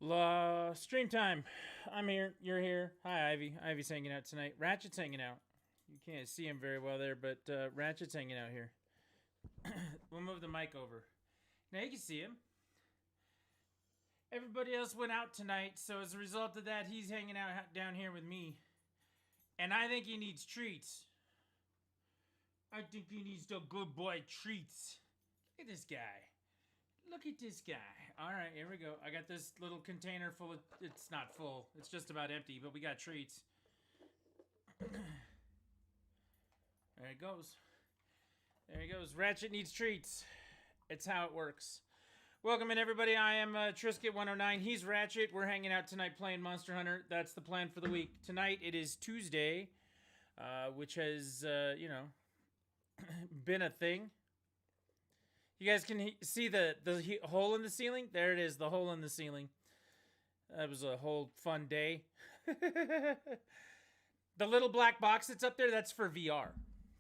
Stream time. I'm here. You're here. Hi, Ivy. Ivy's hanging out tonight. Ratchet's hanging out. You can't see him very well there, but Ratchet's hanging out here. We'll move the mic over. Now you can see him. Everybody else went out tonight, so as a result of that, he's hanging out down here with me. And I think he needs treats. I think he needs the good boy treats. Look at this guy. Look at this guy. All right, here we go. I got this little container full of... It's not full. It's just about empty, but we got treats. There it goes. There he goes. Ratchet needs treats. It's how it works. Welcome in, everybody. I am Trisket109. He's Ratchet. We're hanging out tonight playing Monster Hunter. That's the plan for the week. Tonight, it is Tuesday, which has, been a thing. You guys can see the hole in the ceiling? There it is, the hole in the ceiling. That was a whole fun day. The little black box that's up there, that's for VR.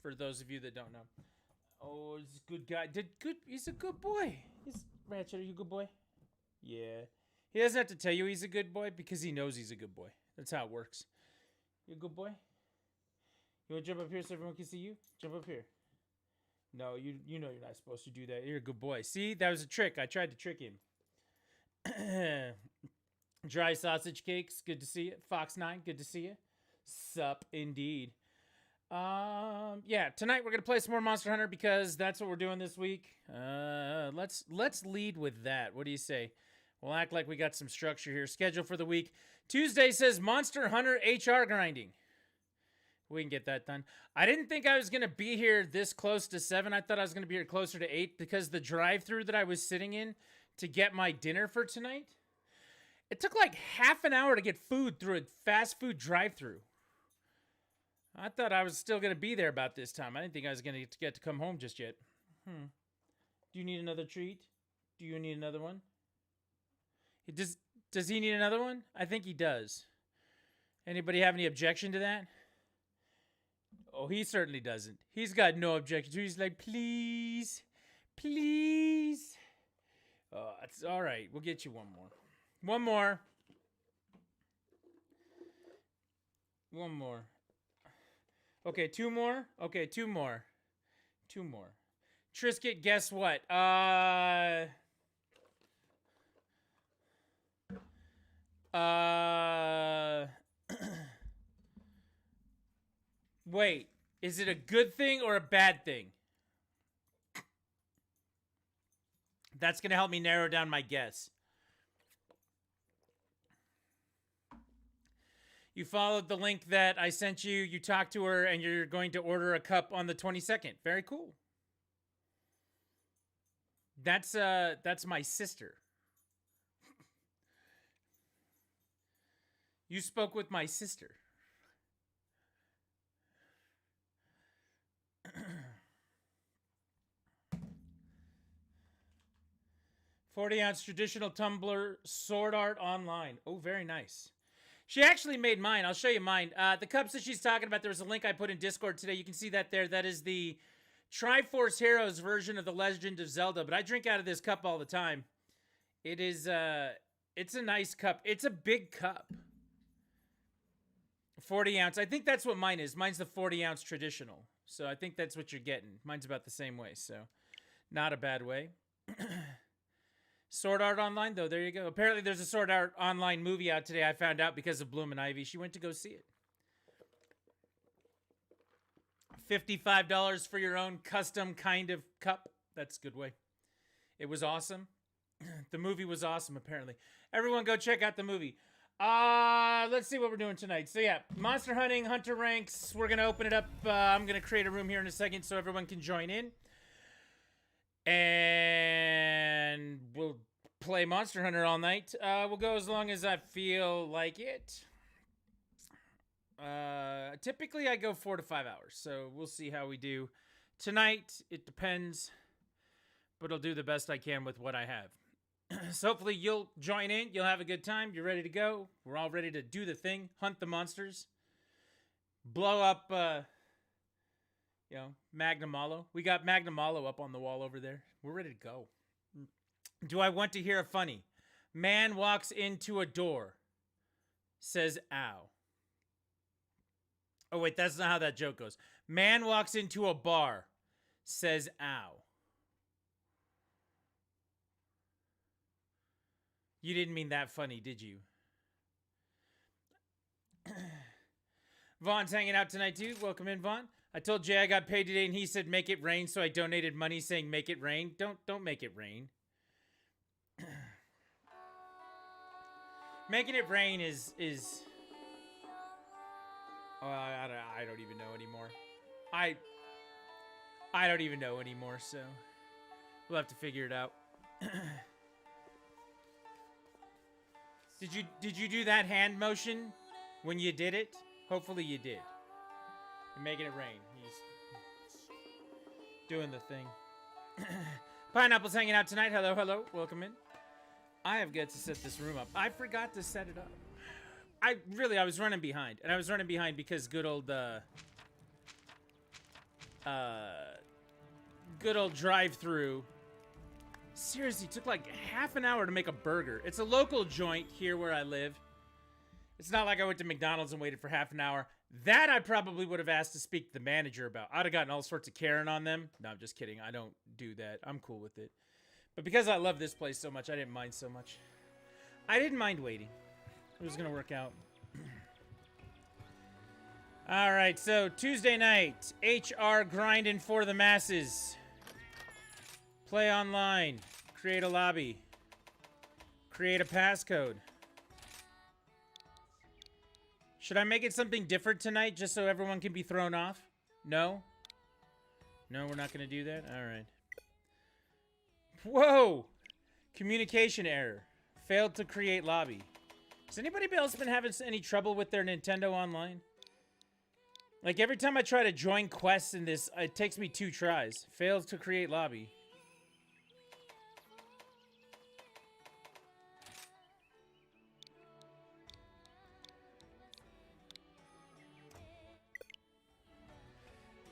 For those of you that don't know. Oh, he's a good guy. He's a good boy. Ratchet, are you a good boy? Yeah. He doesn't have to tell you he's a good boy because he knows he's a good boy. That's how it works. You a good boy? You want to jump up here so everyone can see you? Jump up here. No, you know you're not supposed to do that. You're a good boy. See, that was a trick. I tried to trick him. Dry sausage cakes. Good to see you. Fox9, good to see you. Sup, indeed. Yeah, tonight we're gonna play some more Monster Hunter because that's what we're doing this week. Let's lead with that. What do you say? We'll act like we got some structure here. Schedule for the week. Tuesday says Monster Hunter HR grinding. We can get that done. I didn't think I was going to be here this close to 7. I thought I was going to be here closer to 8 because the drive-thru that I was sitting in to get my dinner for tonight, it took like half an hour to get food through a fast food drive-thru. I thought I was still going to be there about this time. I didn't think I was going to get to come home just yet. Do you need another treat? Do you need another one? Does he need another one? I think he does. Anybody have any objection to that? Oh, he certainly doesn't. He's got no objection to it. He's like, please, please. Oh, it's all right. We'll get you one more. One more. One more. Okay, 2 more. Okay, 2 more. 2 more. Trisket, guess what? Wait, is it a good thing or a bad thing? That's going to help me narrow down my guess. You followed the link that I sent you, you talked to her, and you're going to order a cup on the 22nd. Very cool. That's my sister. You spoke with my sister. 40-ounce traditional tumbler, Sword Art Online. Oh, very nice. She actually made mine. I'll show you mine. The cups that she's talking about, there was a link I put in Discord today. You can see that there. That is the Triforce Heroes version of The Legend of Zelda. But I drink out of this cup all the time. It is, it's a nice cup. It's a big cup. 40 ounce. I think that's what mine is. Mine's the 40-ounce traditional. So I think that's what you're getting. Mine's about the same way. So not a bad way. Sword Art Online, though, there you go. Apparently there's a Sword Art Online movie out today. I found out because of Bloom and Ivy. She went to go see it. $55 for your own custom kind of cup. That's a good way. It was awesome. The movie was awesome, apparently. Everyone go check out the movie. Let's see what we're doing tonight. So yeah, Monster Hunting, Hunter Ranks. We're going to open it up. I'm going to create a room here in a second so everyone can join in. And we'll play Monster Hunter all night. We'll go as long as I feel like it. Typically I go 4 to 5 hours, so we'll see how we do. Tonight, it depends, but I'll do the best I can with what I have. So hopefully you'll join in, you'll have a good time, you're ready to go. We're all ready to do the thing, hunt the monsters, blow up, Magnum Malo. We got Magnum Malo up on the wall over there. We're ready to go. Do I want to hear a funny? Man walks into a door. Says ow. Oh, wait, that's not how that joke goes. Man walks into a bar. Says ow. You didn't mean that funny, did you? Vaughn's hanging out tonight, too. Welcome in, Vaughn. I told Jay I got paid today, and he said make it rain, so I donated money saying make it rain. Don't make it rain. Making it rain is... Oh, I don't even know anymore. I don't even know anymore, so we'll have to figure it out. Did you do that hand motion when you did it? Hopefully you did. You're making it rain. He's doing the thing. Pineapple's hanging out tonight. Hello, hello. Welcome in. I have got to set this room up. I forgot to set it up. I was running behind. And I was running behind because good old drive-through. Seriously, it took like half an hour to make a burger. It's a local joint here where I live. It's not like I went to McDonald's and waited for half an hour. That I probably would have asked to speak to the manager about. I'd have gotten all sorts of Karen on them. No, I'm just kidding. I don't do that. I'm cool with it. But because I love this place so much, I didn't mind so much. I didn't mind waiting. It was going to work out. All right, so Tuesday night, HR grinding for the masses. Play online. Create a lobby. Create a passcode. Should I make it something different tonight just so everyone can be thrown off? No? No, we're not going to do that? All right. Whoa! Communication error. Failed to create lobby. Has anybody else been having any trouble with their Nintendo Online? Like, every time I try to join quests in this, it takes me 2 tries. Fails to create lobby.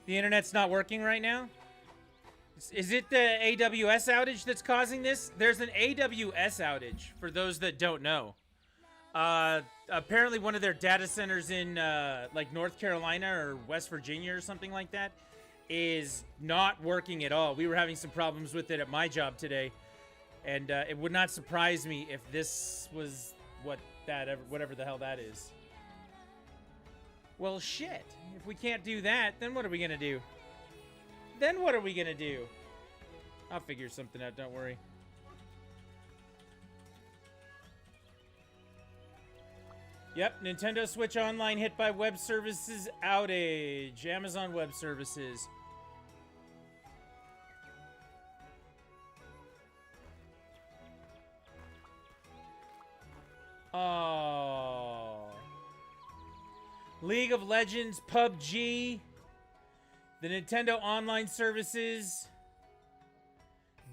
The internet's not working right now? Is it the AWS outage that's causing this? There's an AWS outage, for those that don't know. Apparently one of their data centers in, like, North Carolina or West Virginia or something like that is not working at all. We were having some problems with it at my job today. And, it would not surprise me if this was whatever the hell that is. Well, shit. If we can't do that, then what are we gonna do? Then what are we gonna do? I'll figure something out, don't worry. Yep, Nintendo Switch Online hit by web services outage. Amazon Web Services. Oh. League of Legends, PUBG, the Nintendo Online services.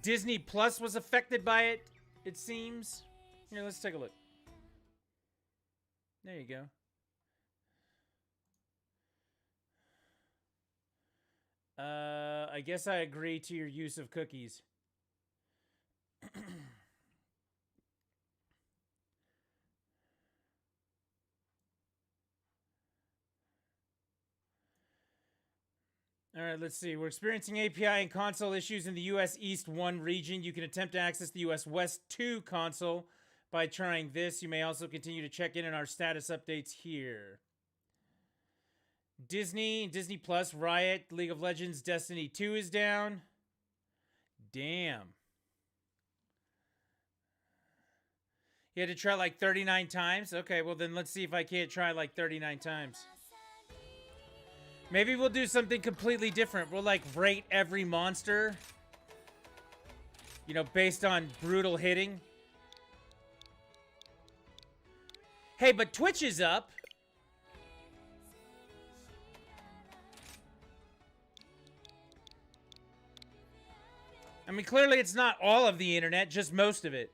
Disney Plus was affected by it, it seems. Here, let's take a look. There you go. I guess I agree to your use of cookies. All right, let's see. We're experiencing API and console issues in the US East 1 region. You can attempt to access the US West 2 console by trying this. You may also continue to check in on our status updates here. Disney Plus, Riot, League of Legends, Destiny 2 is down. Damn. You had to try like 39 times? Okay, well then let's see if I can't try like 39 times. Maybe we'll do something completely different. We'll like rate every monster. You know, based on brutal hitting. Hey, but Twitch is up. I mean, clearly it's not all of the internet, just most of it.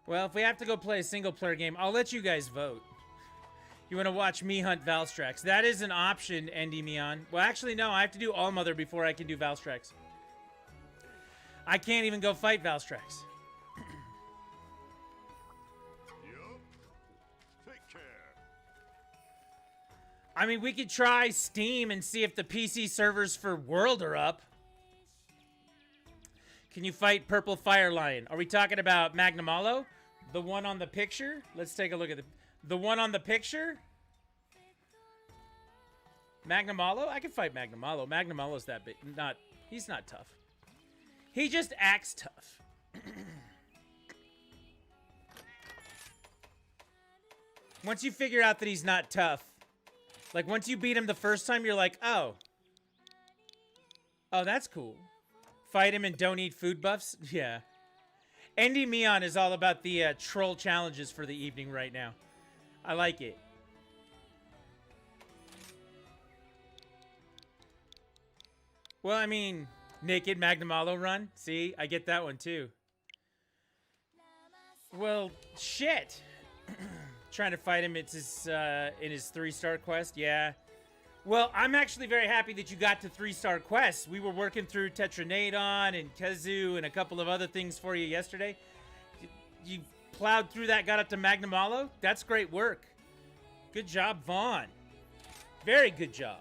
Well, if we have to go play a single-player game, I'll let you guys vote. You want to watch me hunt Valstrax. That is an option, Endymion. Well, actually, no. I have to do Allmother before I can do Valstrax. I can't even go fight Valstrax. Take care. I mean, we could try Steam and see if the PC servers for World are up. Can you fight Purple Fire Lion? Are we talking about Magnamalo? The one on the picture? Let's take a look at the one on the picture. Magnamalo? I can fight Magnamalo. Magnamalo's that big. He's not tough. He just acts tough. Once you figure out that he's not tough, like once you beat him the first time, you're like, oh. Oh, that's cool. Fight him and don't eat food buffs? Yeah. Endymion is all about the troll challenges for the evening right now. I like it. Well, I mean, Naked Magnamalo run. See, I get that one too. Well, shit. Trying to fight him. It's his in his 3-star quest. Yeah. Well, I'm actually very happy that you got to 3-star quests. We were working through Tetranadon and Kazoo and a couple of other things for you yesterday. You plowed through that, got up to Magnamalo. That's great work. Good job, Vaughn. Very good job.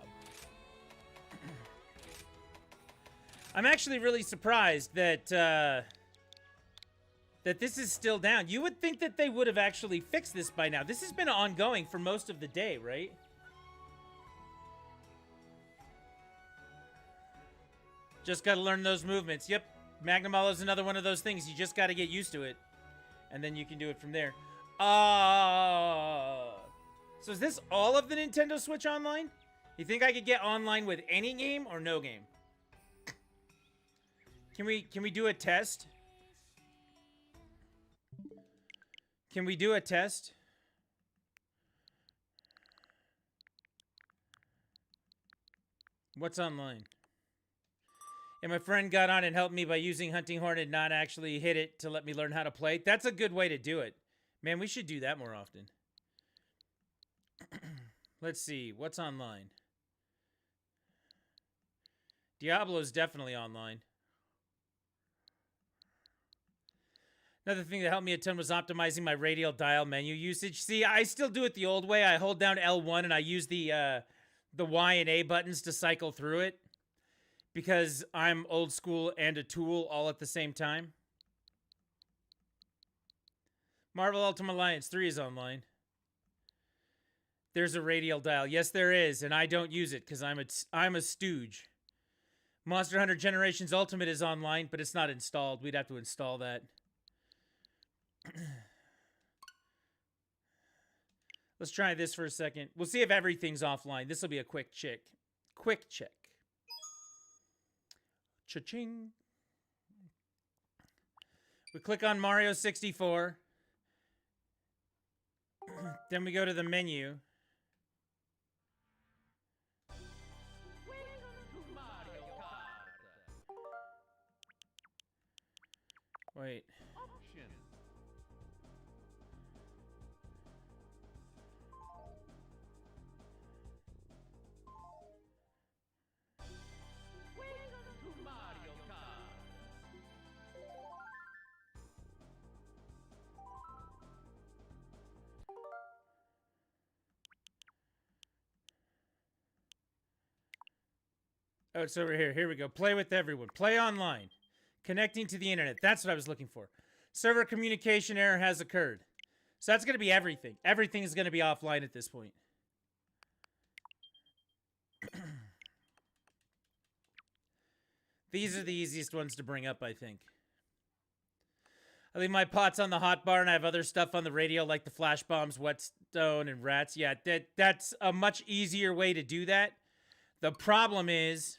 I'm actually really surprised that that this is still down. You would think that they would have actually fixed this by now. This has been ongoing for most of the day, right? Just got to learn those movements. Yep, Magnamalo is another one of those things. You just got to get used to it. And then you can do it from there. So is this all of the Nintendo Switch Online? You think I could get online with any game or no game? Can we do a test? Can we do a test? What's online? And my friend got on and helped me by using Hunting Horn and not actually hit it to let me learn how to play. That's a good way to do it. Man, we should do that more often. Let's see. What's online? Diablo's definitely online. Another thing that helped me a ton was optimizing my radial dial menu usage. See, I still do it the old way. I hold down L1 and I use the Y and A buttons to cycle through it. Because I'm old school and a tool all at the same time. Marvel Ultimate Alliance 3 is online. There's a radial dial. Yes, there is, and I don't use it because I'm a stooge. Monster Hunter Generations Ultimate is online, but it's not installed. We'd have to install that. Let's try this for a second. We'll see if everything's offline. This will be a quick check. Quick check. Cha-ching. We click on Mario 64. Then we go to the menu. Wait. Oh, it's over here. Here we go. Play with everyone. Play online. Connecting to the internet. That's what I was looking for. Server communication error has occurred. So that's going to be everything. Everything is going to be offline at this point. These are the easiest ones to bring up, I think. I leave my pots on the hot bar and I have other stuff on the radio like the flash bombs, whetstone, and rats. Yeah, that's a much easier way to do that. The problem is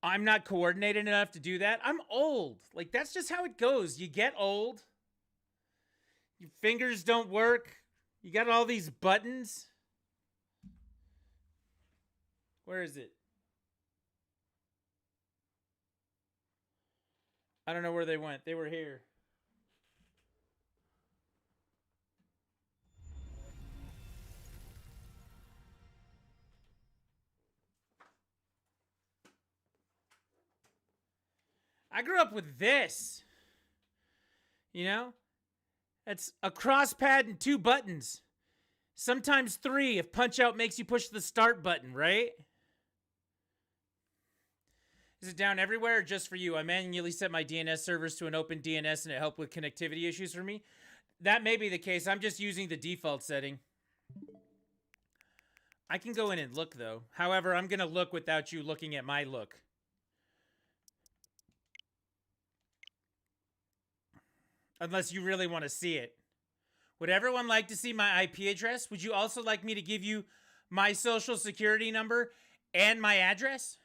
I'm not coordinated enough to do that. I'm old. Like, that's just how it goes. You get old. Your fingers don't work. You got all these buttons. Where is it? I don't know where they went. They were here. I grew up with this. You know? That's a cross pad and 2 buttons. Sometimes 3 if Punch-Out makes you push the start button, right? Is it down everywhere or just for you? I manually set my DNS servers to an open DNS and it helped with connectivity issues for me. That may be the case. I'm just using the default setting. I can go in and look, though. However, I'm going to look without you looking at my look. Unless you really want to see it. Would everyone like to see my IP address? Would you also like me to give you my social security number and my address?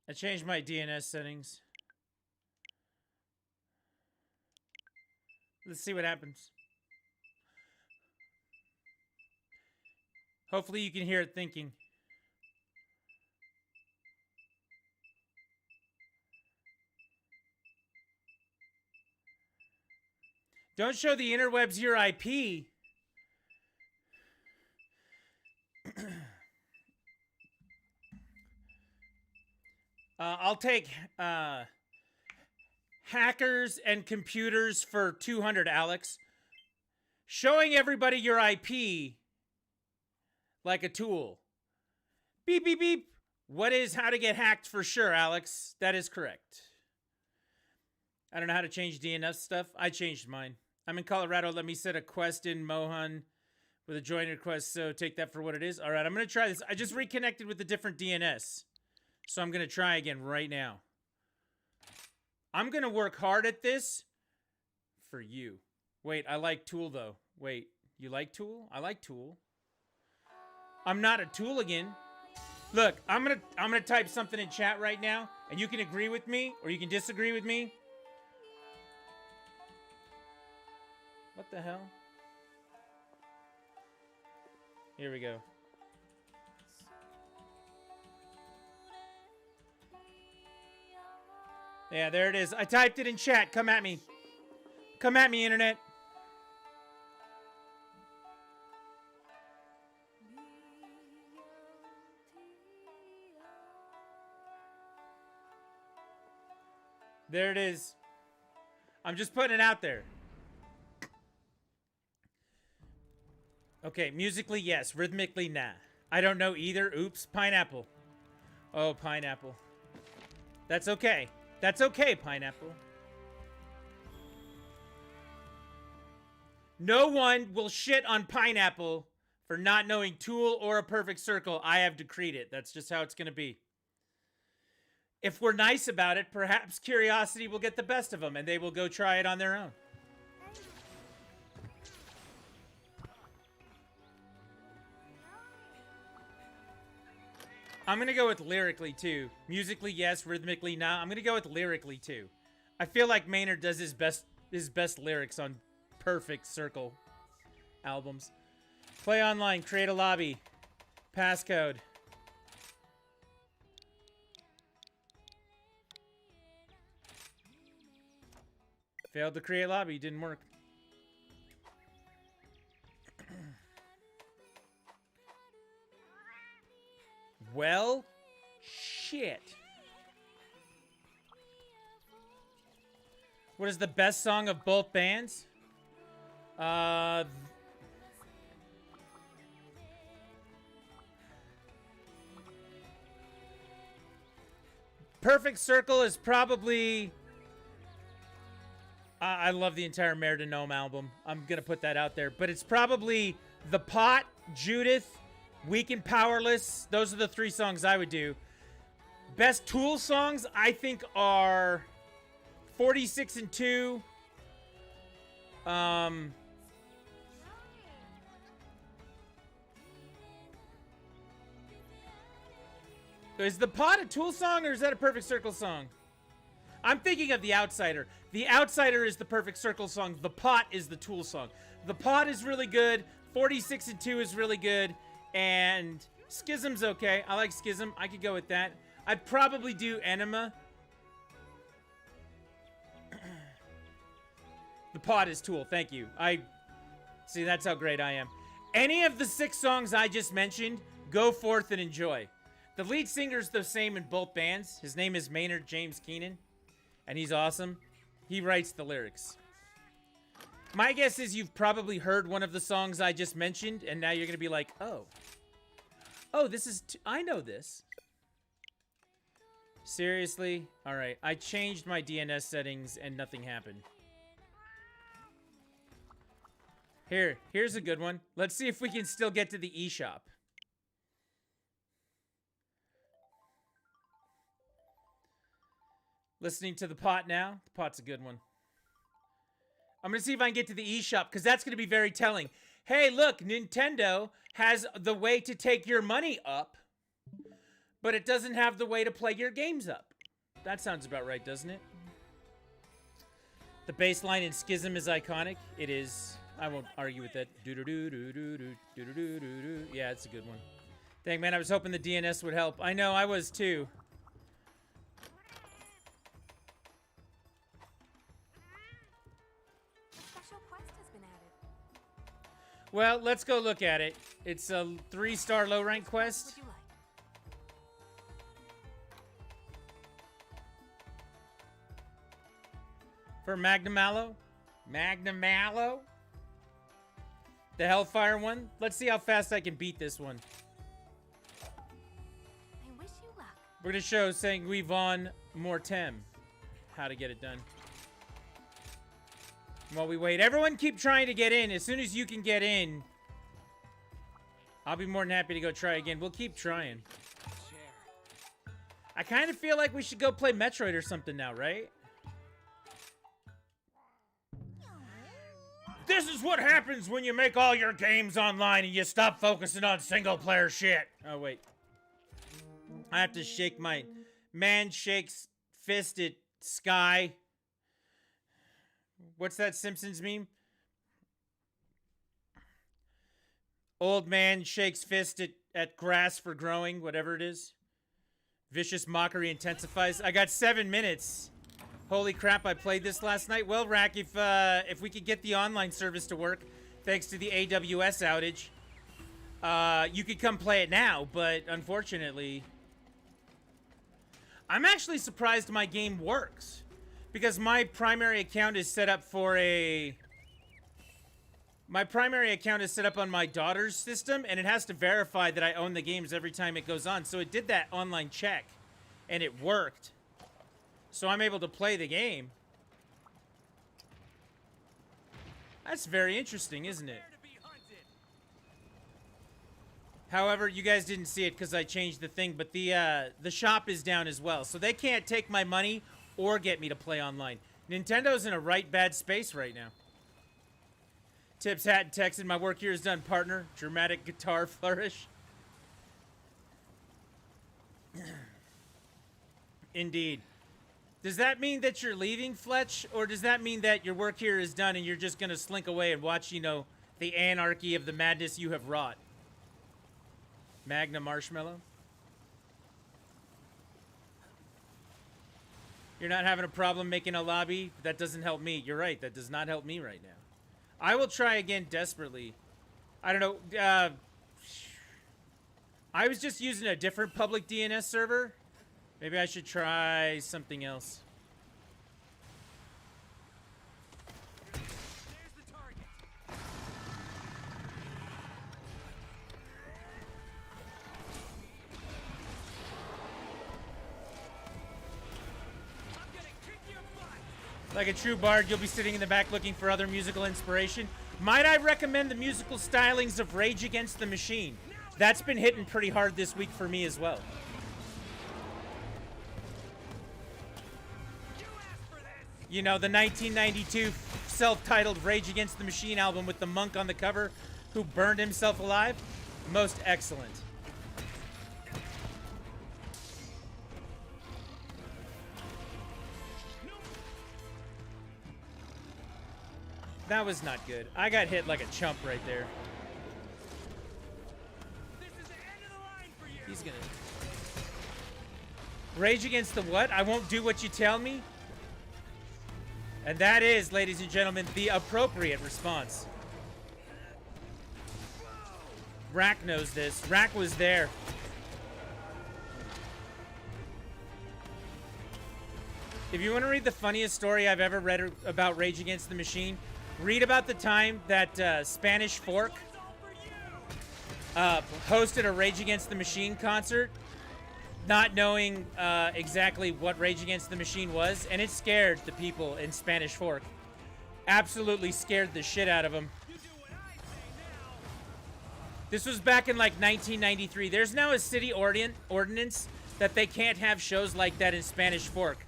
I changed my DNS settings. Let's see what happens. Hopefully you can hear it thinking. Don't show the interwebs your IP. I'll take hackers and computers for 200, Alex. Showing everybody your IP like a tool. Beep, beep, beep. What is how to get hacked for sure, Alex? That is correct. I don't know how to change DNS stuff. I changed mine. I'm in Colorado. Let me set a quest in Mohan with a join request, so take that for what it is. All right, I'm going to try this. I just reconnected with a different DNS. So I'm going to try again right now. I'm going to work hard at this for you. Wait, I like Tool, though. Wait, you like Tool? I like Tool. I'm not a Tool again. Look, I'm gonna type something in chat right now, and you can agree with me, or you can disagree with me. What the hell? Here we go. Yeah, there it is. I typed it in chat. Come at me. Come at me, internet. There it is. I'm just putting it out there. Okay, musically, yes. Rhythmically, nah. I don't know either. Oops. Pineapple. Oh, pineapple. That's okay. That's okay, pineapple. No one will shit on pineapple for not knowing Tool or A Perfect Circle. I have decreed it. That's just how it's going to be. If we're nice about it, perhaps curiosity will get the best of them and they will go try it on their own. I'm going to go with lyrically, too. Musically, yes. Rhythmically, nah. I'm going to go with lyrically, too. I feel like Maynard does his best lyrics on Perfect Circle albums. Play online. Create a lobby. Passcode. Failed to create lobby. Didn't work. Well, shit. What is the best song of both bands? Perfect Circle is probably... I love the entire Mare de Gnome album. I'm going to put that out there. But it's probably The Pot, Judith, Weak and Powerless. Those are the 3 songs I would do. Best Tool songs, I think, are 46 and 2. Is The Pot a Tool song or is that a Perfect Circle song? I'm thinking of The Outsider. The Outsider is the Perfect Circle song. The Pot is the Tool song. The Pot is really good. 46 and 2 is really good. And Schism's okay. I like Schism. I could go with that. I'd probably do Enema. The Pod is Tool. Thank you. See, that's how great I am. Any of the 6 songs I just mentioned, go forth and enjoy. The lead singer's the same in both bands. His name is Maynard James Keenan, and he's awesome. He writes the lyrics. My guess is you've probably heard one of the songs I just mentioned, and now you're going to be like, oh. Oh, this is... I know this. Seriously? All right. I changed my DNS settings, and nothing happened. Here's a good one. Let's see if we can still get to the eShop. Listening to the Pot now. The Pot's a good one. I'm going to see if I can get to the eShop, because that's going to be very telling. Hey, look, Nintendo has the way to take your money up, but it doesn't have the way to play your games up. That sounds about right, doesn't it? The bass line in Schism is iconic. It is. I won't argue with that. Yeah, it's a good one. Dang, man, I was hoping the DNS would help. I know, I was too. Special quest has been added. Well, let's go look at it. It's a 3-star low rank quest. Would you like? For Magnamallow? Magnamallow? The Hellfire one? Let's see how fast I can beat this one. I wish you luck. We're going to show Sanguy Von Mortem how to get it done. While we wait, everyone keep trying to get in. As soon as you can get in, I'll be more than happy to go try again. We'll keep trying. I kind of feel like we should go play Metroid or something now, right? This is what happens when you make all your games online and you stop focusing on single-player shit. Oh, wait. I have to shake my... Man shakes fist at sky. What's that Simpsons meme? Old man shakes fist at grass for growing, whatever it is. Vicious mockery intensifies. I got 7 minutes. Holy crap, I played this last night. Well, Rack, if we could get the online service to work, thanks to the AWS outage, you could come play it now, but unfortunately... I'm actually surprised my game works. Because my primary account is set up for a... My primary account is set up on my daughter's system, and it has to verify that I own the games every time it goes on. So it did that online check, and it worked. So I'm able to play the game. That's very interesting, isn't it? However, you guys didn't see it because I changed the thing, but the shop is down as well. So they can't take my money or get me to play online. Nintendo's in a right bad space right now. Tips Hat texted, my work here is done, partner. Dramatic guitar flourish. Indeed. Does that mean that you're leaving, Fletch? Or does that mean that your work here is done and you're just going to slink away and watch, you know, the anarchy of the madness you have wrought? Magna Marshmallow? You're not having a problem making a lobby? That doesn't help me. You're right. That does not help me right now. I will try again desperately. I don't know. I was just using a different public DNS server. Maybe I should try something else. There's the target. I'm gonna kick your butt. Like a true bard, you'll be sitting in the back looking for other musical inspiration. Might I recommend the musical stylings of Rage Against the Machine? That's been hitting pretty hard this week for me as well. You know, the 1992 self-titled Rage Against the Machine album with the monk on the cover who burned himself alive? Most excellent. That was not good. I got hit like a chump right there. This Rage Against the what? I won't do what you tell me. And that is, ladies and gentlemen, the appropriate response. Rack knows this. Rack was there. If you want to read the funniest story I've ever read about Rage Against the Machine, read about the time that Spanish Fork hosted a Rage Against the Machine concert, not knowing exactly what Rage Against the Machine was, and it scared the people in Spanish Fork. Absolutely scared the shit out of them. This was back in like 1993. There's now a city ordinance that they can't have shows like that in Spanish Fork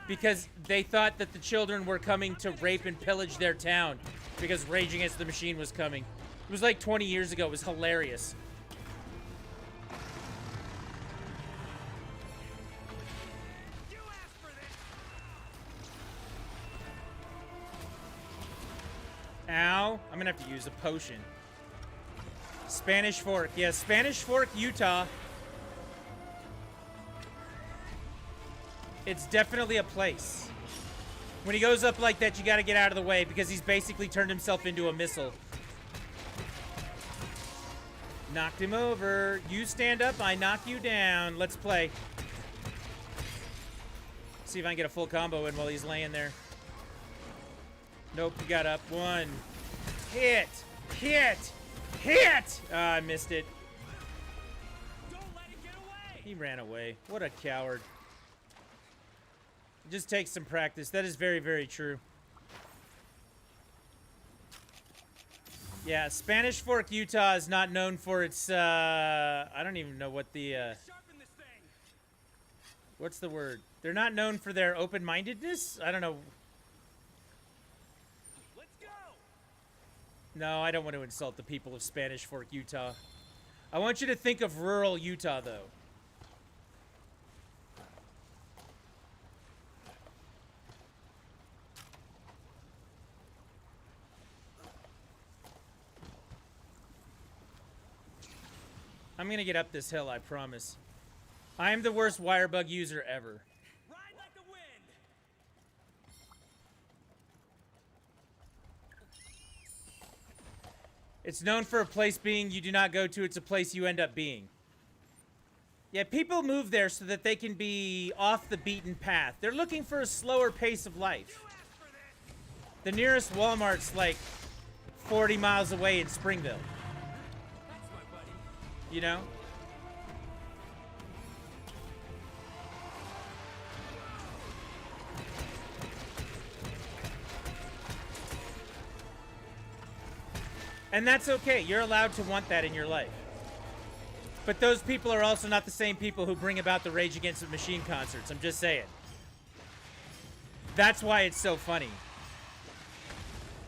because they thought that the children were coming to rape and pillage their town because Rage Against the Machine was coming. It was like 20 years ago. It was hilarious. Ow. I'm gonna have to use a potion. Spanish Fork. Yeah, Spanish Fork, Utah. It's definitely a place. When he goes up like that, you gotta get out of the way because he's basically turned himself into a missile. Knocked him over. You stand up, I knock you down. Let's play. See if I can get a full combo in while he's laying there. Nope, he got up. One. Hit! Hit! Hit! Ah, I missed it. Don't let it get away. He ran away. What a coward. It just takes some practice. That is very, very true. Yeah, Spanish Fork, Utah is not known for its, I don't even know what the, Sharpen this thing. what's the word? They're not known for their open-mindedness? I don't know. Let's go. No, I don't want to insult the people of Spanish Fork, Utah. I want you to think of rural Utah, though. I'm gonna get up this hill, I promise. I am the worst Wirebug user ever. Ride like the wind. It's known for a place being you do not go to, it's a place you end up being. Yeah, people move there so that they can be off the beaten path. They're looking for a slower pace of life. You asked for this. The nearest Walmart's like 40 miles away in Springville. That's my buddy. You know? And that's okay. You're allowed to want that in your life. But those people are also not the same people who bring about the Rage Against the Machine concerts. I'm just saying. That's why it's so funny.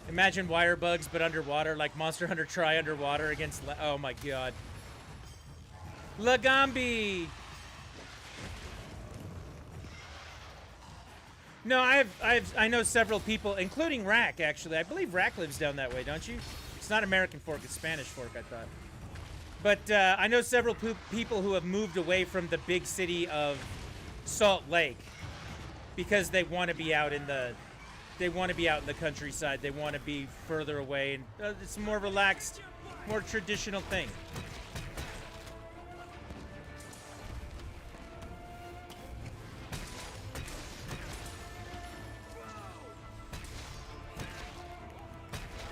Imagine Wirebugs, but underwater, like Monster Hunter Tri underwater against... oh my god. Lagambi! No, I know several people, including Rack, actually. I believe Rack lives down that way, don't you? It's not American Fork, it's Spanish Fork, I thought. But I know several people who have moved away from the big city of Salt Lake because they want to be out in the countryside. They want to be further away, and it's a more relaxed, more traditional thing.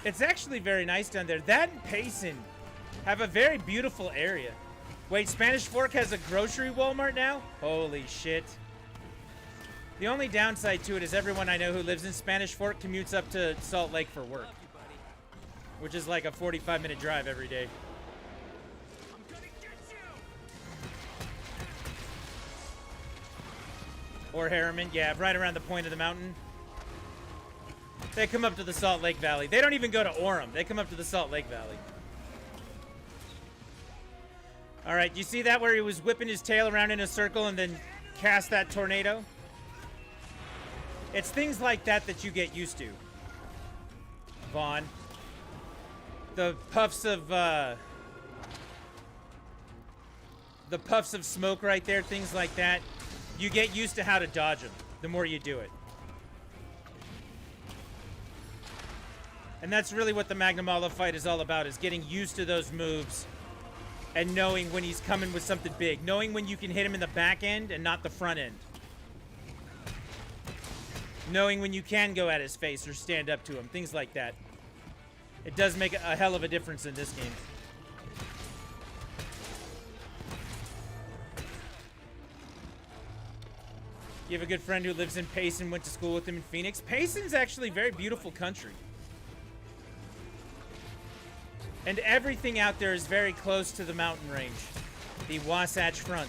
It's actually very nice down there. That and Payson have a very beautiful area. Wait, Spanish Fork has a grocery Walmart now? Holy shit. The only downside to it is everyone I know who lives in Spanish Fork commutes up to Salt Lake for work, Love you, buddy. which is like a 45-minute drive every day. I'm gonna get you. Or Harriman, yeah, right around the point of the mountain. They come up to the Salt Lake Valley. They don't even go to Orem. They come up to the Salt Lake Valley. All right, you see that where he was whipping his tail around in a circle and then cast that tornado? It's things like that that you get used to, Vaughn. The puffs of smoke right there, things like that. You get used to how to dodge them the more you do it. And that's really what the Magnamalo fight is all about, is getting used to those moves and knowing when he's coming with something big. Knowing when you can hit him in the back end and not the front end. Knowing when you can go at his face or stand up to him. Things like that. It does make a hell of a difference in this game. You have a good friend who lives in Payson, went to school with him in Phoenix. Payson's actually a very beautiful country. And everything out there is very close to the mountain range. The Wasatch Front.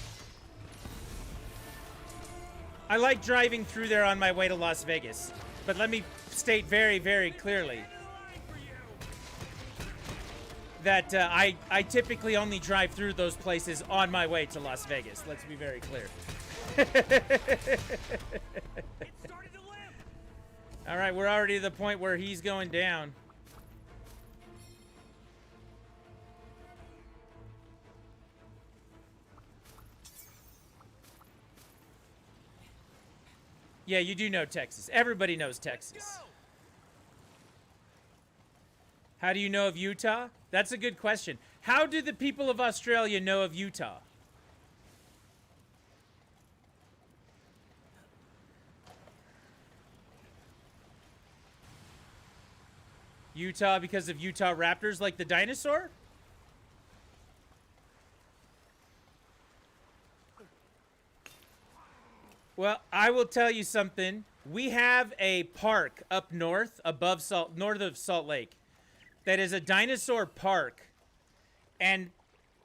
I like driving through there on my way to Las Vegas. But let me state very, very clearly that I typically only drive through those places on my way to Las Vegas. Let's be very clear. All right, we're already to the point where he's going down. Yeah, you do know Texas. Everybody knows Texas. How do you know of Utah? That's a good question. How do the people of Australia know of Utah? Utah because of Utah Raptors, like the dinosaur? Well, I will tell you something. We have a park up north, north of Salt Lake, that is a dinosaur park. And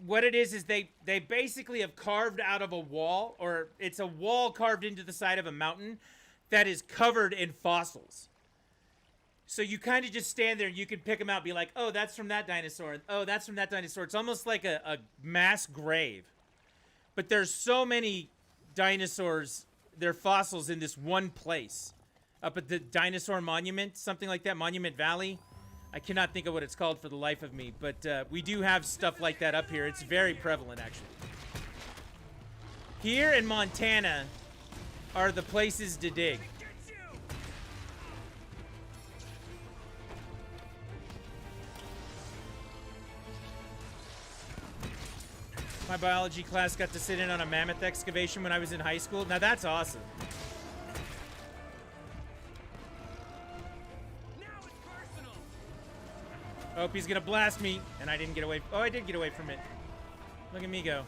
what it is they basically have carved out of a wall, or it's a wall carved into the side of a mountain that is covered in fossils. So you kind of just stand there and you can pick them out, be like, oh, that's from that dinosaur. Oh, that's from that dinosaur. It's almost like a mass grave. But there's so many dinosaurs, they're fossils in this one place. Up at the Dinosaur Monument, something like that, Monument Valley. I cannot think of what it's called for the life of me, but we do have stuff like that up here. It's very prevalent, actually. Here in Montana are the places to dig. My biology class got to sit in on a mammoth excavation when I was in high school. Now that's awesome. Now it's personal. Oh, he's gonna blast me, and I didn't get away. Oh, I did get away from it. Look at me go.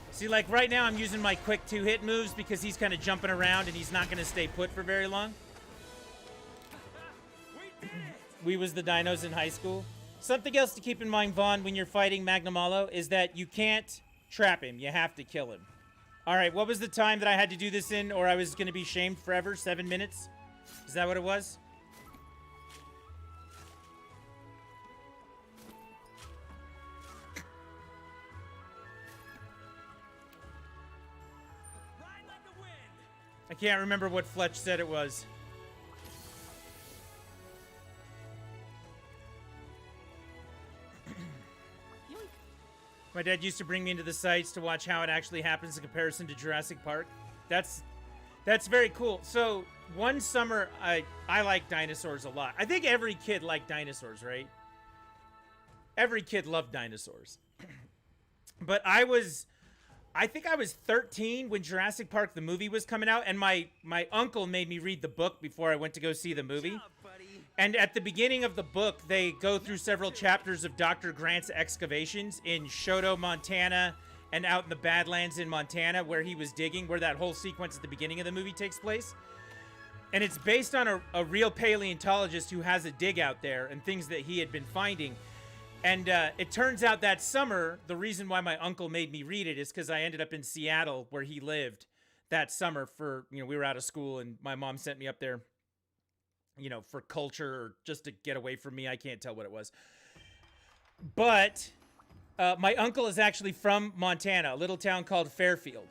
See, like right now I'm using my quick two-hit moves because he's kind of jumping around and he's not gonna stay put for very long. We did it. We was the dinos in high school. Something else to keep in mind, Vaughn, when you're fighting Magnamalo is that you can't trap him. You have to kill him. All right, what was the time that I had to do this in, or I was going to be shamed forever? 7 minutes? Is that what it was? Ride like the wind. I can't remember what Fletch said it was. My dad used to bring me into the sites to watch how it actually happens in comparison to Jurassic Park. That's very cool. So one summer, I like dinosaurs a lot. I think every kid liked dinosaurs, right? Every kid loved dinosaurs. But I think I was 13 when Jurassic Park the movie was coming out, and my uncle made me read the book before I went to go see the movie. Up, buddy. And at the beginning of the book, they go through several chapters of Dr. Grant's excavations in Shoto, Montana, and out in the Badlands in Montana, where he was digging, where that whole sequence at the beginning of the movie takes place. And it's based on a real paleontologist who has a dig out there and things that he had been finding. And it turns out that summer, the reason why my uncle made me read it is because I ended up in Seattle, where he lived that summer for, we were out of school, and my mom sent me up there, for culture or just to get away from me. I can't tell what it was. But my uncle is actually from Montana, a little town called Fairfield.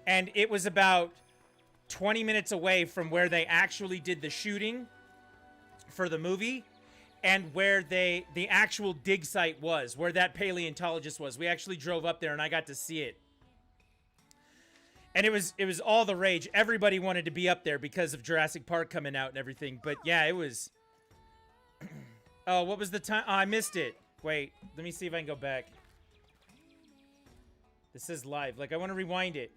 And it was about 20 minutes away from where they actually did the shooting for the movie. and where the actual dig site was, where that paleontologist was. We actually drove up there and I got to see it. And it was all the rage. Everybody wanted to be up there because of Jurassic Park coming out and everything. But yeah, it was... Oh, what was the time? Oh, I missed it. Wait, let me see if I can go back. This says live. Like, I want to rewind it.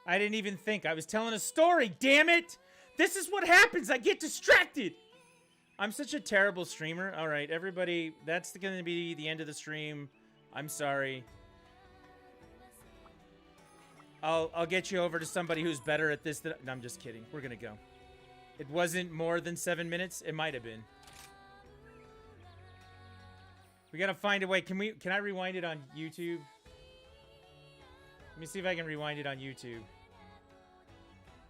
I didn't even think. I was telling a story, damn it! This is what happens. I get distracted. I'm such a terrible streamer. All right, everybody, that's going to be the end of the stream. I'm sorry. I'll get you over to somebody who's better at this than... No, I'm just kidding. We're going to go. It wasn't more than 7 minutes. It might have been. We got to find a way. Can I rewind it on YouTube? Let me see if I can rewind it on YouTube.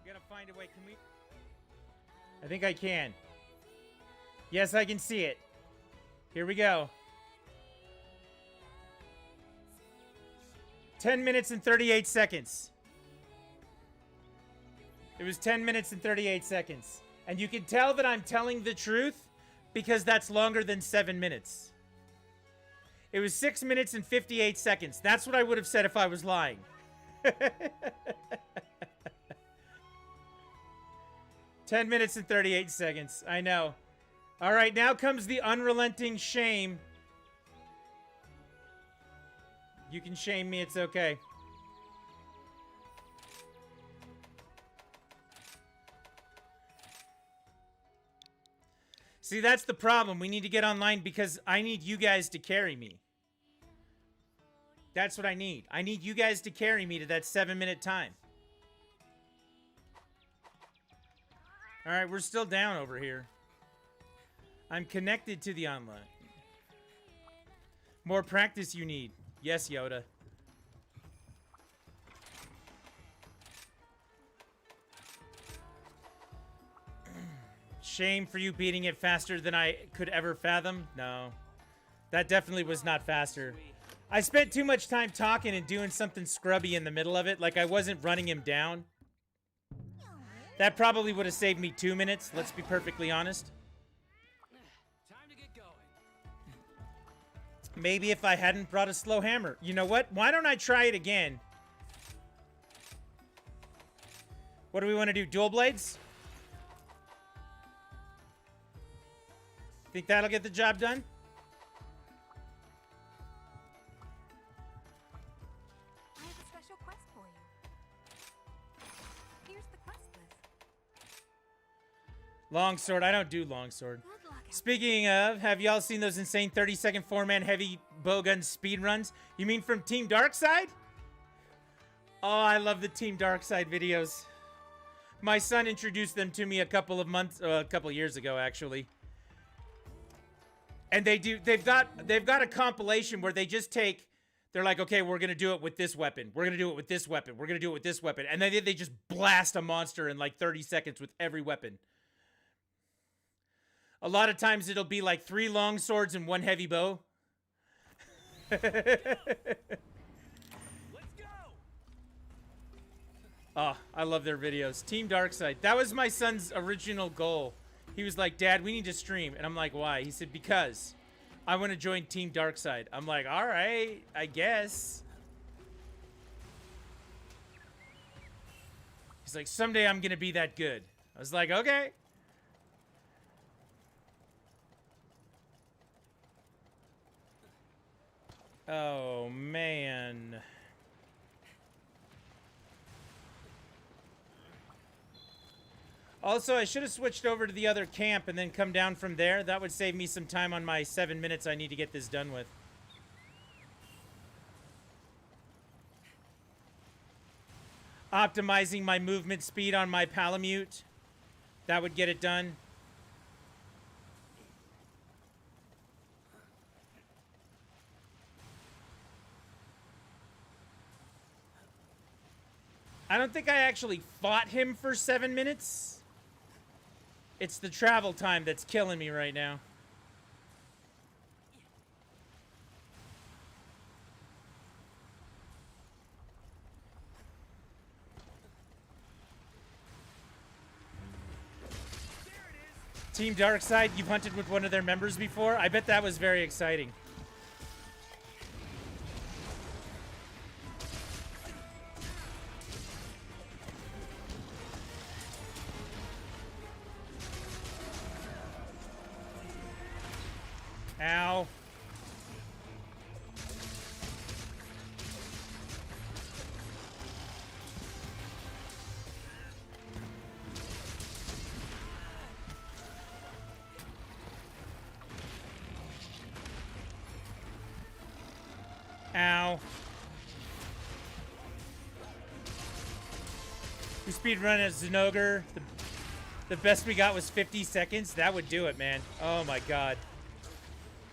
We got to find a way. Can we... I think I can. Yes, I can see it. Here we go. 10 minutes and 38 seconds. It was 10 minutes and 38 seconds. And you can tell that I'm telling the truth because that's longer than 7 minutes. It was 6 minutes and 58 seconds. That's what I would have said if I was lying. 10 minutes and 38 seconds. I know. All right, now comes the unrelenting shame. You can shame me, it's okay. See, that's the problem. We need to get online because I need you guys to carry me. That's what I need. I need you guys to carry me to that 7-minute time. All right, we're still down over here. I'm connected to the online. More practice you need. Yes, Yoda. Shame for you beating it faster than I could ever fathom? No. That definitely was not faster. I spent too much time talking and doing something scrubby in the middle of it, like I wasn't running him down. That probably would have saved me 2 minutes, let's be perfectly honest. Time to get going. Maybe if I hadn't brought a slow hammer. You know what? Why don't I try it again? What do we want to do? Dual blades? Think that'll get the job done? I have a special quest for you. Here's the quest list. Longsword. I don't do longsword. Good luck. Speaking of, have y'all seen those insane 30-second 4-man heavy bowgun speed runs? You mean from Team Darkside? Oh, I love the Team Darkside videos. My son introduced them to me a couple of years ago, actually. And they've got a compilation where they just take, they're like, okay, we're gonna do it with this weapon. We're gonna do it with this weapon. We're gonna do it with this weapon. And then they just blast a monster in like 30 seconds with every weapon. A lot of times it'll be like 3 long swords and 1 heavy bow. Let's go. Oh, I love their videos. Team Darkside. That was my son's original goal. He was like, Dad, we need to stream. And I'm like, why? He said, because I want to join Team Darkside. I'm like, all right, I guess. He's like, someday I'm going to be that good. I was like, okay. Oh, man. Also, I should have switched over to the other camp and then come down from there. That would save me some time on my 7 minutes I need to get this done with. Optimizing my movement speed on my Palamute. That would get it done. I don't think I actually fought him for 7 minutes. It's the travel time that's killing me right now. Team Darkside, you've hunted with one of their members before? I bet that was very exciting. Ow. Ow. We speedrun as Zinogre. The best we got was 50 seconds. That would do it, man. Oh my god.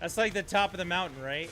That's like the top of the mountain, right?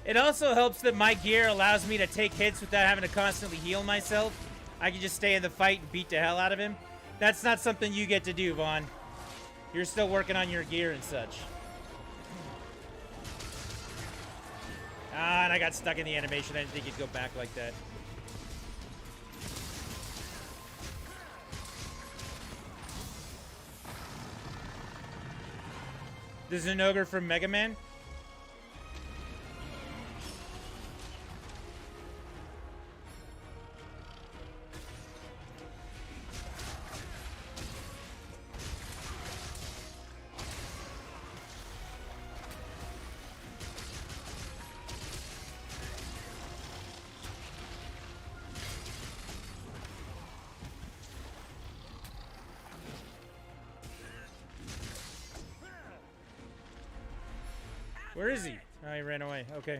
It also helps that my gear allows me to take hits without having to constantly heal myself. I can just stay in the fight and beat the hell out of him. That's not something you get to do, Vaughn. You're still working on your gear and such. Ah, and I got stuck in the animation. I didn't think he'd go back like that. This is an ogre from Mega Man. Where is he? Oh, he ran away. Okay.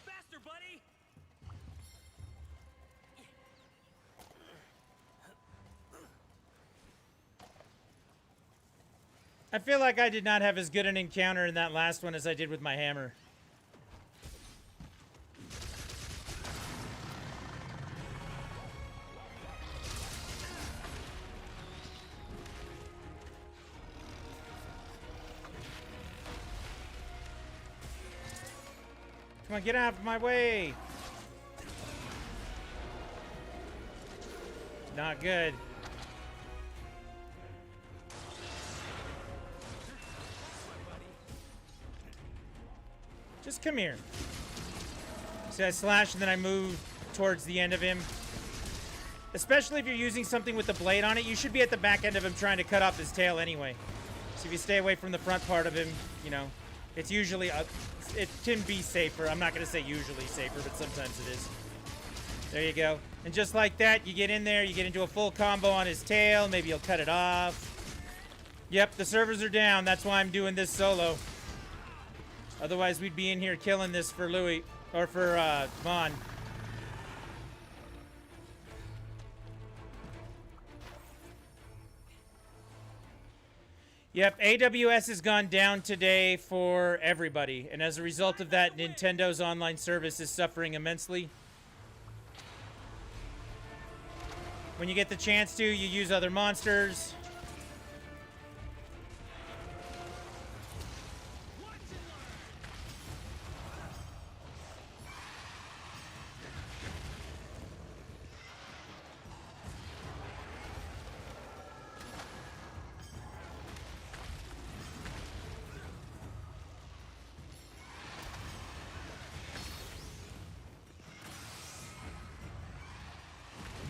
Faster, buddy! I feel like I did not have as good an encounter in that last one as I did with my hammer. Come on, get out of my way! Not good. Just come here. See, I slash and then I move towards the end of him. Especially if you're using something with the blade on it, you should be at the back end of him trying to cut off his tail anyway. So if you stay away from the front part of him, you know, it's usually, it can be safer. I'm not going to say usually safer, but sometimes it is. There you go. And just like that, you get in there, you get into a full combo on his tail, maybe you'll cut it off. Yep, the servers are down. That's why I'm doing this solo. Otherwise, we'd be in here killing this for Louis, or for Vaughn. Yep, AWS has gone down today for everybody, and as a result of that, Nintendo's online service is suffering immensely. When you get the chance to, you use other monsters.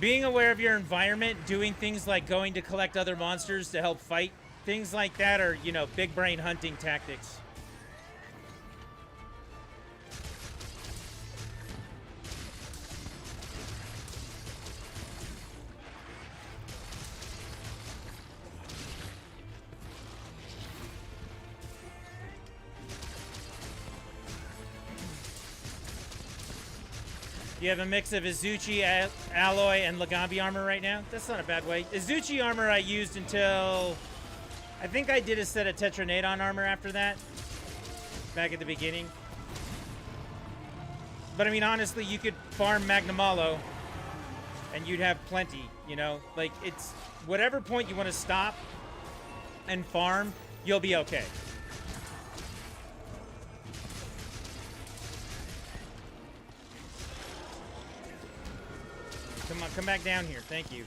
Being aware of your environment, doing things like going to collect other monsters to help fight, things like that are, you know, big brain hunting tactics. You have a mix of Izuchi alloy and Lagambi armor right now. That's not a bad way. Izuchi armor I used until... I think I did a set of Tetranadon armor after that. Back at the beginning. But I mean, honestly, you could farm Magnamalo and you'd have plenty, you know? Like, it's... Whatever point you want to stop and farm, you'll be okay. Come on, come back down here. Thank you.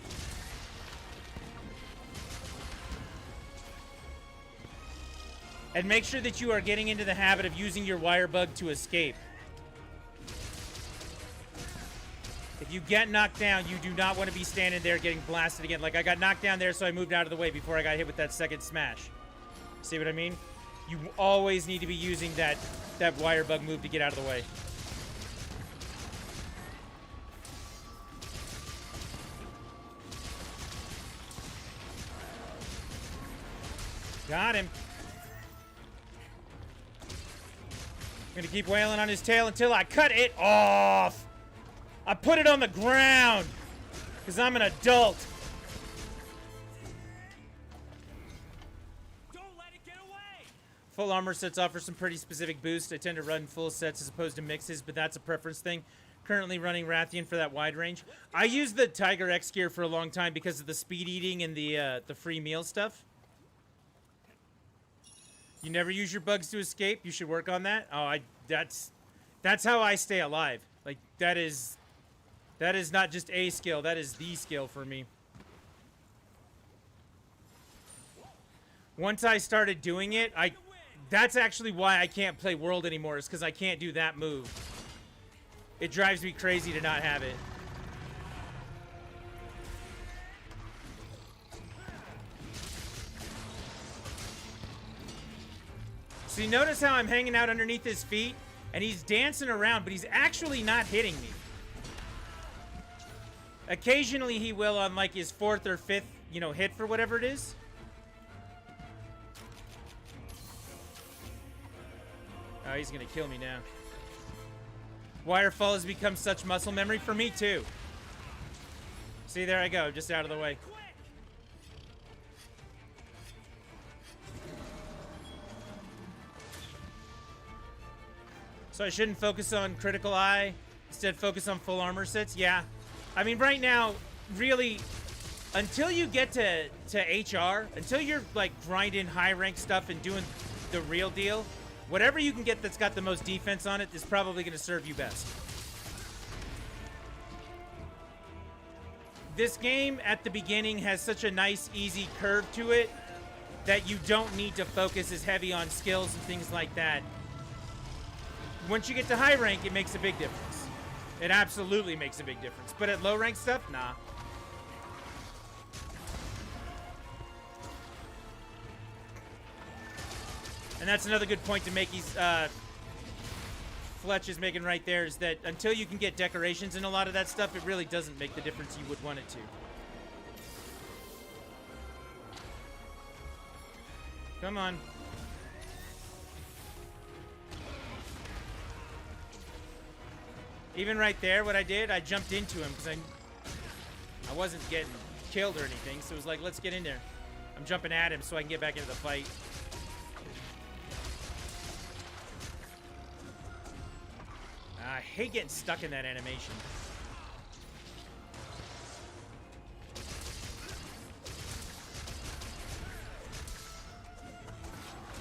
And make sure that you are getting into the habit of using your wire bug to escape. If you get knocked down, you do not want to be standing there getting blasted again. Like, I got knocked down there, so I moved out of the way before I got hit with that second smash. See what I mean? You always need to be using that wire bug move to get out of the way. Got him. I'm gonna keep wailing on his tail until I cut it off. I put it on the ground because I'm an adult. Don't let it get away! Full armor sets offer some pretty specific boosts. I tend to run full sets as opposed to mixes, but that's a preference thing. Currently running Rathian for that wide range. I used the Tiger X gear for a long time because of the speed eating and the free meal stuff. You never use your bugs to escape. You should work on that. Oh, that's how I stay alive. Like, that is not just a skill. That is the skill for me. Once I started doing it, that's actually why I can't play World anymore, is because I can't do that move. It drives me crazy to not have it. See, notice how I'm hanging out underneath his feet, and he's dancing around, but he's actually not hitting me. Occasionally he will on like his 4th or 5th, you know, hit for whatever it is. Oh, he's gonna kill me now. Wirefall has become such muscle memory for me too. See, there I go, just out of the way. So I shouldn't focus on critical eye, instead focus on full armor sets? Yeah. I mean, right now, really, until you get to HR, until you're, like, grinding high-rank stuff and doing the real deal, whatever you can get that's got the most defense on it is probably going to serve you best. This game, at the beginning, has such a nice, easy curve to it that you don't need to focus as heavy on skills and things like that. Once you get to high rank, it makes a big difference. It absolutely makes a big difference. But at low rank stuff, nah. And that's another good point to make. Fletch is making right there, is that until you can get decorations and a lot of that stuff, it really doesn't make the difference you would want it to. Come on. Even right there, what I did, I jumped into him because I wasn't getting killed or anything. So it was like, let's get in there. I'm jumping at him so I can get back into the fight. I hate getting stuck in that animation.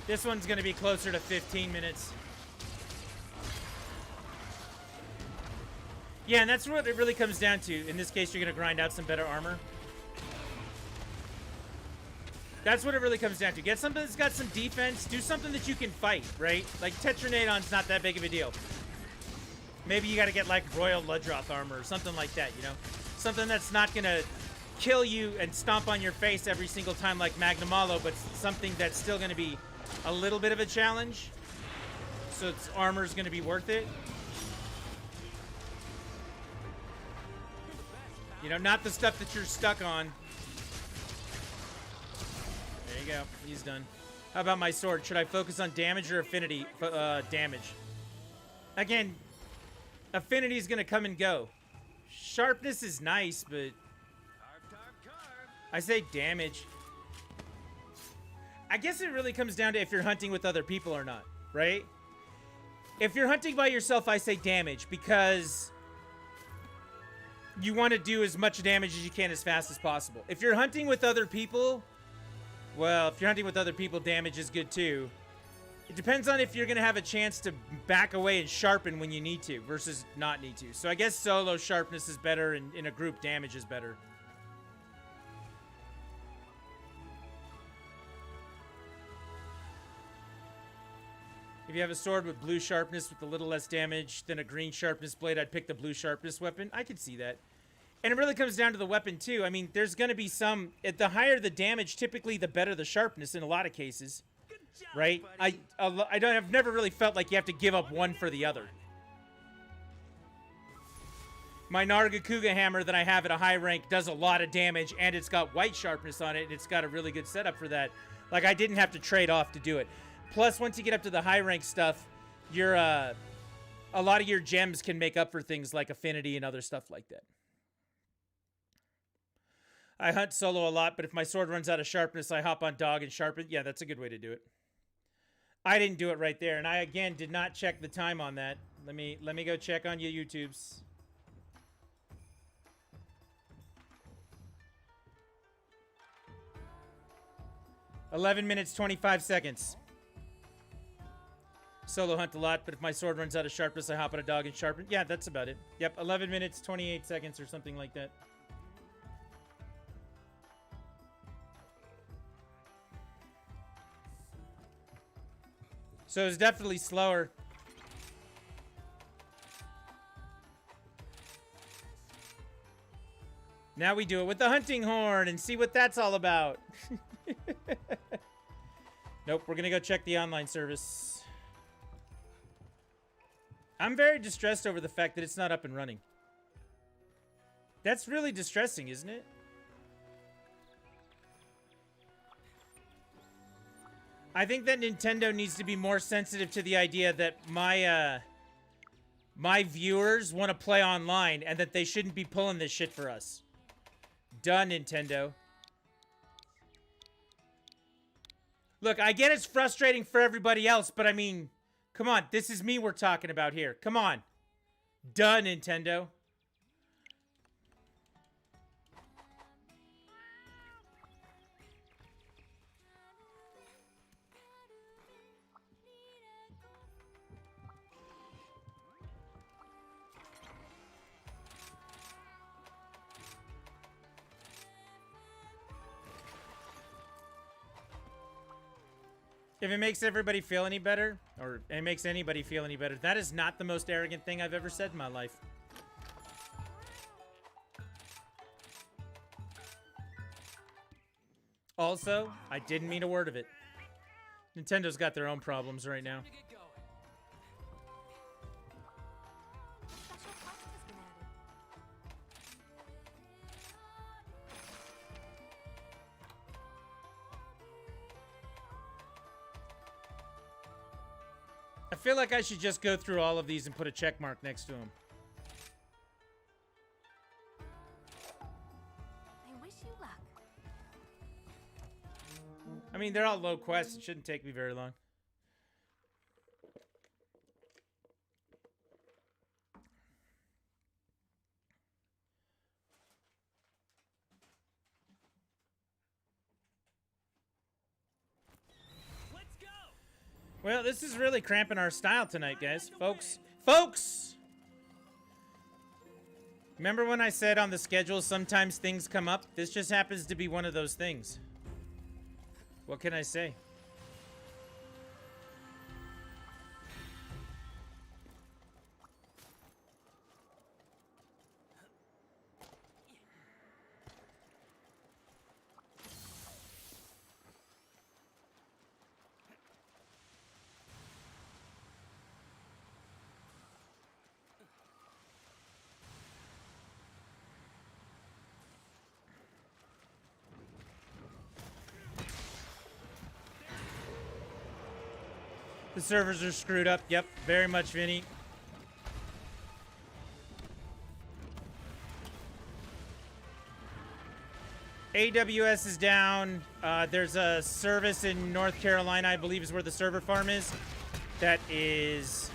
This one's going to be closer to 15 minutes. Yeah, and that's what it really comes down to. In this case, you're going to grind out some better armor. That's what it really comes down to. Get something that's got some defense. Do something that you can fight, right? Like, Tetranadon's not that big of a deal. Maybe you got to get, like, Royal Ludroth armor or something like that, you know? Something that's not going to kill you and stomp on your face every single time like Magnamalo, but something that's still going to be a little bit of a challenge. So its armor's going to be worth it. You know, not the stuff that you're stuck on. There you go. He's done. How about my sword? Should I focus on damage or affinity damage? Again, Affinity is going to come and go. Sharpness is nice, but I say damage. I guess it really comes down to if you're hunting with other people or not, right? If you're hunting by yourself, I say damage because you want to do as much damage as you can as fast as possible. If you're hunting with other people, well, if you're hunting with other people, damage is good too. It depends on if you're going to have a chance to back away and sharpen when you need to versus not need to. So I guess solo sharpness is better and in a group damage is better. If you have a sword with blue sharpness with a little less damage than a green sharpness blade, I'd pick the blue sharpness weapon. I could see that. And it really comes down to the weapon too. I mean, there's going to be some... The higher the damage, typically the better the sharpness in a lot of cases. Right? I've never really felt like you have to give up one for the other. My Nargacuga hammer that I have at a high rank does a lot of damage, and it's got white sharpness on it, and it's got a really good setup for that. Like, I didn't have to trade off to do it. Plus, once you get up to the high rank stuff, you're, a lot of your gems can make up for things like affinity and other stuff like that. I hunt solo a lot, but if my sword runs out of sharpness, I hop on dog and sharpen. Yeah, that's a good way to do it. I didn't do it right there, and I, again, did not check the time on that. Let me go check on your YouTubes. "11 minutes, 25 seconds. Solo hunt a lot, but if my sword runs out of sharpness, I hop on a dog and sharpen. Yeah, that's about it. Yep, 11 minutes, 28 seconds or something like that. So it's definitely slower. Now we do it with the hunting horn and see what that's all about. Nope, we're gonna go check the online service. I'm very distressed over the fact that it's not up and running. That's really distressing, isn't it? I think that Nintendo needs to be more sensitive to the idea that my viewers want to play online and that they shouldn't be pulling this shit for us. Done, Nintendo. Look, I get it's frustrating for everybody else, but I mean, come on, this is me we're talking about here. Come on. Done, Nintendo. If it makes everybody feel any better, or it makes anybody feel any better, that is not the most arrogant thing I've ever said in my life. Also, I didn't mean a word of it. Nintendo's got their own problems right now. Special quest has been added. I feel like I should just go through all of these and put a check mark next to them. I wish you luck. I mean, they're all low quests. It shouldn't take me very long. Let's go! Well, this is really cramping our style tonight, guys. Folks! Remember when I said on the schedule sometimes things come up? This just happens to be one of those things. What can I say? The servers are screwed up. Yep, very much, Vinny. AWS is down. There's a service in North Carolina, I believe is where the server farm is, that is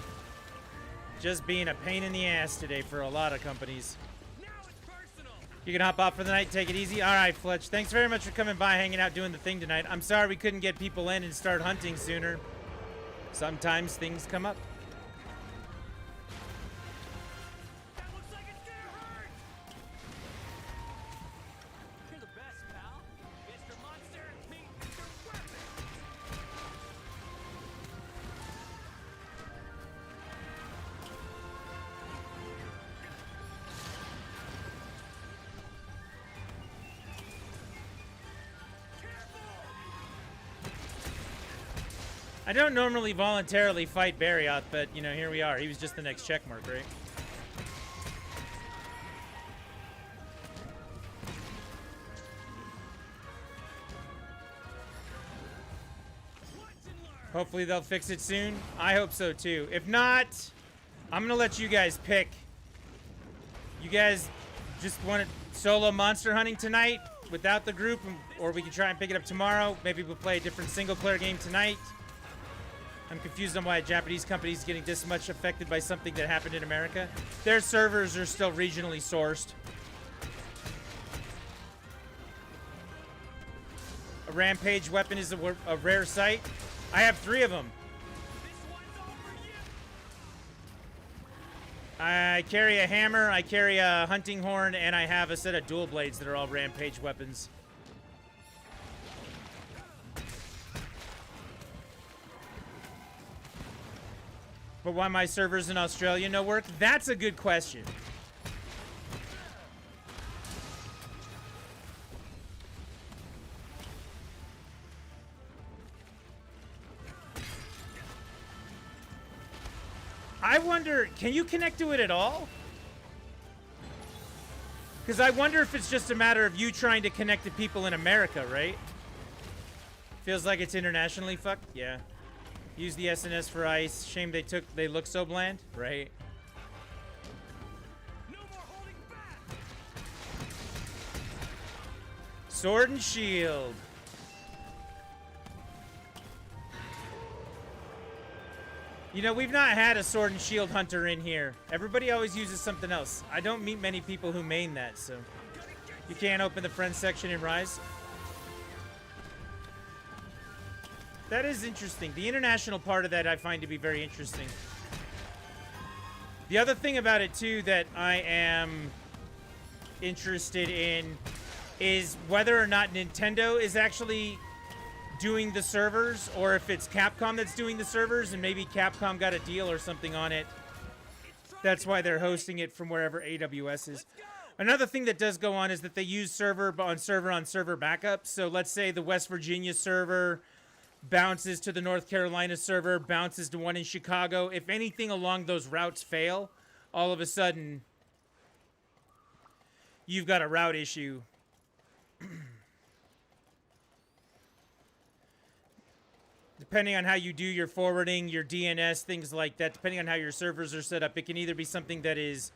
just being a pain in the ass today for a lot of companies. Now it's personal. You can hop off for the night, take it easy. All right, Fletch, thanks very much for coming by, hanging out, doing the thing tonight. I'm sorry we couldn't get people in and start hunting sooner. Sometimes things come up. That looks like it's gonna hurt. You're the best, pal. Mr. Monster, meet Mr. Weapon. I don't normally voluntarily fight Barrioth, but, you know, here we are. He was just the next checkmark, right? Watch and learn. Hopefully they'll fix it soon. I hope so, too. If not, I'm going to let you guys pick. You guys just want solo monster hunting tonight without the group, or we can try and pick it up tomorrow. Maybe we'll play a different single-player game tonight. I'm confused on why a Japanese company is getting this much affected by something that happened in America. Their servers are still regionally sourced. A rampage weapon is a rare sight. I have 3 of them. This one's all for you. I carry a hammer, I carry a hunting horn, and I have a set of dual blades that are all rampage weapons. But why my servers in Australia no work? That's a good question. I wonder, can you connect to it at all? Because I wonder if it's just a matter of you trying to connect to people in America, right? Feels like it's internationally fucked. Yeah. Use the SNS for ice. Shame they look so bland, right? No more holding back. Sword and shield. You know, we've not had a sword and shield hunter in here. Everybody always uses something else. I don't meet many people who main that, so. You can't open the friends section in Rise. That is interesting. The international part of that I find to be very interesting. The other thing about it, too, that I am interested in is whether or not Nintendo is actually doing the servers, or if it's Capcom that's doing the servers, and maybe Capcom got a deal or something on it. That's why they're hosting it from wherever AWS is. Another thing that does go on is that they use server on server backup. So let's say the West Virginia server bounces to the North Carolina server, bounces to one in Chicago. If anything along those routes fail, all of a sudden, you've got a route issue. Depending on how you do your forwarding, your DNS, things like that, depending on how your servers are set up, it can either be something that is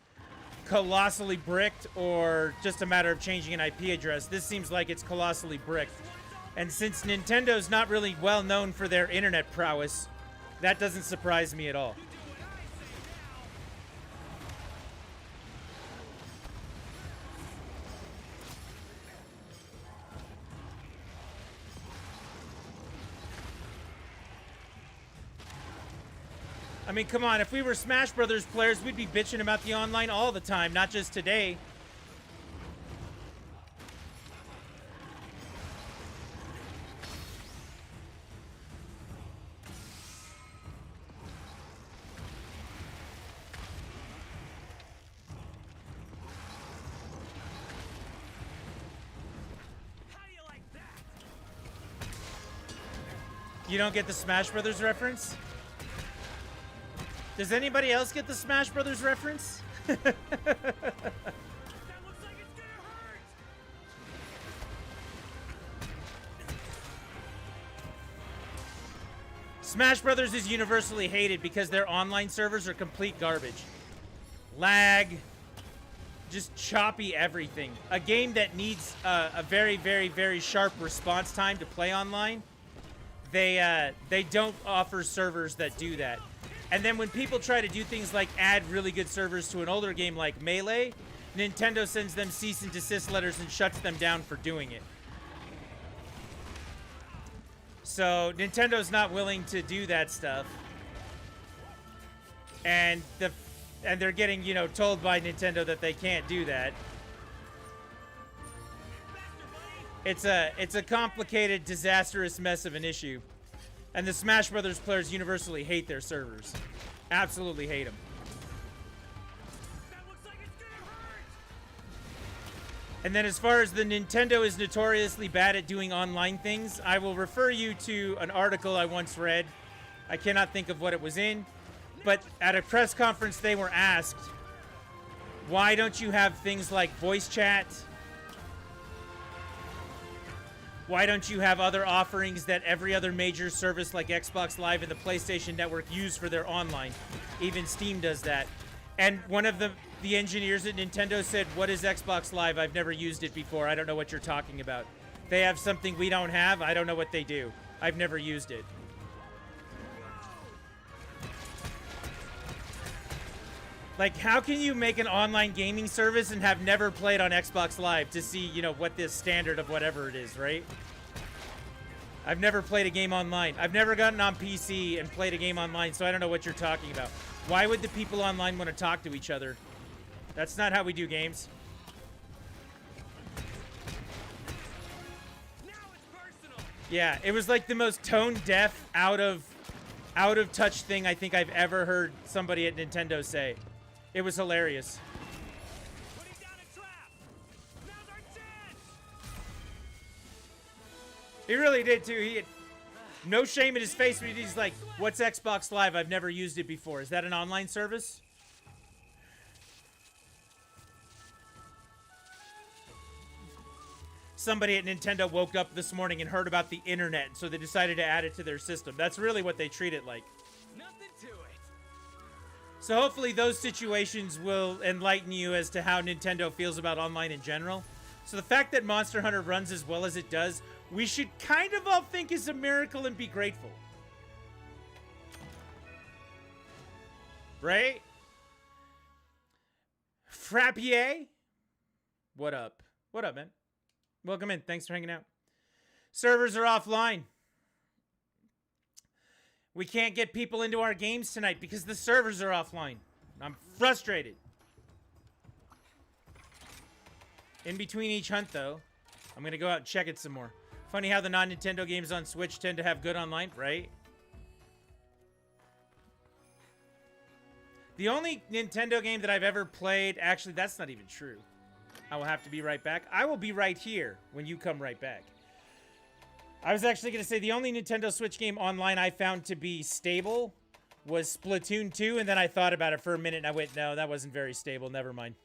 colossally bricked or just a matter of changing an IP address. This seems like it's colossally bricked. And since Nintendo's not really well known for their internet prowess, that doesn't surprise me at all. I mean, come on, if we were Smash Brothers players, we'd be bitching about the online all the time, not just today. How do you like that? You don't get the Smash Brothers reference? Does anybody else get the Smash Brothers reference? That looks like it's gonna hurt. Smash Brothers is universally hated because their online servers are complete garbage. Lag. just choppy everything. A game that needs a very, very, very sharp response time to play online, they don't offer servers that do that. And then when people try to do things like add really good servers to an older game like Melee, Nintendo sends them cease and desist letters and shuts them down for doing it. So Nintendo's not willing to do that stuff. And they're getting, you know, told by Nintendo that they can't do that. It's a complicated, disastrous mess of an issue. And the Smash Brothers players universally hate their servers. Absolutely hate them. That looks like it's gonna hurt. And then as far as the Nintendo is notoriously bad at doing online things, I will refer you to an article I once read. I cannot think of what it was in. But at a press conference, they were asked, why don't you have things like voice chat? Why don't you have other offerings that every other major service like Xbox Live and the PlayStation Network use for their online? Even Steam does that. And one of the engineers at Nintendo said, what is Xbox Live? I've never used it before. I don't know what you're talking about. They have something we don't have. I don't know what they do. I've never used it. Like, how can you make an online gaming service and have never played on Xbox Live to see, you know, what this standard of whatever it is, right? I've never played a game online. I've never gotten on PC and played a game online, so I don't know what you're talking about. Why would the people online want to talk to each other? That's not how we do games. Now it's personal. Yeah, it was like the most tone-deaf, out of touch thing I think I've ever heard somebody at Nintendo say. It was hilarious. Putting down a trap. Now's our chance. He really did too. He had no shame in his face when he's like, what's Xbox Live? I've never used it before. Is that an online service? Somebody at Nintendo woke up this morning and heard about the internet, so they decided to add it to their system. That's really what they treat it like. Nothing to it. So hopefully those situations will enlighten you as to how Nintendo feels about online in general. So the fact that Monster Hunter runs as well as it does, we should kind of all think is a miracle and be grateful. Right? Frappier? What up? What up, man? Welcome in. Thanks for hanging out. Servers are offline. We can't get people into our games tonight because the servers are offline. I'm frustrated. In between each hunt, though, I'm going to go out and check it some more. Funny how the non-Nintendo games on Switch tend to have good online, right? The only Nintendo game that I've ever played... Actually, that's not even true. I will have to be right back. I will be right here when you come right back. I was actually going to say the only Nintendo Switch game online I found to be stable was Splatoon 2, and then I thought about it for a minute, and I went, no, that wasn't very stable. Never mind.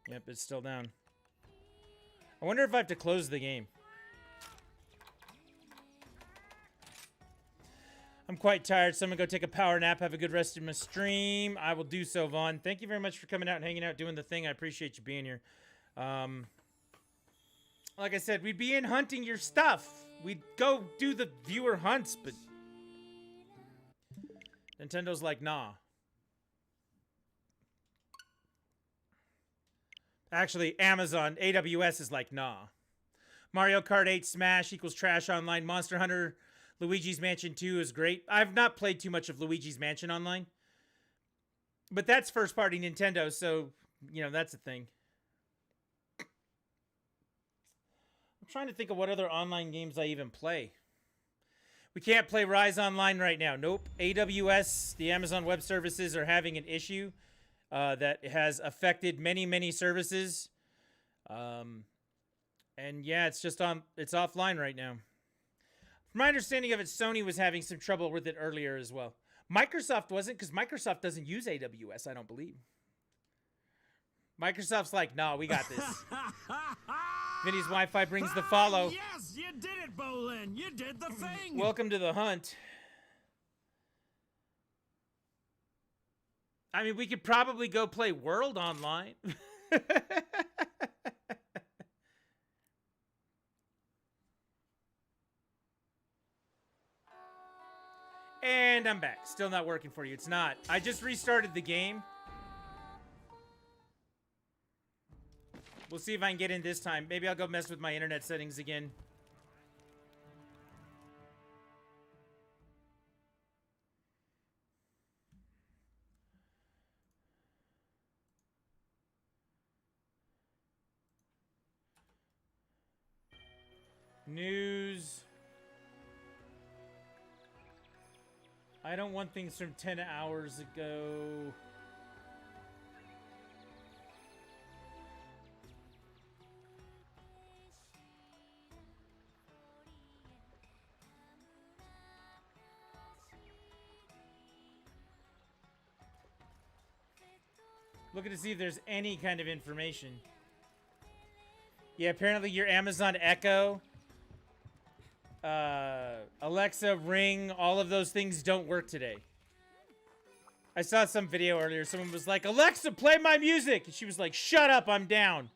Yep, it's still down. I wonder if I have to close the game. I'm quite tired, so I'm going to go take a power nap, have a good rest of my stream. I will do so, Vaughn. Thank you very much for coming out and hanging out, doing the thing. I appreciate you being here. Like I said, we'd be in hunting your stuff. We'd go do the viewer hunts, but Nintendo's like, nah. Actually, Amazon, AWS is like, nah. Mario Kart 8 Smash equals trash online. Monster Hunter Luigi's Mansion 2 is great. I've not played too much of Luigi's Mansion online. But that's first-party Nintendo, so, you know, that's a thing. I'm trying to think of what other online games I even play. We can't play Rise Online right now. Nope. AWS, the Amazon Web Services, are having an issue that has affected many, many services. And yeah, it's just it's offline right now. From my understanding of it, Sony was having some trouble with it earlier as well. Microsoft wasn't, because Microsoft doesn't use AWS, I don't believe. Microsoft's like, nah, we got this. Vinny's Wi-Fi brings the follow. Yes, you did it, Bolin. You did the thing. Welcome to the hunt. I mean, we could probably go play World online. And I'm back. Still not working for you. It's not. I just restarted the game. We'll see if I can get in this time. Maybe I'll go mess with my internet settings again. News. I don't want things from 10 hours ago. Looking to see if there's any kind of information. Yeah, apparently your Amazon Echo, Alexa, Ring, all of those things don't work today. I saw some video earlier. Someone was like, Alexa, play my music. And she was like, shut up, I'm down.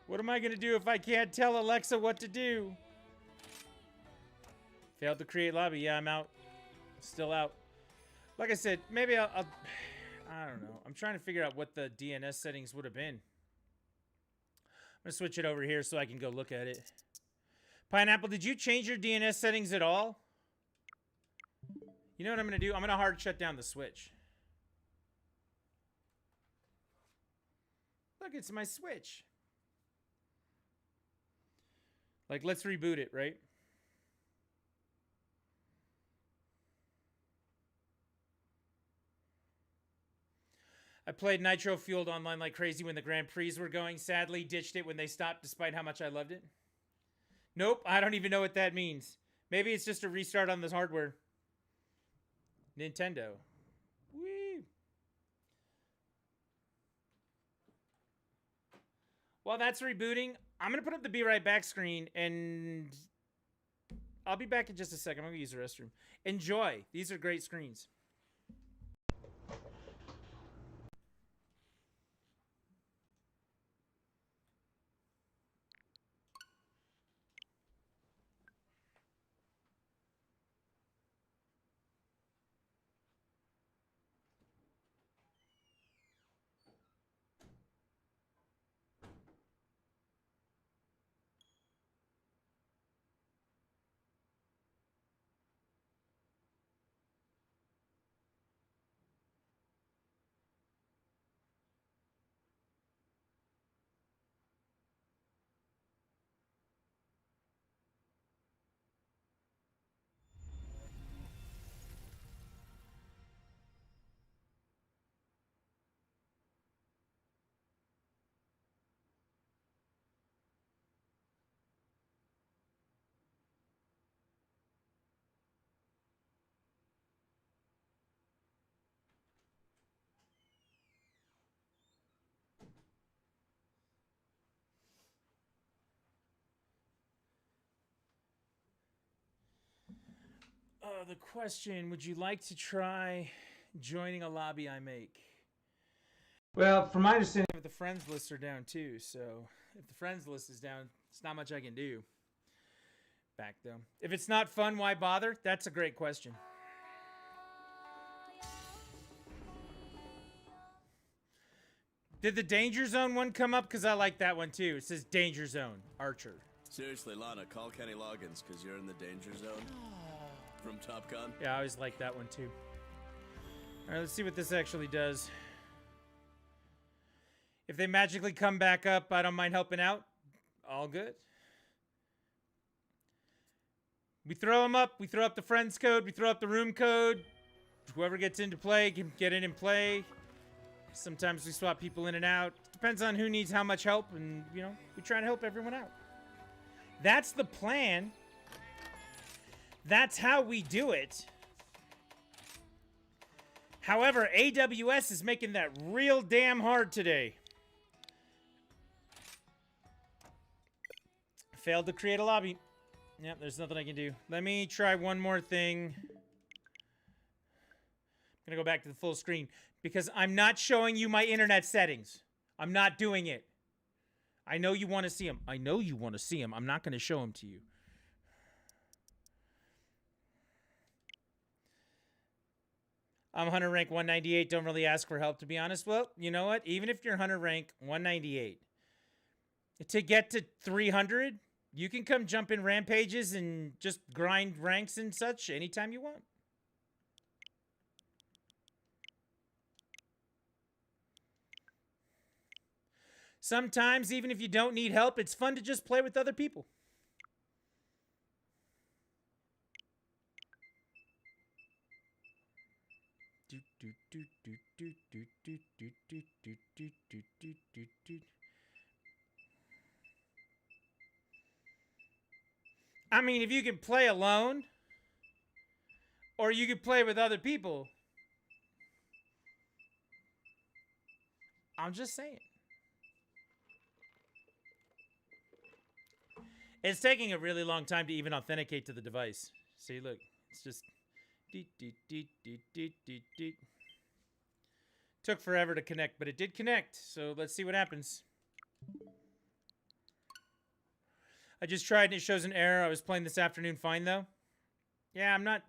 What am I going to do if I can't tell Alexa what to do? Failed to create lobby. Yeah, I'm out. Still out. Like I said, maybe I'll I don't know. I'm trying to figure out what the DNS settings would have been. I'm going to switch it over here so I can go look at it. Pineapple, did you change your DNS settings at all? You know what I'm going to do? I'm going to hard shut down the Switch. Look, it's my Switch. Like, let's reboot it, right? I played Nitro Fueled online like crazy when the Grand Prix were going. Sadly, ditched it when they stopped despite how much I loved it. Nope, I don't even know what that means. Maybe it's just a restart on this hardware. Nintendo. Woo! While that's rebooting, I'm going to put up the Be Right Back screen, and I'll be back in just a second. I'm going to use the restroom. Enjoy. These are great screens. The question, would you like to try joining a lobby I make? Well, from my understanding, the friends lists are down too, so if the friends list is down, it's not much I can do. Back though. If it's not fun, why bother? That's a great question. Did the Danger Zone one come up? Because I like that one too. It says Danger Zone, Archer. Seriously, Lana, call Kenny Loggins, because you're in the danger zone from Top Gun. Yeah, I always like that one too. Alright, let's see what this actually does. If they magically come back up, I don't mind helping out. All good. We throw them up. We throw up the friends code. We throw up the room code. Whoever gets into play can get in and play. Sometimes we swap people in and out. Depends on who needs how much help, and, you know, we try to help everyone out. That's the plan. That's how we do it. However, AWS is making that real damn hard today. Failed to create a lobby. Yep, there's nothing I can do. Let me try one more thing. I'm gonna go back to the full screen because I'm not showing you my internet settings. I'm not doing it. I know you want to see them. I know you want to see them. I'm not gonna show them to you. I'm Hunter rank 198. Don't really ask for help, to be honest. Well, you know what? Even if you're Hunter rank 198, to get to 300, you can come jump in rampages and just grind ranks and such anytime you want. Sometimes, even if you don't need help, it's fun to just play with other people. I mean, if you can play alone, or you can play with other people, I'm just saying. It's taking a really long time to even authenticate to the device. See, look, it's just... Took forever to connect, but it did connect, so let's see what happens. I just tried and it shows an error. I was playing this afternoon fine, though. Yeah, I'm not...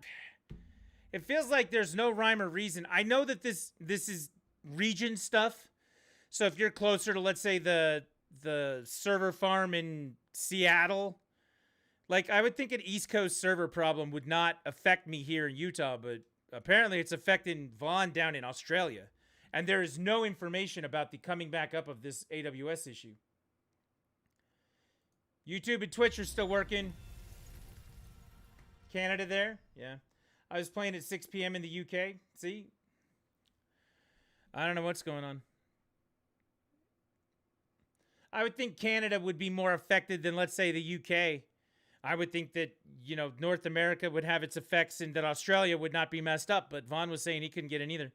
It feels like there's no rhyme or reason. I know that this is region stuff, so if you're closer to, let's say, the server farm in Seattle, like, I would think an East Coast server problem would not affect me here in Utah, but apparently it's affecting Vaughn down in Australia. And there is no information about the coming back up of this AWS issue. YouTube and Twitch are still working. Canada there? Yeah. I was playing at 6 p.m. in the UK. See? I don't know what's going on. I would think Canada would be more affected than, let's say, the UK. I would think that, you know, North America would have its effects and that Australia would not be messed up. But Vaughn was saying he couldn't get in either.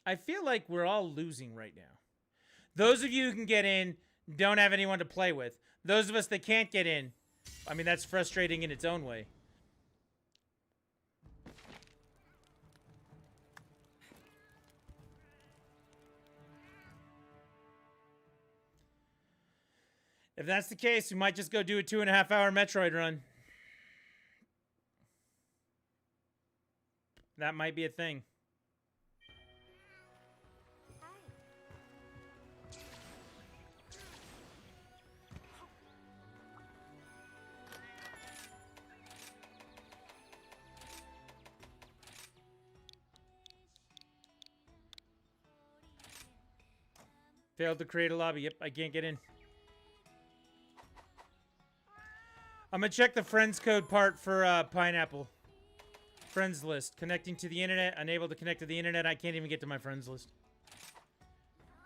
I feel like we're all losing right now. Those of you who can get in don't have anyone to play with. Those of us that can't get in, I mean, that's frustrating in its own way. If that's the case, we might just go do a 2.5-hour Metroid run. That might be a thing. Failed to create a lobby. Yep, I can't get in. I'm gonna check the friends code part for Pineapple. Friends list. Connecting to the internet. Unable to connect to the internet. I can't even get to my friends list.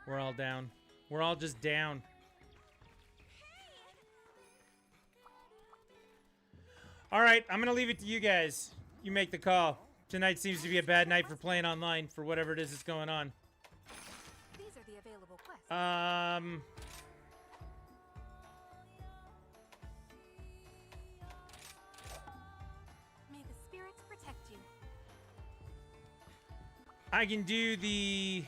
We're all down. We're all just down. Alright, I'm gonna leave it to you guys. You make the call. Tonight seems to be a bad night for playing online for whatever it is that's going on. These are the available quests. May the spirits protect you. I can do the...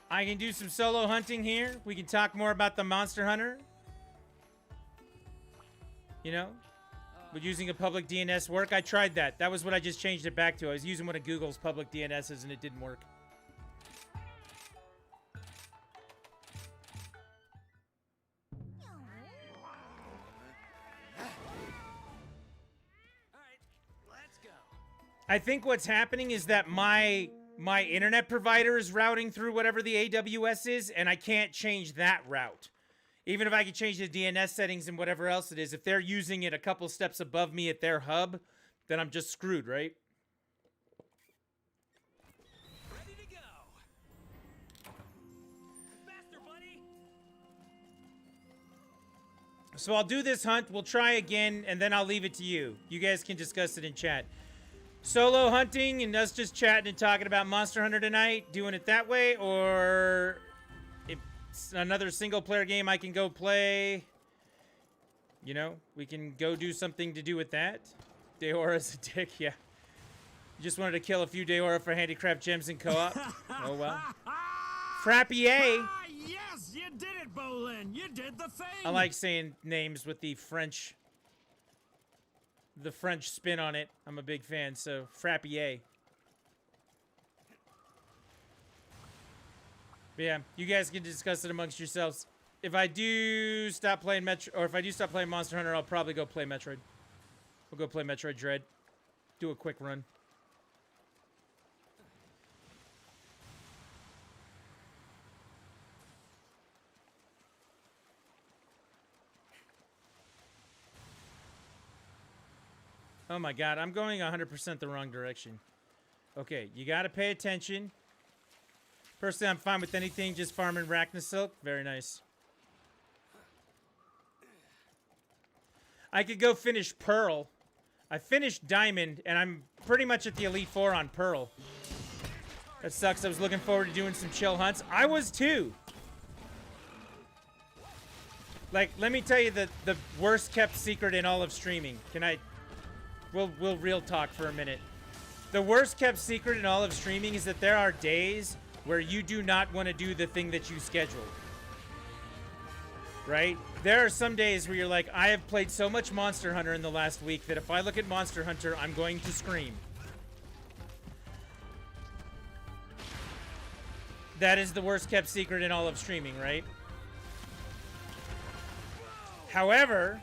I can do some solo hunting here. We can talk more about the Monster Hunter. You know? But using a public DNS work. I tried that. That was what I just changed it back to. I was using one of Google's public DNSs and it didn't work. I think what's happening is that my internet provider is routing through whatever the AWS is, and I can't change that route. Even if I can change the DNS settings and whatever else it is, if they're using it a couple steps above me at their hub, then I'm just screwed, right? Ready to go. Faster, buddy. So I'll do this hunt. We'll try again, and then I'll leave it to you. You guys can discuss it in chat. Solo hunting and us just chatting and talking about Monster Hunter tonight, doing it that way, or if it's another single player game I can go play, you know, we can go do something to do with that. Deora's a dick, yeah. You just wanted to kill a few Deora for handicraft gems in co-op. Oh well. Frappier. Ah, yes, you did it, Bolin. You did the thing. I like saying names with the French spin on it. I'm a big fan, so Frappier. But yeah, you guys can discuss it amongst yourselves. If I do stop playing Monster Hunter, I'll probably go play Metroid. We'll go play Metroid Dread. Do a quick run. Oh my god, I'm going 100% the wrong direction. Okay, you gotta pay attention. Personally, I'm fine with anything, just farming Arachnosilk. Very nice. I could go finish Pearl. I finished Diamond, and I'm pretty much at the Elite Four on Pearl. That sucks. I was looking forward to doing some chill hunts. I was too. Like, let me tell you the worst kept secret in all of streaming. Can I... We'll real talk for a minute. The worst kept secret in all of streaming is that there are days where you do not want to do the thing that you scheduled. Right? There are some days where you're like, I have played so much Monster Hunter in the last week that if I look at Monster Hunter, I'm going to scream. That is the worst kept secret in all of streaming, right? However,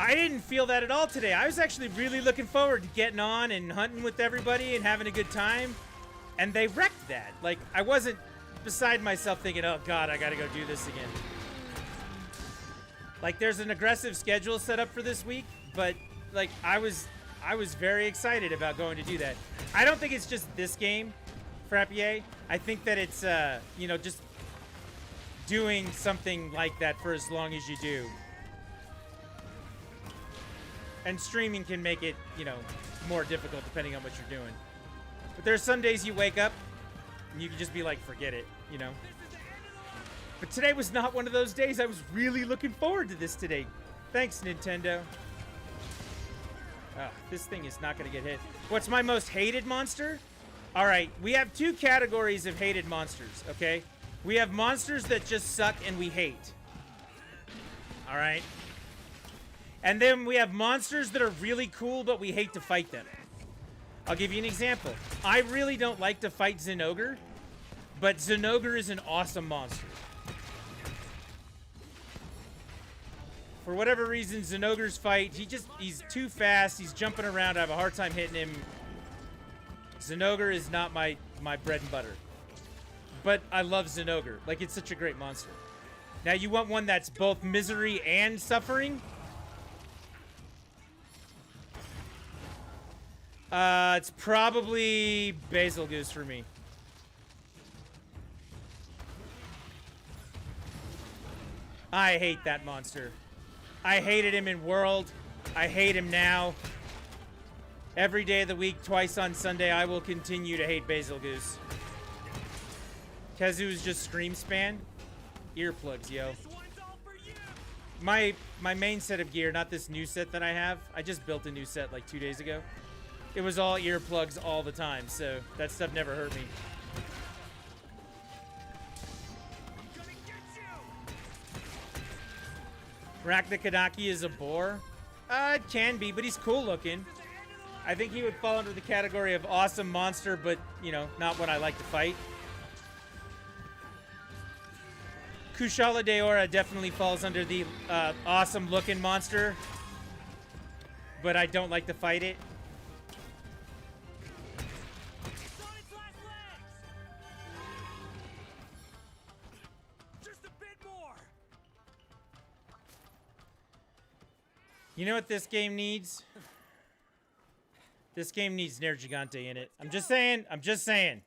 I didn't feel that at all today. I was actually really looking forward to getting on and hunting with everybody and having a good time. And they wrecked that. Like, I wasn't beside myself thinking, oh god, I gotta go do this again. Like, there's an aggressive schedule set up for this week, but like, I was very excited about going to do that. I don't think it's just this game, Frappier. I think that it's, you know, just doing something like that for as long as you do. And streaming can make it, you know, more difficult depending on what you're doing. But there's some days you wake up and you can just be like, forget it, you know. But today was not one of those days. I was really looking forward to this today. Thanks, Nintendo. This thing is not going to get hit. What's my most hated monster? All right, we have two categories of hated monsters, okay? We have monsters that just suck and we hate. All right? And then we have monsters that are really cool, but we hate to fight them. I'll give you an example. I really don't like to fight Zinogre, but Zinogre is an awesome monster. For whatever reason, Zinogre's fight, he's too fast, he's jumping around, I have a hard time hitting him. Zinogre is not my bread and butter. But I love Zinogre. Like, it's such a great monster. Now, you want one that's both misery and suffering? It's probably Basilgoose for me. I hate that monster. I hated him in World. I hate him now. Every day of the week, twice on Sunday, I will continue to hate Basilgoose. Kazu's just scream span. Earplugs, yo. My main set of gear, not this new set that I have. I just built a new set like 2 days ago. It was all earplugs all the time, so that stuff never hurt me. Raknakanaki is a boar? It can be, but he's cool looking. I think he would fall under the category of awesome monster, but, you know, not what I like to fight. Kushala Daora definitely falls under the awesome looking monster, but I don't like to fight it. You know what this game needs? This game needs Nergigante in it. I'm just saying. I'm just saying.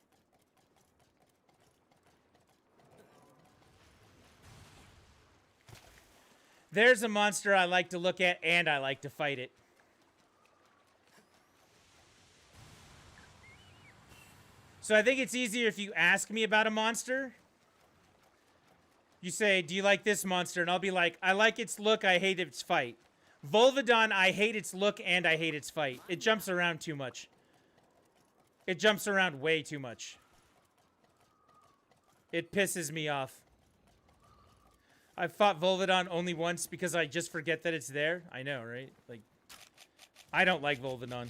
There's a monster I like to look at and I like to fight it. So I think it's easier if you ask me about a monster. You say, do you like this monster? And I'll be like, I like its look, I hate its fight. Volvidon, I hate its look and I hate its fight. It jumps around too much. It jumps around way too much. It pisses me off. I've fought Volvidon only once because I just forget that it's there. I know, right? Like, I don't like Volvidon.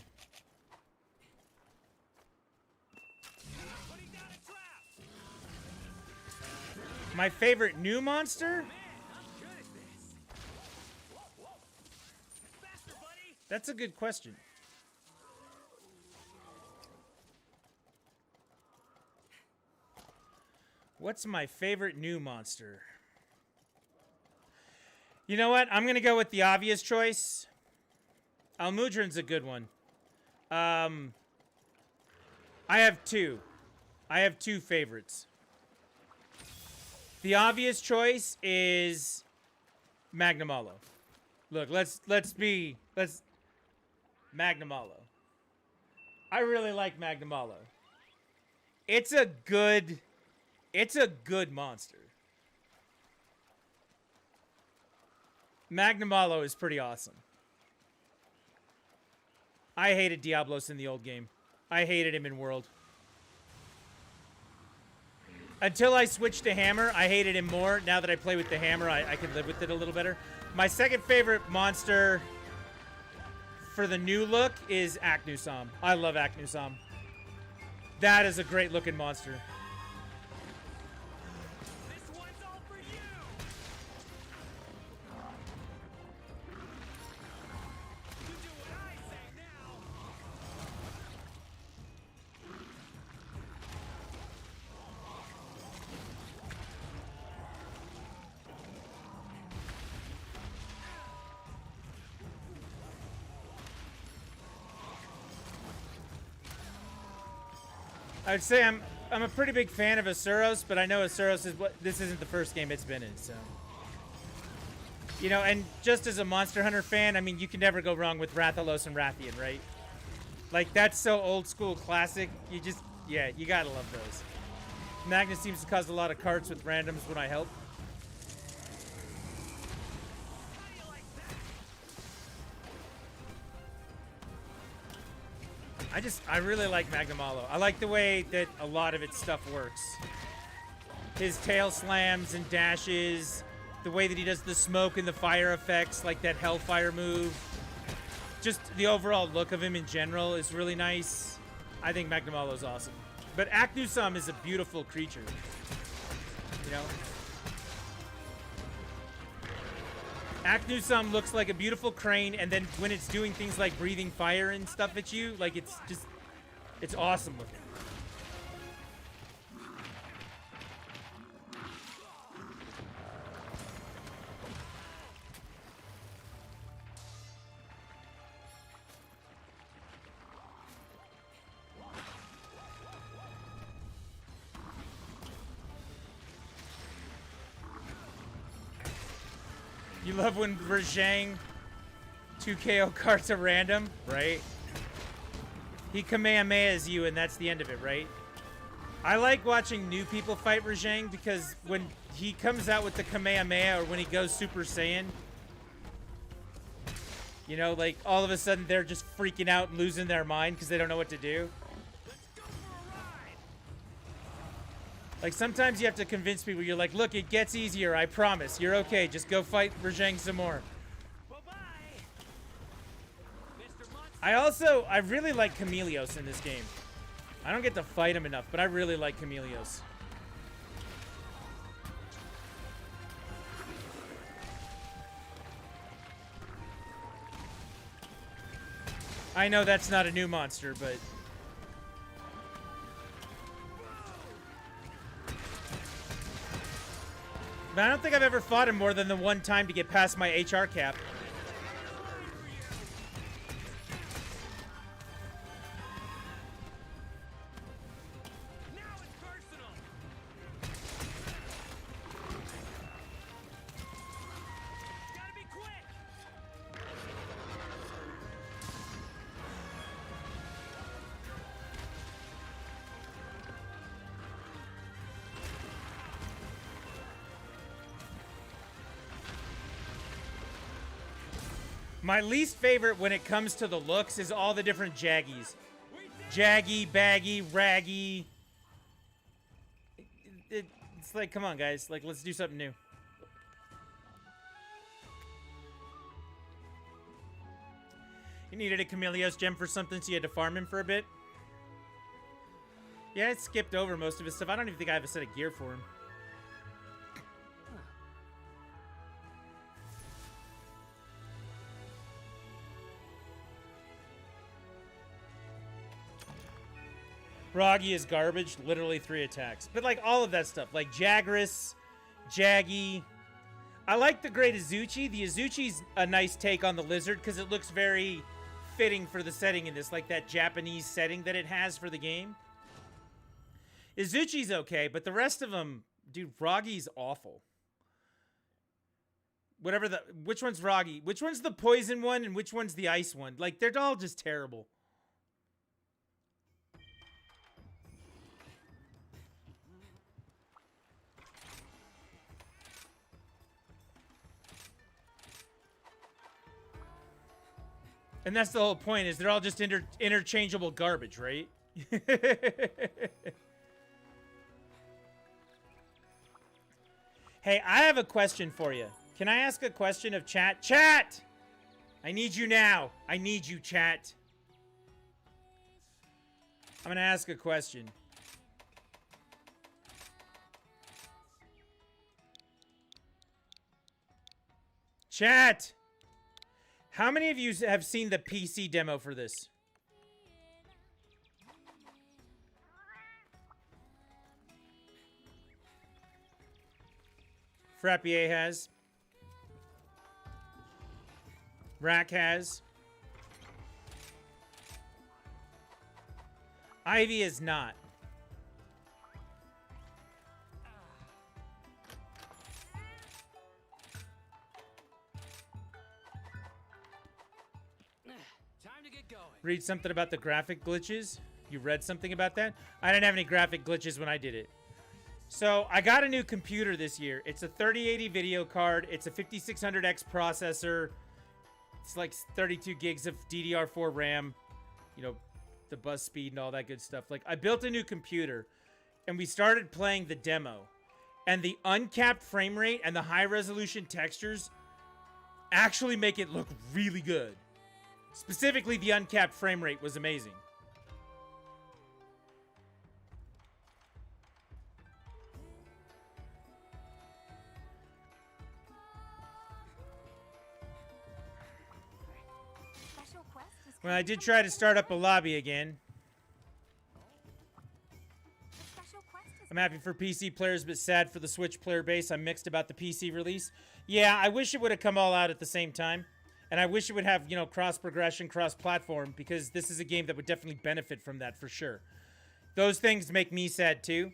Putting down a trap. My favorite new monster? Man, I'm good at this. Whoa, whoa. Faster, buddy. That's a good question. What's my favorite new monster? You know what? I'm going to go with the obvious choice. Almudron's a good one. I have two. I have two favorites. The obvious choice is Magnamalo. Look, let's Magnamalo. I really like Magnamalo. It's a good monster. Magnamalo is pretty awesome. I hated Diablos in the old game. I hated him in World. Until I switched to Hammer, I hated him more. Now that I play with the Hammer, I can live with it a little better. My second favorite monster for the new look is Aknusam. I love Aknusam. That is a great looking monster. This one's all for you. You do what I say now. I'd say I'm a pretty big fan of Asuros, but I know Asuros is this isn't the first game it's been in, so. You know, and just as a Monster Hunter fan, I mean, you can never go wrong with Rathalos and Rathian, right? Like, that's so old school classic. You just, yeah, you gotta love those. Magnus seems to cause a lot of carts with randoms when I help. How do you like that? I really like Magnamalo. I like the way that a lot of its stuff works. His tail slams and dashes, the way that he does the smoke and the fire effects, like that Hellfire move. Just the overall look of him in general is really nice. I think Magnamalo is awesome. But Aknusam is a beautiful creature. You know? Aknusam looks like a beautiful crane, and then when it's doing things like breathing fire and stuff at you, like it's awesome looking. You love when Rajang 2KO carts a random, right? He Kamehamehas you and that's the end of it, right? I like watching new people fight Rajang because when he comes out with the Kamehameha or when he goes Super Saiyan, you know, like all of a sudden they're just freaking out and losing their mind because they don't know what to do. Like, sometimes you have to convince people, you're like, look, it gets easier, I promise. You're okay, just go fight Rajang some more. Bye-bye. Mr. Monster. I really like Chameleos in this game. I don't get to fight him enough, but I really like Chameleos. I know that's not a new monster, but... But I don't think I've ever fought him more than the one time to get past my HR cap. Now it's personal. Gotta be quick. My least favorite when it comes to the looks is all the different Jaggies. Jaggy, baggy, raggy. It's like, come on, guys. Like, let's do something new. You needed a Chameleos gem for something, so you had to farm him for a bit? Yeah, I skipped over most of his stuff. I don't even think I have a set of gear for him. Roggy is garbage. Literally 3 attacks. But, like, all of that stuff. Like, Jagras, Jaggy. I like the Great Azuchi. The Azuchi's a nice take on the lizard because it looks very fitting for the setting in this. Like, that Japanese setting that it has for the game. Azuchi's okay, but the rest of them... Dude, Roggy's awful. Whatever the... Which one's Roggy? Which one's the poison one and which one's the ice one? Like, they're all just terrible. And that's the whole point, is they're all just interchangeable garbage, right? Hey, I have a question for you. Can I ask a question of chat? Chat! I need you now. I need you, chat. I'm gonna ask a question. Chat! How many of you have seen the PC demo for this? Frappier has. Rack has. Ivy is not. Time to get going. Read something about the graphic glitches? You read something about that? I didn't have any graphic glitches when I did it. So, I got a new computer this year. It's a 3080 video card. It's a 5600X processor. It's like 32 gigs of DDR4 RAM. You know, the bus speed and all that good stuff. Like, I built a new computer, and we started playing the demo. And the uncapped frame rate and the high-resolution textures actually make it look really good. Specifically, the uncapped frame rate was amazing. Special quest is Well, I did try to start up a lobby again. special quest is I'm happy for PC players, but sad for the Switch player base. I'm mixed about the PC release. Yeah, I wish it would have come all out at the same time. And I wish it would have, you know, cross-progression, cross-platform, because this is a game that would definitely benefit from that for sure. Those things make me sad too.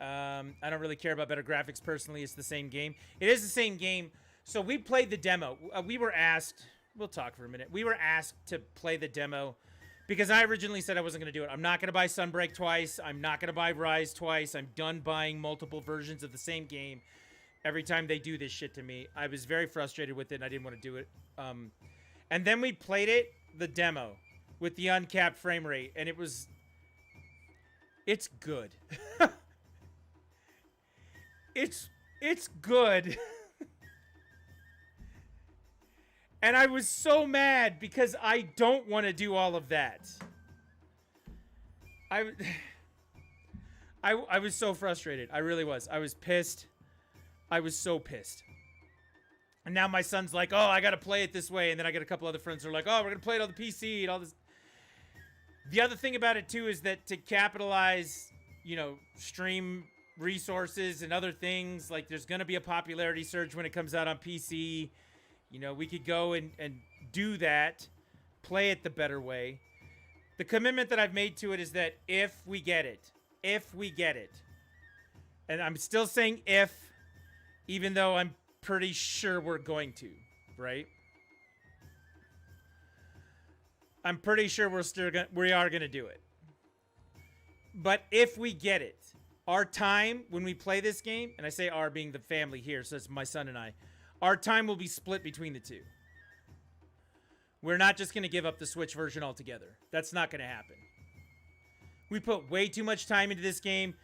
I don't really care about better graphics personally. It's the same game. It is the same game. So we played the demo. We were asked... We'll talk for a minute. We were asked to play the demo because I originally said I wasn't going to do it. I'm not going to buy Sunbreak twice. I'm not going to buy Rise twice. I'm done buying multiple versions of the same game every time they do this shit to me. I was very frustrated with it, and I didn't want to do it. And then we played it, the demo, with the uncapped frame rate, and it was... It's good. It's good. And I was so mad because I don't want to do all of that. I was so frustrated. I really was. I was pissed. I was so pissed. And now my son's like, oh, I got to play it this way. And then I get a couple other friends who are like, oh, we're going to play it on the PC and all this. The other thing about it, too, is that to capitalize, you know, stream resources and other things, like there's going to be a popularity surge when it comes out on PC. You know, we could go and do that, play it the better way. The commitment that I've made to it is that if we get it, and I'm still saying if, even though I'm pretty sure we're going to, right? I'm pretty sure we are gonna do it. But if we get it, our time when we play this game, and I say our being the family here, so it's my son and I, our time will be split between the two. We're not just going to give up the Switch version altogether. That's not going to happen. We put way too much time into this game.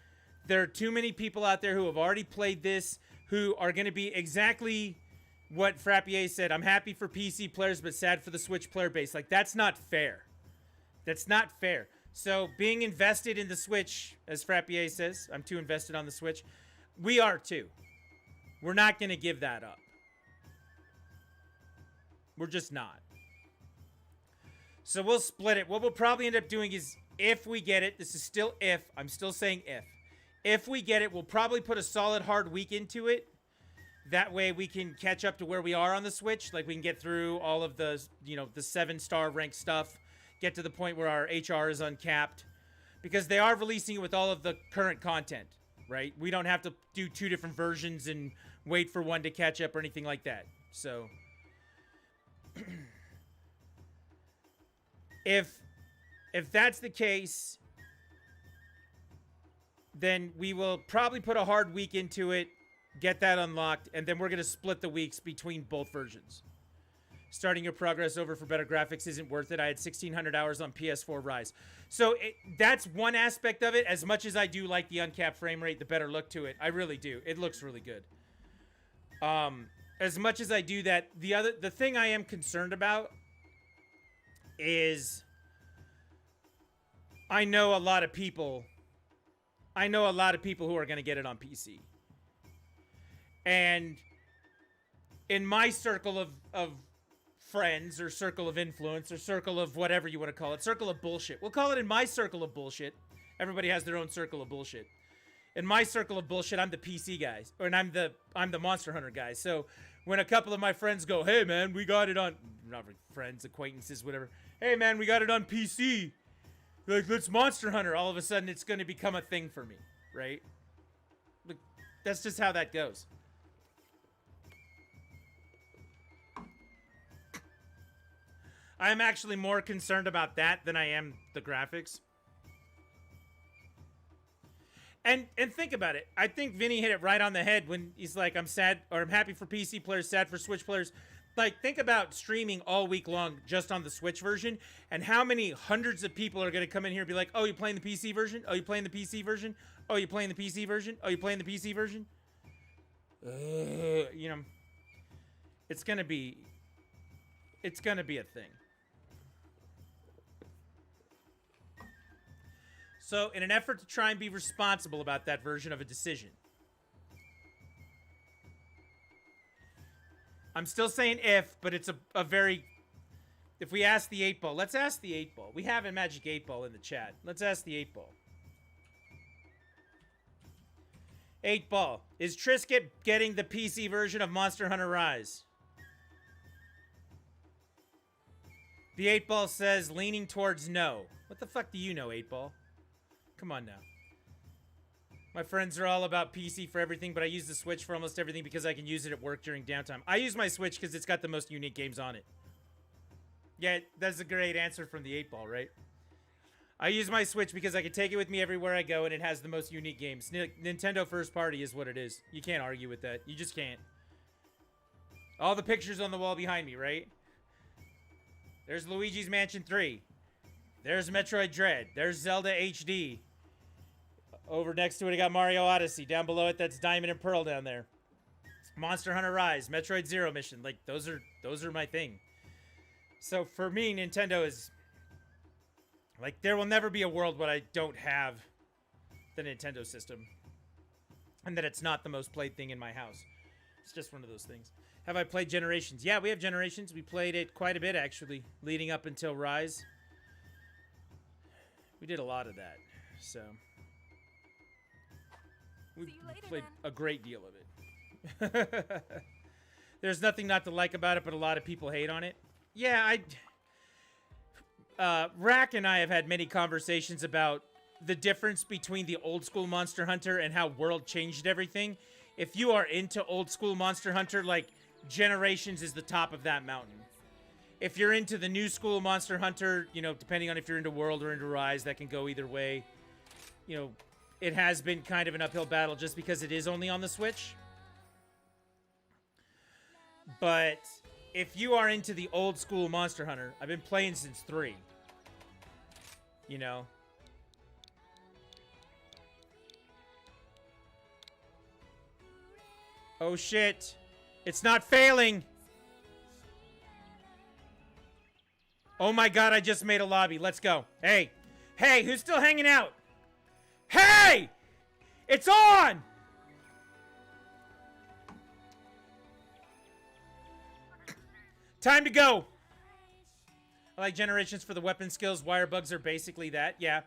There are too many people out there who have already played this who are going to be exactly what Frappier said. I'm happy for PC players, but sad for the Switch player base. Like, that's not fair. That's not fair. So, being invested in the Switch, as Frappier says, I'm too invested on the Switch. We are too. We're not going to give that up. We're just not. So, we'll split it. What we'll probably end up doing is, if we get it, this is still if, I'm still saying if. If we get it, we'll probably put a solid hard week into it. That way we can catch up to where we are on the Switch. Like, we can get through all of the, you know, the 7-star ranked stuff. Get to the point where our HR is uncapped. Because they are releasing it with all of the current content, right? We don't have to do 2 different versions and wait for one to catch up or anything like that. So, if that's the case, then we will probably put a hard week into it, get that unlocked, and then we're going to split the weeks between both versions. Starting your progress over for better graphics isn't worth it. I had 1,600 hours on PS4 Rise. So that's one aspect of it. As much as I do like the uncapped frame rate, the better look to it. I really do. It looks really good. As much as I do that, the thing I am concerned about is I know a lot of people who are going to get it on PC. And in my circle of friends, or circle of influence, or circle of whatever you want to call it, circle of bullshit. We'll call it in my circle of bullshit. Everybody has their own circle of bullshit. In my circle of bullshit, I'm the PC guy, and I'm the Monster Hunter guy. So when a couple of my friends go, "Hey man, we got it on," not friends, acquaintances, whatever. "Hey man, we got it on PC. Like, let's Monster Hunter." All of a sudden, it's going to become a thing for me, right? Like, that's just how that goes. I'm actually more concerned about that than I am the graphics. And think about it. I think Vinny hit it right on the head when he's like, I'm sad, or I'm happy for PC players, sad for Switch players. Like, think about streaming all week long just on the Switch version, and how many hundreds of people are going to come in here and be like, "Oh, you playing the PC version? Oh, you playing the PC version? Oh, you playing the PC version? Oh, you playing the PC version?" You know, it's going to be a thing. So, in an effort to try and be responsible about that version of a decision, I'm still saying if, but it's a very... If we ask the 8-Ball, let's ask the 8-Ball. We have a Magic 8-Ball in the chat. Let's ask the 8-Ball. 8-Ball, is Trisket getting the PC version of Monster Hunter Rise? The 8-Ball says leaning towards no. What the fuck do you know, 8-Ball? Come on now. My friends are all about PC for everything, but I use the Switch for almost everything because I can use it at work during downtime. I use my Switch because it's got the most unique games on it. Yeah, that's a great answer from the 8-Ball, right? I use my Switch because I can take it with me everywhere I go, and it has the most unique games. Nintendo first party is what it is. You can't argue with that. You just can't. All the pictures on the wall behind me, right? There's Luigi's Mansion 3. There's Metroid Dread. There's Zelda HD. Over next to it, I got Mario Odyssey. Down below it, that's Diamond and Pearl down there. Monster Hunter Rise, Metroid Zero Mission. Like, those are my thing. So for me, Nintendo is... Like, there will never be a world where I don't have the Nintendo system. And that it's not the most played thing in my house. It's just one of those things. Have I played Generations? Yeah, we have Generations. We played it quite a bit, actually, leading up until Rise. We did a lot of that, so... We See you later, played then. a great deal of it. There's nothing not to like about it, but a lot of people hate on it. Yeah, Rack and I have had many conversations about the difference between the old school Monster Hunter and how World changed everything. If you are into old school Monster Hunter, like, Generations is the top of that mountain. If you're into the new school Monster Hunter, you know, depending on if you're into World or into Rise, that can go either way. You know, it has been kind of an uphill battle just because it is only on the Switch. But if you are into the old school Monster Hunter, I've been playing since 3. You know. Oh shit. It's not failing. Oh my god, I just made a lobby. Let's go. Hey. Hey, who's still hanging out? Hey! It's on! Time to go. I like Generations for the weapon skills. Wire bugs are basically that. Yeah.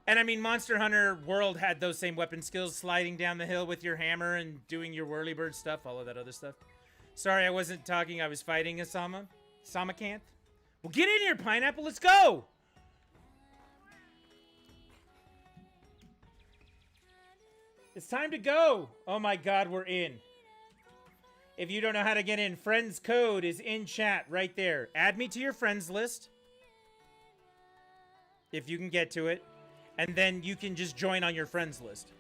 And I mean, Monster Hunter World had those same weapon skills. Sliding down the hill with your hammer and doing your whirlybird stuff. All of that other stuff. Sorry, I wasn't talking. I was fighting Asama. Samakanth. Well, get in here, Pineapple. Let's go. It's time to go. Oh my god, we're in. If you don't know how to get in, friends code is in chat right there. Add me to your friends list. If you can get to it. And then you can just join on your friends list.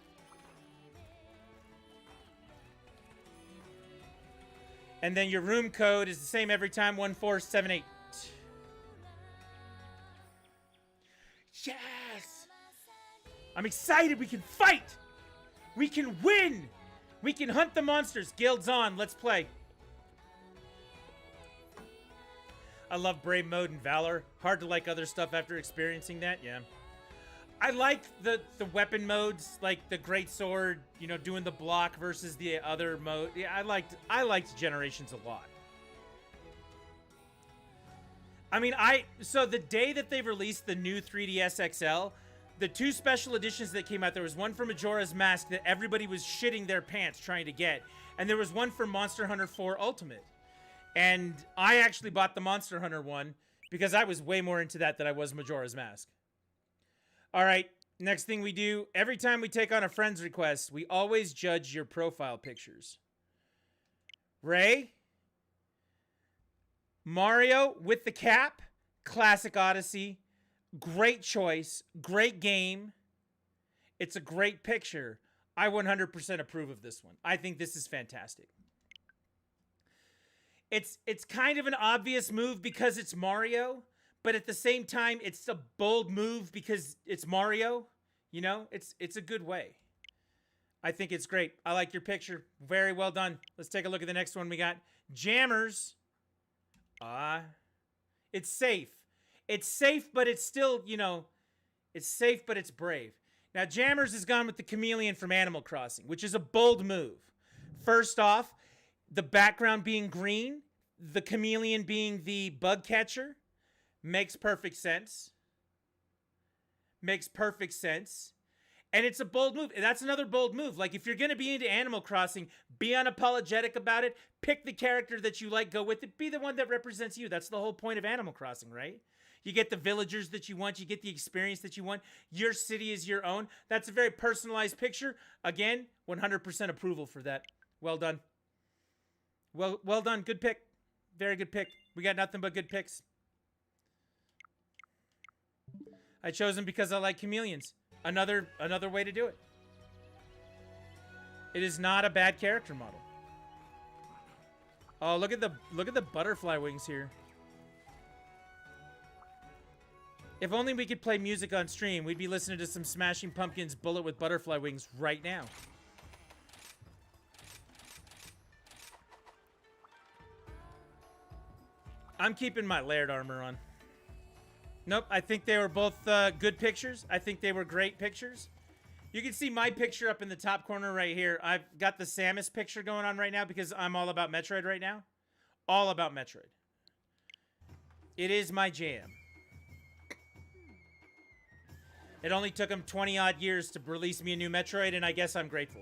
And then your room code is the same every time, 1478. Yes! I'm excited. We can fight! We can win! We can hunt the monsters. Guild's on. Let's play. I love Brave Mode and Valor. Hard to like other stuff after experiencing that. Yeah. I like the weapon modes, like the Great Sword, you know, doing the block versus the other mode. Yeah, I liked Generations a lot. I mean, so the day that they released the new 3DS XL, the 2 special editions that came out, there was one for Majora's Mask that everybody was shitting their pants trying to get. And there was one for Monster Hunter 4 Ultimate. And I actually bought the Monster Hunter one because I was way more into that than I was Majora's Mask. All right, next thing we do, every time we take on a friend's request, we always judge your profile pictures. Ray? Mario with the cap? Classic Odyssey. Great choice. Great game. It's a great picture. I 100% approve of this one. I think this is fantastic. It's kind of an obvious move because it's Mario, but at the same time, it's a bold move because it's Mario. You know, it's a good way. I think it's great. I like your picture. Very well done. Let's take a look at the next one we got. Jammers. It's safe. It's safe, but it's still, you know, it's safe, but it's brave. Now, Jammers has gone with the chameleon from Animal Crossing, which is a bold move. First off, the background being green, the chameleon being the bug catcher, makes perfect sense. Makes perfect sense. And it's a bold move. That's another bold move. Like, if you're going to be into Animal Crossing, be unapologetic about it. Pick the character that you like, go with it. Be the one that represents you. That's the whole point of Animal Crossing, right? You get the villagers that you want. You get the experience that you want. Your city is your own. That's a very personalized picture. Again, 100% approval for that. Well done. Well done. Good pick. Very good pick. We got nothing but good picks. I chose him because I like chameleons. Another way to do it. It is not a bad character model. Oh, look at the butterfly wings here. If only we could play music on stream, we'd be listening to some Smashing Pumpkins Bullet with Butterfly Wings right now. I'm keeping my Laird armor on. Nope, I think they were both good pictures. I think they were great pictures. You can see my picture up in the top corner right here. I've got the Samus picture going on right now because I'm all about Metroid right now. All about Metroid. It is my jam. It only took them 20-odd years to release me a new Metroid, and I guess I'm grateful.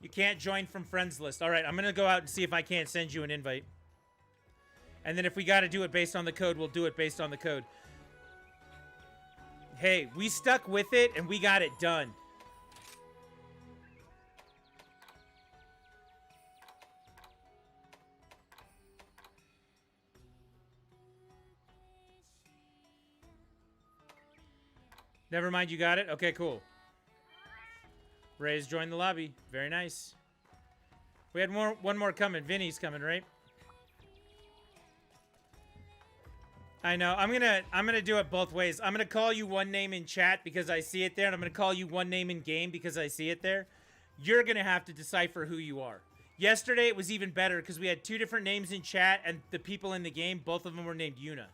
You can't join from friends list. All right, I'm going to go out and see if I can't send you an invite. And then if we got to do it based on the code, we'll do it based on the code. Hey, we stuck with it, and we got it done. Never mind, you got it? Okay, cool. Ray's joined the lobby. Very nice. We had one more coming. Vinny's coming, right? I know. I'm gonna do it both ways. I'm gonna call you one name in chat because I see it there, and I'm gonna call you one name in game because I see it there. You're gonna have to decipher who you are. Yesterday it was even better because we had two different names in chat, and the people in the game, both of them were named Yuna.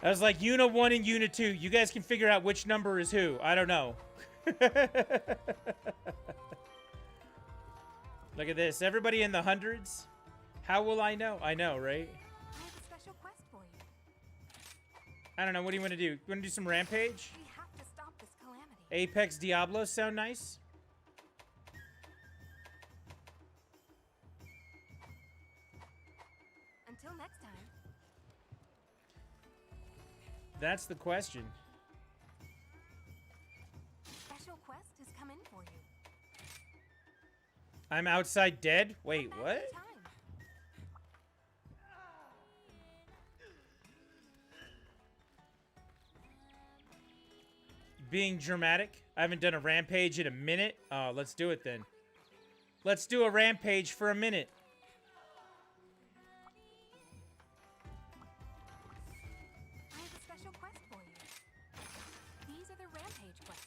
I was like, Yuna 1 and Yuna 2. You guys can figure out which number is who. I don't know. Look at this. Everybody in the hundreds? How will I know? I know, right? I have a special quest for you. I don't know. What do you want to do? You want to do some Rampage? We have to stop this calamity. Apex Diablo sound nice? Until next time. That's the question. Special quest has come in for you. I'm outside dead? Wait, Come back what? anytime. Being dramatic? I haven't done a Rampage in a minute. Oh, let's do it then. Let's do a Rampage for a minute. I have a special quest for you. These are the Rampage quests.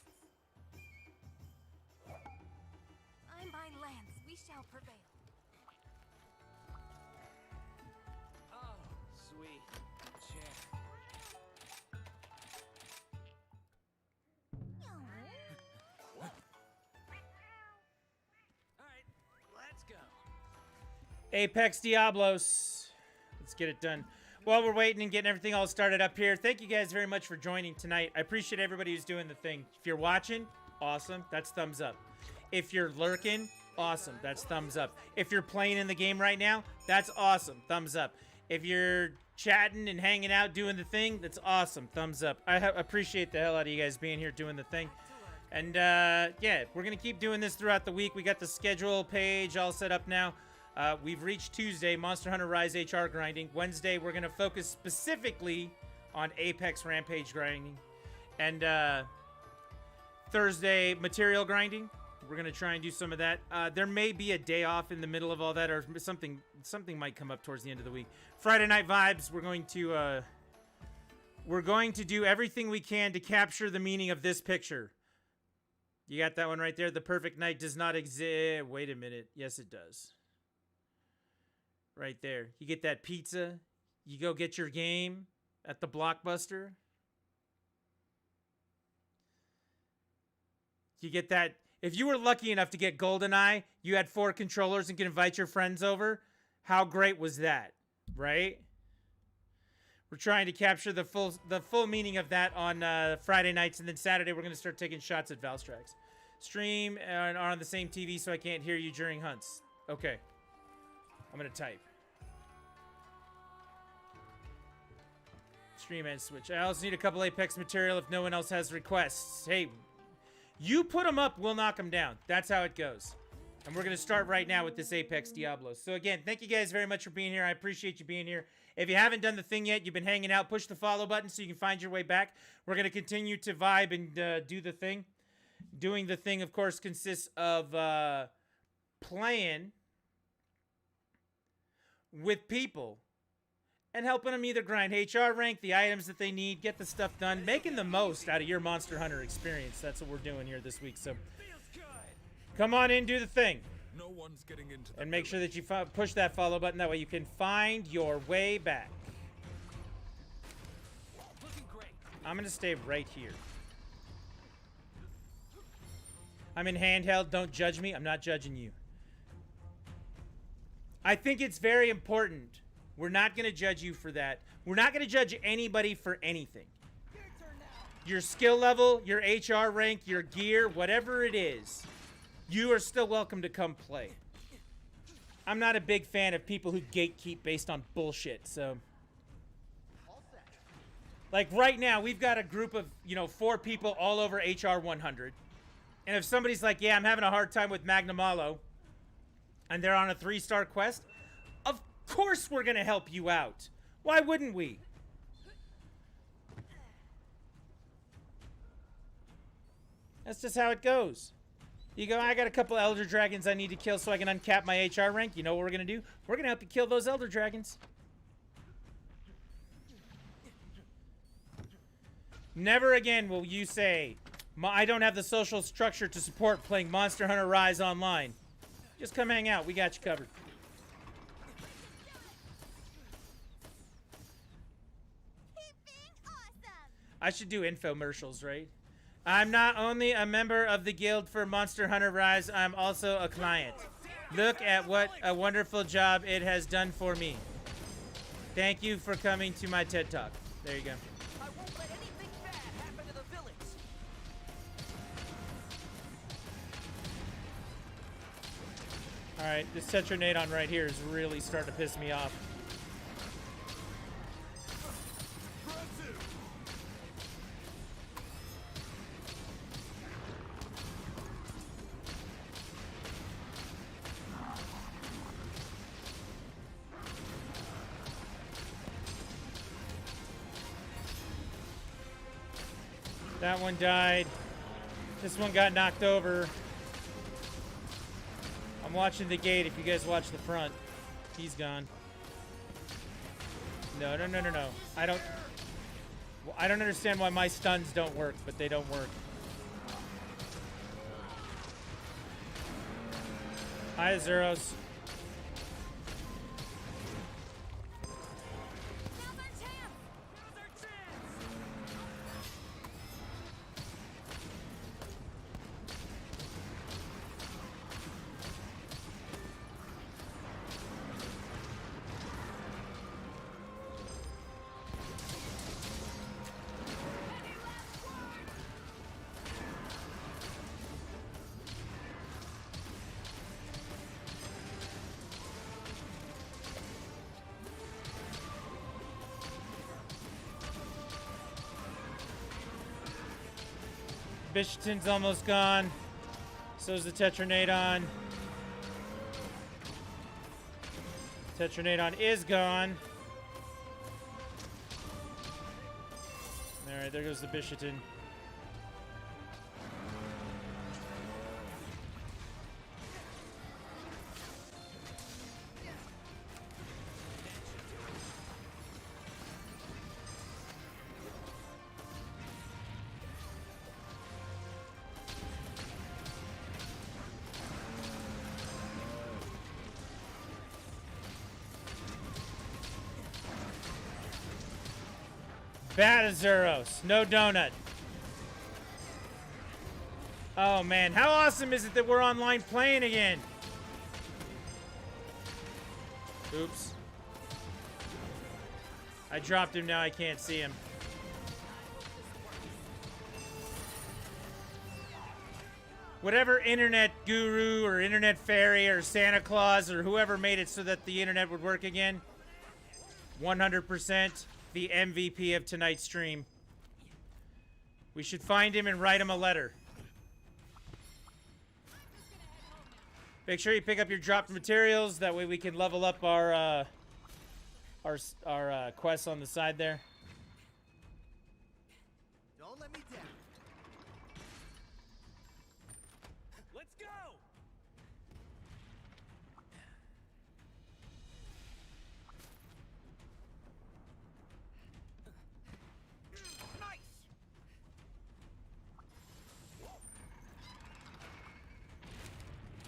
I'm by Lance. We shall prevail. Oh, sweet. Chair. Alright, let's go. Apex Diablos. Let's get it done. While we're waiting and getting everything all started up here, thank you guys very much for joining tonight. I appreciate everybody who's doing the thing. If you're watching, awesome. That's thumbs up. If you're lurking, awesome. That's thumbs up. If you're playing in the game right now, that's awesome. Thumbs up. If you're chatting and hanging out doing the thing, that's awesome. Thumbs up. I appreciate the hell out of you guys being here doing the thing. And yeah, we're going to keep doing this throughout the week. We got the schedule page all set up now. We've reached Tuesday, Monster Hunter Rise HR grinding. Wednesday, we're going to focus specifically on Apex Rampage grinding. And Thursday, material grinding. We're going to try and do some of that. There may be a day off in the middle of all that, or something might come up towards the end of the week. Friday Night Vibes, we're going to do everything we can to capture the meaning of this picture. You got that one right there? The perfect night does not exist. Wait a minute. Yes, it does. Right there. You get that pizza. You go get your game at the Blockbuster. You get that. If you were lucky enough to get GoldenEye, you had 4 controllers and could invite your friends over. How great was that? Right? We're trying to capture the full meaning of that on Friday nights, and then Saturday we're going to start taking shots at Valstrax. Stream and are on the same TV, so I can't hear you during hunts. Okay. I'm going to type. Stream and switch. I also need a couple Apex material if no one else has requests. Hey, you put them up, we'll knock them down. That's how it goes. And we're going to start right now with this Apex Diablo. So again, thank you guys very much for being here. I appreciate you being here. If you haven't done the thing yet, you've been hanging out, push the follow button so you can find your way back. We're going to continue to vibe and do the thing. Doing the thing, of course, consists of playing with people and helping them either grind HR rank, the items that they need, get the stuff done, making the most out of your Monster Hunter experience. That's what we're doing here this week. So come on in, do the thing. No one's getting into the And make sure that you push that follow button. That way you can find your way back. Looking great. I'm going to stay right here. I'm in handheld. Don't judge me. I'm not judging you. I think it's very important. We're not going to judge you for that. We're not going to judge anybody for anything. Your skill level, your HR rank, your gear, whatever it is, you are still welcome to come play. I'm not a big fan of people who gatekeep based on bullshit, so... Like right now, we've got a group of, 4 people all over HR 100. And if somebody's like, yeah, I'm having a hard time with Magnamalo, and they're on a 3-star quest, of course we're going to help you out. Why wouldn't we? That's just how it goes. You go, I got a couple Elder Dragons I need to kill so I can uncap my HR rank. You know what we're going to do? We're going to help you kill those Elder Dragons. Never again will you say, I don't have the social structure to support playing Monster Hunter Rise online. Just come hang out. We got you covered. I should do infomercials, right? I'm not only a member of the guild for Monster Hunter Rise, I'm also a client. Look at what a wonderful job it has done for me. Thank you for coming to my TED Talk. There you go. I won't let anything bad happen to the village. Alright, this Tetranadon right here is really starting to piss me off. That one died. This one got knocked over. I'm watching the gate if you guys watch the front. He's gone. No. I don't understand why my stuns don't work, but they don't work. Hi, Zeros. Now's our chance. Bishatin's almost gone. So's the Tetranadon. Tetranadon is gone. Alright, there goes the Bishatin. Batazuros, no donut. Oh man, how awesome is it that we're online playing again? Oops. I dropped him, now I can't see him. Whatever internet guru or internet fairy or Santa Claus or whoever made it so that the internet would work again, 100% the MVP of tonight's stream. We should find him and write him a letter. Make sure you pick up your dropped materials. That way we can level up our quests on the side there. Don't let me down. Let's go. Nice.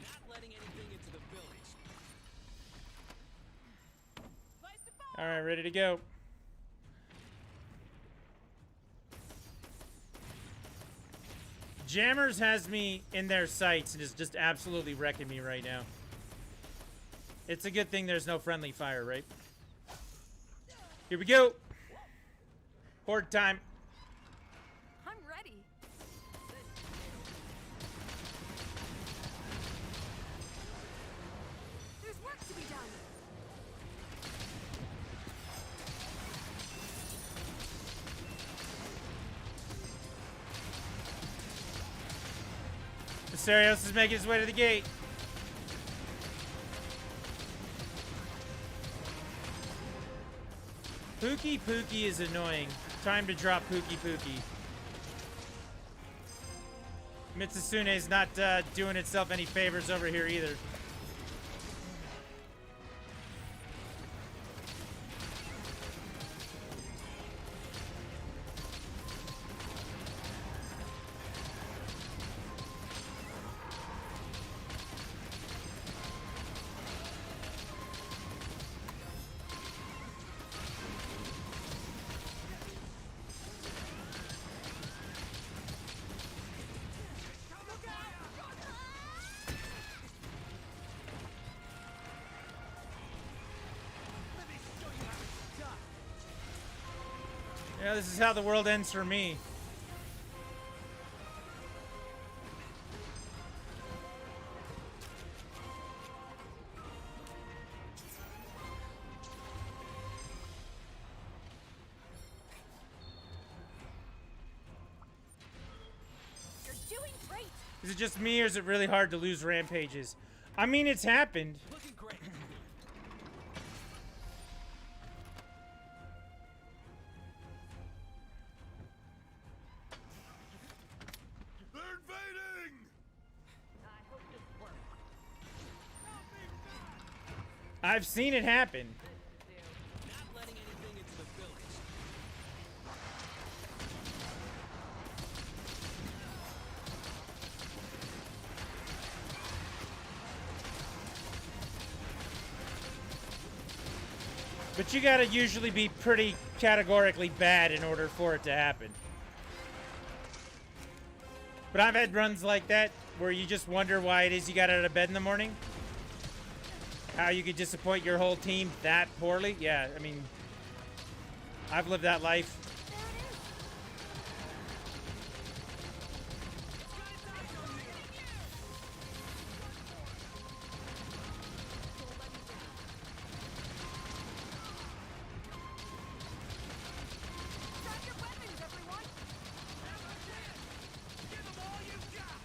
Not letting anything into the village. All right, ready to go. Jammers has me in their sights and is just absolutely wrecking me right now. It's a good thing there's no friendly fire, right? Here we go. Horde time. I'm ready. There's work to be done. Asterios is making his way to the gate. Pookie Pookie is annoying. Time to drop Pookie Pookie. Mitsusune's not doing itself any favors over here either. Yeah, this is how the world ends for me. You're doing great. Is it just me, or is it really hard to lose rampages? I mean, it's happened. Looking great. They're invading! I hope this works. I've seen it happen. Not letting anything into the village. But you gotta usually be pretty categorically bad in order for it to happen. But I've had runs like that where you just wonder why it is you got out of bed in the morning. How you could disappoint your whole team that poorly. Yeah, I mean, I've lived that life. There it is. Grab your weapons, everyone. Give them all you've got.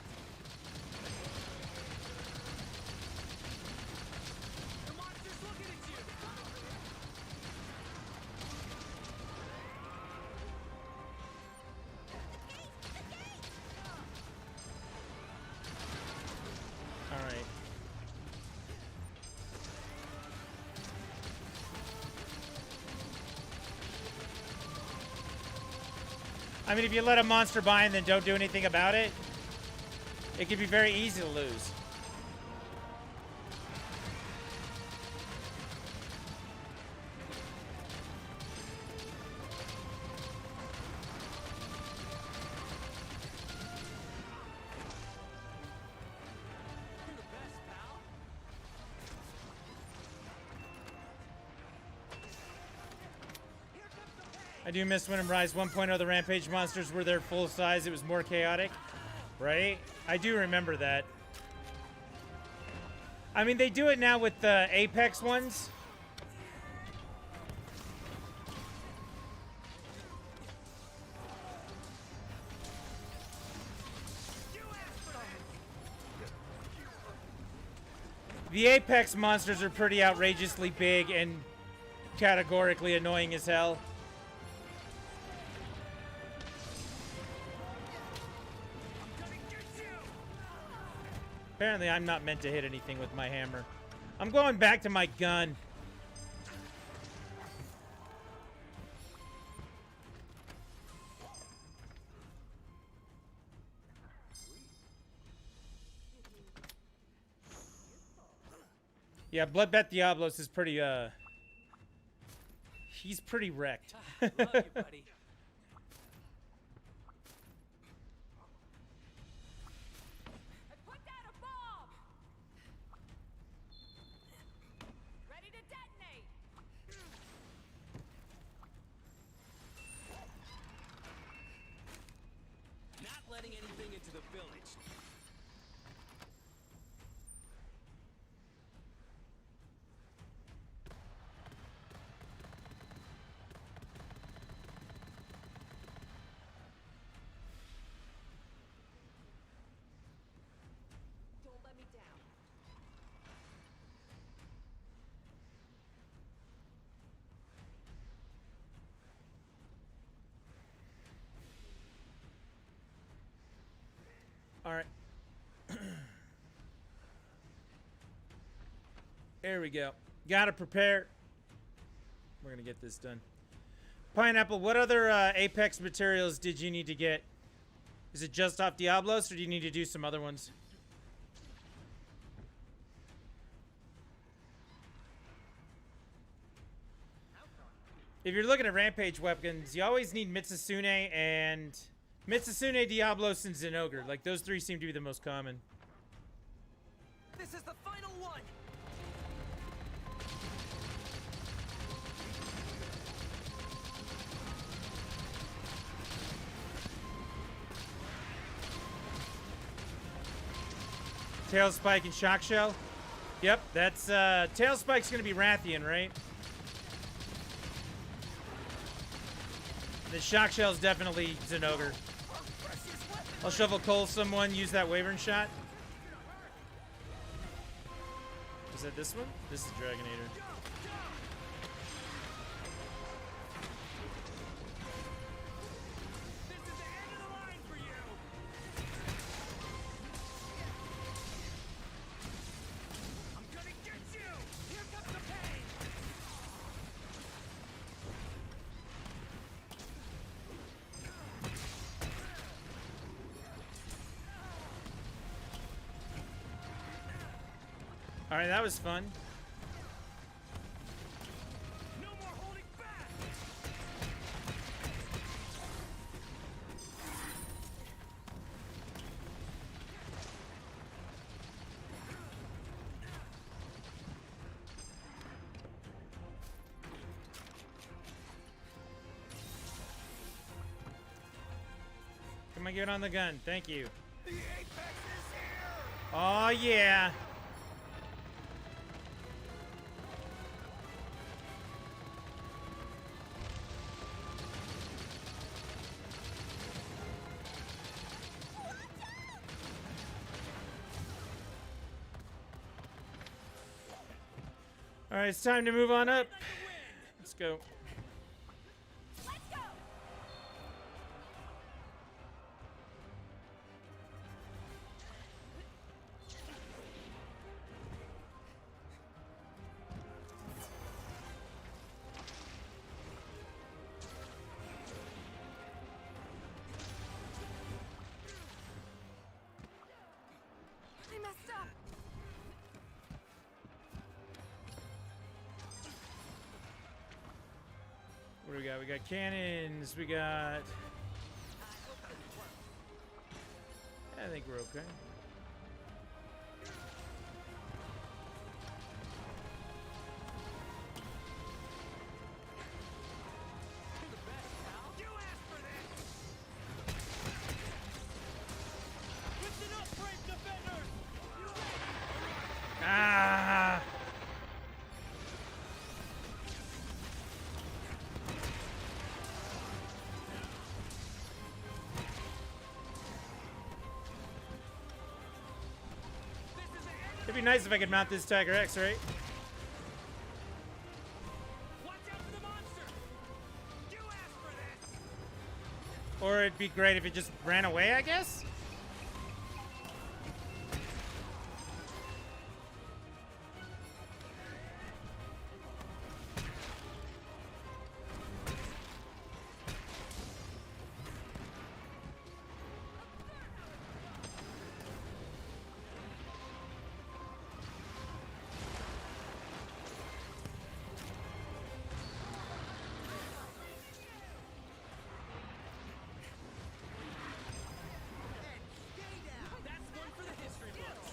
The monster's looking at you. All right. I mean, if you let a monster by and then don't do anything about it, it can be very easy to lose. You're the best, pal. Here comes the pain. I do miss when in Rise 1.0 the Rampage monsters were their full size. It was more chaotic, right? I do remember that. I mean, they do it now with the Apex ones. The Apex monsters are pretty outrageously big and categorically annoying as hell. Apparently, I'm not meant to hit anything with my hammer. I'm going back to my gun. Yeah, Bloodbath Diablos is pretty, he's pretty wrecked. Love you, buddy. I put down a bomb. Ready to detonate. Not letting anything into the village. There we go. Gotta prepare. We're gonna get this done. Pineapple, what other Apex materials did you need to get? Is it just off Diablos, or do you need to do some other ones? If you're looking at Rampage weapons, you always need Mitsasune and... Mitsasune, Diablos, and Zenogre. Like, those three seem to be the most common. This is the final one. Tail Spike and Shock Shell. Yep, that's Tail Spike's gonna be Rathian, right? The Shock Shell's definitely Zenogre. I'll shovel coal someone, use that Wyvern shot. Is that this one? This is Dragonator. This is the end of the line for you. I'm gonna get you. Here comes the pain. All right, that was fun. No more holding back. Come on, get on the gun. Thank you. The apex is here. Oh, yeah. All right, it's time to move on up. Let's go. Let's go! I messed up. What do we got? We got cannons. We got... I think we're okay. You're the best, pal. You asked for this. Listen up, brave defenders. Ah! It'd be nice if I could mount this Tiger X, right? Watch out for the monster. You asked for this. Or it'd be great if it just ran away, I guess? That's one for the history books.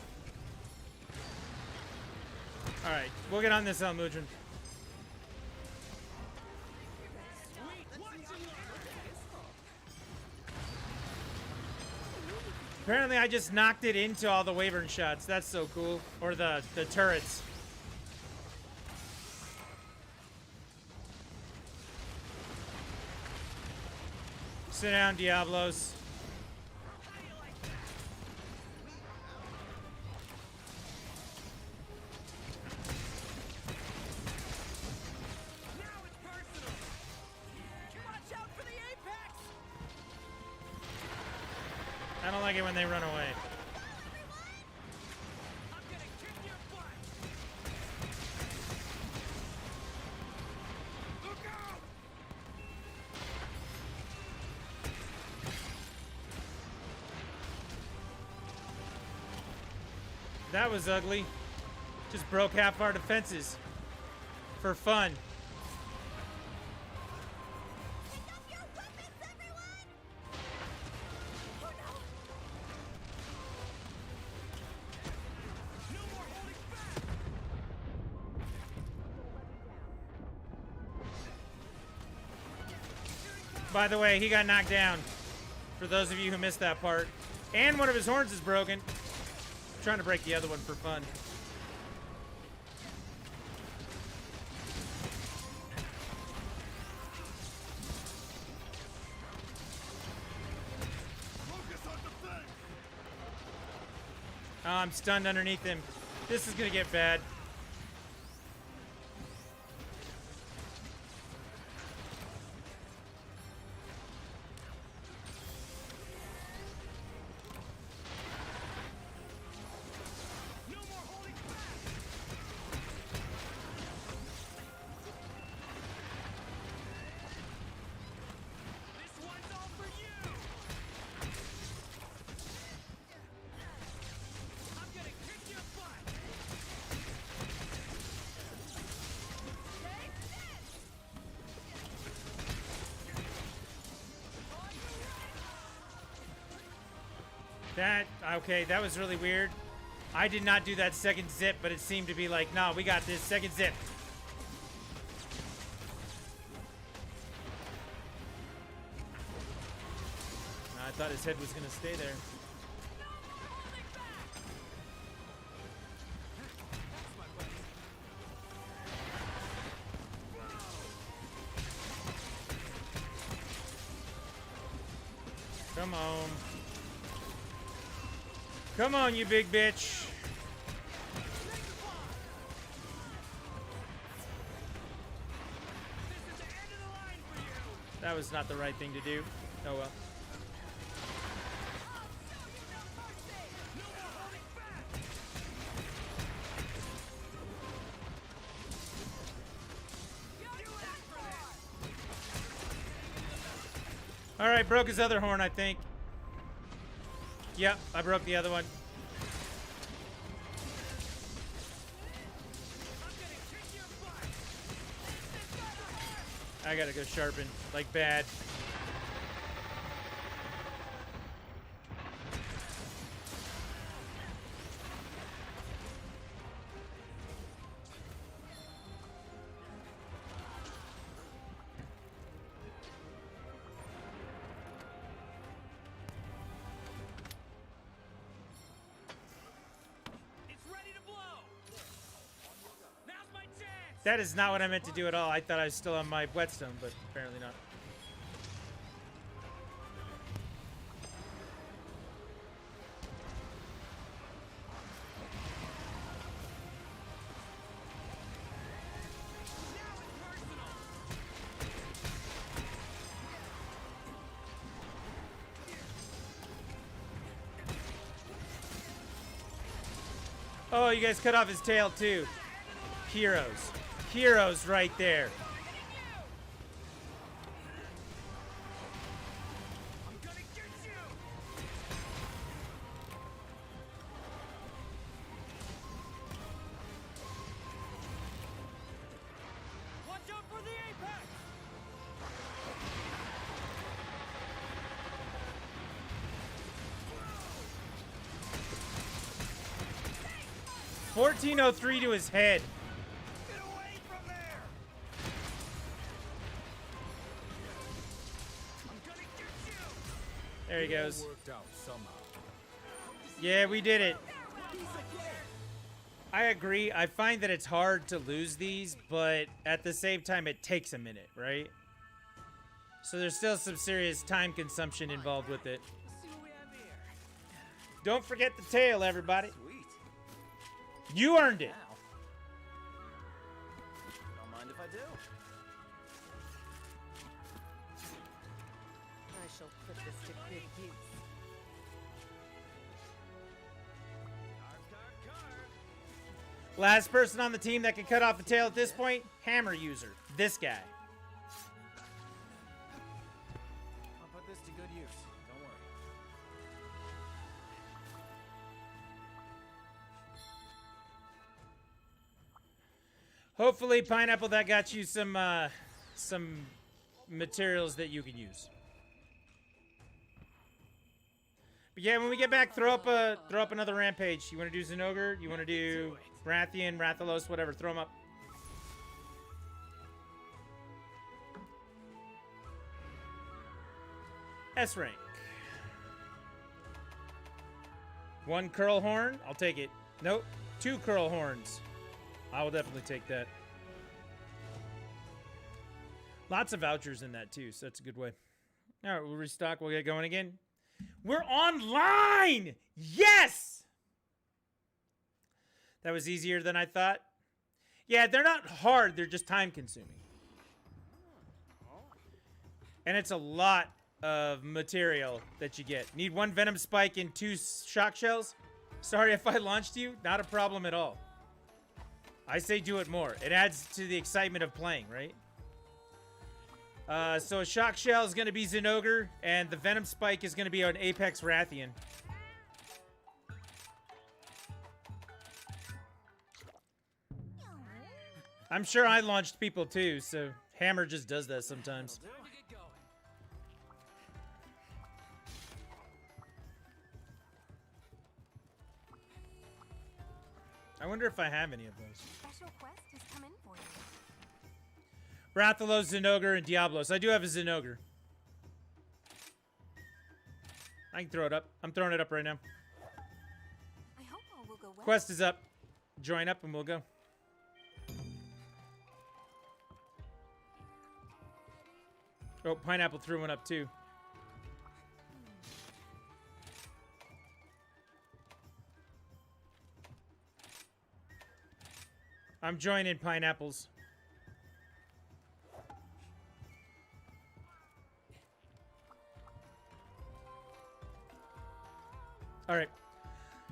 Alright, we'll get on this Almudron. Sweet. Watch and learn. Apparently I just knocked it into all the Wyvern shots. That's so cool. Or the turrets. Sit down, Diablos. How do you like that? Now it's personal. Watch out for the apex. I don't like it when they run away. I'm gonna kick your butt. That was ugly. Just broke half our defenses. For fun. Pick up your weapons, everyone! Oh no! No more holding back! By the way, he got knocked down. For those of you who missed that part. And one of his horns is broken. I'm trying to break the other one for fun. Oh, I'm stunned underneath him. This is gonna get bad. No more holding back! This one's all for you! I'm gonna kick your butt! Take this! Okay, that was really weird. I did not do that second zip, but it seemed to be like, nah, we got this second zip. I thought his head was gonna stay there. Come on. Come on, you big bitch. That was not the right thing to do. Oh well. All right, broke his other horn, I think. Yep, I broke the other one. I gotta go sharpen, like bad. It's ready to blow! Now's my chance! That is not what I meant to do at all. I thought I was still on my whetstone, but apparently not. Oh, you guys cut off his tail too. Heroes. Heroes right there. I'm gonna get you! Watch out for the apex! $14.03 to his head. Get away from there! I'm gonna get you! There he goes. Worked out somehow. Yeah, we did it. I agree. I find that it's hard to lose these, but at the same time, it takes a minute, right? So there's still some serious time consumption involved with it. Let's see what we have here. Don't forget the tail, everybody. Sweet. You earned it. Now. Don't mind if I do. I shall put this to good use. Last person on the team that can cut off the tail at this point, hammer user. This guy. I'll put this to good use. Don't worry. Hopefully, Pineapple, that got you some materials that you can use. But yeah, when we get back, throw up another rampage. You want to do Zinogre? You want to do Rathian, Rathalos, whatever? Throw them up. S rank. 1 curl horn. I'll take it. Nope. 2 curl horns. I will definitely take that. Lots of vouchers in that too, so that's a good way. All right, we'll restock. We'll get going again. We're online! Yes! That was easier than I thought. Yeah, they're not hard. They're just time consuming. And it's a lot of material that you get. Need 1 Venom Spike and 2 Shock Shells? Sorry if I launched you. Not a problem at all. I say do it more. It adds to the excitement of playing, right? So a Shock Shell is going to be Zinogre, and the Venom Spike is going to be an Apex Rathian. I'm sure I launched people too, so Hammer just does that sometimes. Time to get going. I wonder if I have any of those. Special quest has come in for you. Rathalos, Zinogre, and Diablos. I do have a Zinogre. I can throw it up. I'm throwing it up right now. I hope all will go well. Quest is up. Join up and we'll go. Oh, Pineapple threw one up too. I'm joining Pineapples. All right.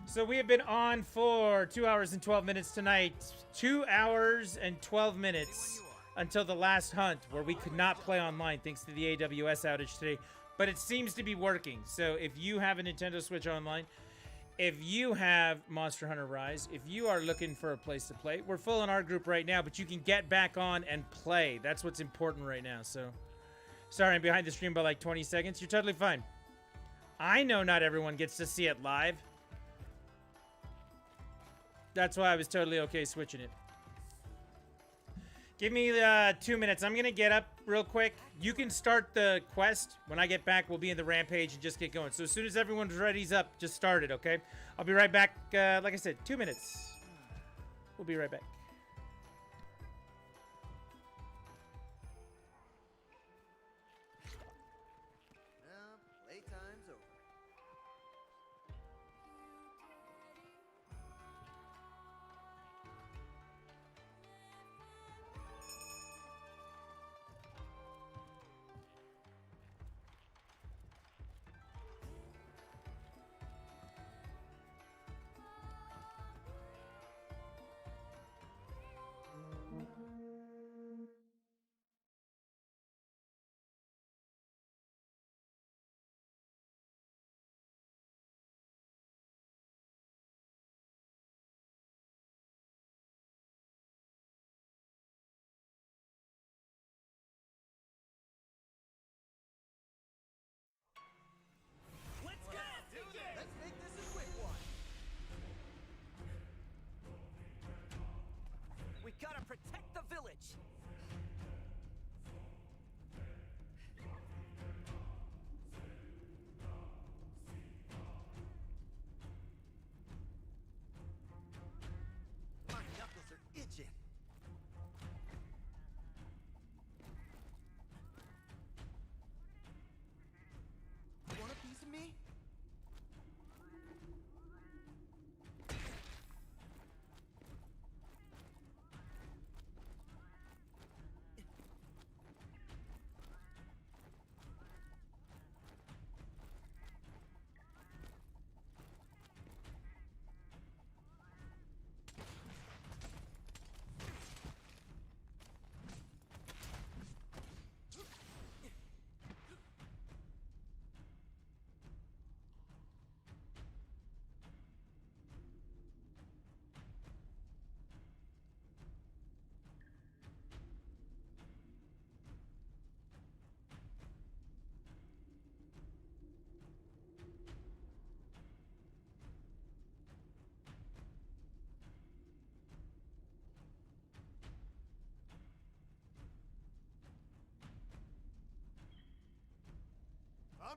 So we have been on for 2 hours and 12 minutes tonight. 2 hours and 12 minutes until the last hunt, where we could not play online thanks to the AWS outage today. But it seems to be working. So if you have a Nintendo Switch Online, if you have Monster Hunter Rise, if you are looking for a place to play, we're full in our group right now, but you can get back on and play. That's what's important right now. So sorry, I'm behind the stream by like 20 seconds. You're totally fine. I know not everyone gets to see it live. That's why I was totally okay switching it. Give me 2 minutes. I'm going to get up real quick. You can start the quest. When I get back, we'll be in the rampage and just get going. So as soon as everyone's ready's up, just start it, okay? I'll be right back. Like I said, 2 minutes. We'll be right back. Well, playtime's over. Let's go! Let's make this a quick one. We gotta protect the village. My knuckles are itching. Want a piece of me?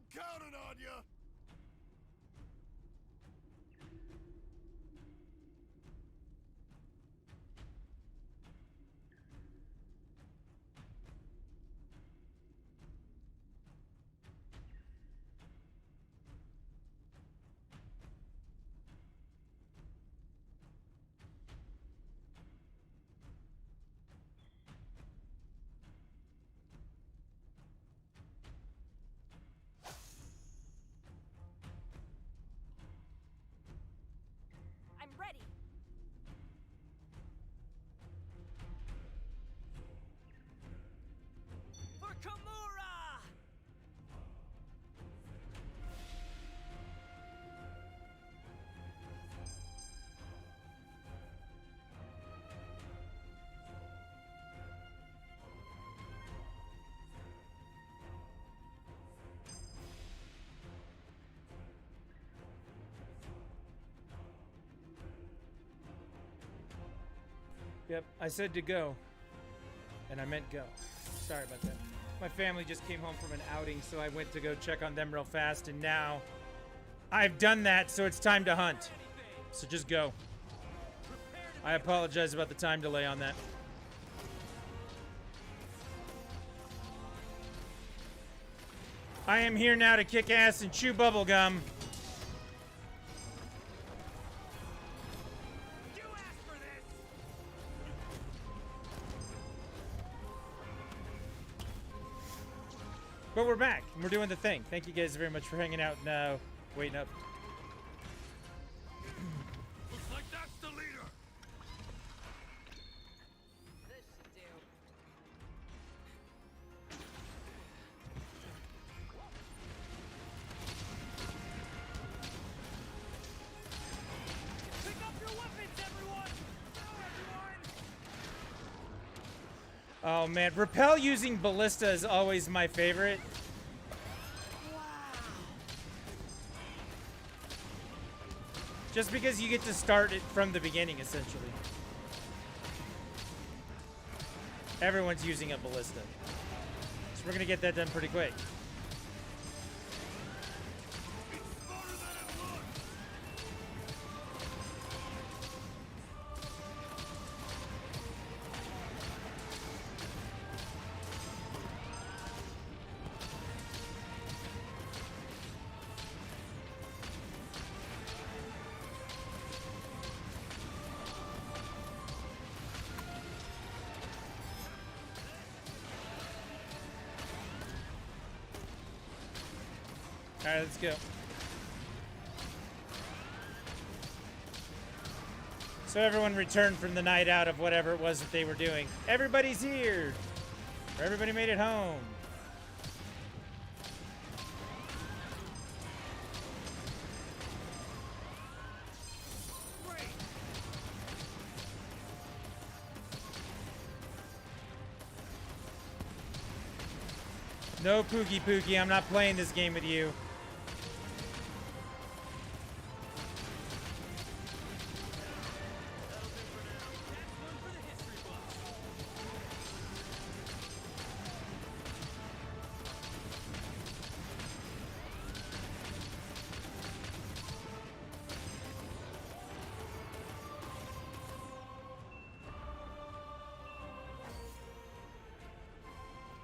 I'm counting on you. I'm ready. For Kimura! Yep, I said to go, and I meant go. Sorry about that. My family just came home from an outing, so I went to go check on them real fast, and now I've done that, so it's time to hunt. So just go. I apologize about the time delay on that. I am here now to kick ass and chew bubblegum. You asked for this! But we're back, and we're doing the thing. Thank you guys very much for hanging out and waiting up. Looks like that's the leader. This should do. Pick up your weapons, everyone! Go, everyone! Oh man, Repel using Ballista is always my favorite. Just because you get to start it from the beginning, essentially. Everyone's using a Ballista. So we're gonna get that done pretty quick. All right, let's go. So everyone returned from the night out of whatever it was that they were doing. Everybody's here. Or everybody made it home. No Pookie Pookie, I'm not playing this game with you.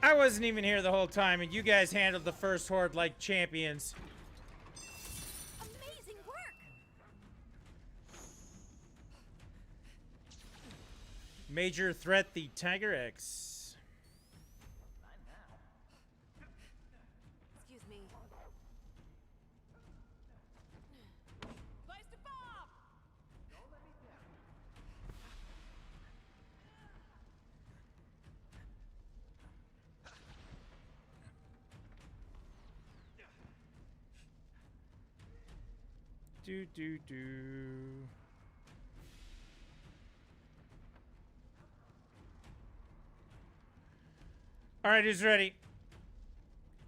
I wasn't even here the whole time, and you guys handled the first horde like champions. Amazing work. Major threat, the Tiger X. Excuse me. Place the bomb! Do. All right, who's ready?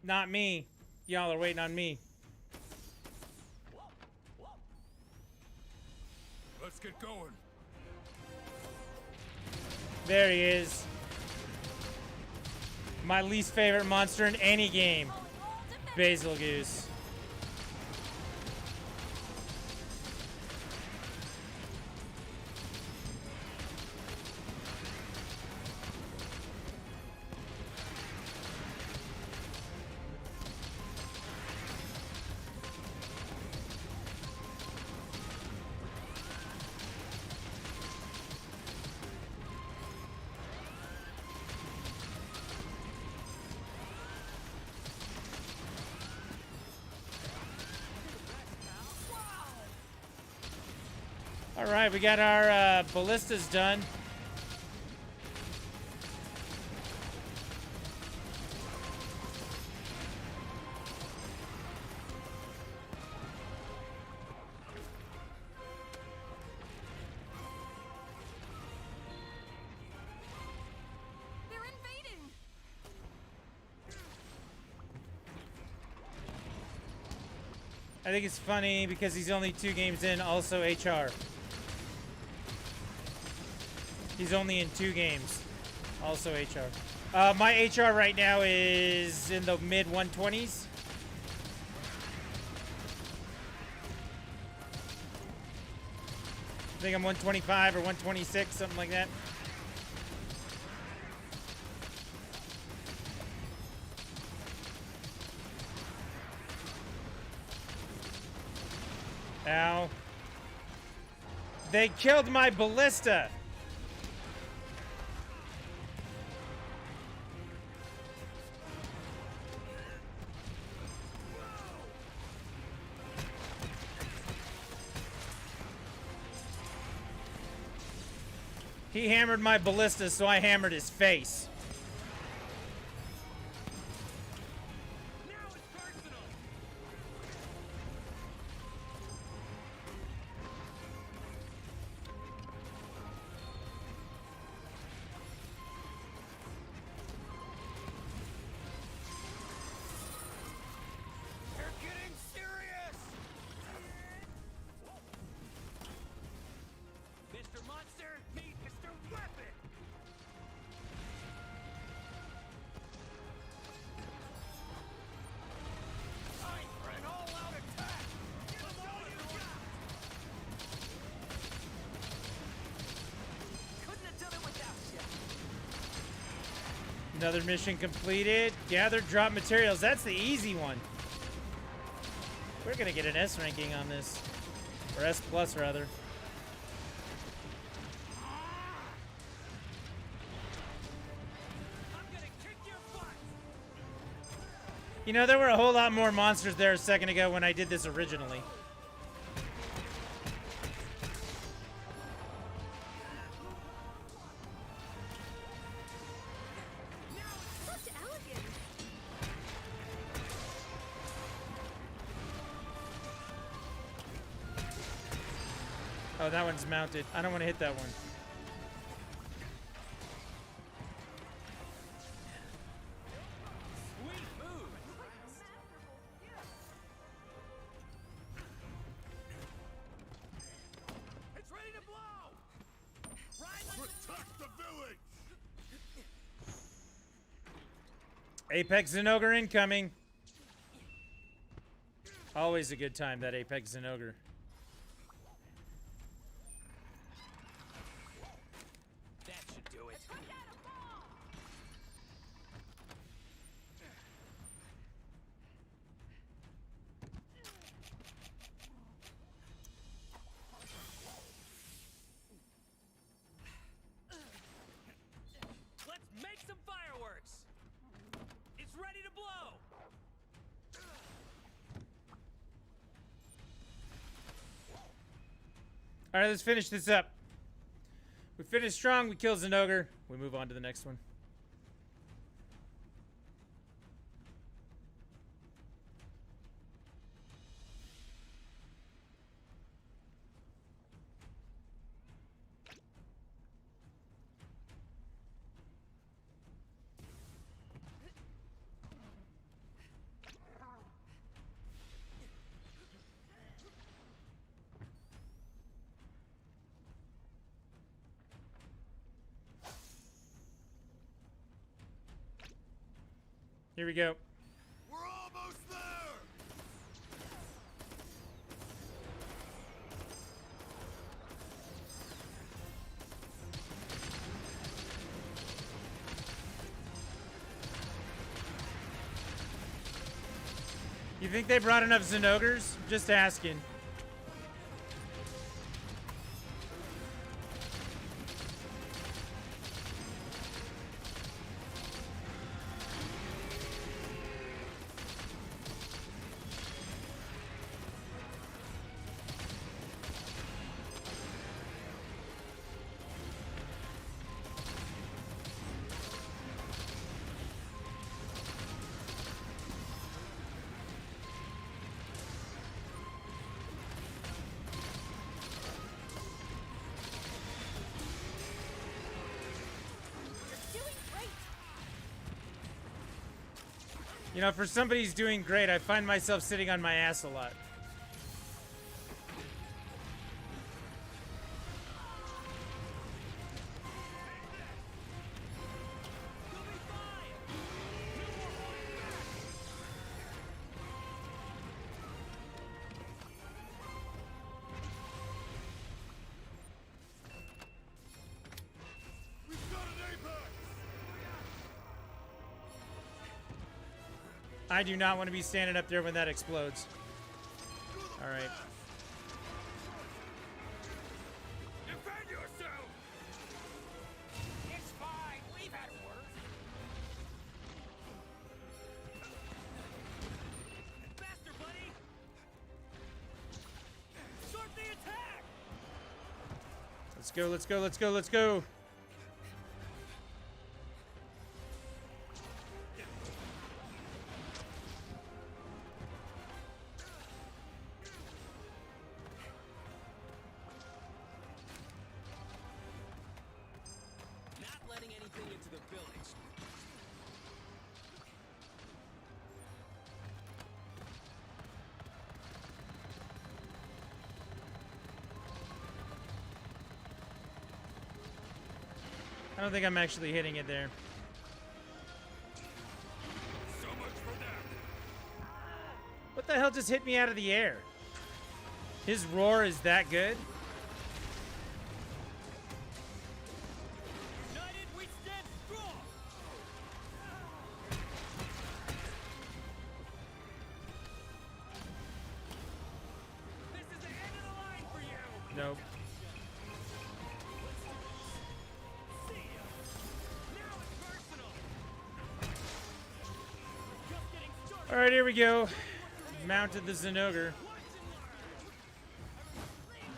Not me. Y'all are waiting on me. Let's get going. There he is. My least favorite monster in any game. Basil Goose. All right, we got our ballistas done. They're invading! I think it's funny because he's only 2 games in, also HR. He's only in 2 games, also HR. My HR right now is in the mid 120s. I think I'm 125 or 126, something like that. Ow. They killed my ballista. He hammered my ballista, so I hammered his face. Now it's personal. They're getting serious. Mr. Monster, meet Mr. Weapon. Time for an all-out attack. Give them all you got. Couldn't have done it without you. Another mission completed. Gather drop materials. That's the easy one. We're gonna get an S ranking on this. Or S plus, rather. I'm gonna kick your butt. You know, there were a whole lot more monsters there a second ago when I did this originally. Such elegance! Oh, that one's mounted. I don't want to hit that one. Sweet move. It's ready to blow. Ride like Protect the village! Apex Zenogre incoming. Always a good time, that Apex Zenogre. that should do it. Let's make some fireworks. It's ready to blow. All right, let's finish this up. We finish strong. We kill Zenogre. We move on to the next one. Here we go. We're almost there! You think they brought enough Zenogres? Just asking. Doing great. You know, for somebody who's doing great, I find myself sitting on my ass a lot. I do not want to be standing up there when that explodes. All right. Defend yourself! It's fine. We've had worse. Faster, buddy! Start the attack! Let's go, let's go, let's go, let's go. Not letting anything into the village. I don't think I'm actually hitting it there. So much for that. What the hell just hit me out of the air? His roar is that good? United, we stand strong. This is the end of the line for you. Nope. See ya. Now it's personal. Just getting started. All right, here we go. Mounted the Zenogre. Watch and learn.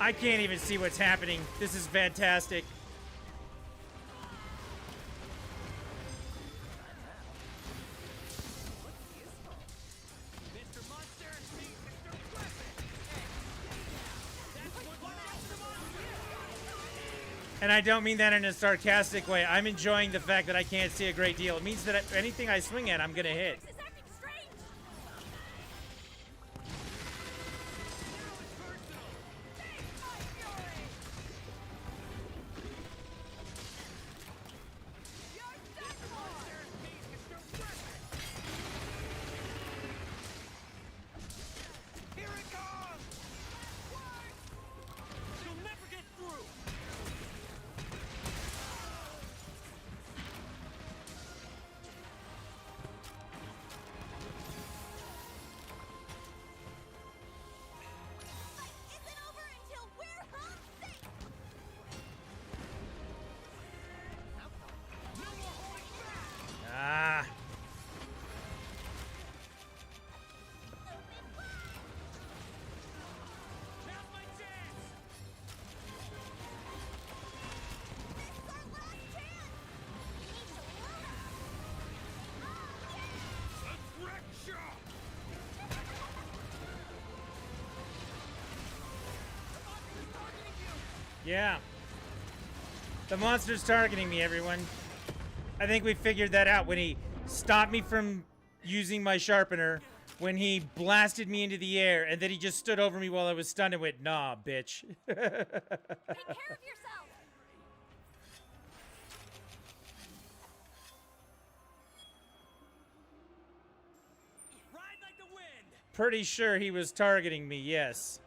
I can't even see what's happening. This is fantastic. Mr. Monster, meet Mr. Weapon. That's what Mr. Monster. And I don't mean that in a sarcastic way. I'm enjoying the fact that I can't see a great deal. It means that anything I swing at, I'm gonna hit. This is acting strange. Here it comes! You'll never get through! Isn't over until we're home safe. No more holding back! Ah. Now's my chance! It's our last chance. We need to load up. Let's wreck shop! Yeah. The monster's targeting me, everyone. I think we figured that out when he stopped me from using my sharpener, when he blasted me into the air, and then he just stood over me while I was stunned and went, nah, bitch. Take care of yourself. pretty sure he was targeting me, yes.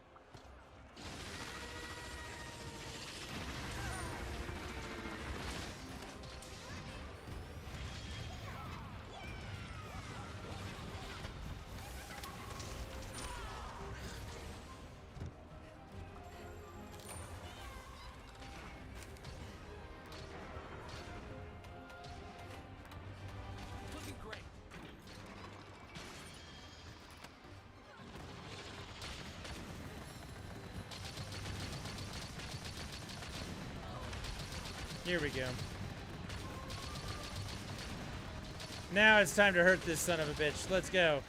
Looking great. Here we go. Now it's time to hurt this son of a bitch. Let's go.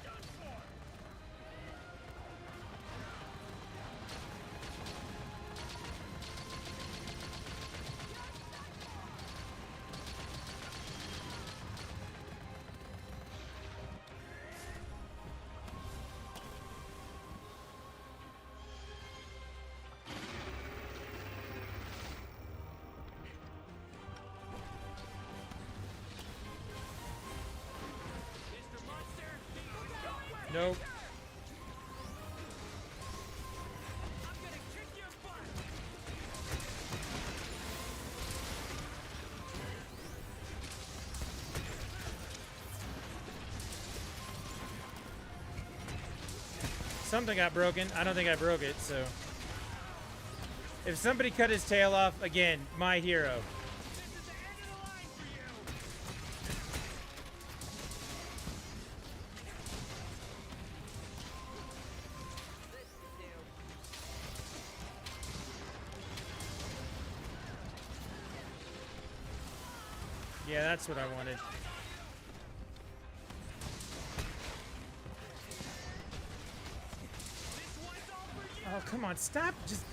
Mr. Monster, meet Nope. I'm gonna kick your butt. Something got broken. I don't think I broke it, so. If somebody cut his tail off, again, my hero. This is the end of the line for you. This should do. Yeah, that's what I wanted. This one's all for you. Oh, come on, stop. Just.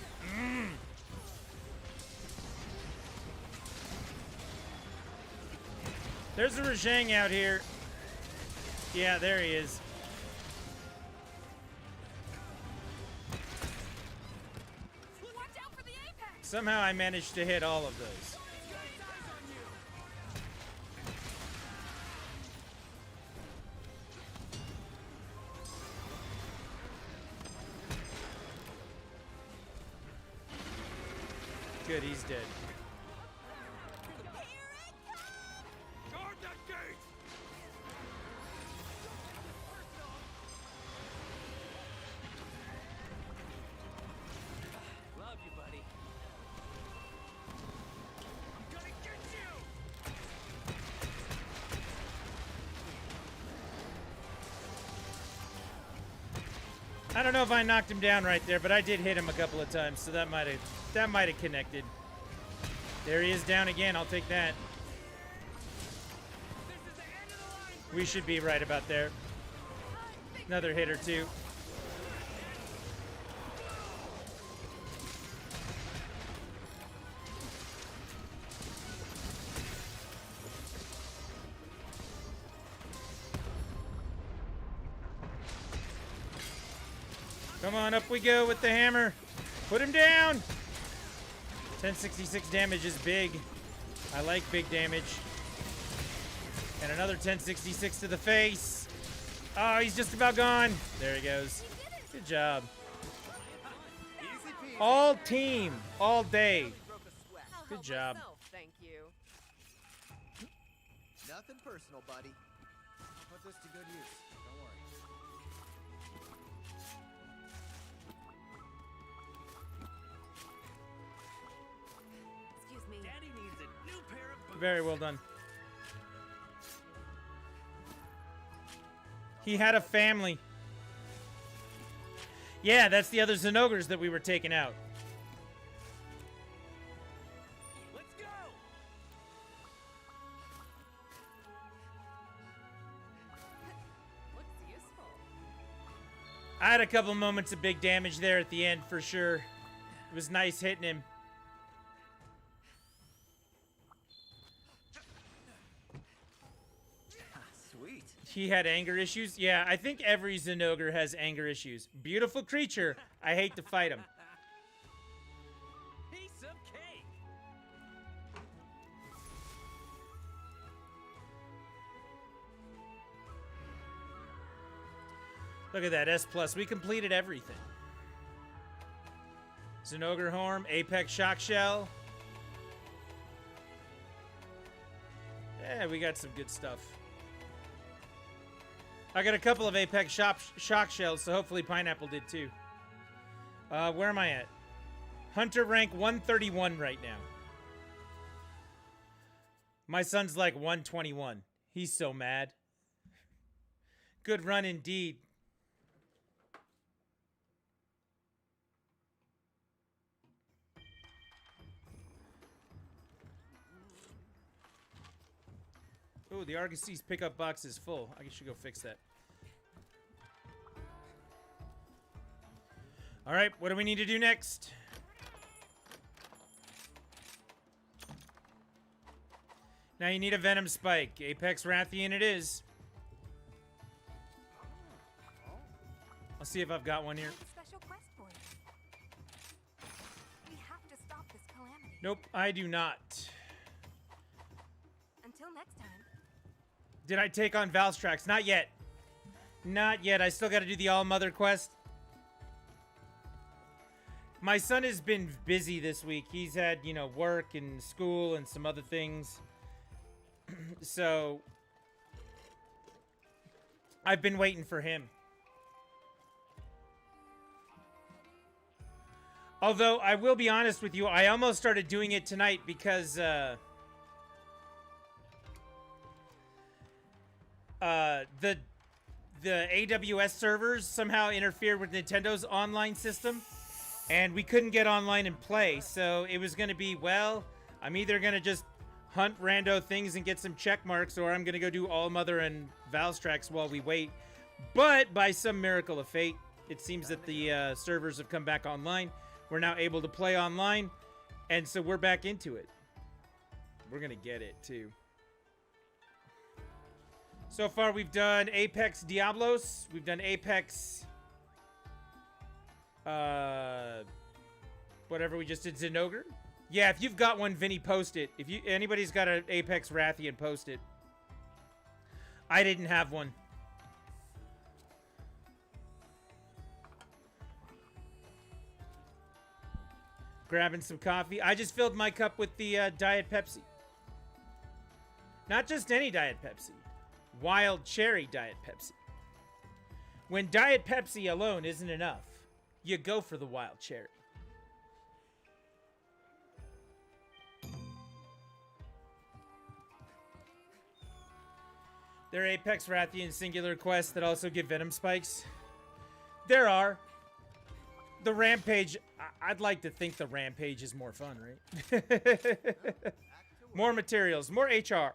There's a Rajang out here. Yeah, there he is. Watch out for the apex! Somehow I managed to hit all of those. It's got its eyes on you. Good, he's dead. Guard that gate. Love you, buddy. I'm gonna get you. I don't know if I knocked him down right there, but I did hit him a couple of times, so that might have connected. There he is down again. I'll take that. This is the end of the line for We should be right about there. Another hit or two. Come on, up we go with the hammer. Put him down. 1066 damage is big. I like big damage. And another 1066 to the face. Oh, he's just about gone. There he goes. Good job. Easy peasy. All team, all day. Broke a sweat. I'll Good help job. myself, thank you. Nothing personal, buddy. I'll put this to good use. Don't worry. Excuse me. Daddy needs a new pair of boots. Very well done. He had a family. Yeah, that's the other Zenogres that we were taking out. Let's go. Looks useful. I had a couple moments of big damage there at the end for sure. It was nice hitting him. Sweet. He had anger issues. Yeah, I think every Zenogre has anger issues. Beautiful creature. I hate to fight him. Piece of cake. Look at that, S+. We completed everything. Zinogre Horn, Apex Shock Shell. Yeah, we got some good stuff. I got a couple of Apex Shock Shells, so hopefully Pineapple did too. Where am I at? Hunter rank 131 right now. My son's like 121. He's so mad. Good run indeed. Oh, the Argosy's pickup box is full. I should go fix that. All right, what do we need to do next? Now you need a Venom Spike. Apex Rathian it is. I'll see if I've got one here. I have a special quest for you. We have to stop this calamity. Nope, I do not. Until next time. Did I take on Valstrax? Not yet. Not yet. I still got to do the All-Mother quest. My son has been busy this week. He's had, you know, work and school and some other things. So, I've been waiting for him. Although, I will be honest with you, I almost started doing it tonight because, the AWS servers somehow interfered with Nintendo's online system, and we couldn't get online and play, so it was going to be, well, I'm either going to just hunt rando things and get some check marks, or I'm going to go do All-Mother and Valstrax while we wait. But, by some miracle of fate, it seems that the servers have come back online. We're now able to play online, and so we're back into it. We're going to get it, too. So far, we've done Apex Diablos. We've done Apex... whatever we just did, Zinogre. Yeah, if you've got one, Vinny, post it. If anybody's got an Apex Rathian, post it. I didn't have one. Grabbing some coffee. I just filled my cup with the Diet Pepsi. Not just any Diet Pepsi. Wild Cherry Diet Pepsi. When Diet Pepsi alone isn't enough, you go for the Wild Cherry. There are Apex Rathian singular quests that also give Venom Spikes. There are. The Rampage, I'd like to think the Rampage is more fun, right? More materials, more HR.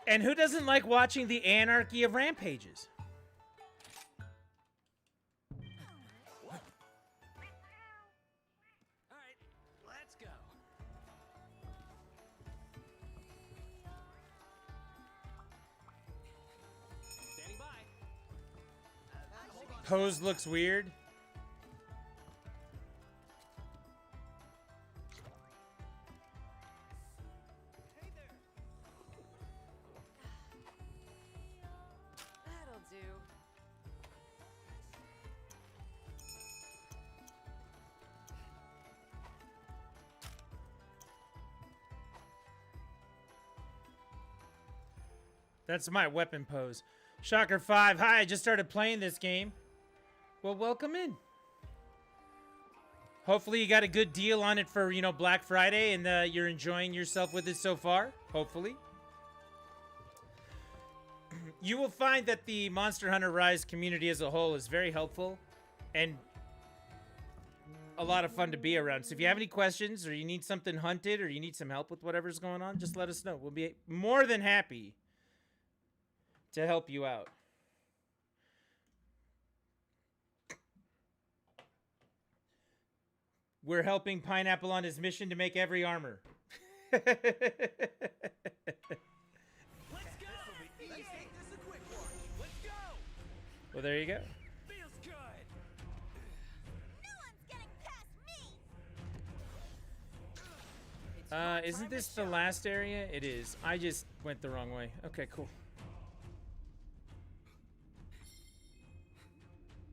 And who doesn't like watching the anarchy of rampages? All right, let's go. Standing by. Pose looks weird. That'll do. That's my weapon pose. Shocker 5. Hi, I just started playing this game. Well, welcome in. Hopefully you got a good deal on it for, you know, Black Friday, and you're enjoying yourself with it so far. Hopefully. You will find that the Monster Hunter Rise community as a whole is very helpful and a lot of fun to be around. So if you have any questions or you need something hunted or you need some help with whatever's going on, just let us know. We'll be more than happy to help you out. We're helping Pineapple on his mission to make every armor. Let's go! Let's take this a quick one. Let's go! Well, there you go. Feels good! No one's getting past me! Isn't this the last area? It is. I just went the wrong way. Okay, cool.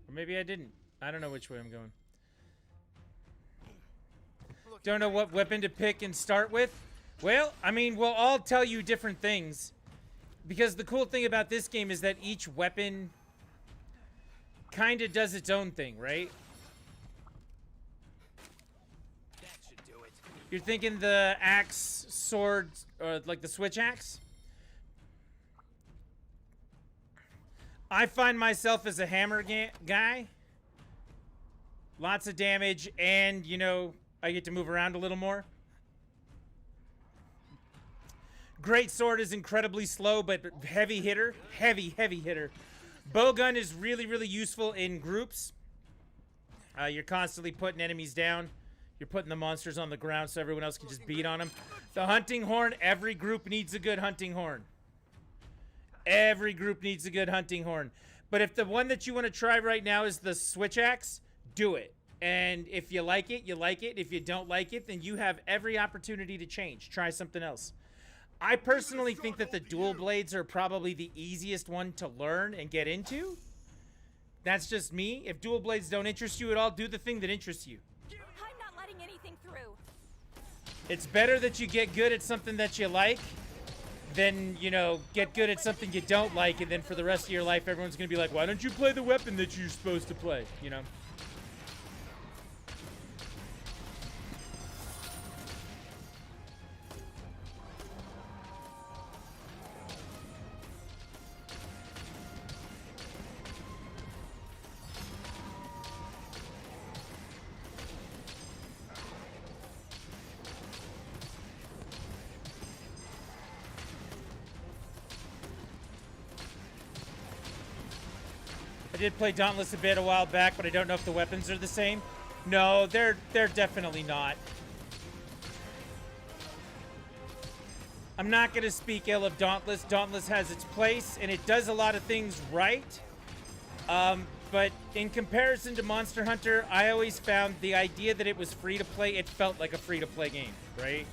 Or maybe I didn't. I don't know which way I'm going. Don't know what weapon to pick and start with? Well, I mean, we'll all tell you different things. Because the cool thing about this game is that each weapon kind of does its own thing, right? That should do it. You're thinking the axe, sword, or like the switch axe? I find myself as a hammer guy. Lots of damage, and, you know, I get to move around a little more. Great sword is incredibly slow, but heavy hitter. Heavy hitter. Bowgun is really, really useful in groups. You're constantly putting enemies down. You're putting the monsters on the ground so everyone else can just beat on them. The hunting horn, every group needs a good hunting horn. Every group needs a good hunting horn. But if the one that you want to try right now is the switch axe, do it. And if you like it, you like it. If you don't like it, then you have every opportunity to change. Try something else. I personally think that the dual blades are probably the easiest one to learn and get into. That's just me. If dual blades don't interest you at all, do the thing that interests you. I'm not letting anything through. It's better that you get good at something that you like than, you know, get good at something you don't like, and then for the rest of your life, everyone's going to be like, why don't you play the weapon that you're supposed to play, you know? I did play Dauntless a bit a while back, but I don't know if the weapons are the same. No, they're definitely not. I'm not going to speak ill of Dauntless. Dauntless has its place, and it does a lot of things right. But in comparison to Monster Hunter, I always found the idea that it was free to play, it felt like a free to play game, right?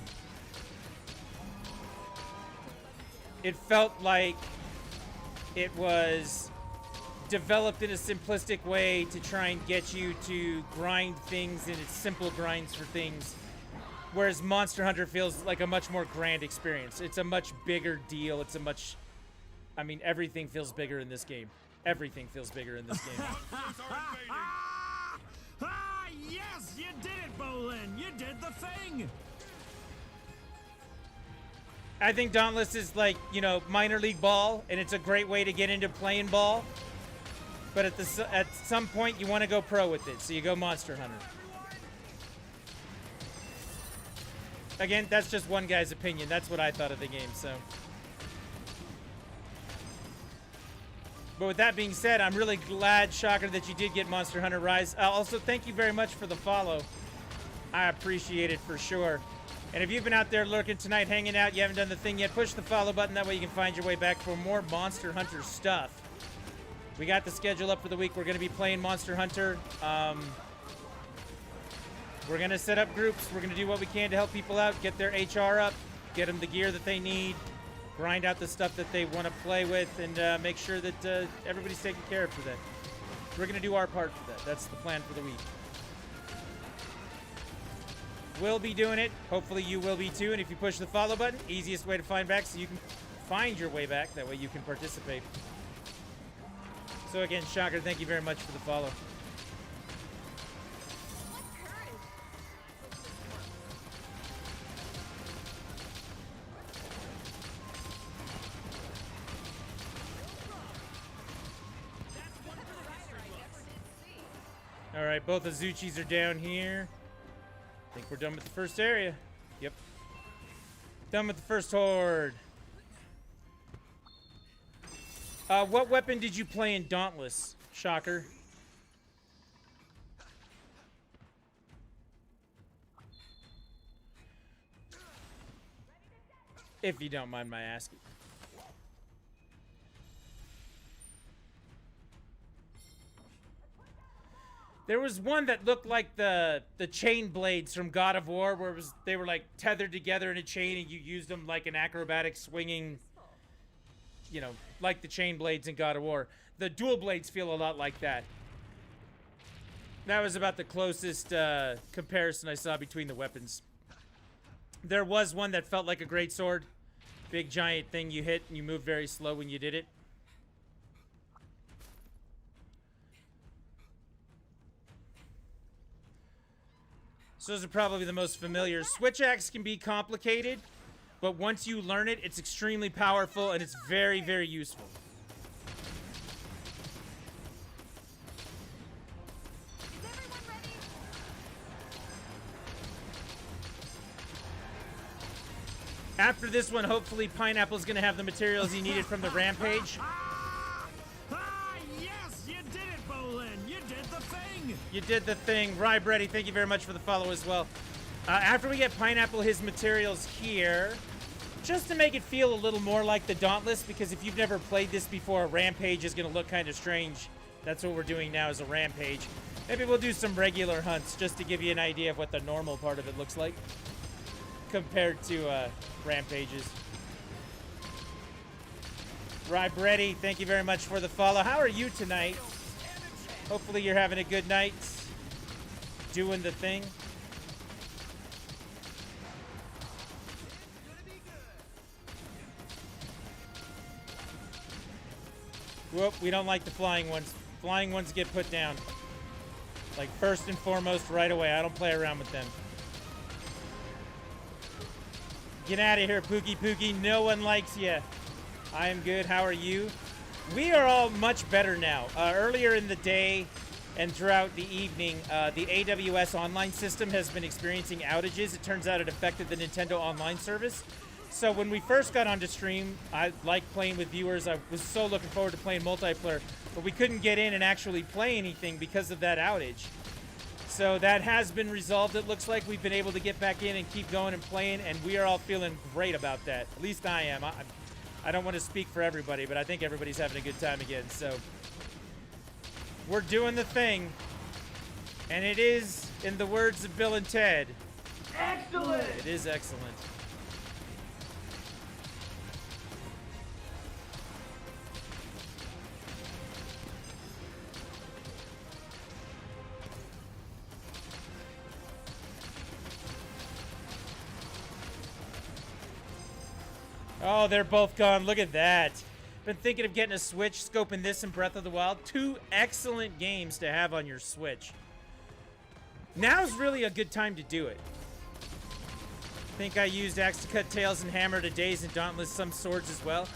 It felt like it was developed in a simplistic way to try and get you to grind things in its simple grinds for things, whereas Monster Hunter feels like a much more grand experience. It's a much bigger deal. It's a much, I mean, everything feels bigger in this game. Everything feels bigger in this game. Ah, yes, you did it, Bolin. You did the thing. I think Dauntless is like, you know, minor league ball, and it's a great way to get into playing ball. But at some point, you want to go pro with it, so you go Monster Hunter. Again, that's just one guy's opinion. That's what I thought of the game, so. But with that being said, I'm really glad, Shocker, that you did get Monster Hunter Rise. Also, thank you very much for the follow. I appreciate it for sure. And if you've been out there lurking tonight, hanging out, you haven't done the thing yet, push the follow button. That way you can find your way back for more Monster Hunter stuff. We got the schedule up for the week. We're going to be playing Monster Hunter. We're going to set up groups. We're going to do what we can to help people out, get their HR up, get them the gear that they need, grind out the stuff that they want to play with, and make sure that everybody's taken care of for that. We're going to do our part for that. That's the plan for the week. We'll be doing it. Hopefully you will be too. And if you push the follow button, easiest way to find back so you can find your way back. That way you can participate. So again, Shocker, thank you very much for the follow. What courage! All right, both Azuchis are down here. I think we're done with the first area. Yep. Done with the first horde. What weapon did you play in Dauntless, Shocker? if you don't mind my asking. There was one that looked like the chain blades from God of War, where they were like tethered together in a chain, and you used them like an acrobatic swinging, you know, like the chain blades in God of War. The dual blades feel a lot like that. That was about the closest comparison I saw between the weapons. There was one that felt like a greatsword. Big giant thing you hit, and you moved very slow when you did it. So those are probably the most familiar. Switch axe can be complicated, but once you learn it, it's extremely powerful and it's very, very useful. Is everyone ready? After this one, hopefully Pineapple's gonna have the materials he needed from the Rampage. Yes, you did it, Bolin. You did the thing. You did the thing. Rybready, thank you very much for the follow as well. After we get Pineapple his materials here, just to make it feel a little more like the Dauntless, because if you've never played this before, a Rampage is going to look kind of strange. That's what we're doing now, is a Rampage. Maybe we'll do some regular hunts just to give you an idea of what the normal part of it looks like compared to Rampages. Rybready, thank you very much for the follow. How are you tonight? Hopefully you're having a good night. Doing the thing. Whoop, we don't like the flying ones. Flying ones get put down. Like, first and foremost, right away. I don't play around with them. Get out of here, Pookie Pookie. No one likes you. I am good. How are you? We are all much better now. Earlier in the day and throughout the evening, the AWS online system has been experiencing outages. It turns out it affected the Nintendo Online service. So when we first got onto stream, I liked playing with viewers. I was so looking forward to playing multiplayer, but we couldn't get in and actually play anything because of that outage. So that has been resolved. It looks like we've been able to get back in and keep going and playing, and we are all feeling great about that. At least I am. I don't want to speak for everybody, but I think everybody's having a good time again. So we're doing the thing, and it is, in the words of Bill and Ted, excellent. It is excellent. Oh, they're both gone. Look at that. Been thinking of getting a Switch, scoping this and Breath of the Wild. Two excellent games to have on your Switch. Now's really a good time to do it. I think I used axe to cut tails and hammer to daze and dauntless some swords as well.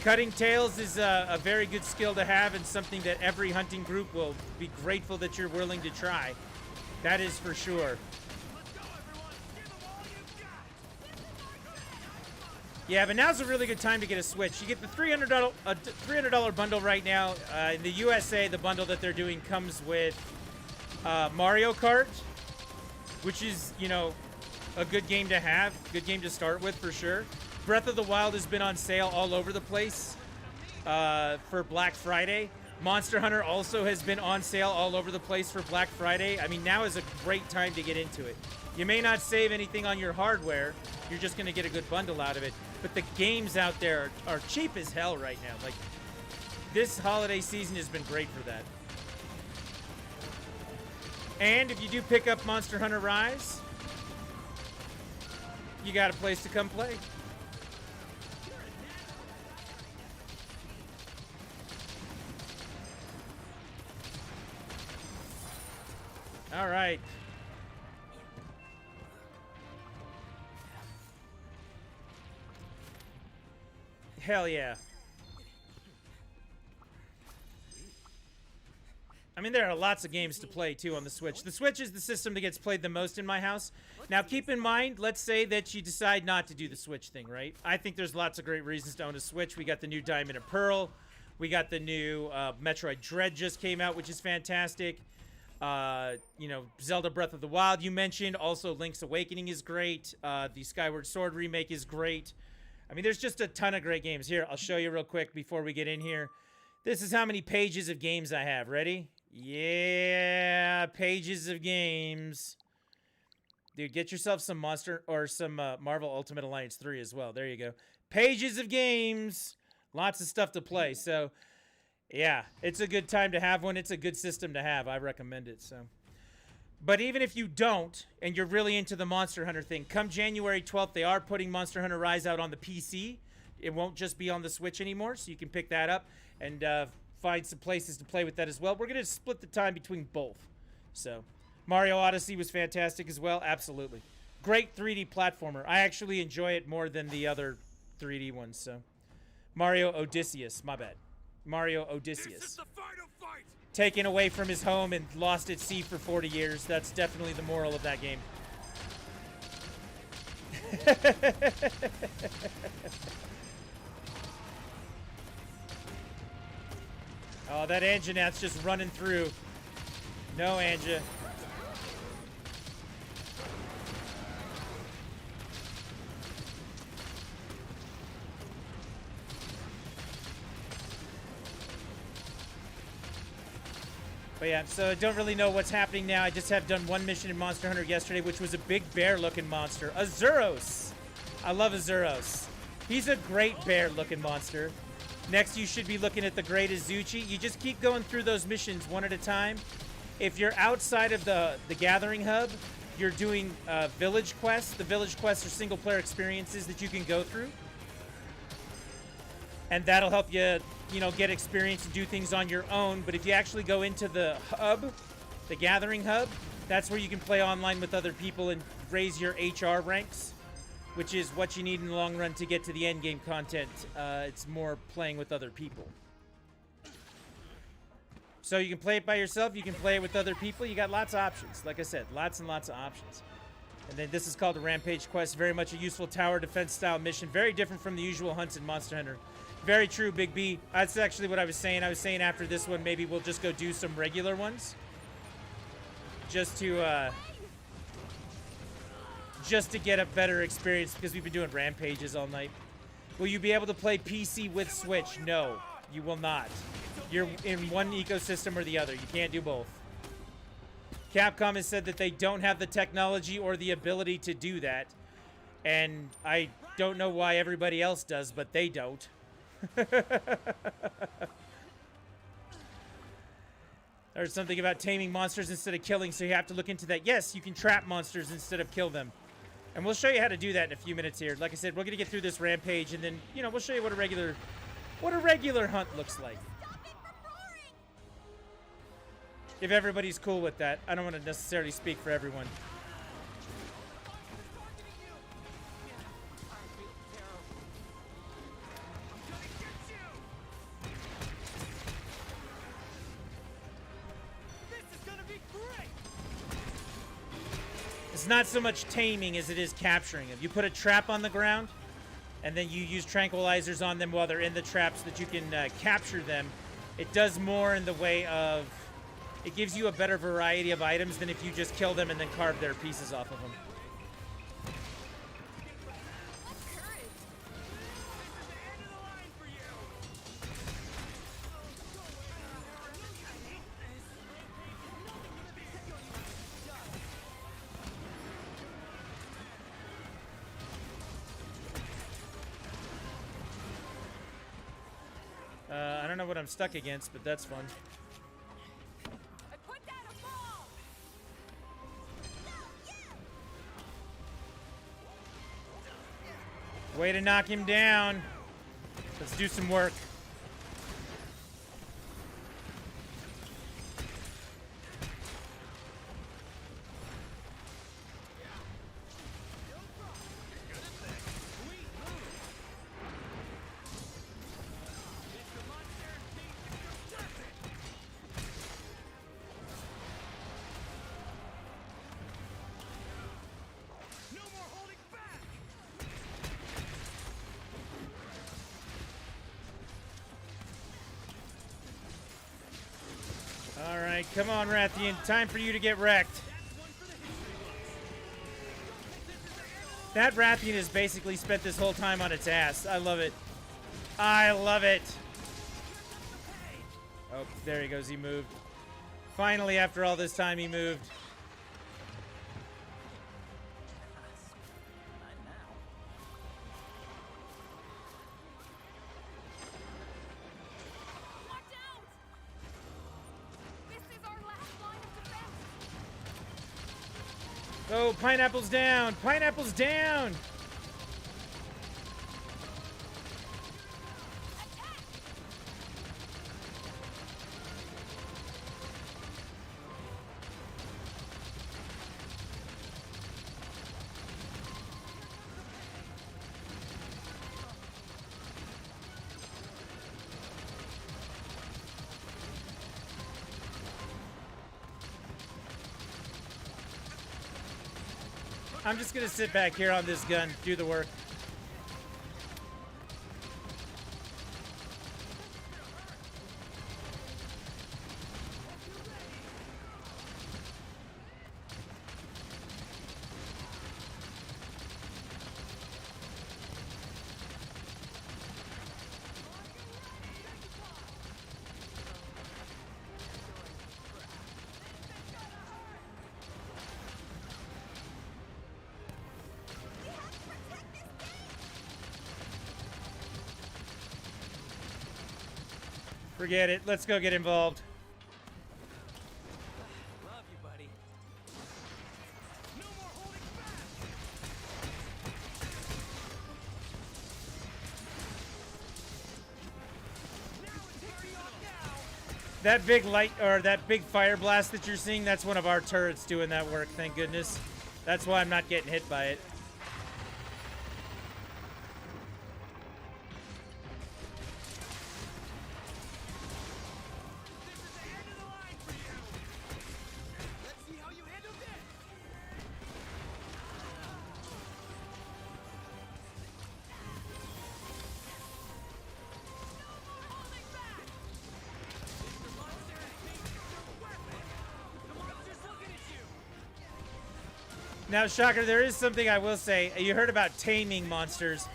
Cutting tails is a very good skill to have and something that every hunting group will be grateful that you're willing to try. That is for sure. Yeah, but now's a really good time to get a Switch. You get the $300 bundle right now. In the USA, the bundle that they're doing comes with Mario Kart, which is, you know, a good game to have, good game to start with for sure. Breath of the Wild has been on sale all over the place for Black Friday. Monster Hunter also has been on sale all over the place for Black Friday. I mean, now is a great time to get into it. You may not save anything on your hardware. You're just going to get a good bundle out of it. But the games out there are cheap as hell right now. Like, this holiday season has been great for that. And if you do pick up Monster Hunter Rise, you got a place to come play. All right. Hell yeah. I mean, there are lots of games to play, too, on the Switch. The Switch is the system that gets played the most in my house. Now, keep in mind, let's say that you decide not to do the Switch thing, right? I think there's lots of great reasons to own a Switch. We got the new Diamond and Pearl. We got the new Metroid Dread just came out, which is fantastic. You know, Zelda Breath of the Wild you mentioned. Also, Link's Awakening is great. The Skyward Sword remake is great. I mean, there's just a ton of great games. Here, I'll show you real quick before we get in here. This is how many pages of games I have. Ready? Yeah, pages of games. Dude, get yourself some Monster or some Marvel Ultimate Alliance 3 as well. There you go. Pages of games. Lots of stuff to play. So, yeah, it's a good time to have one. It's a good system to have. I recommend it. So, but even if you don't, and you're really into the Monster Hunter thing, come January 12th, they are putting Monster Hunter Rise out on the PC. It won't just be on the Switch anymore, so you can pick that up and find some places to play with that as well. We're going to split the time between both. So, Mario Odyssey was fantastic as well. Absolutely. Great 3D platformer. I actually enjoy it more than the other 3D ones. So, Mario Odysseus. My bad. Mario Odysseus. Taken away from his home and lost at sea for 40 years. That's definitely the moral of that game. Oh, that Anjanat's just running through. No, Anja. But yeah, so I don't really know what's happening now. I just have done one mission in Monster Hunter yesterday, which was a big bear-looking monster. Azuros. I love Azuros. He's a great bear-looking monster. Next, you should be looking at the Great Azuchi. You just keep going through those missions one at a time. If you're outside of the Gathering Hub, you're doing village quests. The village quests are single-player experiences that you can go through. And that'll help you, you know, get experience and do things on your own. But if you actually go into the hub, the Gathering Hub, that's where you can play online with other people and raise your HR ranks, which is what you need in the long run to get to the end game content. It's more playing with other people. So you can play it by yourself. You can play it with other people. You got lots of options. Like I said, lots and lots of options. And then this is called a Rampage Quest. Very much a useful tower defense style mission. Very different from the usual hunts in Monster Hunter. Very true, Big B. That's actually what I was saying. I was saying after this one, maybe we'll just go do some regular ones. Just to get a better experience, because we've been doing rampages all night. Will you be able to play PC with Switch? No, you will not. You're in one ecosystem or the other. You can't do both. Capcom has said that they don't have the technology or the ability to do that. And I don't know why everybody else does, but they don't. There's something about taming monsters instead of killing, so you have to look into that. Yes, you can trap monsters instead of kill them. And we'll show you how to do that in a few minutes here. Like I said, we're going to get through this rampage, and then, you know, we'll show you what a regular hunt looks like. If everybody's cool with that. I don't want to necessarily speak for everyone. It's not so much taming as it is capturing them. You put a trap on the ground, and then you use tranquilizers on them while they're in the trap so that you can capture them. It does more in the way of... It gives you a better variety of items than if you just kill them and then carve their pieces off of them. I don't know what I'm stuck against, but that's fun. I put down a ball. Way to knock him down. Let's do some work. Alright, come on, Rathian. Time for you to get wrecked. That Rathian has basically spent this whole time on its ass. I love it. I love it. Oh, there he goes. He moved. Finally, after all this time, he moved. Not now. Watch out! This is our last line of defense. Oh, Pineapple's down. Pineapple's down. I'm just gonna sit back here on this gun, do the work. Forget it. Let's go get involved. Love you, buddy. No more holding back! That big light, or that big fire blast that you're seeing, that's one of our turrets doing that work, thank goodness. That's why I'm not getting hit by it. Let's see how you handle this. Mr. Monster, meet Mr. Weapon. The monster's looking at you. Now, Shocker, there is something I will say. You heard about taming monsters.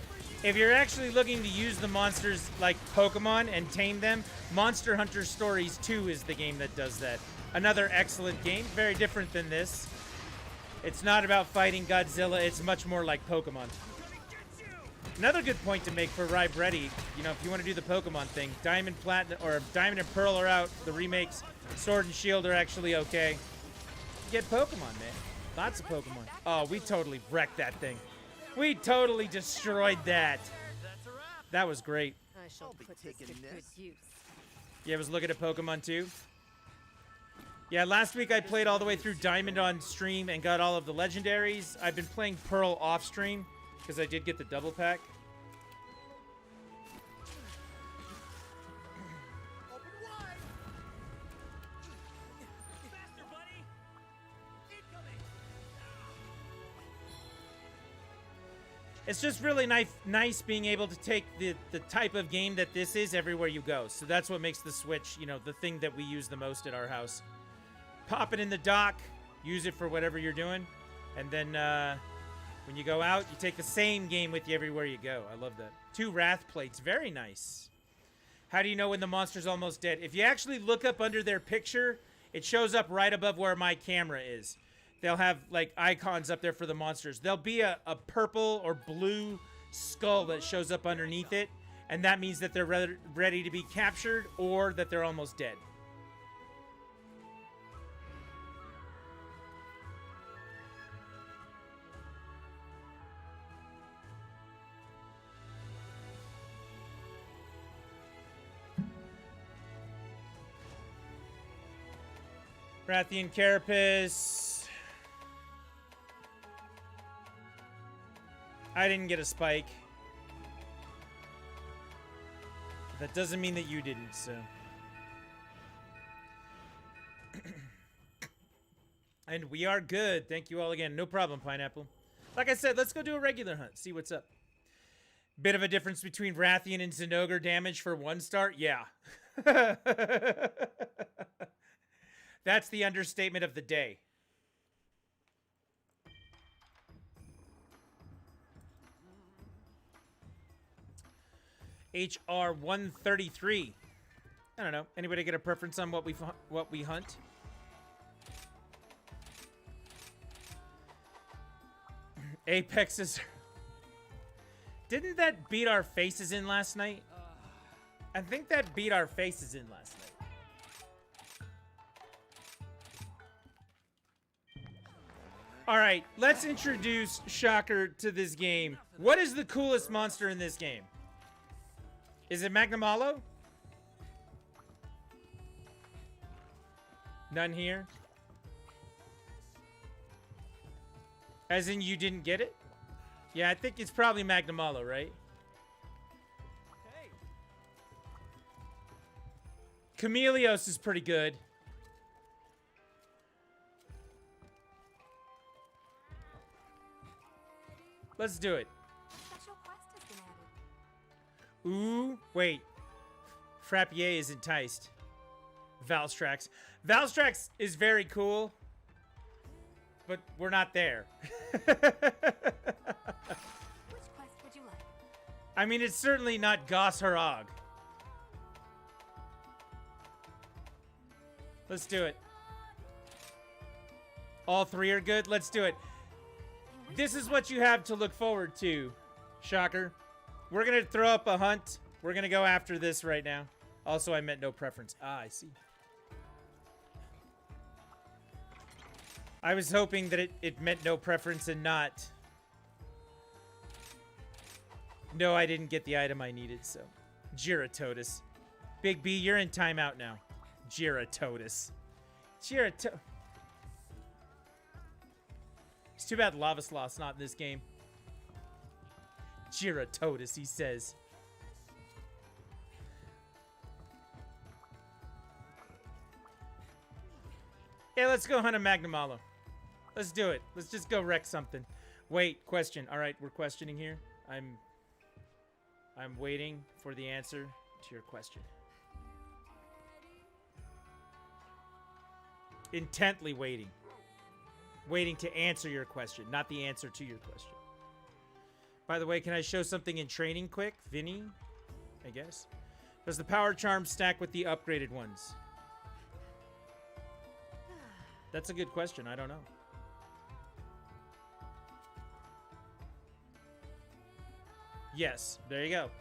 If you're actually looking to use the monsters like Pokemon and tame them, Monster Hunter Stories 2 is the game that does that. Another excellent game, very different than this. It's not about fighting Godzilla, it's much more like Pokemon. Another good point to make for Rybready, you know, if you want to do the Pokemon thing, Diamond, Platinum, or Diamond and Pearl are out. The remakes, Sword and Shield are actually okay. Get Pokemon, man. Lots of Pokemon. Oh, we totally wrecked that thing. We totally destroyed that. That's a wrap. That was great. I shall be put this to taking good this. use. Yeah, I was looking at Pokemon too. Yeah, last week I played all the way through Diamond on stream and got all of the legendaries. I've been playing Pearl off stream because I did get the double pack. Open wide. Faster, buddy. Incoming. It's just really nice being able to take the type of game that this is everywhere you go. So that's what makes the Switch, you know, the thing that we use the most at our house. Pop it in the dock, use it for whatever you're doing, and then when you go out, you take the same game with you everywhere you go. I love that. 2 Wrath plates, very nice. How do you know when the monster's almost dead? If you actually look up under their picture, it shows up right above where my camera is. They'll have like icons up there for the monsters. There'll be a purple or blue skull that shows up underneath it, and that means that they're ready to be captured or that they're almost dead. Rathian Carapace. I didn't get a spike. That doesn't mean that you didn't, so. And we are good. Thank you all again. No problem, Pineapple. Like I said, let's go do a regular hunt. See what's up. Bit of a difference between Rathian and Zinogre damage for 1 star? Yeah. That's the understatement of the day. HR 133. I don't know. Anybody get a preference on what we hunt? Apex is... Didn't that beat our faces in last night? I think that beat our faces in last night. All right, let's introduce Shocker to this game. What is the coolest monster in this game? Is it Magnamalo? None here? As in you didn't get it? Yeah, I think it's probably Magnamalo, right? Hey, Chameleos is pretty good. Let's do it. A special quest has been added. Ooh, wait. Frappier is enticed. Valstrax. Valstrax is very cool, but we're not there. Which quest would you like? I mean, it's certainly not Goss Harag. Let's do it. All three are good? Let's do it. This is what you have to look forward to, Shocker. We're going to throw up a hunt. We're going to go after this right now. Also, I meant no preference. Ah, I see. I was hoping that it meant no preference and not. No, I didn't get the item I needed, so. Giratotus. Big B, you're in timeout now. Giratotus. Giratotus. It's too bad Lava Sloth's not in this game. Giratotus, he says. Yeah, let's go hunt a Magnamalo. Let's do it. Let's just go wreck something. Wait, question. All right, we're questioning here. I'm waiting for the answer to your question. Intently waiting. Waiting to answer your question, not the answer to your question. By the way, can I show something in training quick? Vinny, I guess. Does the power charm stack with the upgraded ones? That's a good question. I don't know. Yes, there you go.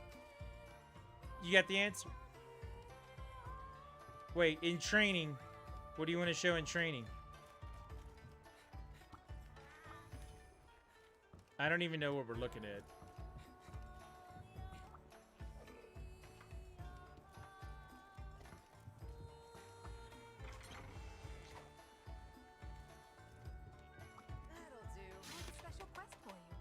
You got the answer. Wait, in training, what do you want to show in training? I don't even know what we're looking at. That'll do. I have a special quest for you.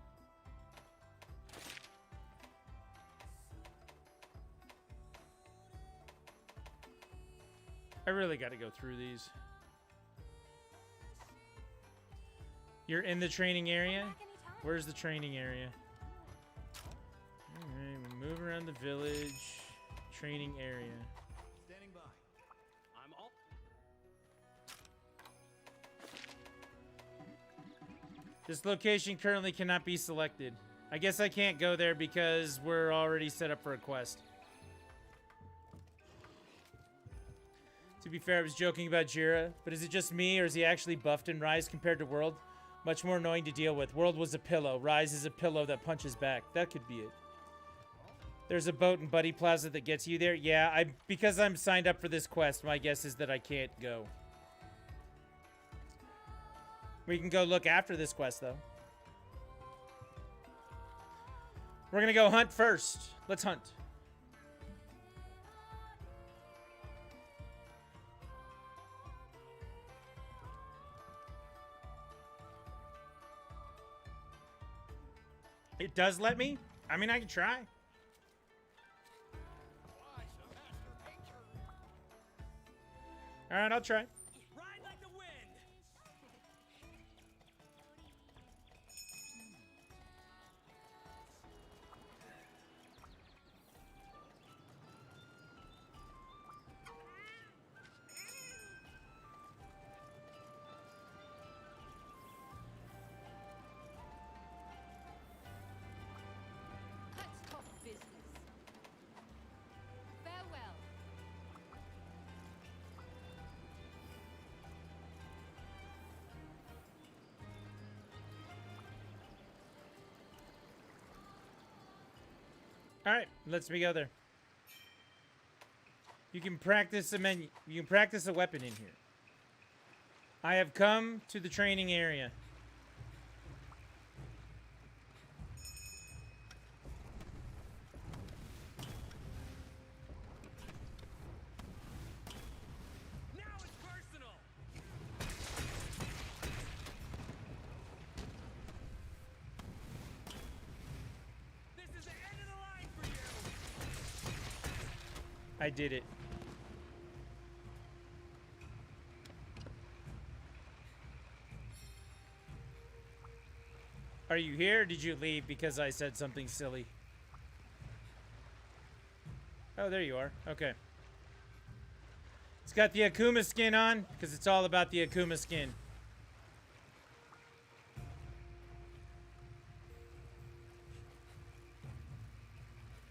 I really got to go through these. You're in the training area? Back anytime. Where's the training area? Alright, we move around the village. Training area. Standing by. I'm all. This location currently cannot be selected. I guess I can't go there because we're already set up for a quest. To be fair, I was joking about Jira, but is it just me or is he actually buffed in Rise compared to World? Much more annoying to deal with. World was a pillow. Rise is a pillow that punches back. That could be it. There's a boat in Buddy Plaza that gets you there. Yeah, because I'm signed up for this quest, my guess is that I can't go. We can go look after this quest, though. We're gonna go hunt first. Let's hunt. It does let me? I mean, I can try. All right, I'll try. Ride like the wind. Let's talk business. Alright, let's me go there. You can practice a menu. You can practice a weapon in here. I have come to the training area. Now it's personal. This is the end of the line for you. I did it. Are you here or did you leave because I said something silly? Oh, there you are. Okay. It's got the Akuma skin on because it's all about the Akuma skin.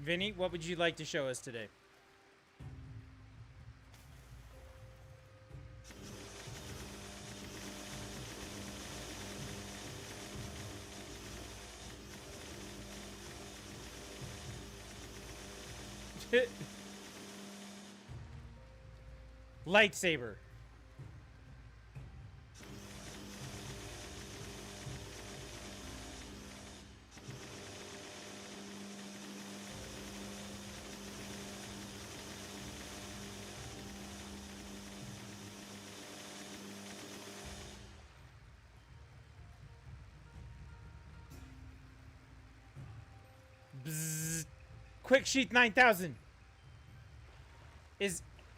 Vinny, what would you like to show us today? Lightsaber. Bzzz. Quick Sheath 9000.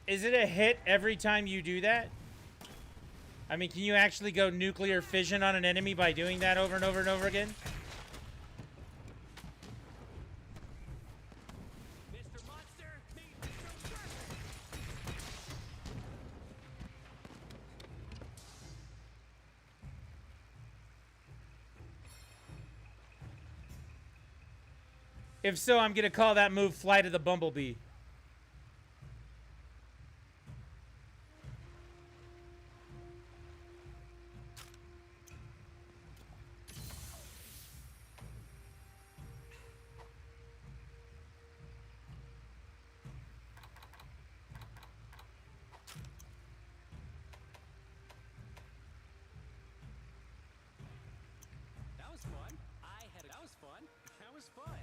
Is it a hit every time you do that? I mean, can you actually go nuclear fission on an enemy by doing that over and over and over again? Mr. Monster, meet Mr. Perfect. If so, I'm gonna call that move Flight of the Bumblebee. That was fun. That was fun. That was fun.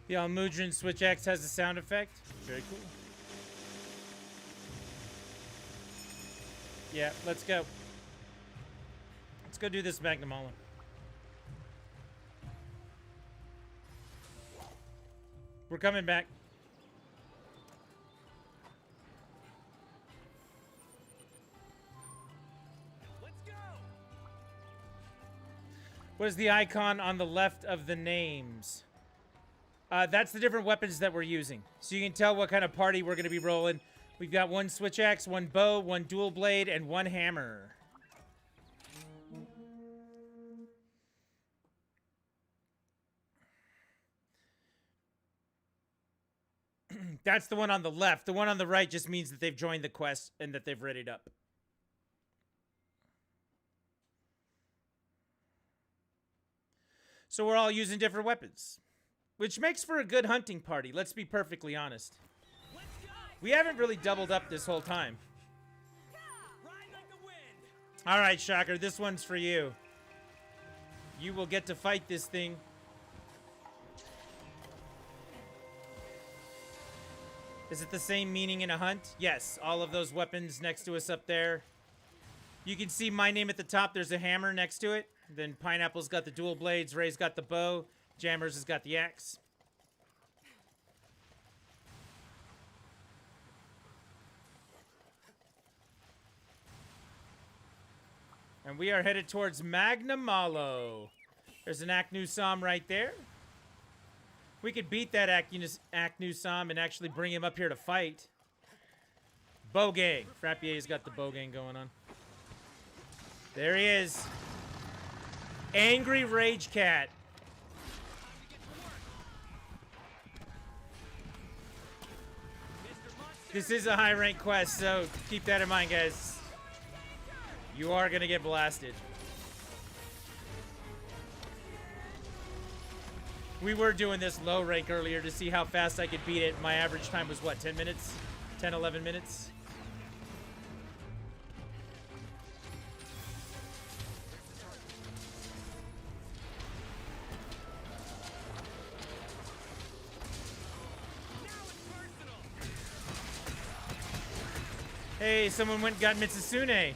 The Almudron Switch X has a sound effect. Very cool. Yeah, let's go. Let's go do this Magnum Mauler. We're coming back. Let's go. What is the icon on the left of the names? That's the different weapons that we're using. So you can tell what kind of party we're going to be rolling. We've got one switch axe, one bow, one dual blade, and one hammer. That's the one on the left. The one on the right just means that they've joined the quest and that they've readied up. So we're all using different weapons, which makes for a good hunting party. Let's be perfectly honest. Let's go. We haven't really doubled up this whole time. Ride like the wind. All right, Shocker, this one's for you. You will get to fight this thing. Is it the same meaning in a hunt? Yes, all of those weapons next to us up there. You can see my name at the top. There's a hammer next to it. Then Pineapple's got the dual blades. Ray's got the bow. Jammers has got the axe. And we are headed towards Magna Malo. There's an Aknu Som right there. We could beat that Aknu Som and actually bring him up here to fight. Bow gang. Frappier's got the bow gang going on. There he is. Angry Rage Cat. This is a high rank quest, so keep that in mind, guys. You are gonna get blasted. We were doing this low rank earlier to see how fast I could beat it. My average time was what, 10 minutes? 10, 11 minutes? Hey, someone went and got Mitsusune.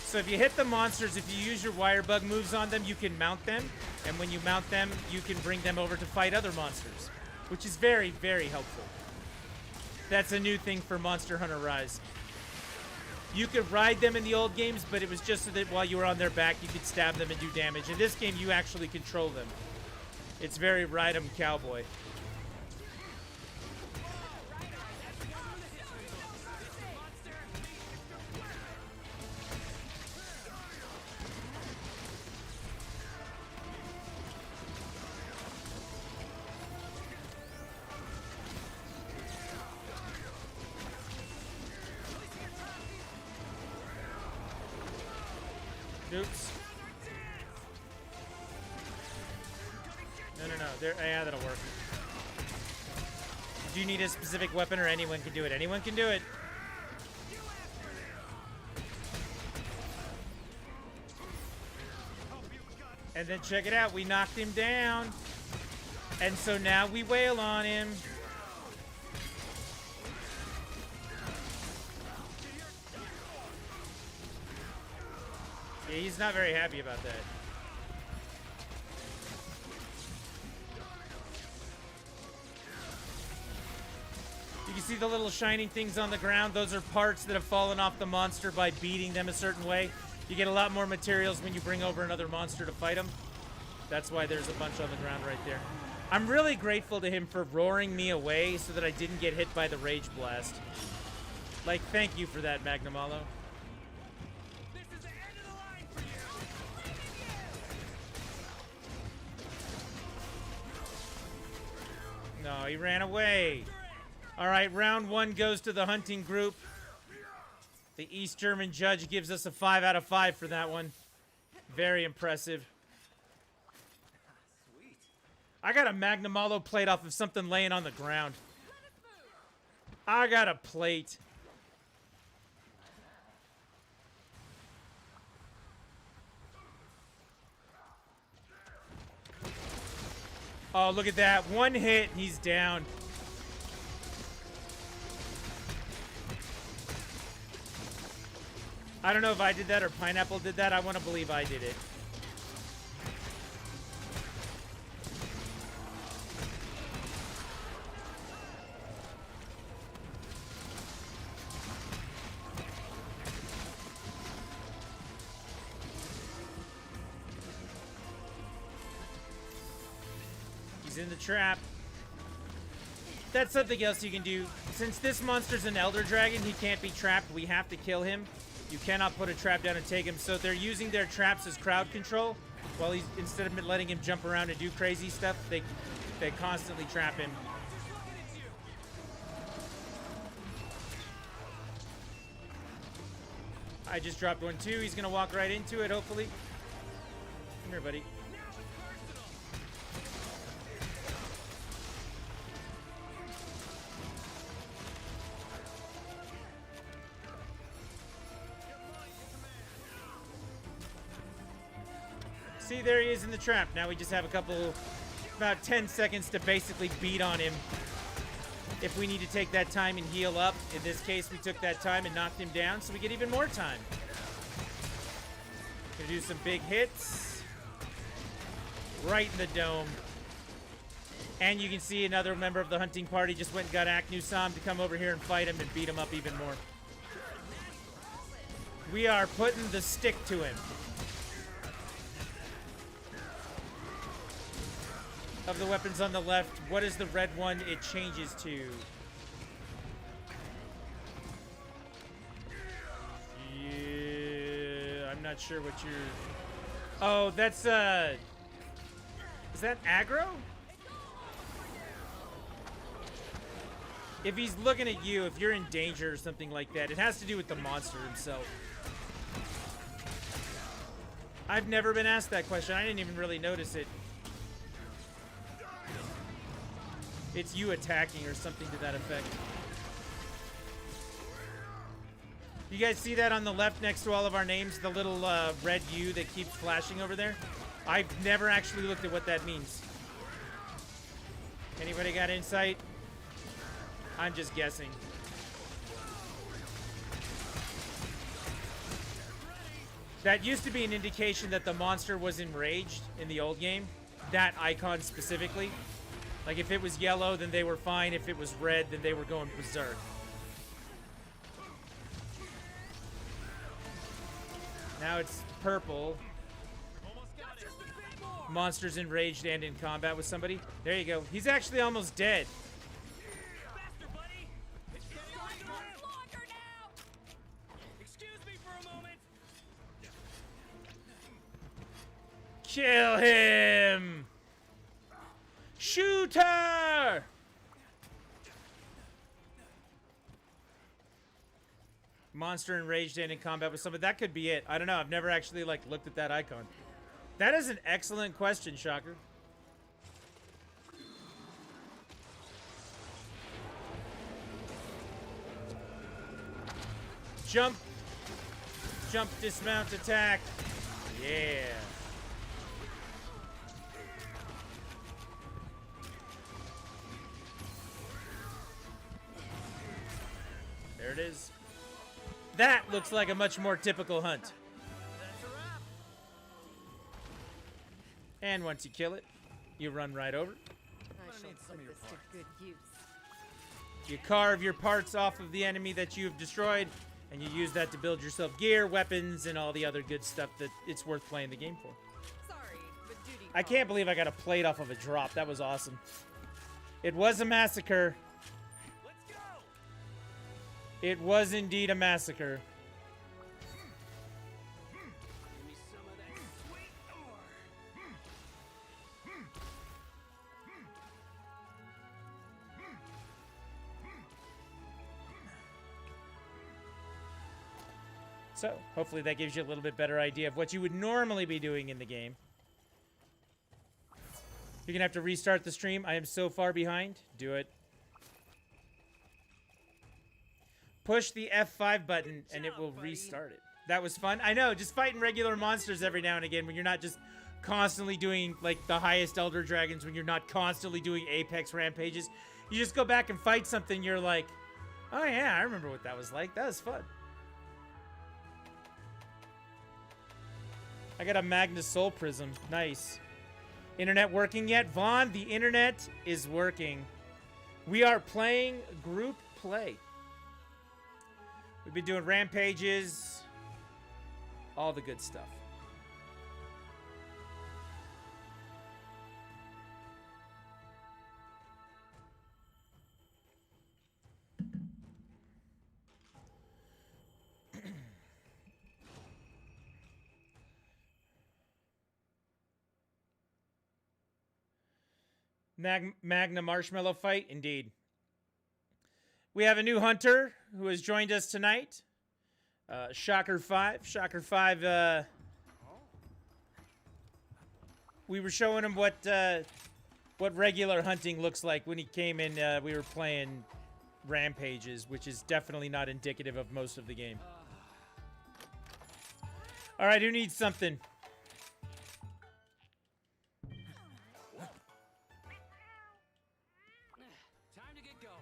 So if you hit the monsters, if you use your wire bug moves on them, you can mount them. And when you mount them, you can bring them over to fight other monsters, which is very, very helpful. That's a new thing for Monster Hunter Rise. You could ride them in the old games, but it was just so that while you were on their back, you could stab them and do damage. In this game, you actually control them. It's very ride 'em cowboy. Oops. No. Yeah, that'll work. Do you need a specific weapon or anyone can do it? Anyone can do it. And then check it out. We knocked him down. And so now we wail on him. Yeah, he's not very happy about that. You can see the little shining things on the ground. Those are parts that have fallen off the monster by beating them a certain way. You get a lot more materials when you bring over another monster to fight them. That's why there's a bunch on the ground right there. I'm really grateful to him for roaring me away so that I didn't get hit by the Rage Blast. Like, thank you for that, Magnamalo. No, he ran away. All right, round 1 goes to the hunting group. The East German judge gives us a 5 out of 5 for that one. Very impressive. Sweet. I got a Magnamalo plate off of something laying on the ground. I got a plate. Oh, look at that. One hit, and he's down. I don't know if I did that or Pineapple did that. I want to believe I did it. He's in the trap. That's something else you can do. Since this monster's an Elder Dragon, he can't be trapped. We have to kill him. You cannot put a trap down and take him. So they're using their traps as crowd control. While he's, instead of letting him jump around and do crazy stuff, they constantly trap him. I just dropped one too. He's gonna walk right into it, hopefully. Come here, buddy. See, there he is in the trap. Now we just have about 10 seconds to basically beat on him. If we need to take that time and heal up. In this case, we took that time and knocked him down, so we get even more time. Gonna do some big hits. Right in the dome. And you can see another member of the hunting party just went and got Aknusam to come over here and fight him and beat him up even more. We are putting the stick to him. Of the weapons on the left, what is the red one it changes to? Yeah, I'm not sure what you're... Oh, that's, is that aggro? If he's looking at you, if you're in danger or something like that, it has to do with the monster himself. I've never been asked that question. I didn't even really notice it. It's you attacking or something to that effect. You guys see that on the left next to all of our names? The little red U that keeps flashing over there? I've never actually looked at what that means. Anybody got insight? I'm just guessing. That used to be an indication that the monster was enraged in the old game. That icon specifically. Like if it was yellow, then they were fine. If it was red, then they were going berserk. Now it's purple. Monsters enraged and in combat with somebody. There you go. He's actually almost dead. Faster, buddy! It's getting longer now! Excuse me for a moment! Kill him! Shoot her! Monster enraged and in combat with somebody. That could be it. I don't know. I've never actually like looked at that icon. That is an excellent question, Shocker. Jump. Jump, dismount, attack. Yeah. There it is. That looks like a much more typical hunt. That's a wrap! And once you kill it, you run right over. I shall put this to good use. You carve your parts off of the enemy that you've destroyed, and you use that to build yourself gear, weapons, and all the other good stuff that it's worth playing the game for. Sorry, but duty I can't believe I got a plate off of a drop. That was awesome. It was a massacre. Let's go! It was indeed a massacre. Give me some of that sweet ore! So, hopefully that gives you a little bit better idea of what you would normally be doing in the game. You're gonna have to restart the stream. I am so far behind. Do it. Push the F5 button and it will restart it. That was fun. I know, just fighting regular monsters every now and again when you're not just constantly doing like the highest Elder Dragons, when you're not constantly doing Apex rampages. You just go back and fight something, you're like, oh yeah, I remember what that was like. That was fun. I got a Magnus Soul Prism. Nice. Internet working yet? Vaughn, the internet is working. We are playing group play. We've been doing rampages. All the good stuff. Magna Marshmallow fight, indeed. We have a new hunter who has joined us tonight. Shocker 5. Shocker 5, we were showing him what regular hunting looks like when he came in. We were playing rampages, which is definitely not indicative of most of the game. All right, who needs something? Time to get going.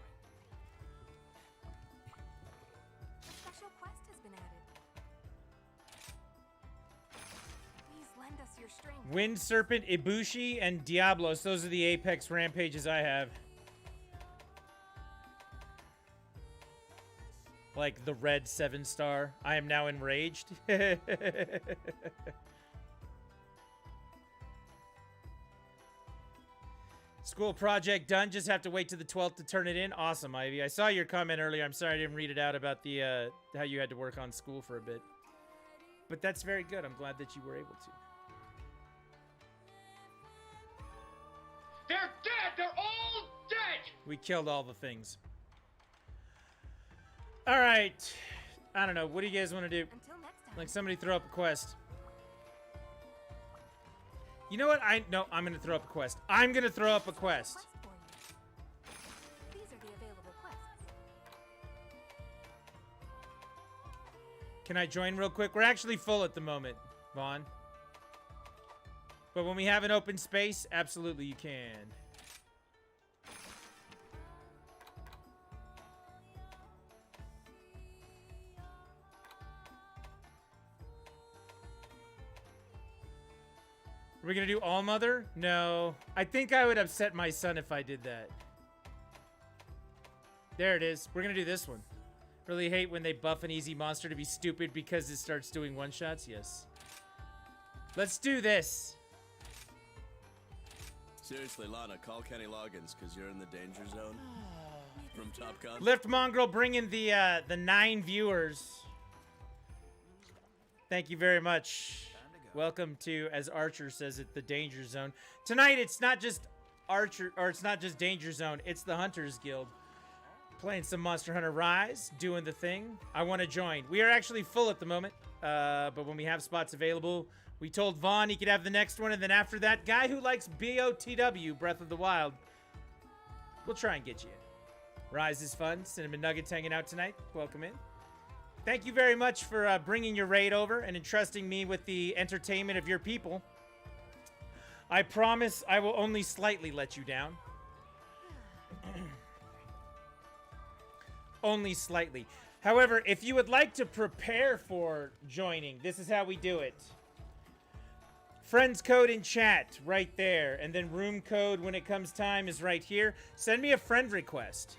A special quest has been added. Please lend us your strength. Wind Serpent, Ibushi, and Diablos. Those are the Apex rampages I have. Like the red 7-star. I am now enraged. School project done. Just have to wait to the 12th to turn it in. Awesome, Ivy. I saw your comment earlier. I'm sorry I didn't read it out about the how you had to work on school for a bit. But that's very good. I'm glad that you were able to. They're dead! They're all dead! We killed all the things. All right. I don't know. What do you guys want to do? Until next time. Like somebody throw up a quest. You know what? No, I'm going to throw up a quest. I'm going to throw up a quest. Quest for you. Can I join real quick? We're actually full at the moment, Vaughn. But when we have an open space, absolutely you can. Are we gonna do All Mother? No. I think I would upset my son if I did that. There it is. We're gonna do this one. Really hate when they buff an easy monster to be stupid because it starts doing one-shots? Yes. Let's do this. Seriously, Lana, call Kenny Loggins, because you're in the danger zone. From Top Gun. Lift Mongrel bringing the 9 viewers. Thank you very much. Welcome to, as Archer says it, the Danger Zone. Tonight, it's not just Archer, or it's not just Danger Zone, it's the Hunters Guild. Playing some Monster Hunter Rise, doing the thing. I want to join. We are actually full at the moment, but when we have spots available, we told Vaughn he could have the next one, and then after that, guy who likes BOTW, Breath of the Wild, we'll try and get you in. Rise is fun. Cinnamon Nuggets hanging out tonight. Welcome in. Thank you very much for bringing your raid over and entrusting me with the entertainment of your people. I promise I will only slightly let you down. Only slightly. However, if you would like to prepare for joining, this is how we do it. Friends code in chat right there, and then room code when it comes time is right here. Send me a friend request.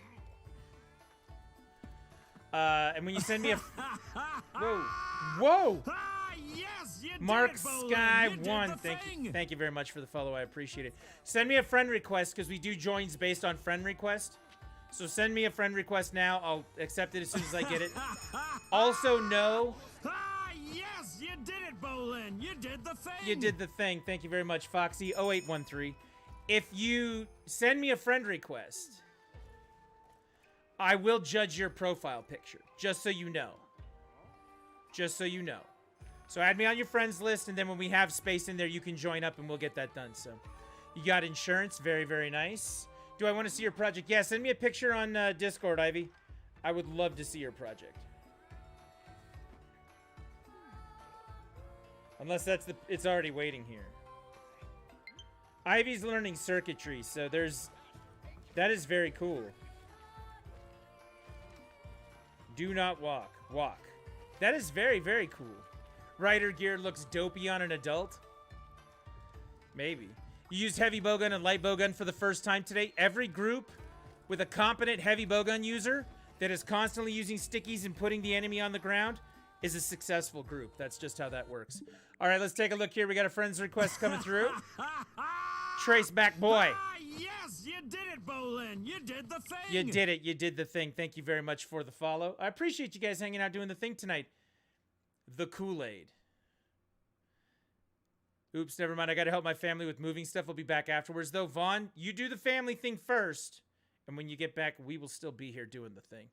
And when you send me a... Whoa. Whoa! Ah, yes, you Mark did it, Bolin. Sky You did 1, the thank you. thing. Thank you very much for the follow. I appreciate it. Send me a friend request because we do joins based on friend request. So send me a friend request now. I'll accept it as soon as I get it. Also, no. Ah, yes, you did it, Bolin. You did the thing. You did the thing. Thank you very much, Foxy0813. If you send me a friend request, I will judge your profile picture, just so you know. Just so you know. So add me on your friends list, and then when we have space in there, you can join up, and we'll get that done. So you got insurance. Very, very nice. Do I want to see your project? Yeah, send me a picture on Discord, Ivy. I would love to see your project. Unless that's the... It's already waiting here. Ivy's learning circuitry, so there's... That is very cool. Do not walk. Walk. That is very, very cool. Rider gear looks dopey on an adult. Maybe. You used heavy bowgun and light bowgun for the first time today. Every group with a competent heavy bowgun user that is constantly using stickies and putting the enemy on the ground is a successful group. That's just how that works. All right, let's take a look here. We got a friend's request coming through. Trace back boy. Ah, yes, you did it, Bolin. You did the thing. You did it. You did the thing. Thank you very much for the follow. I appreciate you guys hanging out doing the thing tonight. The Kool-Aid. Oops, never mind. I got to help my family with moving stuff. I'll be back afterwards, though. Vaughn, you do the family thing first. And when you get back, we will still be here doing the thing.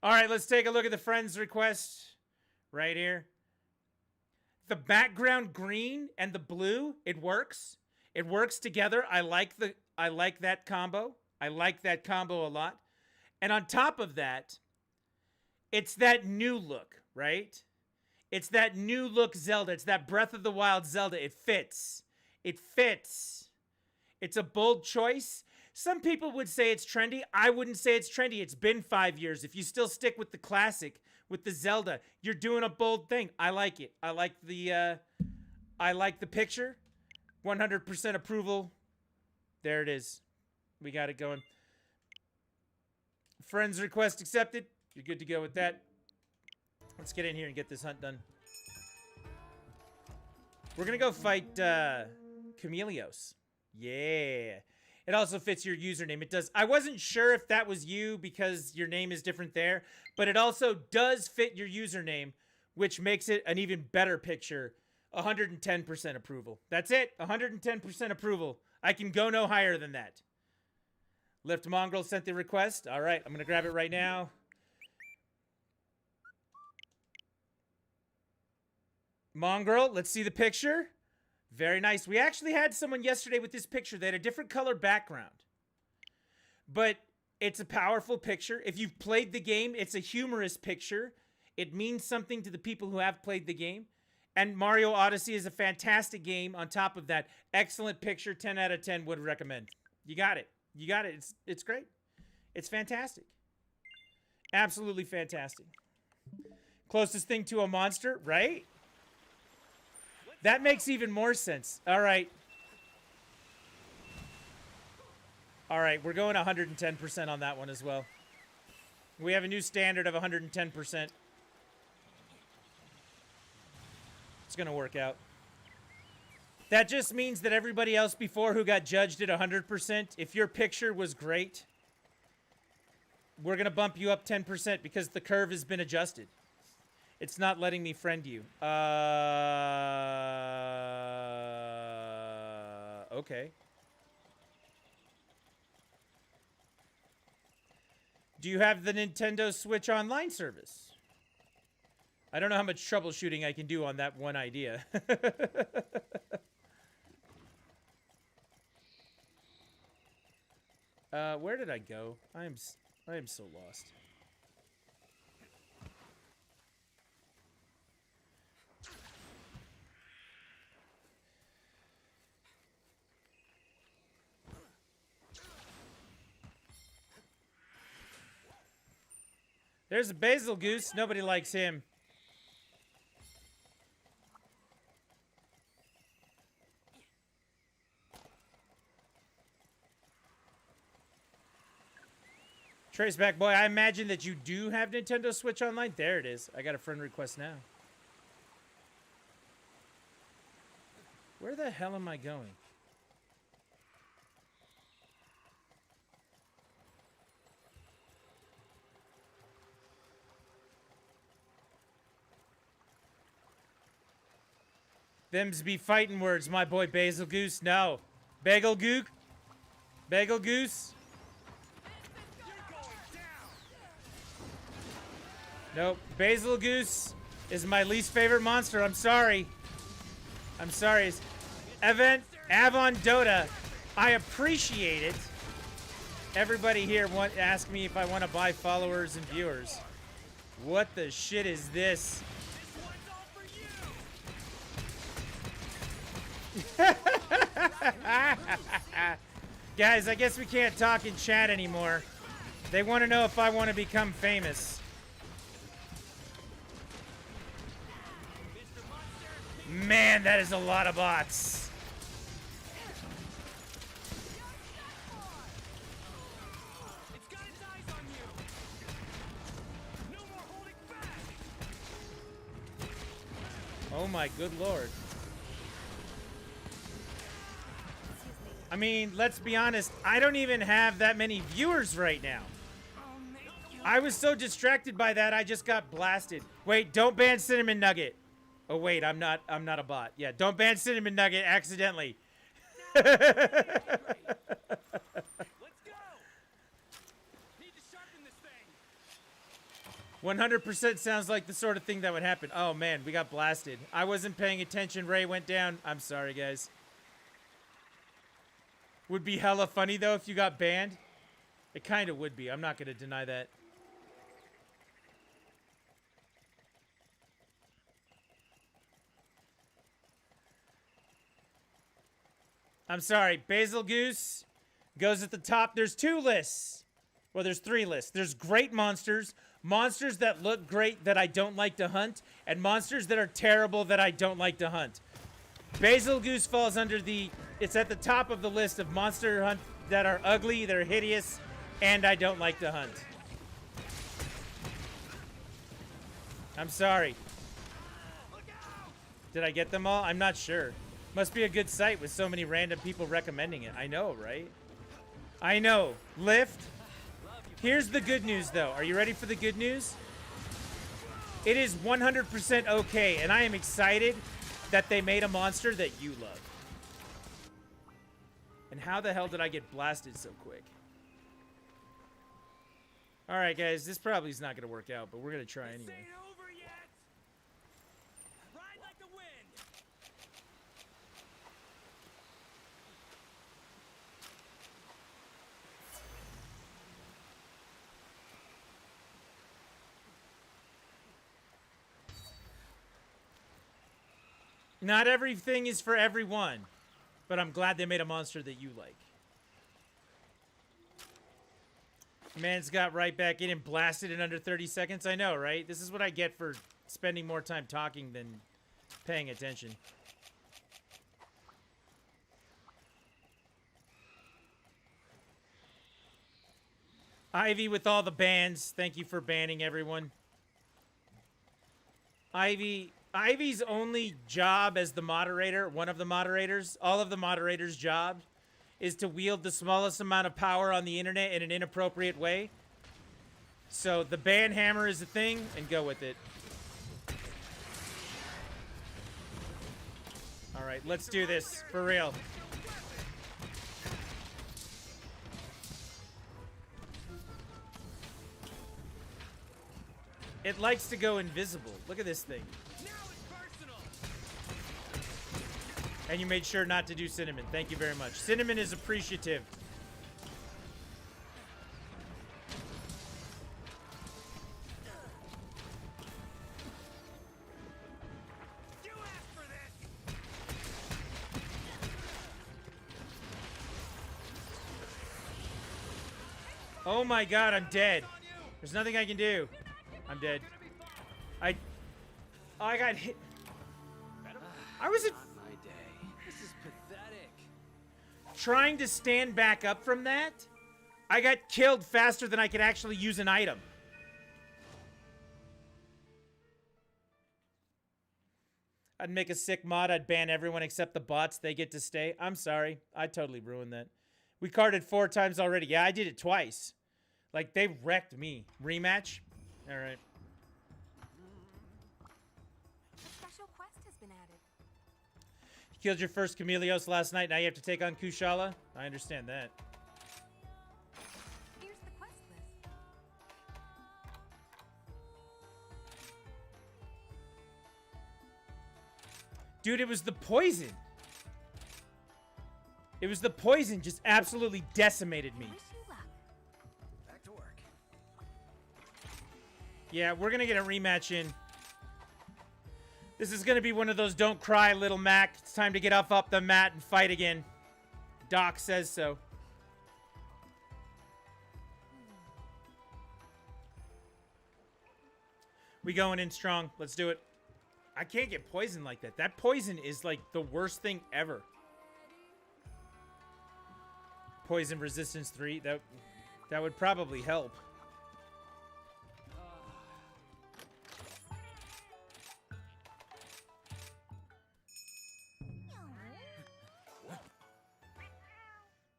All right, let's take a look at the friend's request right here. The background green and the blue, it works. It works together. I like that combo. I like that combo a lot. And on top of that, it's that new look, right? It's that new look Zelda. It's that Breath of the Wild Zelda. It fits. It fits. It's a bold choice. Some people would say it's trendy. I wouldn't say it's trendy. It's been 5 years. If you still stick with the classic, with the Zelda, you're doing a bold thing. I like it. I like the picture. 100% approval. There it is. We got it going. Friends request accepted. You're good to go with that. Let's get in here and get this hunt done. We're going to go fight Chameleos. Yeah. It also fits your username. It does. I wasn't sure if that was you because your name is different there, but it also does fit your username, which makes it an even better picture. 110% approval. That's it. 110% approval. I can go no higher than that. Lift Mongrel sent the request. All right, I'm going to grab it right now. Mongrel, let's see the picture. Very nice. We actually had someone yesterday with this picture. They had a different color background. But it's a powerful picture. If you've played the game, it's a humorous picture. It means something to the people who have played the game. And Mario Odyssey is a fantastic game. On top of that, excellent picture, 10 out of 10 would recommend. You got it. You got it. It's great. It's fantastic. Absolutely fantastic. Closest thing to a monster, right? That makes even more sense. All right. All right, we're going 110% on that one as well. We have a new standard of 110%. It's going to work out. That just means that everybody else before who got judged at 100%, if your picture was great, we're going to bump you up 10% because the curve has been adjusted. It's not letting me friend you. Okay. Do you have the Nintendo Switch Online service? I don't know how much troubleshooting I can do on that one idea. Where did I go? I am so lost. There's a Basil Goose. Nobody likes him. Traceback boy, I imagine that you do have Nintendo Switch Online. There it is. I got a friend request now. Where the hell am I going? Them's be fighting words, my boy Basil Goose. No. Bagel Gook? Bagel Goose? Nope. Basil Goose is my least favorite monster. I'm sorry. I'm sorry. Avon Dota. I appreciate it. Everybody here ask me if I want to buy followers and viewers. What the shit is this? Guys, I guess we can't talk in chat anymore. They want to know if I want to become famous. Man, that is a lot of bots. It's got its eyes on you. No more holding back. Oh my good lord. I mean, let's be honest, I don't even have that many viewers right now. I was so distracted by that, I just got blasted. Wait, don't ban Cinnamon Nugget. Oh wait, I'm not a bot. Yeah, don't ban Cinnamon Nugget accidentally. Let's go. Need to sharpen this thing. 100% sounds like the sort of thing that would happen. Oh man, we got blasted. I wasn't paying attention. Ray went down. I'm sorry, guys. Would be hella funny though if you got banned. It kind of would be. I'm not going to deny that. I'm sorry. Basil Goose goes at the top. There's two lists. Well, there's three lists. There's great monsters, monsters that look great that I don't like to hunt, and monsters that are terrible that I don't like to hunt. Basil Goose falls under the... It's at the top of the list of monster hunt that are ugly, they're hideous, and I don't like to hunt. I'm sorry. Did I get them all? I'm not sure. Must be a good site with so many random people recommending it. I know, right? I know. Lift. Here's the good news, though. Are you ready for the good news? It is 100% okay, and I am excited that they made a monster that you love. And how the hell did I get blasted so quick? Alright, guys. This probably is not going to work out, but we're going to try anyway. Ain't over yet. Ride like the wind. Not everything is for everyone, but I'm glad they made a monster that you like. Man's got right back in and blasted in under 30 seconds. I know, right? This is what I get for spending more time talking than paying attention. Ivy with all the bans. Thank you for banning everyone. Ivy's only job as the moderator, one of the moderators, all of the moderators' job is to wield the smallest amount of power on the internet in an inappropriate way. So the ban hammer is a thing, and go with it. All right, let's do this for real. It likes to go invisible. Look at this thing. Now it's personal. And you made sure not to do Cinnamon. Thank you very much. Cinnamon is appreciative. You asked for this. Oh my god, I'm dead. There's nothing I can do. I'm dead. I got hit. I was Not my day. This is pathetic. trying to stand back up from that. I got killed faster than I could actually use an item. I'd make a sick mod. I'd ban everyone except the bots. They get to stay. I'm sorry. I totally ruined that. We carded 4 times already. Yeah, I did it twice. Like, they wrecked me. Rematch? All right. A special quest has been added. You killed your first Chameleos last night. Now you have to take on Kushala? I understand that. Here's the quest list. Dude, it was the poison. It was the poison just absolutely decimated me. Wish you luck. Back to work. Yeah, we're going to get a rematch in. This is going to be one of those don't cry, little Mac. It's time to get up the mat and fight again. Doc says so. We going in strong. Let's do it. I can't get poisoned like that. That poison is like the worst thing ever. Poison resistance 3. That would probably help.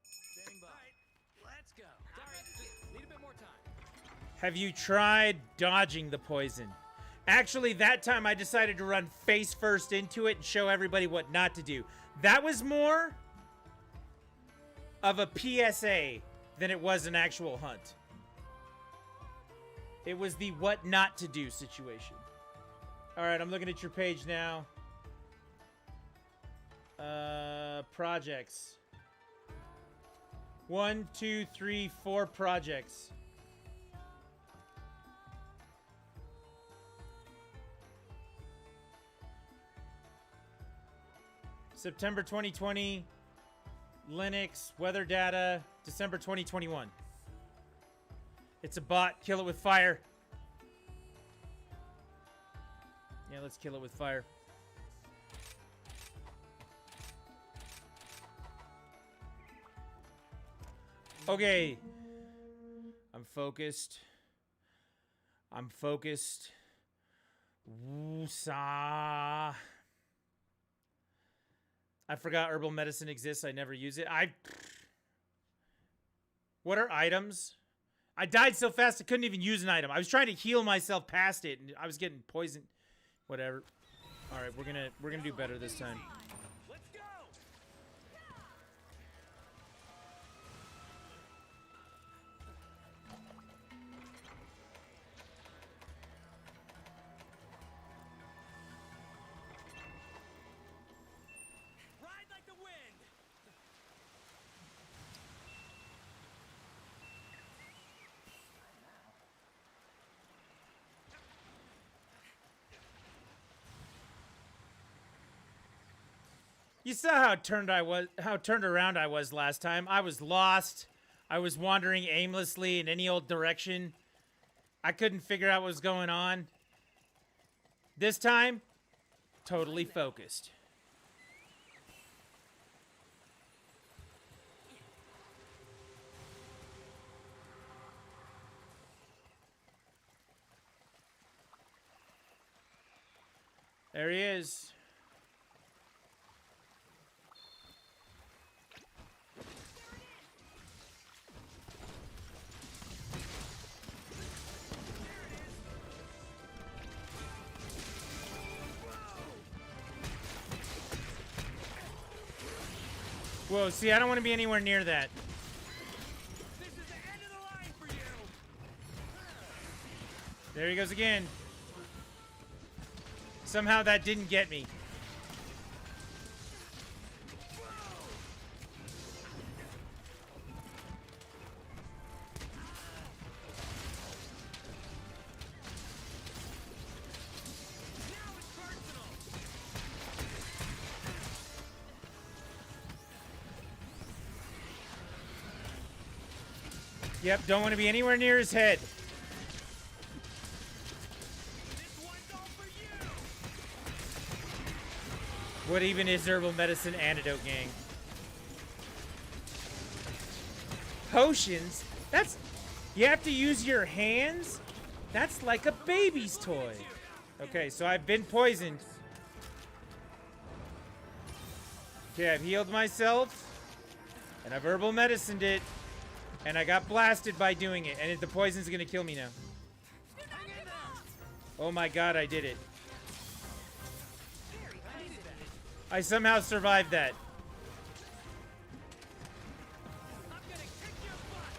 Standing by. Let's go. Sorry, just need a bit more time. Have you tried dodging the poison? Actually, that time I decided to run face first into it and show everybody what not to do. That was more of a PSA than it was an actual hunt. It was the what not to do situation. All right, I'm looking at your page now. Projects. 1, 2, 3, 4 projects. September 2020, Linux, weather data, December 2021. It's a bot. Kill it with fire. Yeah, let's kill it with fire. Okay. I'm focused. I'm focused. Woosa. I forgot herbal medicine exists. I never use it. What are items? I died so fast I couldn't even use an item. I was trying to heal myself past it, and I was getting poisoned. Whatever. All right, we're gonna do better this time. Let's go. Ride like the wind. You saw how turned around I was last time. I was lost. I was wandering aimlessly in any old direction. I couldn't figure out what was going on. This time, totally focused. There he is. Whoa, see, I don't want to be anywhere near that. This is the end of the line for you. There he goes again. Somehow that didn't get me. Now it's personal. Yep, don't want to be anywhere near his head. This one's all for you. What even is herbal medicine antidote, gang? Potions? That's... You have to use your hands? That's like a baby's toy. Okay, so I've been poisoned. Okay, I've healed myself. And I've herbal medicined it. And I got blasted by doing it. And the poison's gonna kill me now. Oh my god, I did it. I somehow survived that. I'm gonna kick your butt.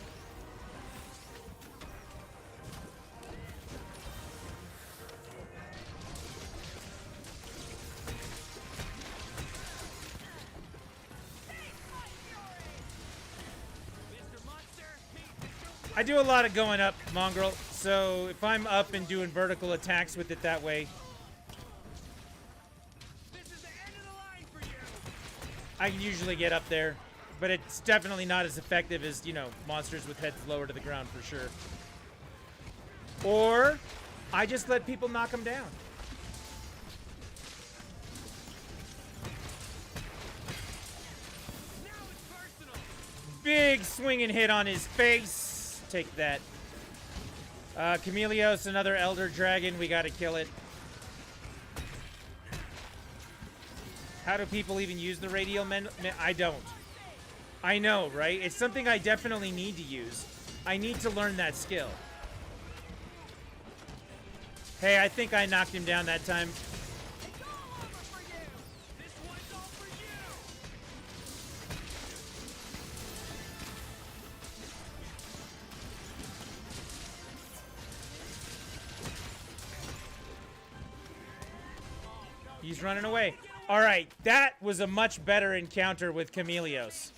Mr. Monster, I do a lot of going up, Mongrel. So if I'm up and doing vertical attacks with it that way, this is the end of the line for you. I can usually get up there. But it's definitely not as effective as, you know, monsters with heads lower to the ground for sure. Or I just let people knock them down. Now it's personal. Big swinging hit on his face. Take that. Chameleos, another Elder Dragon. We gotta kill it. How do people even use the radial men? I don't. I know, right? It's something I definitely need to use. I need to learn that skill. Hey, I think I knocked him down that time. It's all over for you. This one's all for you. He's running away. All right, that was a much better encounter with Chameleos.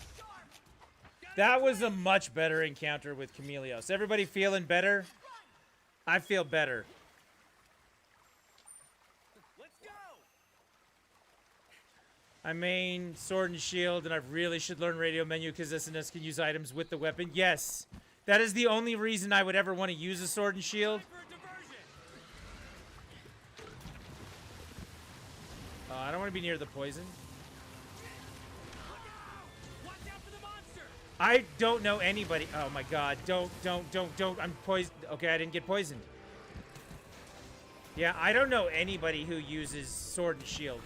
That was a much better encounter with Chameleos. Everybody feeling better? I feel better. Let's go. I main sword and shield, and I really should learn radio menu because SNS can use items with the weapon. Yes, that is the only reason I would ever want to use a sword and shield. For a diversion. I don't want to be near the poison. Watch out for the monster. I don't know anybody. Oh my god, don't. I'm poisoned. Okay, I didn't get poisoned. Yeah, I don't know anybody who uses sword and shield.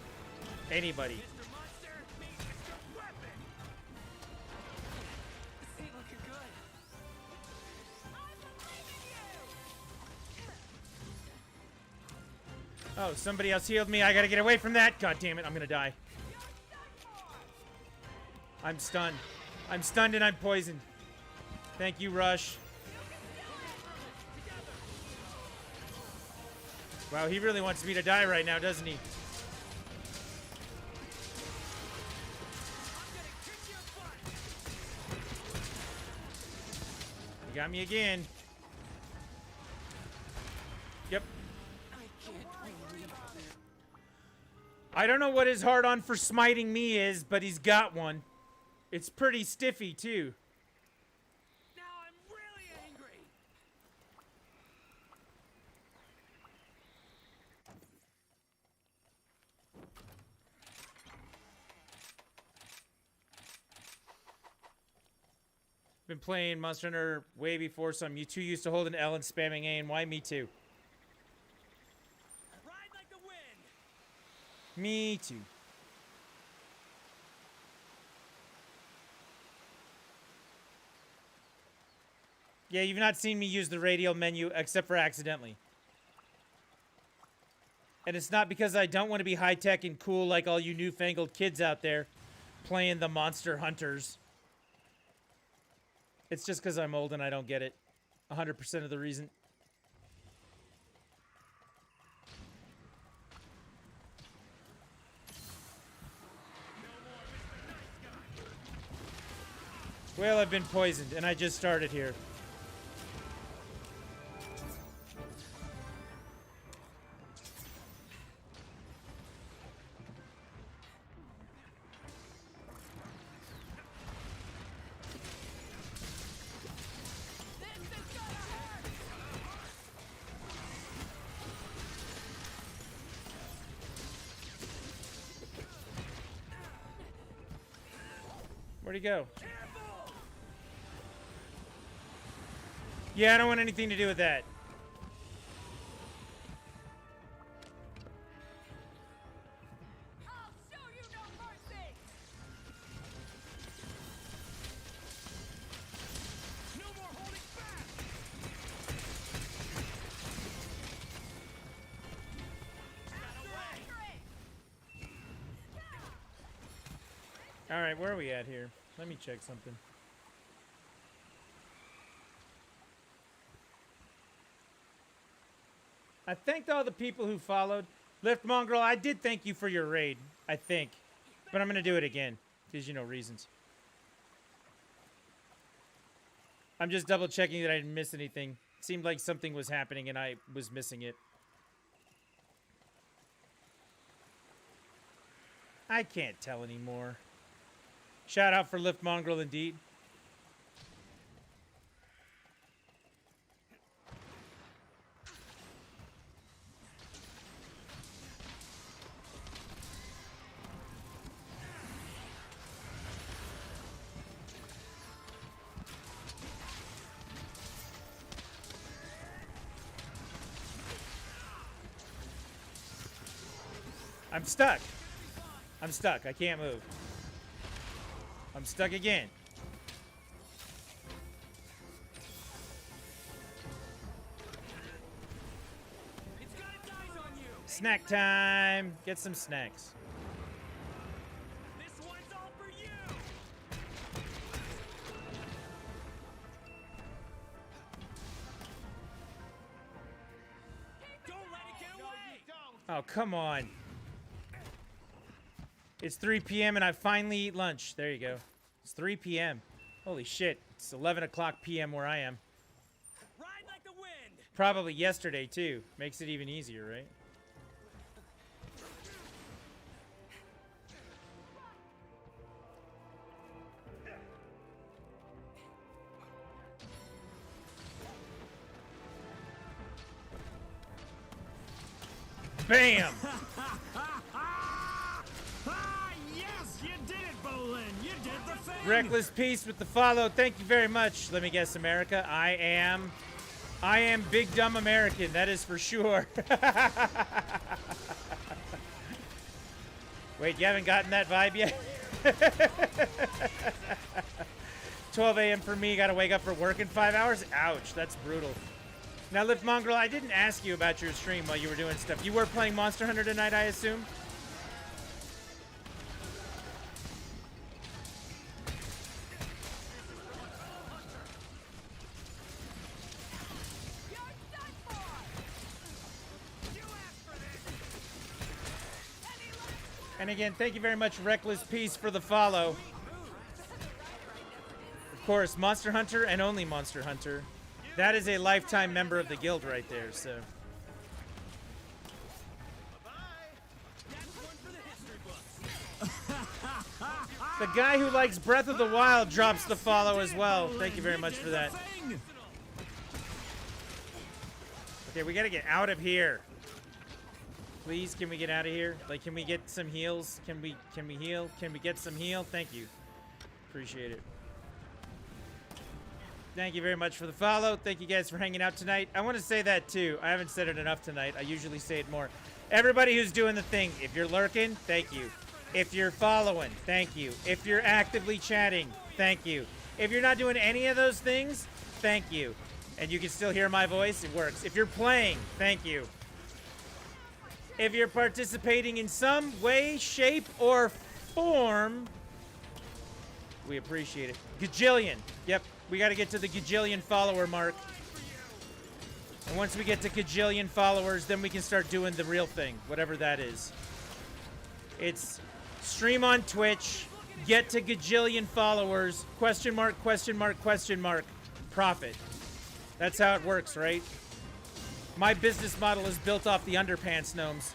Anybody. Mr. Monster, meet Mr. Weapon. This ain't looking good. Oh, somebody else healed me. I gotta get away from that. God damn it, I'm gonna die. I'm stunned. I'm stunned and I'm poisoned. Thank you, Rush. Wow, he really wants me to die right now, doesn't he? I'm gonna kick your butt. You got me again. Yep. I don't know what his hard-on for smiting me is, but he's got one. It's pretty stiffy, too. Now I'm really angry. Been playing Monster Hunter way before some. You two used to hold an L and spamming A and Y. Me too. Ride like the wind. Me too. Yeah, you've not seen me use the radial menu except for accidentally. And it's not because I don't want to be high-tech and cool like all you newfangled kids out there playing the Monster Hunters. It's just because I'm old and I don't get it. 100% of the reason. Well, I've been poisoned and I just started here. Where'd he go? Yeah, I don't want anything to do with that. I'll show you no mercy! No more holding back. All right, where are we at here? Let me check something. I thanked all the people who followed. Lift Mongrel, I did thank you for your raid, I think. But I'm going to do it again, because you know reasons. I'm just double checking that I didn't miss anything. It seemed like something was happening and I was missing it. I can't tell anymore. Shout out for Lift Mongrel indeed. I'm stuck. I'm stuck. I can't move. I'm stuck again. It's got its eyes on you. Snack time. Get some snacks. This one's all for you. Don't let it get away. Oh, come on. It's 3 p.m. and I finally eat lunch. There you go. It's 3 p.m. Holy shit. It's 11 o'clock p.m. where I am. Ride like the wind. Probably yesterday, too. Makes it even easier, right? Bam! Ah, yes, you did it, Bolin. You did the thing. Reckless Peace with the follow. Thank you very much. Let me guess, America. I am Big Dumb American. That is for sure. Wait, you haven't gotten that vibe yet? 12 a.m. for me. Got to wake up for work in 5 hours. Ouch, that's brutal. Now, Lift Mongrel, I didn't ask you about your stream while you were doing stuff. You were playing Monster Hunter tonight, I assume? And again, thank you very much, Reckless Peace, for the follow. Of course, Monster Hunter and only Monster Hunter. That is a lifetime member of the guild right there, so. That's one for the hill. The guy who likes Breath of the Wild drops the follow as well. Thank you very much for that. Okay, we gotta get out of here. Please, can we get out of here? Like, can we get some heals? Can we heal? Can we get some heal? Thank you. Appreciate it. Thank you very much for the follow. Thank you guys for hanging out tonight. I want to say that too. I haven't said it enough tonight. I usually say it more. Everybody who's doing the thing, if you're lurking, thank you. If you're following, thank you. If you're actively chatting, thank you. If you're not doing any of those things, thank you. And you can still hear my voice, it works. If you're playing, thank you. If you're participating in some way, shape, or form, we appreciate it. Gajillion. Yep, we got to get to the gajillion follower mark. And once we get to gajillion followers, then we can start doing the real thing, whatever that is. It's stream on Twitch, get to gajillion followers, question mark, question mark, question mark, profit. That's how it works, right? My business model is built off the underpants gnomes.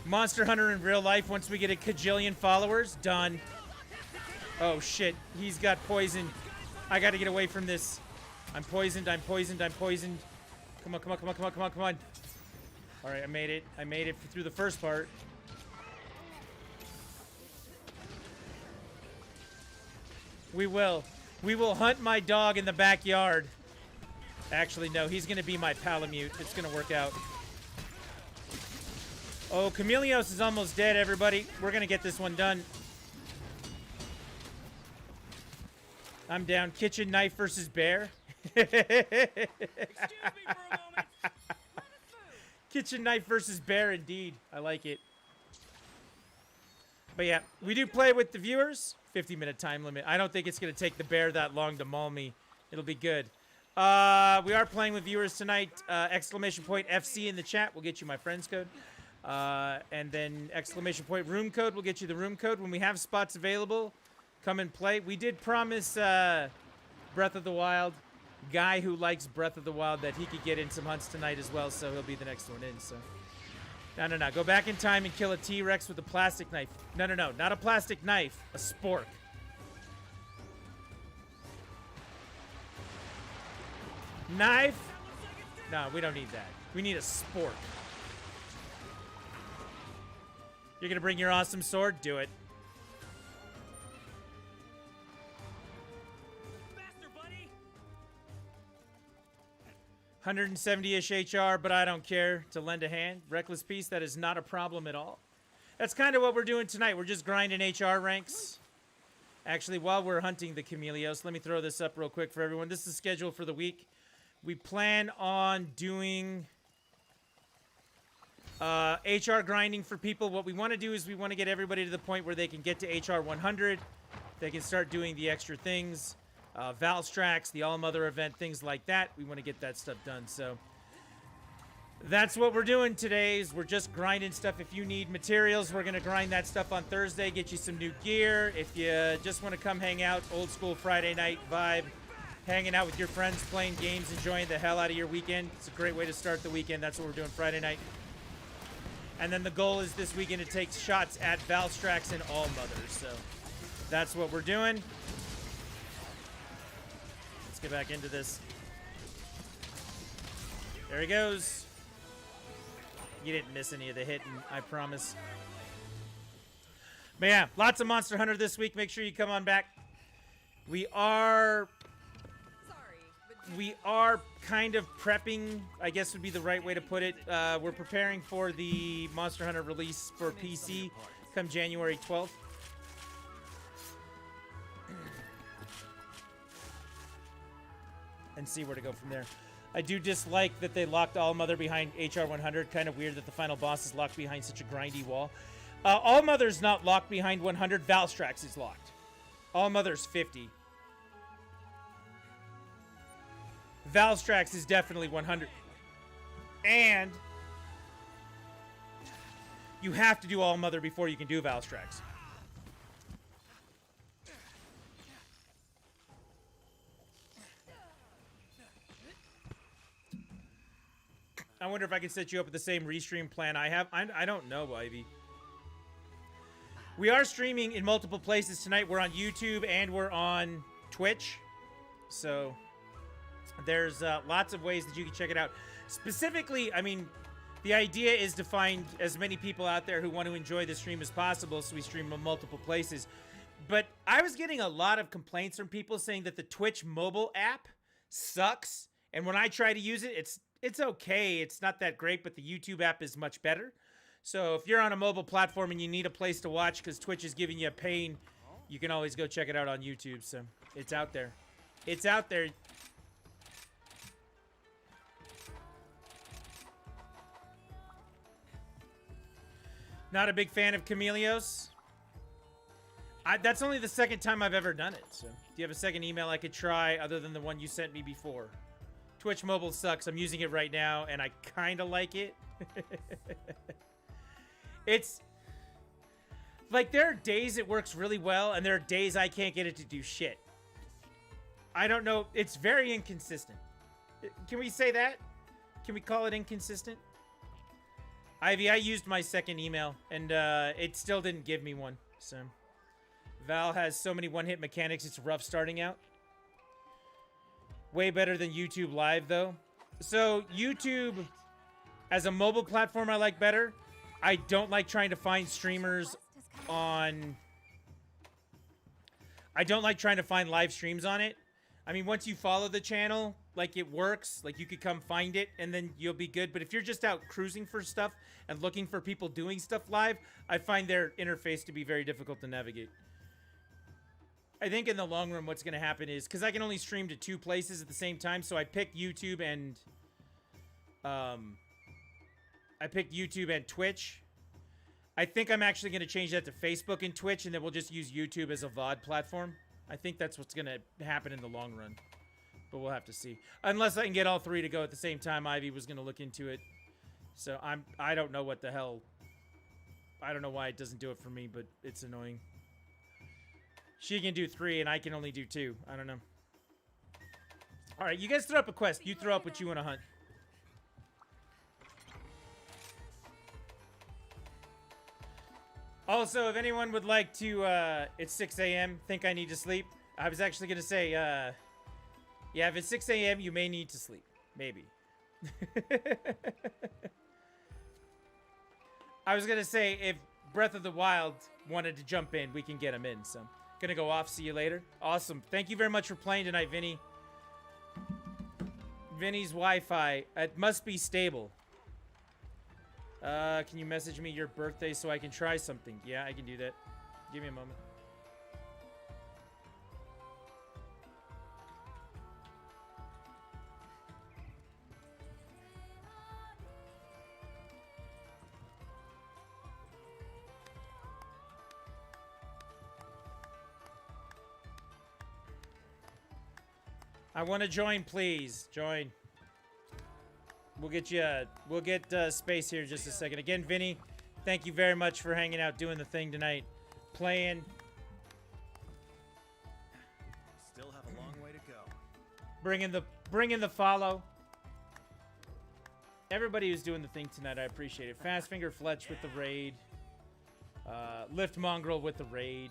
Monster Hunter in real life, once we get a kajillion followers, done. Oh shit, he's got poison. I gotta get away from this. I'm poisoned, I'm poisoned, I'm poisoned. Come on, come on, come on, come on, come on, come on. Alright, I made it. I made it through the first part. We will. We will hunt my dog in the backyard. Actually, no, he's gonna be my Palamute. It's gonna work out. Oh, Chameleos is almost dead, everybody. We're gonna get this one done. I'm down. Kitchen knife versus bear. Excuse me for a moment. Kitchen knife versus bear, indeed. I like it. But yeah, we do play with the viewers. 50-minute time limit. I don't think it's going to take the bear that long to maul me. It'll be good. We are playing with viewers tonight. Exclamation point FC in the chat will get you my friend's code. And then exclamation point room code will get you the room code. When we have spots available, come and play. We did promise Breath of the Wild guy who likes Breath of the Wild that he could get in some hunts tonight as well, so he'll be the next one in. So no, go back in time and kill a T-Rex with a plastic knife. No, not a plastic knife, a spork. Knife? No, we don't need that. We need a spork. You're gonna bring your awesome sword? Do it. Faster, buddy. 170-ish HR, but I don't care to lend a hand. Reckless Peace, that is not a problem at all. That's kind of what we're doing tonight. We're just grinding HR ranks. Actually, while we're hunting the Chameleos, let me throw this up real quick for everyone. This is the schedule for the week. We plan on doing HR grinding for people. What we want to do is we want to get everybody to the point where they can get to HR 100. They can start doing the extra things. Valstrax, the All-Mother event, things like that. We want to get that stuff done. So that's what we're doing today is we're just grinding stuff. If you need materials, we're going to grind that stuff on Thursday, get you some new gear. If you just want to come hang out, old school Friday night vibe, hanging out with your friends, playing games, enjoying the hell out of your weekend. It's a great way to start the weekend. That's what we're doing Friday night. And then the goal is this weekend to take shots at Valstrax and All-Mothers. So that's what we're doing. Let's get back into this. There he goes. You didn't miss any of the hitting, I promise. But yeah, lots of Monster Hunter this week. Make sure you come on back. We are kind of prepping, I guess would be the right way to put it. We're preparing for the Monster Hunter release for PC come January 12th. And see where to go from there. I do dislike that they locked All-Mother behind HR 100. Kind of weird that the final boss is locked behind such a grindy wall. All-Mother's not locked behind 100. Valstrax is locked. All-Mother's 50. Valstrax is definitely 100. And you have to do All-Mother before you can do Valstrax. I wonder if I can set you up with the same restream plan I have. I don't know, Ivy. We are streaming in multiple places tonight. We're on YouTube and we're on Twitch. So there's lots of ways that you can check it out. Specifically, I mean, the idea is to find as many people out there who want to enjoy the stream as possible, so we stream in multiple places. But I was getting a lot of complaints from people saying that the Twitch mobile app sucks. And when I try to use it, it's okay. It's not that great, but the YouTube app is much better. So if you're on a mobile platform and you need a place to watch because Twitch is giving you a pain, you can always go check it out on YouTube. So it's out there. It's out there. Not a big fan of Chameleos. That's only the second time I've ever done it. So, do you have a second email I could try other than the one you sent me before? Twitch mobile sucks. I'm using it right now, and I kind of like it. It's like there are days it works really well, and there are days I can't get it to do shit. I don't know. It's very inconsistent. Can we say that? Can we call it inconsistent? Ivy, I used my second email, and it still didn't give me one. So, Val has so many one-hit mechanics, it's rough starting out. Way better than YouTube Live, though. So, YouTube, as a mobile platform, I like better. I don't like trying to find streamers on... I don't like trying to find live streams on it. I mean, once you follow the channel, like, it works. Like, you could come find it, and then you'll be good. But if you're just out cruising for stuff and looking for people doing stuff live, I find their interface to be very difficult to navigate. I think in the long run, what's going to happen is... Because I can only stream to 2 places at the same time, so I picked YouTube and... I picked YouTube and Twitch. I think I'm actually going to change that to Facebook and Twitch, and then we'll just use YouTube as a VOD platform. I think that's what's going to happen in the long run. But we'll have to see. Unless I can get all 3 to go at the same time. Ivy was going to look into it. So I don't know what the hell. I don't know why it doesn't do it for me, but it's annoying. She can do 3 and I can only do 2. I don't know. Alright, you guys throw up a quest. You throw up what you want to hunt. Also, if anyone would like to, it's 6 a.m., think I need to sleep. I was actually going to say, yeah, if it's 6 a.m., you may need to sleep. Maybe. I was going to say, if Breath of the Wild wanted to jump in, we can get him in. So, going to go off. See you later. Awesome. Thank you very much for playing tonight, Vinny. Vinny's Wi-Fi. It must be stable. Can you message me your birthday so I can try something? Yeah, I can do that. Give me a moment. I want to join, please. Join. We'll get you. We'll get space here in just a second. Again, Vinny, thank you very much for hanging out, doing the thing tonight, playing. Still have a long way to go. Bringing the follow. Everybody who's doing the thing tonight, I appreciate it. Fastfinger Fletch with the raid. Lift Mongrel with the raid.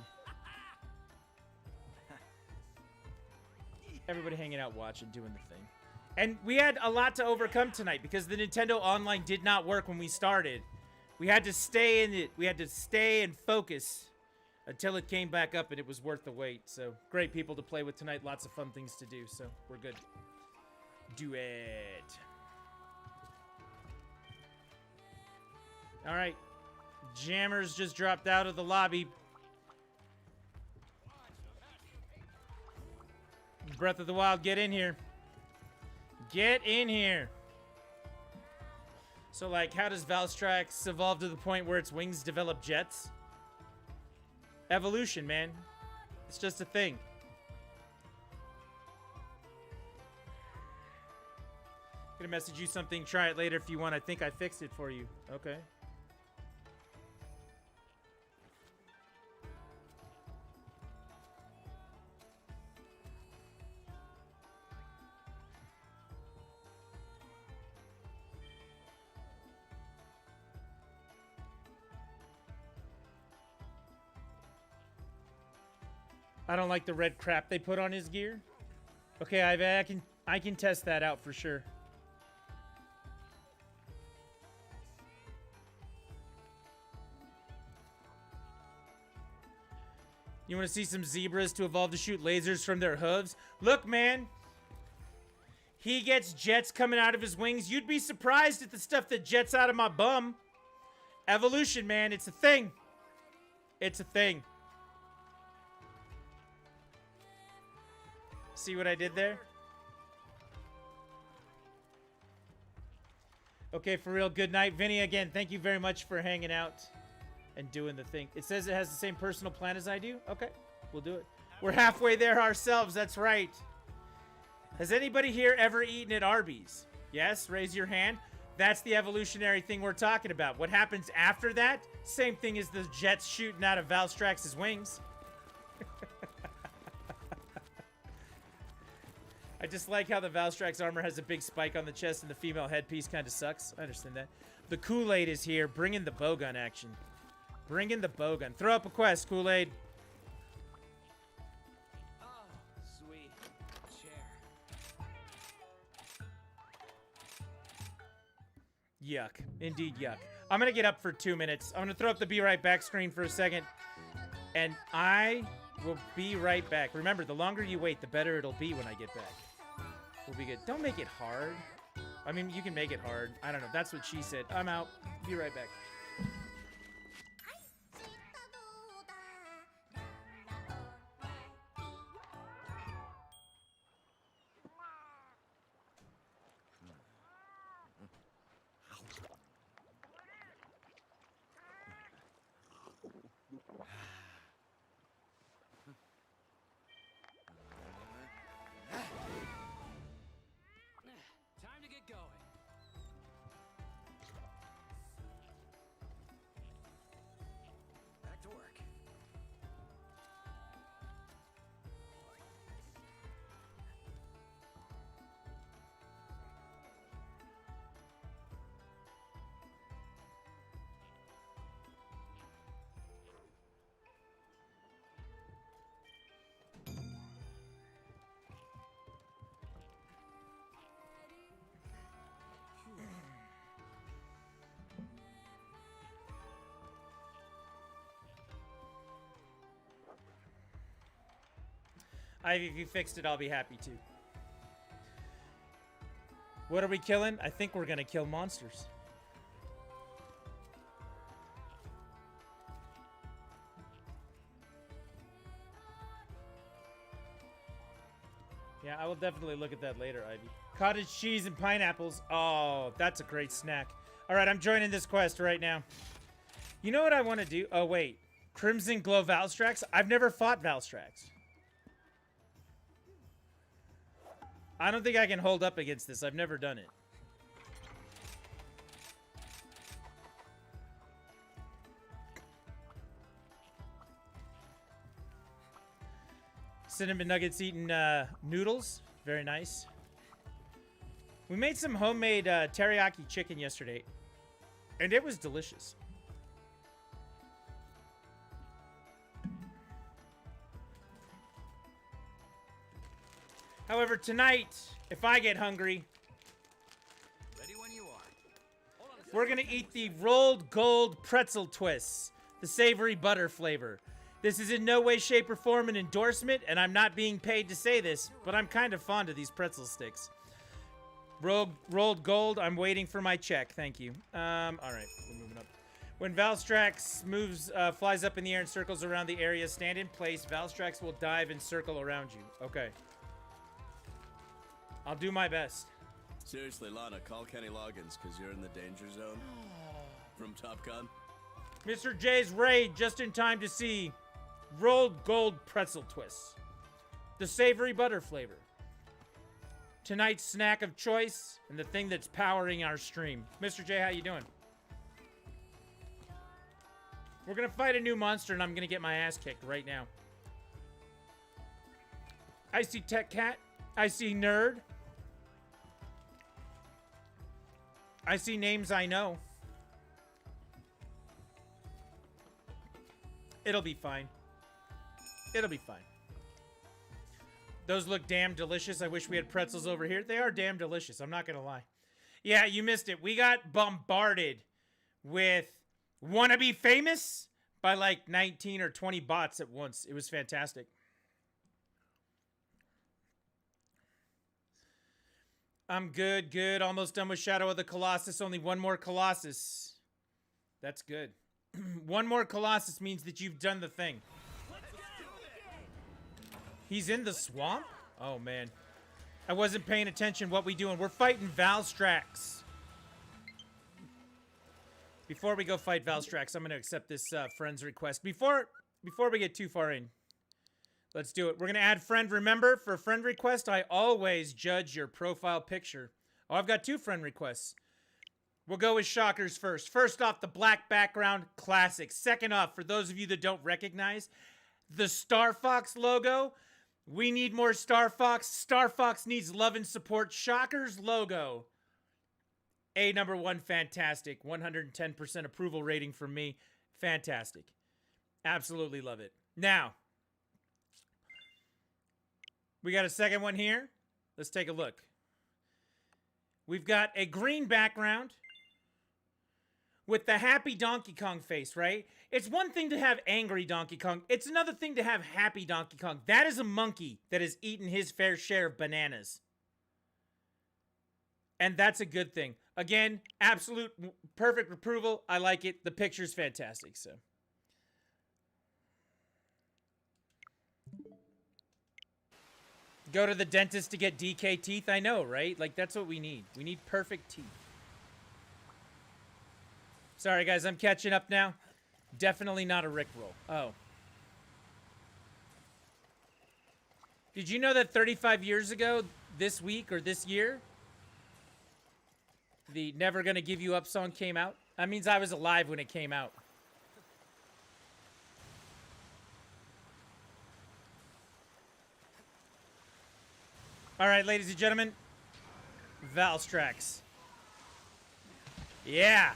Everybody hanging out, watching, doing the thing. And we had a lot to overcome tonight because the Nintendo Online did not work when we started. We had to stay in it. We had to stay and focus until it came back up, and it was worth the wait. So, great people to play with tonight. Lots of fun things to do, so we're good. Do it. All right. Jammers just dropped out of the lobby. Breath of the Wild, get in here. Get in here. So, like, how does Valstrax evolve to the point where its wings develop jets? Evolution, man. It's just a thing. I'm gonna message you something. Try it later if you want. I think I fixed it for you. Okay. I don't like the red crap they put on his gear. Okay, I can test that out for sure. You want to see some zebras to evolve to shoot lasers from their hooves? Look, man. He gets jets coming out of his wings. You'd be surprised at the stuff that jets out of my bum. Evolution, man. It's a thing. It's a thing. See what I did there? Okay, for real. Good night, Vinny. Again, thank you very much for hanging out and doing the thing. It says it has the same personal plan as I do. Okay, we'll do it. We're halfway there ourselves. That's right. Has anybody here ever eaten at Arby's? Yes, raise your hand. That's the evolutionary thing we're talking about. What happens after that? Same thing as the jets shooting out of Valstrax's wings. I just like how the Valstrax armor has a big spike on the chest and the female headpiece kind of sucks. I understand that. The Kool-Aid is here. Bring in the bowgun action. Bring in the bowgun. Throw up a quest, Kool-Aid. Oh, sweet chair. Yuck. Indeed, yuck. I'm going to get up for 2 minutes. I'm going to throw up the be right back screen for a second. And I will be right back. Remember, the longer you wait, the better it'll be when I get back. We'll be good. Don't make it hard. I mean, you can make it hard. I don't know. That's what she said. I'm out. Be right back. Time to get going. Back to work. Ivy, if you fixed it, I'll be happy to. What are we killing? I think we're gonna kill monsters. Yeah, I will definitely look at that later, Ivy. Cottage cheese and pineapples. Oh, that's a great snack. All right, I'm joining this quest right now. You know what I want to do? Oh, wait. Crimson Glow Valstrax? I've never fought Valstrax. I don't think I can hold up against this. I've never done it. Cinnamon nuggets eating noodles. Very nice. We made some homemade teriyaki chicken yesterday, and it was delicious. However, tonight, if I get hungry, Ready when you are. Hold on a we're going to eat the rolled gold pretzel twists, the savory butter flavor. This is in no way, shape, or form an endorsement, and I'm not being paid to say this, but I'm kind of fond of these pretzel sticks. Rolled gold, I'm waiting for my check. Thank you. All right, we're moving up. When Valstrax flies up in the air and circles around the area, stand in place. Valstrax will dive and circle around you. Okay. I'll do my best. Seriously, Lana, call Kenny Loggins, because you're in the danger zone. From Top Gun. Mr. J's raid just in time to see rolled gold pretzel twists. The savory butter flavor. Tonight's snack of choice and the thing that's powering our stream. Mr. J, how you doing? We're gonna fight a new monster and I'm gonna get my ass kicked right now. I see Tech Cat. I see Nerd. I see names I know. It'll be fine. It'll be fine. Those look damn delicious. I wish we had pretzels over here. They are damn delicious. I'm not going to lie. Yeah, you missed it. We got bombarded with wanna be famous by like 19 or 20 bots at once. It was fantastic. I'm good, good. Almost done with Shadow of the Colossus. Only one more Colossus. That's good. One more Colossus means that you've done the thing. He's in the swamp? Oh, man. I wasn't paying attention. What we doing? We're fighting Valstrax. Before we go fight Valstrax, I'm going to accept this friend's request. Before we get too far in, let's do it. We're going to add friend. Remember, for a friend request, I always judge your profile picture. Oh, I've got 2 friend requests. We'll go with shockers first. First off, the black background, classic. Second off, for those of you that don't recognize, the Star Fox logo. We need more Star Fox. Star Fox needs love and support. Shockers logo. A number 1, fantastic. 110% approval rating from me. Fantastic. Absolutely love it. Now, we got a second one here. Let's take a look. We've got a green background with the happy Donkey Kong face, right? It's one thing to have angry Donkey Kong. It's another thing to have happy Donkey Kong. That is a monkey that has eaten his fair share of bananas. And that's a good thing. Again, absolute perfect approval. I like it. The picture's fantastic, so. Go to the dentist to get DK teeth? I know, right? Like, that's what we need. We need perfect teeth. Sorry, guys. I'm catching up now. Definitely not a Rickroll. Oh. Did you know that 35 years ago, this week or this year, the Never Gonna Give You Up song came out? That means I was alive when it came out. All right, ladies and gentlemen. Valstrax. Yeah.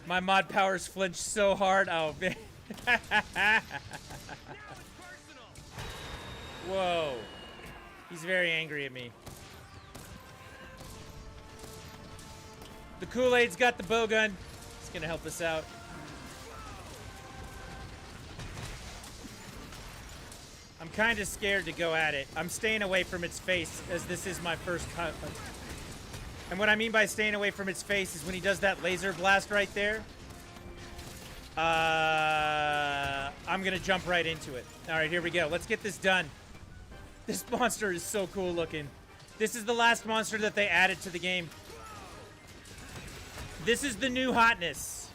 My mod powers flinched so hard. Oh, man. Whoa. He's very angry at me. The Kool-Aid's got the bow gun. It's going to help us out. I'm kind of scared to go at it. I'm staying away from its face as this is my first hunt. And what I mean by staying away from its face is when he does that laser blast right there. I'm going to jump right into it. All right, here we go. Let's get this done. This monster is so cool looking. This is the last monster that they added to the game. This is the new hotness.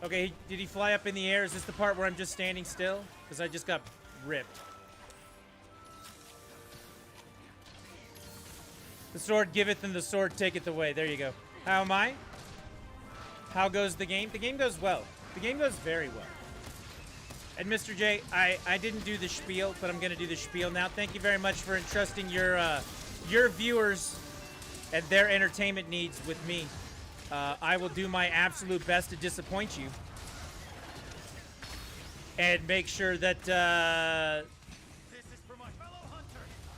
Okay, did he fly up in the air? Is this the part where I'm just standing still? Because I just got ripped. The sword giveth and the sword taketh away. There you go. How am I? How goes the game? The game goes well. The game goes very well. And Mr. J, I didn't do the spiel, but I'm going to do the spiel now. Thank you very much for entrusting your viewers and their entertainment needs with me. I will do my absolute best to disappoint you. And make sure that,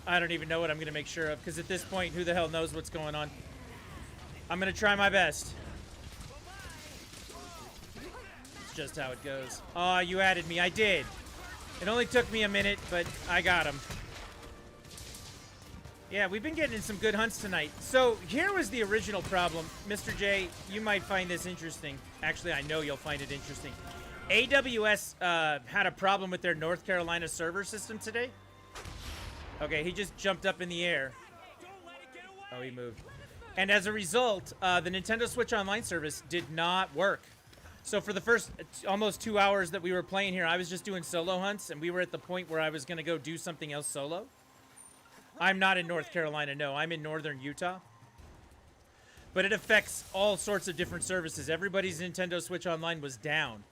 I don't even know what I'm going to make sure of, because at this point, who the hell knows what's going on? I'm going to try my best. It's just how it goes. Oh, you added me. I did. It only took me a minute, but I got him. Yeah, we've been getting in some good hunts tonight. So here was the original problem. Mr. J, you might find this interesting. Actually, I know you'll find it interesting. AWS had a problem with their North Carolina server system today. Okay, he just jumped up in the air. Oh, he moved. And as a result, the Nintendo Switch Online service did not work. So for the first almost 2 hours that we were playing here, I was just doing solo hunts, and we were at the point where I was going to go do something else solo. I'm not in North Carolina, no. I'm in northern Utah. But it affects all sorts of different services. Everybody's Nintendo Switch Online was down.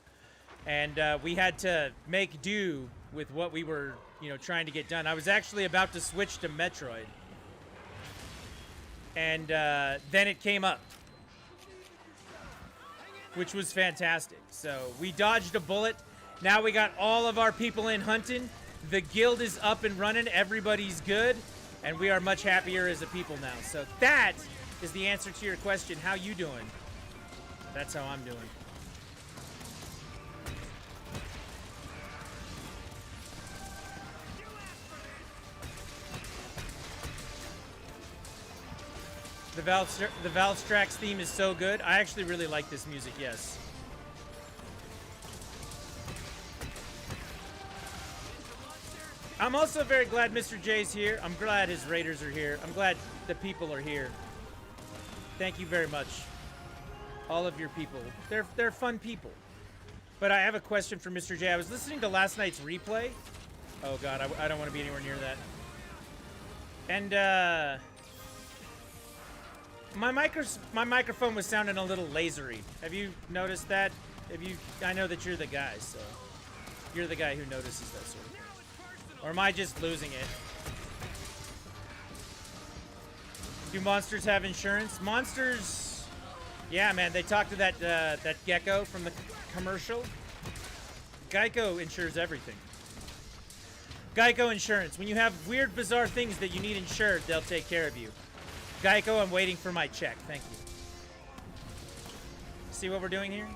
And we had to make do with what we were, trying to get done. I was actually about to switch to Metroid. And then it came up. Which was fantastic. So we dodged a bullet. Now we got all of our people in hunting. The guild is up and running. Everybody's good. And we are much happier as a people now. So that is the answer to your question. How you doing? That's how I'm doing. The Valstrax theme is so good. I actually really like this music, yes. I'm also very glad Mr. J's here. I'm glad his Raiders are here. I'm glad the people are here. Thank you very much. All of your people. They're fun people. But I have a question for Mr. J. I was listening to last night's replay. Oh, God. I don't want to be anywhere near that. And, my microphone was sounding a little lasery. Have you noticed that? I know that you're the guy, so you're the guy who notices that sort of thing. Or am I just losing it? Do monsters have insurance? Monsters, yeah, man. They talked to that gecko from the commercial. Geico insures everything. Geico Insurance. When you have weird, bizarre things that you need insured, they'll take care of you. Geico, I'm waiting for my check. Thank you. See what we're doing here?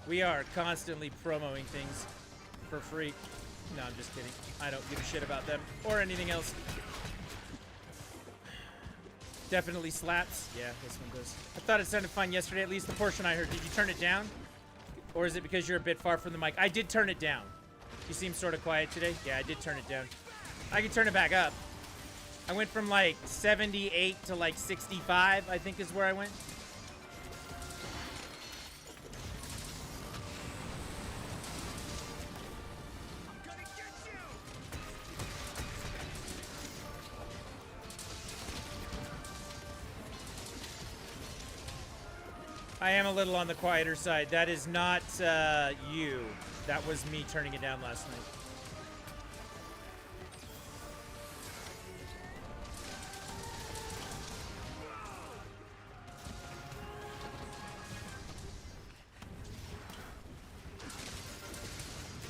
We are constantly promoting things for free. No, I'm just kidding. I don't give a shit about them or anything else. Definitely slaps. Yeah, this one does. I thought it sounded fine yesterday, at least the portion I heard. Did you turn it down? Or is it because you're a bit far from the mic? I did turn it down. You seem sort of quiet today. Yeah, I did turn it down. I can turn it back up. I went from like 78 to like 65, I think is where I went. I am a little on the quieter side. That is not you. That was me turning it down last night.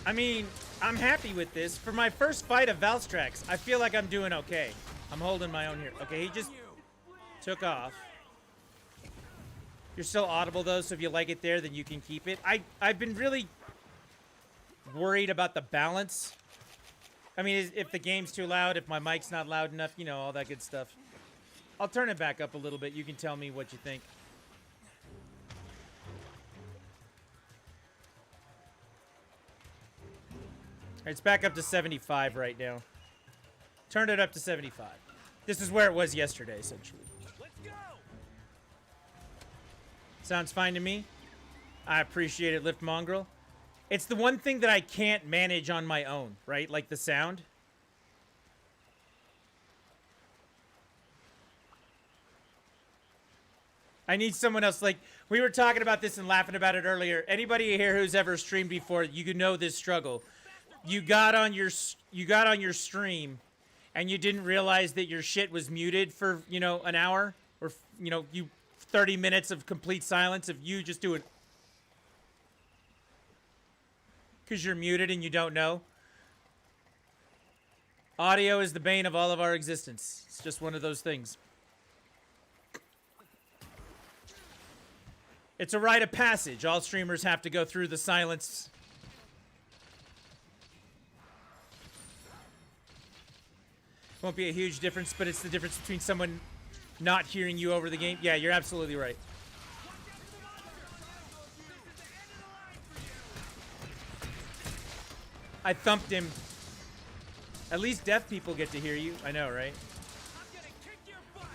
I mean, I'm happy with this. For my first fight of Valstrax, I feel like I'm doing okay. I'm holding my own here. Okay, he just took off. You're still audible, though, so if you like it there, then you can keep it. I've been really worried about the balance. I mean, if the game's too loud, if my mic's not loud enough, you know, all that good stuff. I'll turn it back up a little bit. You can tell me what you think. It's back up to 75 right now. Turned it up to 75. This is where it was yesterday, essentially. Let's go. Sounds fine to me. I appreciate it, Lift Mongrel. It's the one thing that I can't manage on my own, right? Like the sound. I need someone else. Like, we were talking about this and laughing about it earlier. Anybody here who's ever streamed before, you could know this struggle. You got on your stream and you didn't realize that your shit was muted for, you know, an hour or, you know, 30 minutes of complete silence of you just doing because you're muted and you don't know. Audio is the bane of all of our existence. It's just one of those things. It's a rite of passage. All streamers have to go through the silence. Won't be a huge difference, but it's the difference between someone not hearing you over the game. Yeah, you're absolutely right. I thumped him. At least deaf people get to hear you. I know, right? I'm gonna kick your butt.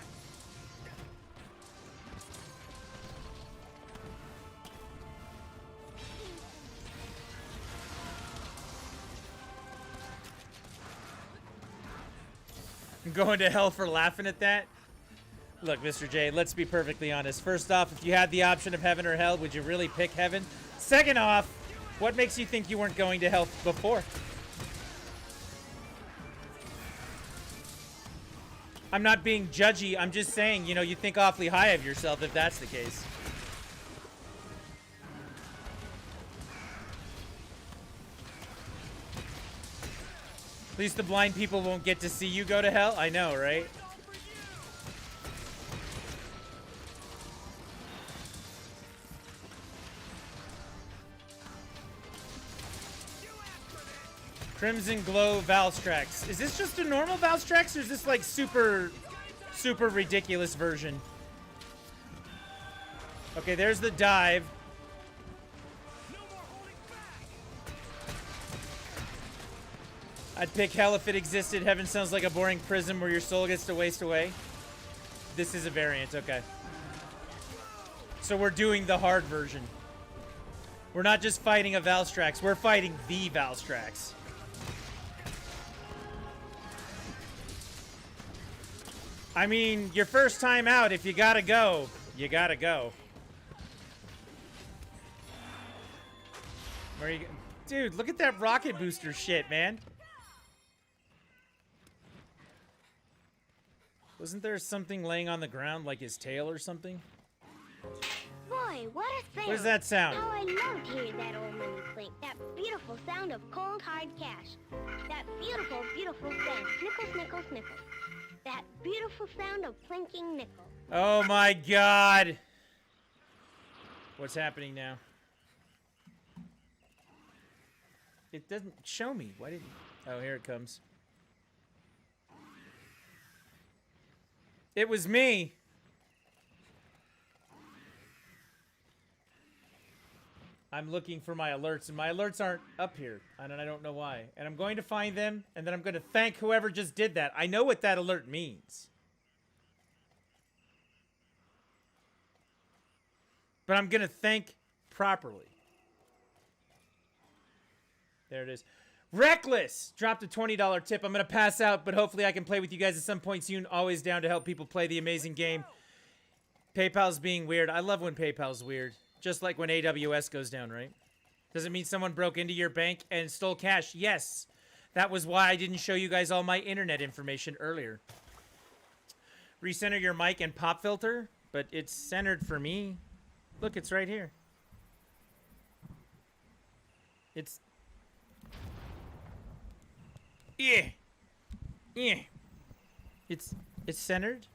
I'm going to hell for laughing at that. Look, Mr. J, let's be perfectly honest. First off, if you had the option of heaven or hell, would you really pick heaven? Second off, what makes you think you weren't going to hell before? I'm not being judgy. I'm just saying, you know, you think awfully high of yourself if that's the case. At least the blind people won't get to see you go to hell. I know, right? Crimson Glow Valstrax. Is this just a normal Valstrax, or is this like super ridiculous version? Okay, there's the dive. I'd pick hell if it existed. Heaven sounds like a boring prison where your soul gets to waste away. This is a variant, okay. So we're doing the hard version. We're not just fighting a Valstrax, we're fighting the Valstrax. I mean, your first time out, if you gotta go, you gotta go. Where are you? Dude, look at that rocket booster shit, man. Wasn't there something laying on the ground, like his tail or something? Boy, what a sound! What does that sound? How I love to hear that old money clink. That beautiful sound of cold, hard cash. That beautiful, beautiful sound. Snickle, snickle, snickle. That beautiful sound of clinking nickel. Oh my god! What's happening now? It doesn't show me. Why didn't... Oh, here it comes. It was me! I'm looking for my alerts, and my alerts aren't up here, and I don't know why. And I'm going to find them, and then I'm going to thank whoever just did that. I know what that alert means. But I'm going to thank properly. There it is. Reckless dropped a $20 tip. I'm going to pass out, but hopefully I can play with you guys at some point soon. Always down to help people play the amazing game. PayPal's being weird. I love when PayPal's weird. Just like when AWS goes down, right? Does it mean someone broke into your bank and stole cash? Yes. That was why I didn't show you guys all my internet information earlier. Recenter your mic and pop filter, but it's centered for me. Look, it's right here. It's... Yeah. Yeah. It's centered.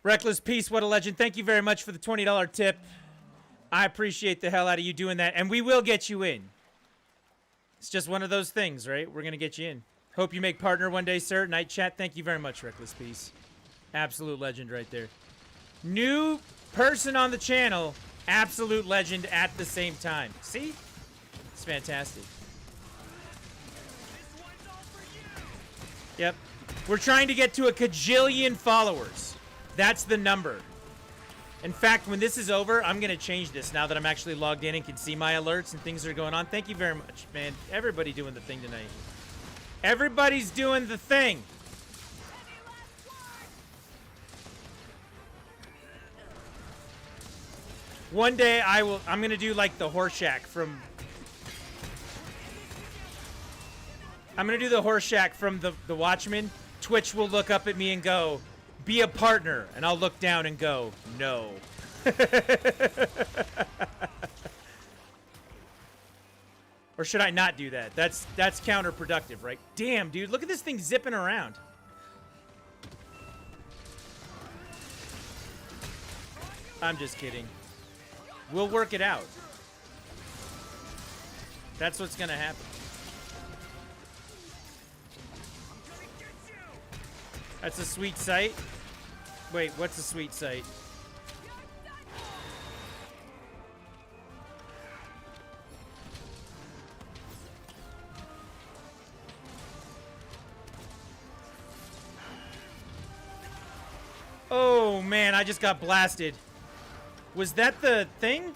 Reckless Peace, what a legend. Thank you very much for the $20 tip. I appreciate the hell out of you doing that. And we will get you in. It's just one of those things, right? We're going to get you in. Hope you make partner one day, sir. Night chat. Thank you very much, Reckless Peace. Absolute legend right there. New person on the channel. Absolute legend at the same time. See? It's fantastic. Yep. We're trying to get to a kajillion followers. That's the number. In fact, when this is over, I'm going to change this now that I'm actually logged in and can see my alerts and things are going on. Thank you very much, man. Everybody doing the thing tonight. Everybody's doing the thing. One day I'm going to do like the Horseshack from... I'm going to do the Horseshack from the Watchmen. Twitch will look up at me and go, be a partner. And I'll look down and go, no. Or should I not do that? That's counterproductive, right? Damn, dude, look at this thing zipping around. I'm just kidding. We'll work it out. That's what's gonna happen. That's a sweet sight. Wait, what's a sweet sight? Oh man, I just got blasted. Was that the thing?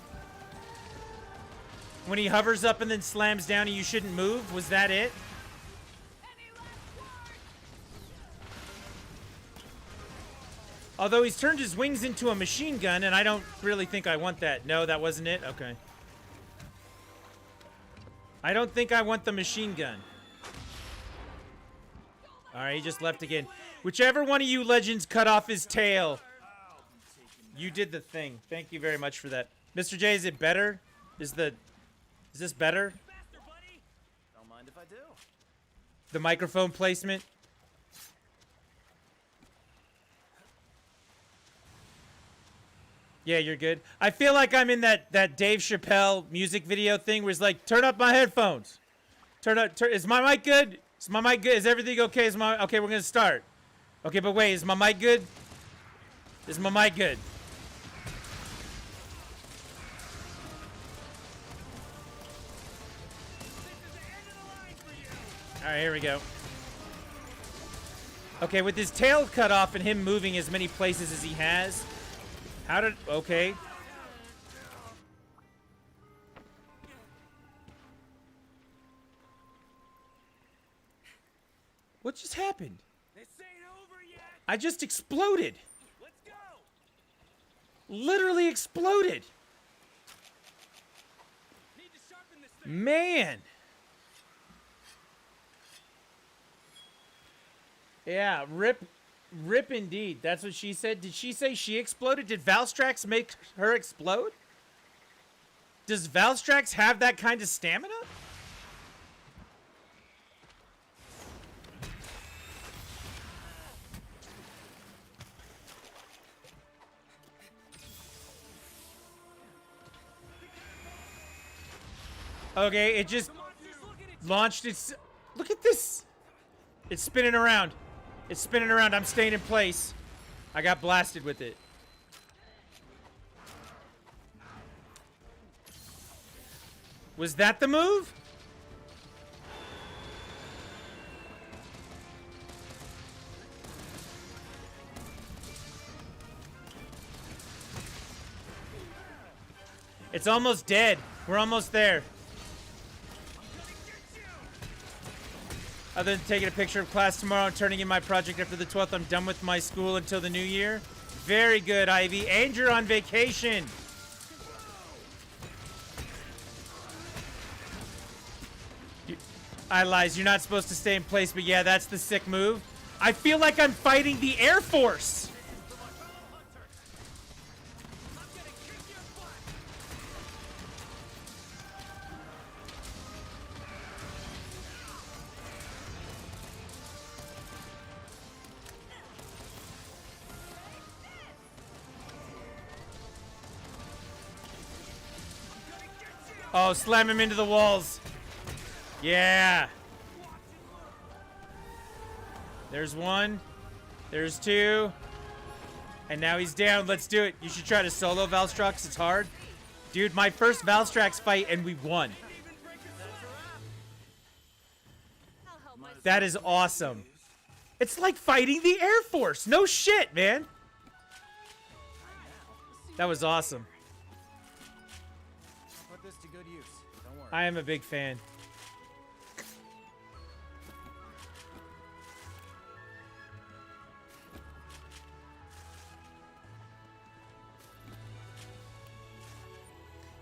When he hovers up and then slams down and you shouldn't move? Was that it? Although he's turned his wings into a machine gun, and I don't really think I want that. No, that wasn't it? Okay. I don't think I want the machine gun. Alright, he just left again. Whichever one of you legends cut off his tail, you did the thing. Thank you very much for that. Mr. J, is it better? Is this better? Don't mind if I do. the microphone placement. Yeah, you're good. I feel like I'm in that Dave Chappelle music video thing where it's like, turn up my headphones. Is my mic good? Is my mic good? Is everything okay? Okay, we're gonna start. Okay, but wait, is my mic good? Is my mic good? Alright, here we go. Okay, with his tail cut off and him moving as many places as he has. Okay. What just happened? This ain't over yet. I just exploded. Let's go. Literally exploded. Need to sharpen this thing. Man. Yeah, rip indeed. That's what she said. Did she say she exploded? Did Valstrax make her explode? Does Valstrax have that kind of stamina? Okay, it just launched its... Look at this! It's spinning around. It's spinning around. I'm staying in place. I got blasted with it. Was that the move? It's almost dead. We're almost there. Other than taking a picture of class tomorrow and turning in my project after the 12th, I'm done with my school until the new year. Very good, Ivy. And you're on vacation. I lies. You're not supposed to stay in place, but yeah, that's the sick move. I feel like I'm fighting the Air Force. Oh, slam him into the walls. Yeah. There's one. There's two. And now he's down. Let's do it. You should try to solo Valstrax. It's hard. Dude, my first Valstrax fight and we won. That is awesome. It's like fighting the Air Force. No shit, man. That was awesome. Put this to good use. Don't worry. I am a big fan.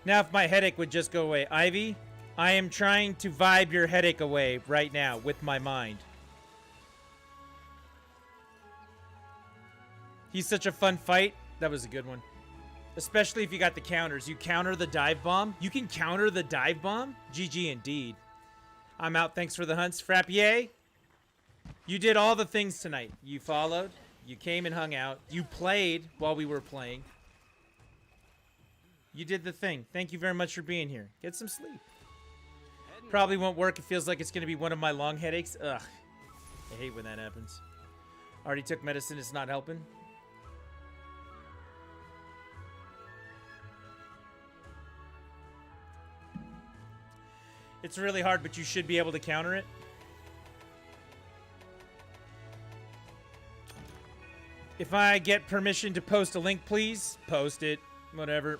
Now, if my headache would just go away. Ivy, I am trying to vibe your headache away right now with my mind. He's such a fun fight. That was a good one. Especially if you got the counters. You counter the dive bomb. You can counter the dive bomb? GG indeed. I'm out. Thanks for the hunts. Frappier, you did all the things tonight. You followed. You came and hung out. You played while we were playing. You did the thing. Thank you very much for being here. Get some sleep. Probably won't work. It feels like it's going to be one of my long headaches. Ugh. I hate when that happens. Already took medicine. It's not helping. It's really hard, but you should be able to counter it. If I get permission to post a link, please post it. Whatever.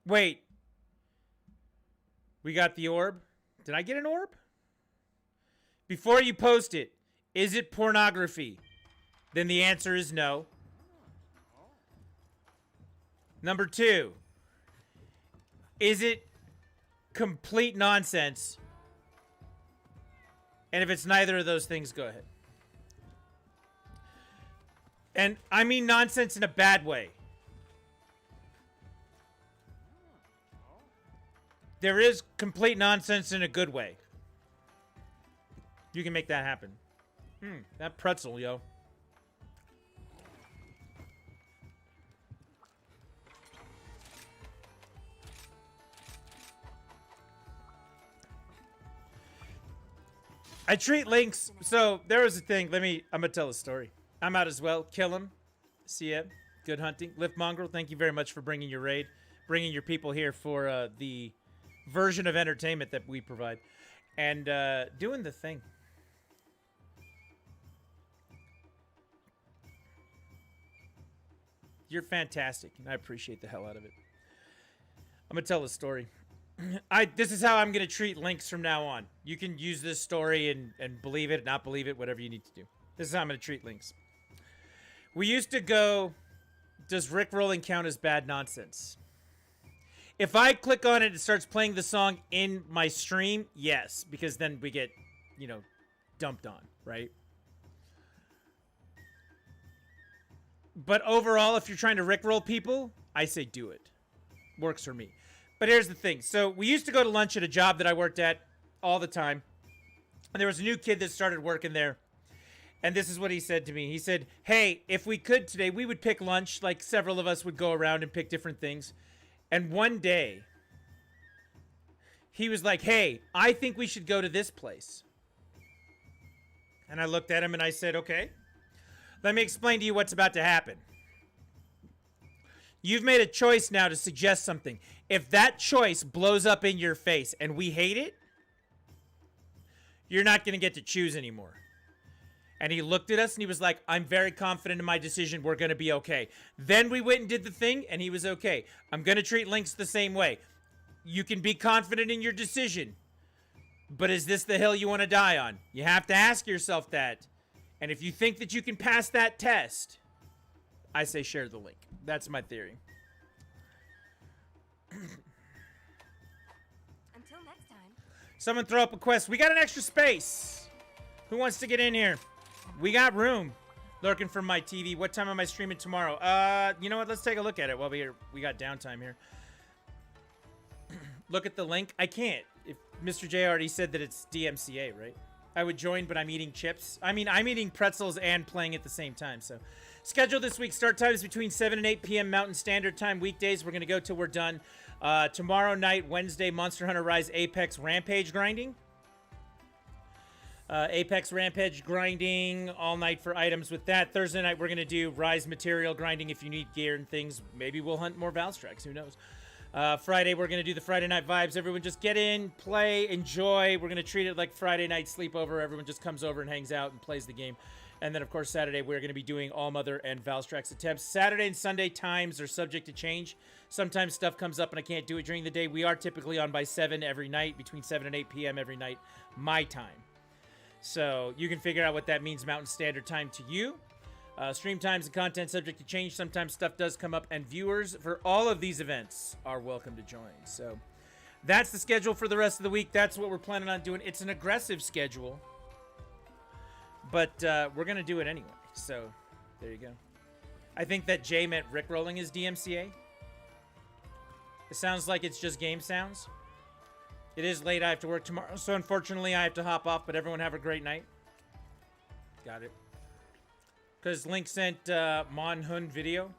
Wait. We got the orb. Did I get an orb? Before you post it, is it pornography? Then the answer is no. Number 2. Is it complete nonsense? And if it's neither of those things, go ahead. And I mean nonsense in a bad way. there is complete nonsense in a good way. You can make that happen. That pretzel, yo. I treat links. So there was a thing. I'm gonna tell a story. I'm out as well. Kill him. See ya. Good hunting. Lift Mongrel, thank you very much for bringing your raid, bringing your people here for the version of entertainment that we provide, and doing the thing. You're fantastic, and I appreciate the hell out of it. I'm gonna tell a story. This is how I'm gonna treat links from now on. You can use this story and believe it, not believe it, whatever you need to do. This is how I'm gonna treat links. We used to go, does Rickrolling count as bad nonsense? If I click on it, it starts playing the song in my stream, yes, because then we get, you know, dumped on, right? But overall, if you're trying to Rickroll people, I say do it. Works for me. But here's the thing. So we used to go to lunch at a job that I worked at all the time. And there was a new kid that started working there. And this is what he said to me. He said, hey, if we could today, we would pick lunch. Like several of us would go around and pick different things. And one day, he was like, hey, I think we should go to this place. And I looked at him and I said, okay. Let me explain to you what's about to happen. You've made a choice now to suggest something. If that choice blows up in your face and we hate it, you're not going to get to choose anymore. And he looked at us and he was like, I'm very confident in my decision. We're going to be okay. Then we went and did the thing and he was okay. I'm going to treat links the same way. You can be confident in your decision. But is this the hill you want to die on? You have to ask yourself that. And if you think that you can pass that test, I say share the link. That's my theory. Until next time. Someone throw up a quest. We got an extra space. Who wants to get in here? We got room. Lurking from my TV. What time am I streaming tomorrow? You know what? Let's take a look at it while we got downtime here. Look at the link. I can't. If Mr. J already said that it's DMCA, right? I would join, but I'm eating chips. I mean, I'm eating pretzels and playing at the same time. So, schedule this week. Start time is between 7 and 8 p.m. Mountain Standard Time. Weekdays, we're going to go till we're done. Tomorrow night, Wednesday, Monster Hunter Rise Apex Rampage grinding. Apex Rampage grinding all night for items with that. Thursday night, we're going to do Rise material grinding if you need gear and things. Maybe we'll hunt more Valstrax. Who knows? Friday, we're going to do the Friday night vibes. Everyone just get in, play, enjoy. We're going to treat it like Friday night sleepover. Everyone just comes over and hangs out and plays the game. And then, of course, Saturday, we're going to be doing All Mother and Valstrax attempts. Saturday and Sunday times are subject to change. Sometimes stuff comes up and I can't do it during the day. We are typically on by 7 every night, between 7 and 8 p.m. every night, my time. So you can figure out what that means Mountain Standard Time to you. Stream times and content subject to change. Sometimes stuff does come up, and viewers for all of these events are welcome to join. So that's the schedule for the rest of the week. That's what we're planning on doing. It's an aggressive schedule, but we're going to do it anyway. So there you go. I think that Jay meant Rickrolling is DMCA. It sounds like it's just game sounds. It is late. I have to work tomorrow, so unfortunately I have to hop off, but everyone have a great night. Got it. Because Link sent Monhun video.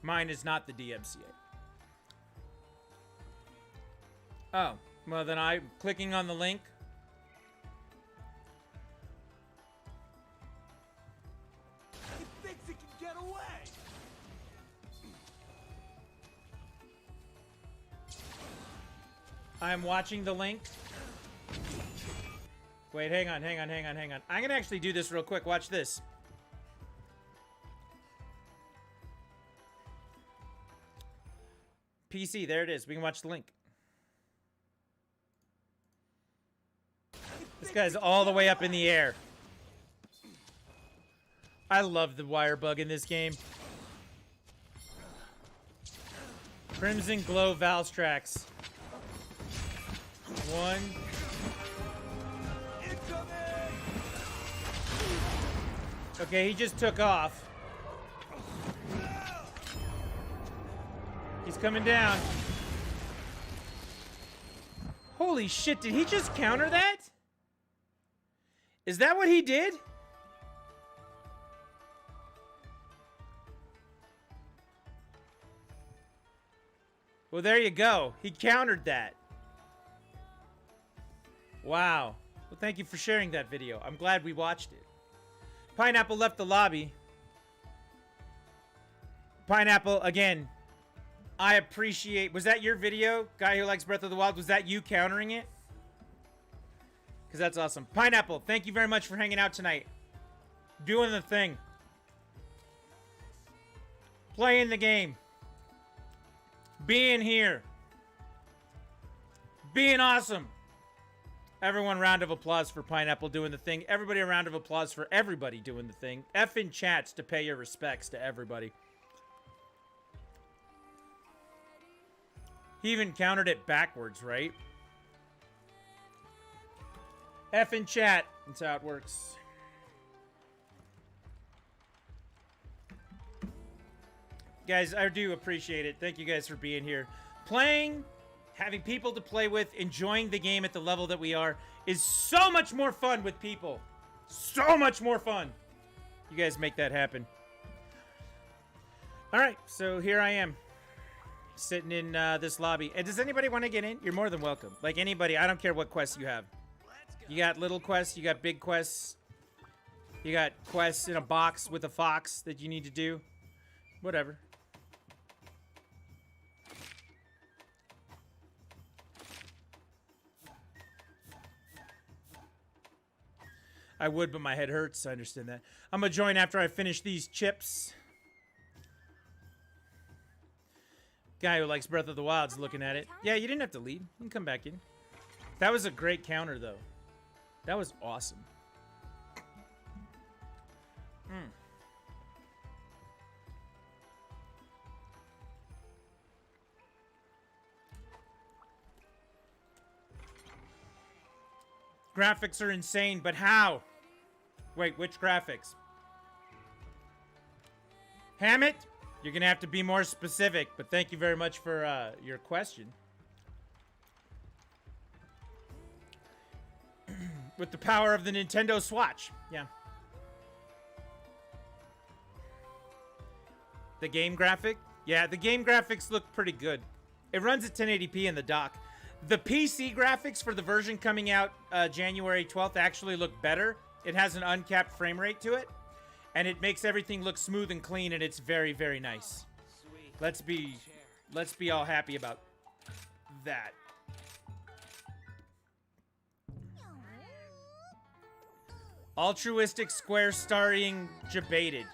Mine is not the DMCA. Oh, well then I'm clicking on the link. He thinks he can get away. I'm watching the link. Wait, hang on. I'm going to actually do this real quick. Watch this. PC, there it is. We can watch the link. This guy's all the way up in the air. I love the wire bug in this game. Crimson Glow Valstrax. 1... Okay, he just took off. He's coming down. Holy shit, did he just counter that? Is that what he did? Well, there you go. He countered that. Wow. Well, thank you for sharing that video. I'm glad we watched it. Pineapple left the lobby. Pineapple, again, I appreciate... Was that your video, guy who likes Breath of the Wild? Was that you countering it? Because that's awesome. Pineapple, thank you very much for hanging out tonight. Doing the thing. Playing the game. Being here. Being awesome. Everyone, round of applause for Pineapple doing the thing. Everybody, a round of applause for everybody doing the thing. F in chats to pay your respects to everybody. He even countered it backwards, right? F in chat. That's how it works. Guys, I do appreciate it. Thank you guys for being here. Playing, having people to play with, enjoying the game at the level that we are is so much more fun with people. So much more fun. You guys make that happen. All right, so here I am. Sitting in this lobby. And does anybody want to get in? You're more than welcome. Like anybody, I don't care what quests you have. You got little quests, you got big quests. You got quests in a box with a fox that you need to do. Whatever. I would, but my head hurts. I understand that. I'm gonna join after I finish these chips. Guy who likes Breath of the Wild's looking at it. Yeah, you didn't have to leave. You can come back in. That was a great counter, though. That was awesome. Graphics are insane, but how? Wait, which graphics? Hammett? You're going to have to be more specific, but thank you very much for your question. With the power of the Nintendo Switch. Yeah. The game graphic? Yeah, the game graphics look pretty good. It runs at 1080p in the dock. The PC graphics for the version coming out January 12th actually look better. It has an uncapped frame rate to it. And it makes everything look smooth and clean, and it's very, very nice. Let's be all happy about that. Altruistic Square starring Jebaited. Alright,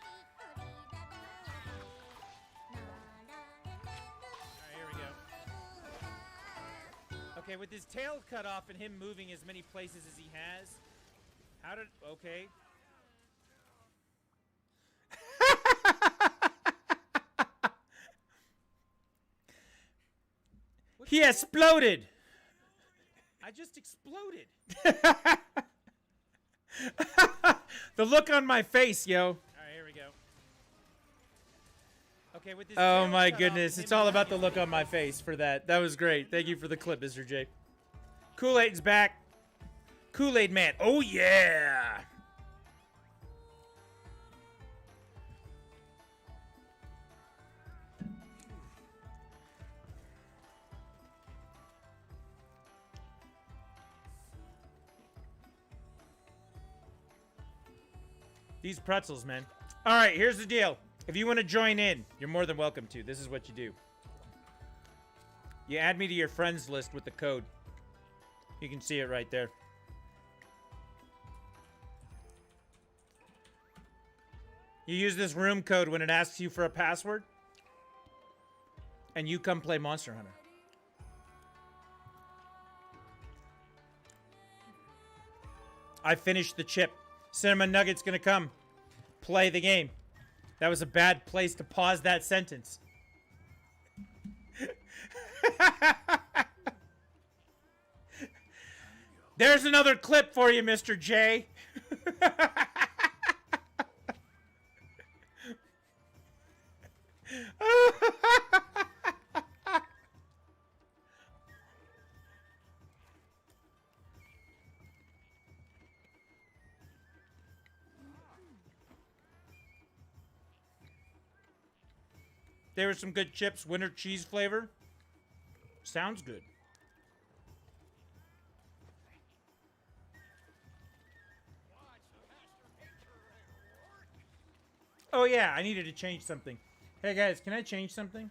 here we go. Okay, with his tail cut off and him moving as many places as he has. How did... Okay. He exploded. I just exploded. The look on my face, yo. All right, here we go. Okay, with this. Oh my goodness, it's all about the look on my face for that. That was great. Thank you for the clip, Mr. J. Kool-Aid's back. Kool-Aid Man. Oh yeah. These pretzels, man. All right, here's the deal. If you want to join in, you're more than welcome to. This is what you do. You add me to your friends list with the code. You can see it right there. You use this room code when it asks you for a password. And you come play Monster Hunter. I finished the chip. Cinnamon Nugget's gonna come play the game. That was a bad place to pause that sentence. There's another clip for you, Mr. J. There were some good chips. Winter cheese flavor. Sounds good. Oh yeah, I needed to change something. Hey guys, can I change something?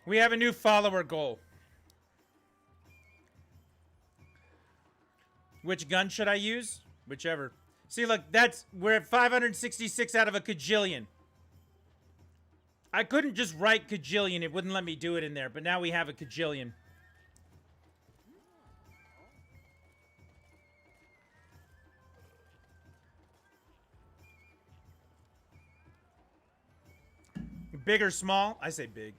We have a new follower goal. Which gun should I use? Whichever. See, look, we're at 566 out of a kajillion. I couldn't just write kajillion. It wouldn't let me do it in there, but now we have a kajillion. Big or small? I say big.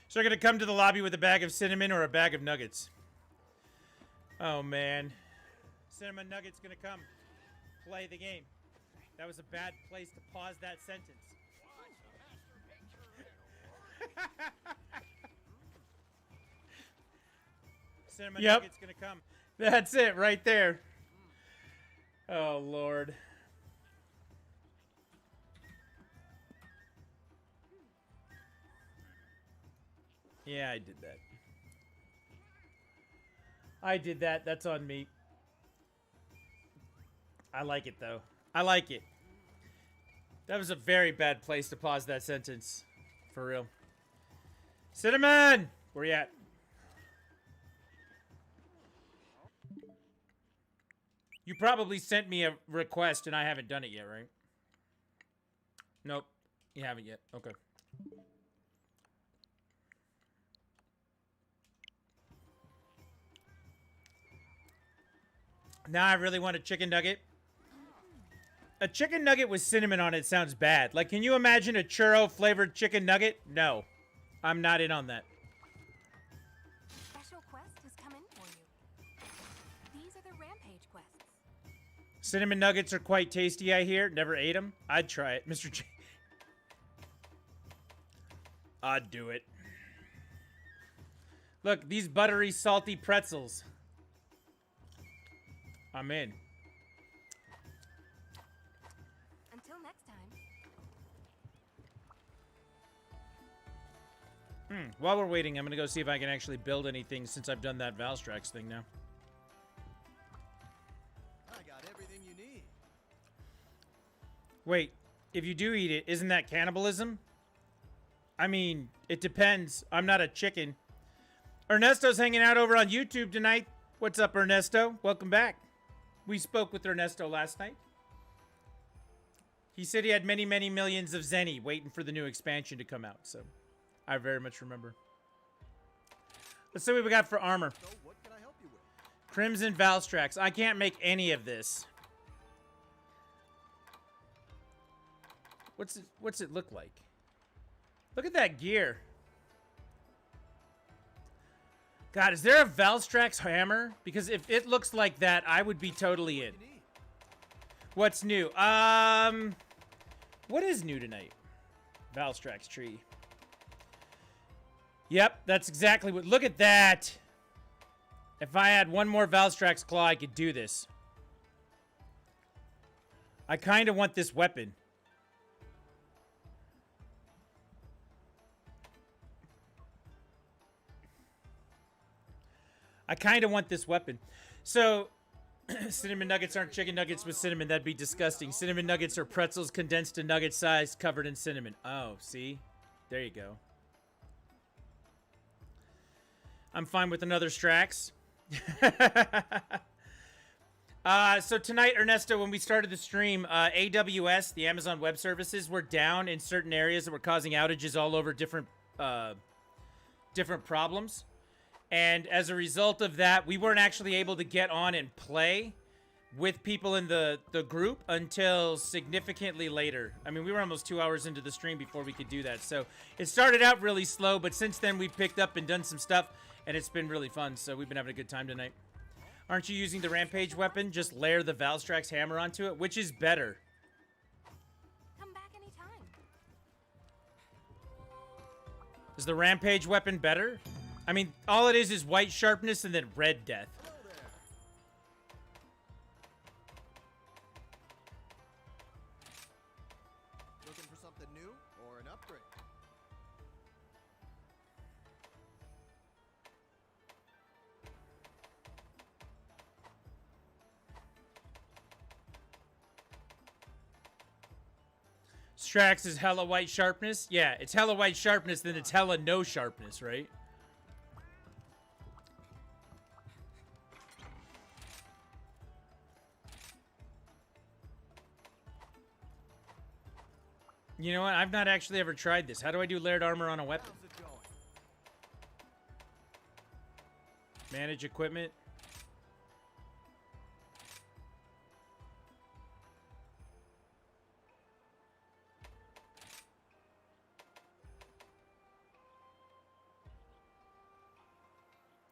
So they're going to come to the lobby with a bag of cinnamon or a bag of nuggets. Oh, man. Cinnamon Nugget's going to come play the game. That was a bad place to pause that sentence. Cinnamon Nugget's going to come. That's it right there. Oh, Lord. Yeah, I did that. I did that. That's on me. I like it, though. I like it. That was a very bad place to pause that sentence. For real. Cinnamon! Where you at? You probably sent me a request and I haven't done it yet, right? Nope. You haven't yet. Okay. Now I really want a chicken nugget. A chicken nugget with cinnamon on it sounds bad. Like, can you imagine a churro flavored chicken nugget? No. I'm not in on that. Special quest has come in for you. These are the rampage quests. Cinnamon nuggets are quite tasty, I hear. Never ate them. I'd try it. Mr. J. I'd do it. Look, these buttery, salty pretzels. I'm in. Until next time. While we're waiting, I'm going to go see if I can actually build anything since I've done that Valstrax thing now. I got everything you need. Wait, if you do eat it, isn't that cannibalism? I mean, it depends. I'm not a chicken. Ernesto's hanging out over on YouTube tonight. What's up, Ernesto? Welcome back. We spoke with Ernesto last night. He said he had many, many millions of Zenny waiting for the new expansion to come out, so I very much remember. Let's see what we got for armor. So what can I help you with? Crimson Valstrax. I can't make any of this. What's it look like? Look at that gear. God, is there a Valstrax hammer? Because if it looks like that, I would be totally in. What's new? What is new tonight? Valstrax tree. Yep, that's exactly what... Look at that! If I had one more Valstrax claw, I could do this. I kind of want this weapon. I kind of want this weapon. So, cinnamon nuggets aren't chicken nuggets with cinnamon. That'd be disgusting. Cinnamon nuggets are pretzels condensed to nugget size covered in cinnamon. Oh, see? There you go. I'm fine with another Strax. So tonight, Ernesto, when we started the stream, AWS, the Amazon Web Services, were down in certain areas that were causing outages all over different problems. And as a result of that, we weren't actually able to get on and play with people in the group until significantly later. I mean, we were almost 2 hours into the stream before we could do that. So it started out really slow, but since then we've picked up and done some stuff, and it's been really fun. So we've been having a good time tonight. Aren't you using the Rampage weapon? Just layer the Valstrax hammer onto it? Which is better? Come back anytime. Is the Rampage weapon better? I mean, all it is white sharpness and then red death. Looking for something new or an upgrade? Strax is hella white sharpness? Yeah, it's hella white sharpness, then it's hella no sharpness, right? You know what? I've not actually ever tried this. How do I do layered armor on a weapon? How's it going? Manage equipment.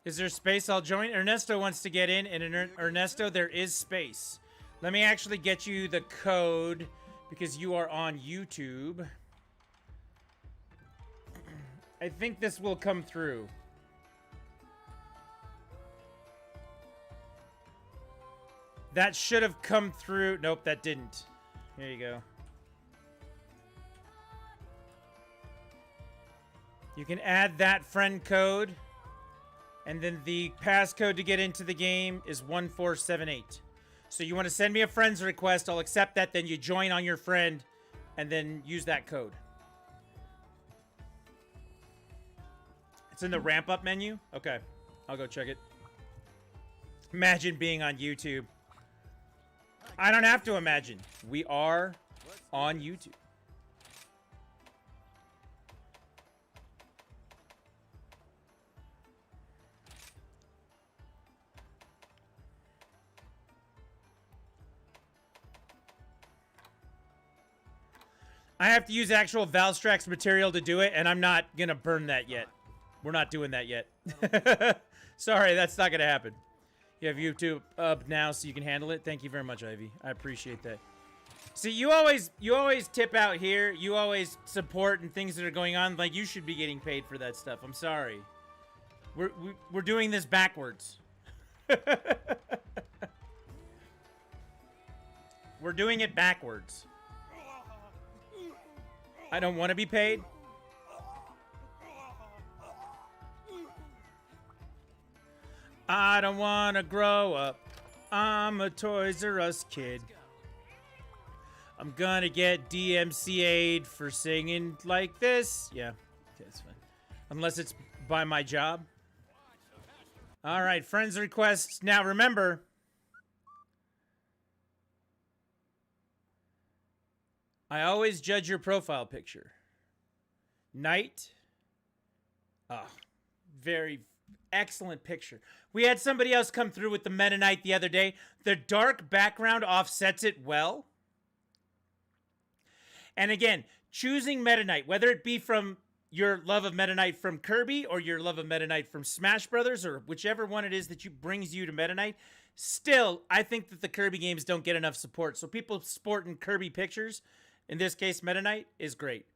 Is there space? I'll join. Ernesto wants to get in, and Ernesto, there is space. Let me actually get you the code because you are on YouTube. I think this will come through. That should have come through. Nope, that didn't. Here you go. You can add that friend code. And then the passcode to get into the game is 1478. So you want to send me a friend's request, I'll accept that, then you join on your friend, and then use that code. It's in the ramp up menu? Okay, I'll go check it. Imagine being on YouTube. I don't have to imagine. We are on YouTube. I have to use actual Valstrax material to do it, and I'm not going to burn that yet. We're not doing that yet. Sorry, that's not going to happen. You have YouTube up now so you can handle it. Thank you very much, Ivy. I appreciate that. See, you always tip out here. You always support and things that are going on. Like, you should be getting paid for that stuff. I'm sorry. We're doing this backwards. We're doing it backwards. I don't want to be paid. I don't want to grow up. I'm a Toys R Us kid. I'm gonna get DMCA'd for singing like this. Yeah, okay, that's fine. Unless it's by my job. All right, friends requests. Now remember, I always judge your profile picture. Knight. Oh, very excellent picture. We had somebody else come through with the Meta Knight the other day. The dark background offsets it well. And again, choosing Meta Knight, whether it be from your love of Meta Knight from Kirby or your love of Meta Knight from Smash Brothers or whichever one it is that brings you to Meta Knight, still, I think that the Kirby games don't get enough support. So people sporting Kirby pictures, in this case, Meta Knight, is great.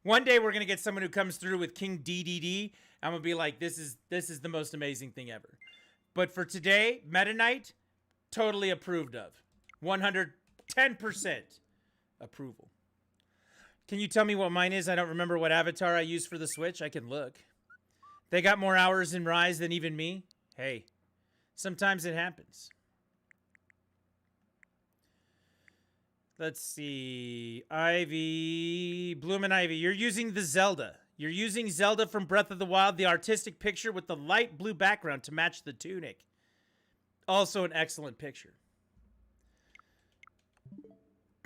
One day we're going to get someone who comes through with King DDD. I'm going to be like, this is the most amazing thing ever. But for today, Meta Knight, totally approved of. 110% approval. Can you tell me what mine is? I don't remember what avatar I use for the Switch. I can look. They got more hours in Rise than even me. Hey, sometimes it happens. Let's see. Ivy. Bloom and Ivy. You're using the Zelda. You're using Zelda from Breath of the Wild, the artistic picture with the light blue background to match the tunic. Also an excellent picture.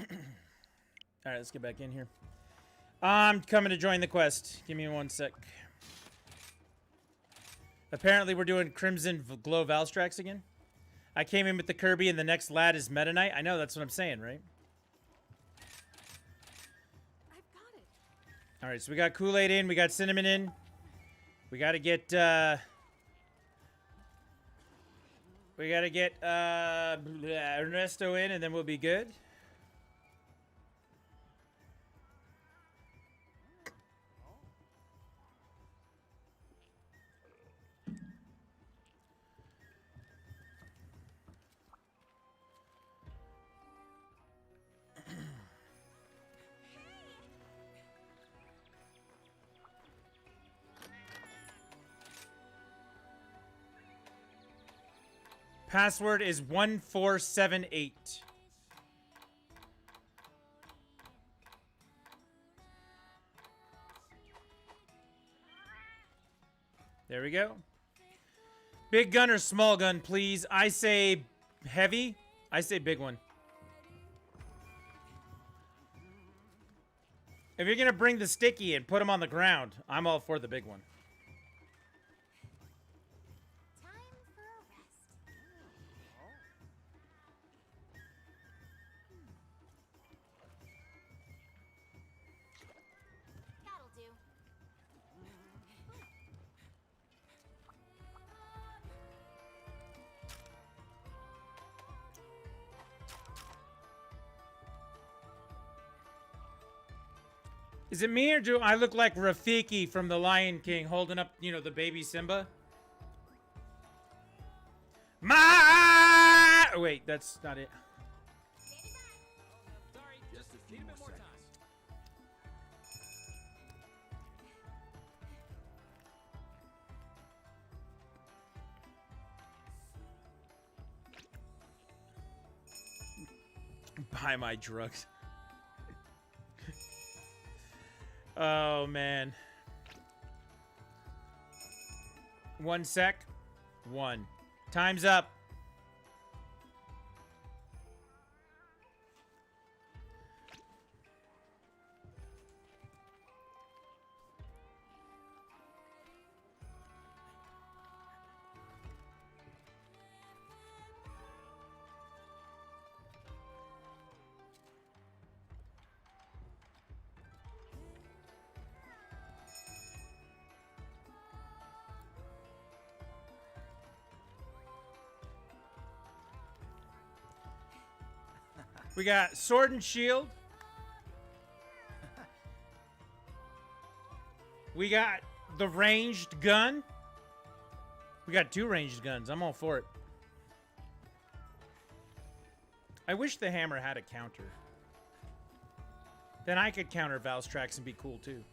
All right, let's get back in here. I'm coming to join the quest. Give me 1 sec. Apparently, we're doing Crimson Glow Valstrax again. I came in with the Kirby, and the next lad is Meta Knight. I know, that's what I'm saying, right? I've got it. All right, so we got Kool-Aid in. We got Cinnamon in. We got to get... We gotta get Ernesto in, and then we'll be good. Password is 1478. There we go. Big gun or small gun, please? I say heavy. I say big one. If you're going to bring the sticky and put them on the ground, I'm all for the big one. Time for a rest. That'll do. Is it me or do I look like Rafiki from The Lion King holding up, you know, the baby Simba? Oh, wait, that's not it. Sorry, Just a few need a more bit more time. Buy my drugs. Oh, man. 1 sec. 1. Time's up. We got sword and shield. We got the ranged gun. We got 2 ranged guns. I'm all for it. I wish the hammer had a counter. Then I could counter Valstrax and be cool too.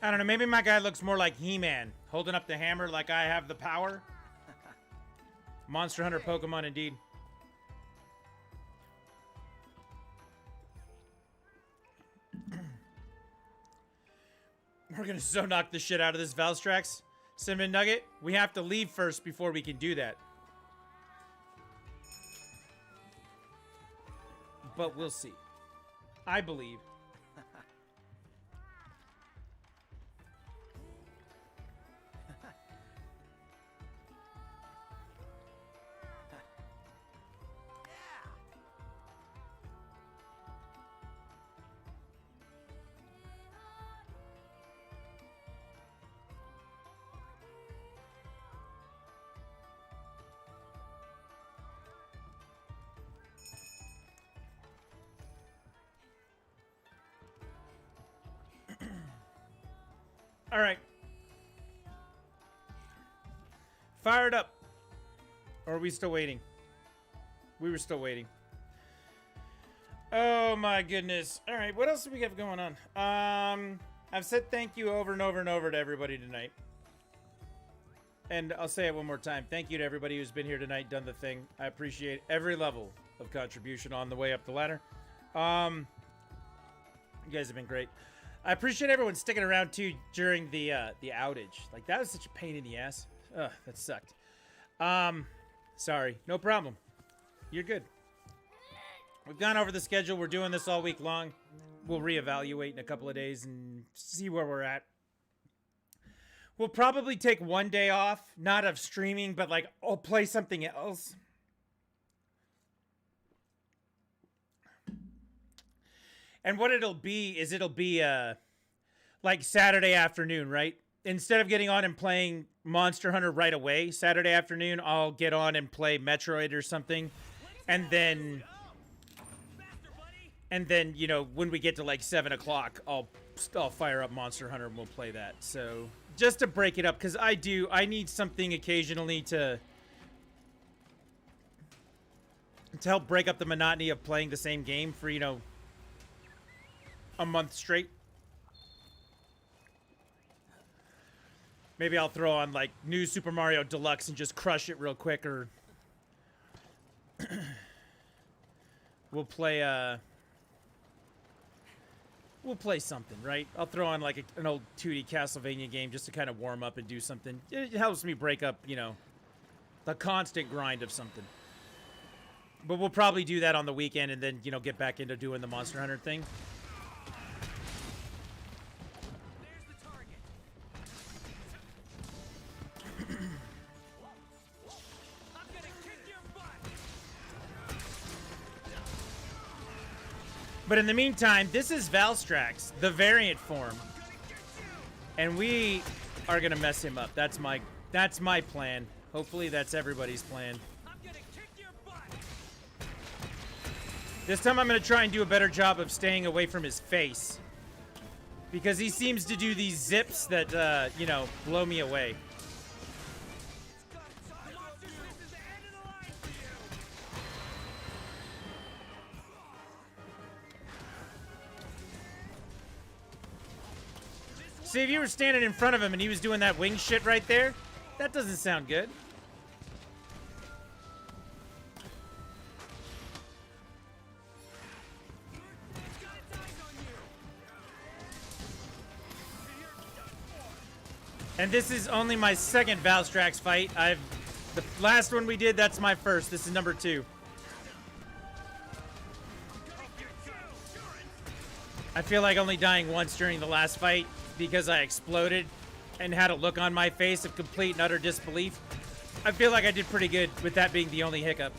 I don't know, maybe my guy looks more like He-Man, holding up the hammer like I have the power. Monster Hunter Pokemon indeed. We're gonna so knock the shit out of this Valstrax. Cinnamon Nugget, we have to leave first before we can do that. But we'll see. I believe. All right. Fire it up. Or are we still waiting? We were still waiting. Oh my goodness. All right, what else do we have going on? I've said thank you over and over and over to everybody tonight. And I'll say it one more time. Thank you to everybody who's been here tonight, done the thing. I appreciate every level of contribution on the way up the ladder. You guys have been great. I appreciate everyone sticking around too during the outage. Like, that was such a pain in the ass. Ugh, that sucked. Sorry, no problem. You're good. We've gone over the schedule. We're doing this all week long. We'll reevaluate in a couple of days and see where we're at. We'll probably take one day off, not of streaming, but like I'll play something else. And what it'll be is like Saturday afternoon, right? Instead of getting on and playing Monster Hunter right away, Saturday afternoon, I'll get on and play Metroid or something. And then, you know, when we get to like 7 o'clock, I'll fire up Monster Hunter and we'll play that. So just to break it up, because I need something occasionally to help break up the monotony of playing the same game for, you know, a month straight. Maybe I'll throw on like New Super Mario Deluxe and just crush it real quick, or we'll play something, right? I'll throw on like an old 2D Castlevania game just to kind of warm up and do something. It helps me break up, you know, the constant grind of something. But we'll probably do that on the weekend and then, you know, get back into doing the Monster Hunter thing. But in the meantime, this is Valstrax, the variant form. And we are gonna mess him up. That's my plan. Hopefully that's everybody's plan. This time I'm gonna try and do a better job of staying away from his face. Because he seems to do these zips that, you know, blow me away. See, if you were standing in front of him and he was doing that wing shit right there, that doesn't sound good. And this is only my second Valstrax fight. The last one we did, that's my first. This is number 2. I feel like only dying once during the last fight because I exploded and had a look on my face of complete and utter disbelief. I feel like I did pretty good with that being the only hiccup.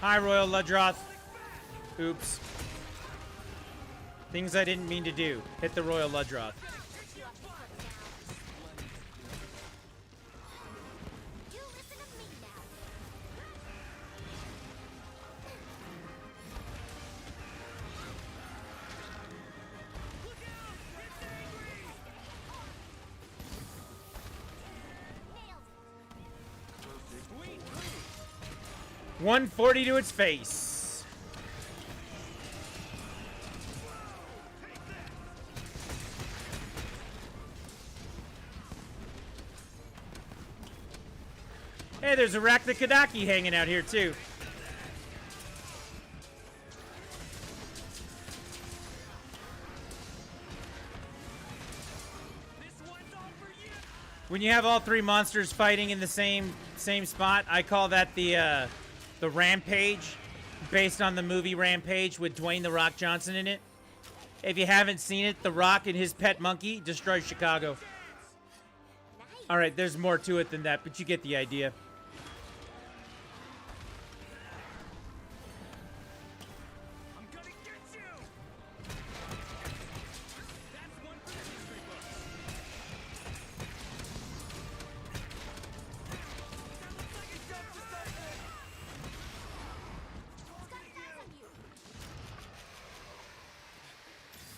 Hi, Royal Ludroth. Oops. Things I didn't mean to do. Hit the Royal Ludroth. $140 to its face. Hey, there's a Raktakadaki hanging out here too. When you have all 3 monsters fighting in the same spot, I call that the Rampage, based on the movie Rampage with Dwayne "The Rock" Johnson in it. If you haven't seen it, The Rock and his pet monkey destroy Chicago. All right, there's more to it than that, but you get the idea.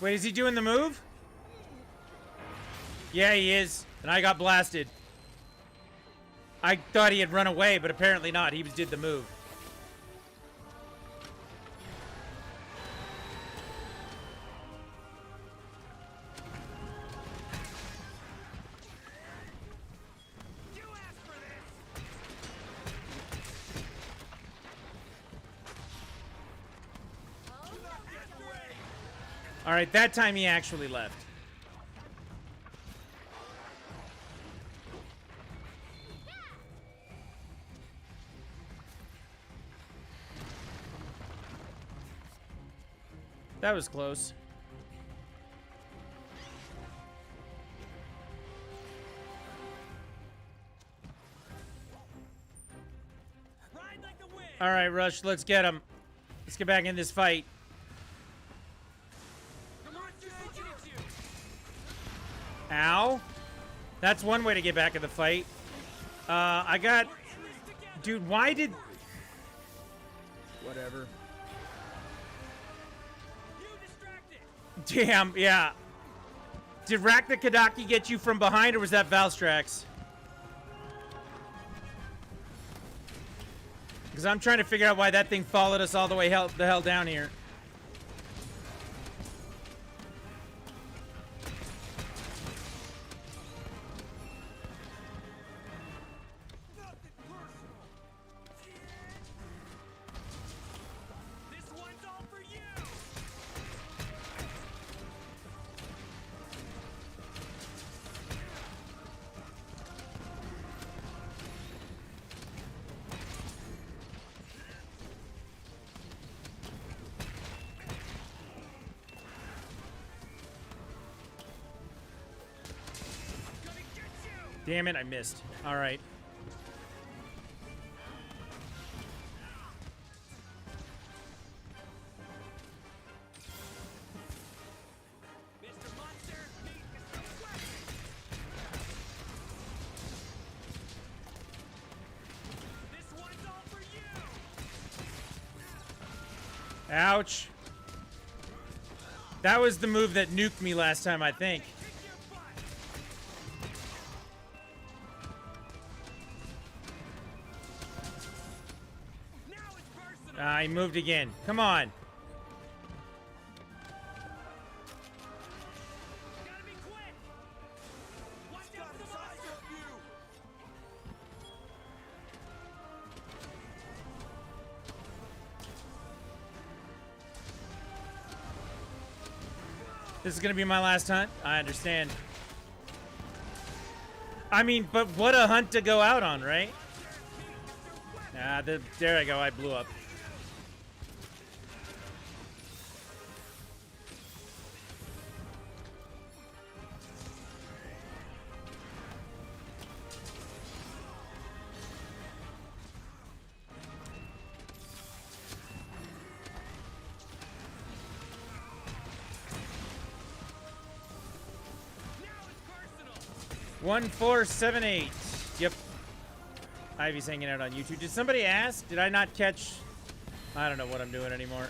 Wait, is he doing the move? Yeah, he is. And I got blasted. I thought he had run away, but apparently not. He did the move. All right, that time he actually left. That was close. All right, Rush, let's get him. Let's get back in this fight. The monster's looking at you. Ow. That's one way to get back in the fight. I got... Dude, why did... Whatever. You distracted. Damn, yeah. Did Rack the Kadaki get you from behind, or was that Valstrax? Because I'm trying to figure out why that thing followed us all the way the hell down here. This one's all for you. Gonna get you. Damn it, I missed. All right. Mr. Monster, meet Mr. Quack. This one's all for you. Ouch. That was the move that nuked me last time, I think. Kick your butt. Now it's personal. He moved again. Come on. Gotta be quick. Watch out for the monster. This is gonna be my last hunt. I understand. I mean, but what a hunt to go out on, right? There I go. I blew up. Now it's personal. 1478. Yep. Ivy's hanging out on YouTube. Did somebody ask? Did I not catch? I don't know what I'm doing anymore.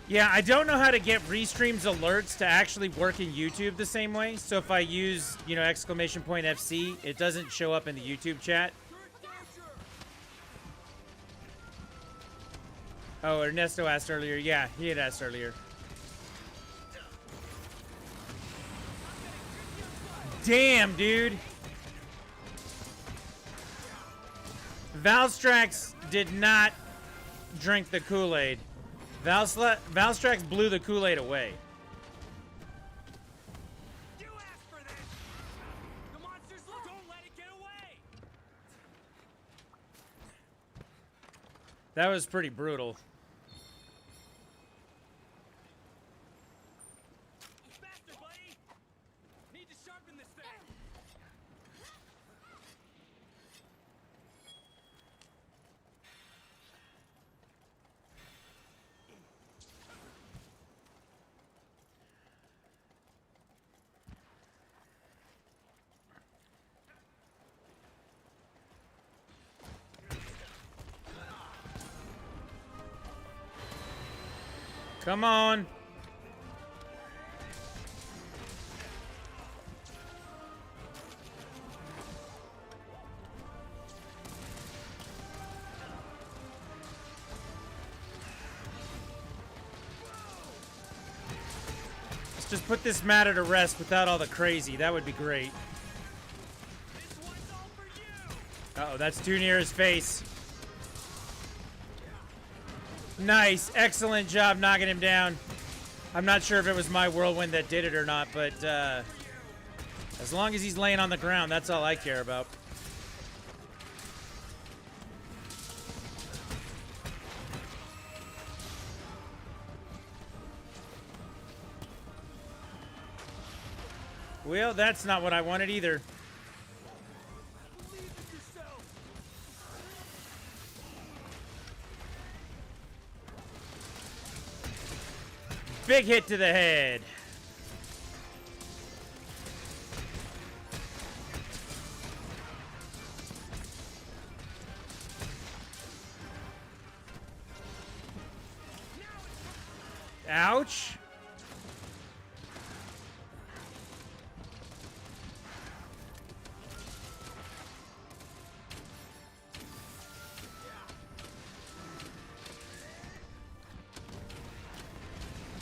Yeah, I don't know how to get restreams alerts to actually work in YouTube the same way. So if I use, you know, !FC, it doesn't show up in the YouTube chat. Oh, Ernesto asked earlier. Yeah, he had asked earlier. Damn, dude. Valstrax did not drink the Kool-Aid. Valstrax blew the Kool-Aid away. You asked for this. The monster's look. Don't let it get away. That was pretty brutal. Faster, buddy. Need to sharpen this thing. Come on. Let's just put this matter to rest without all the crazy. That would be great. This one's all for you. Uh-oh, that's too near his face. Nice. Excellent job knocking him down. I'm not sure if it was my whirlwind that did it or not, but as long as he's laying on the ground, that's all I care about. Well, that's not what I wanted either. Believe in yourself. Big hit to the head. Ouch.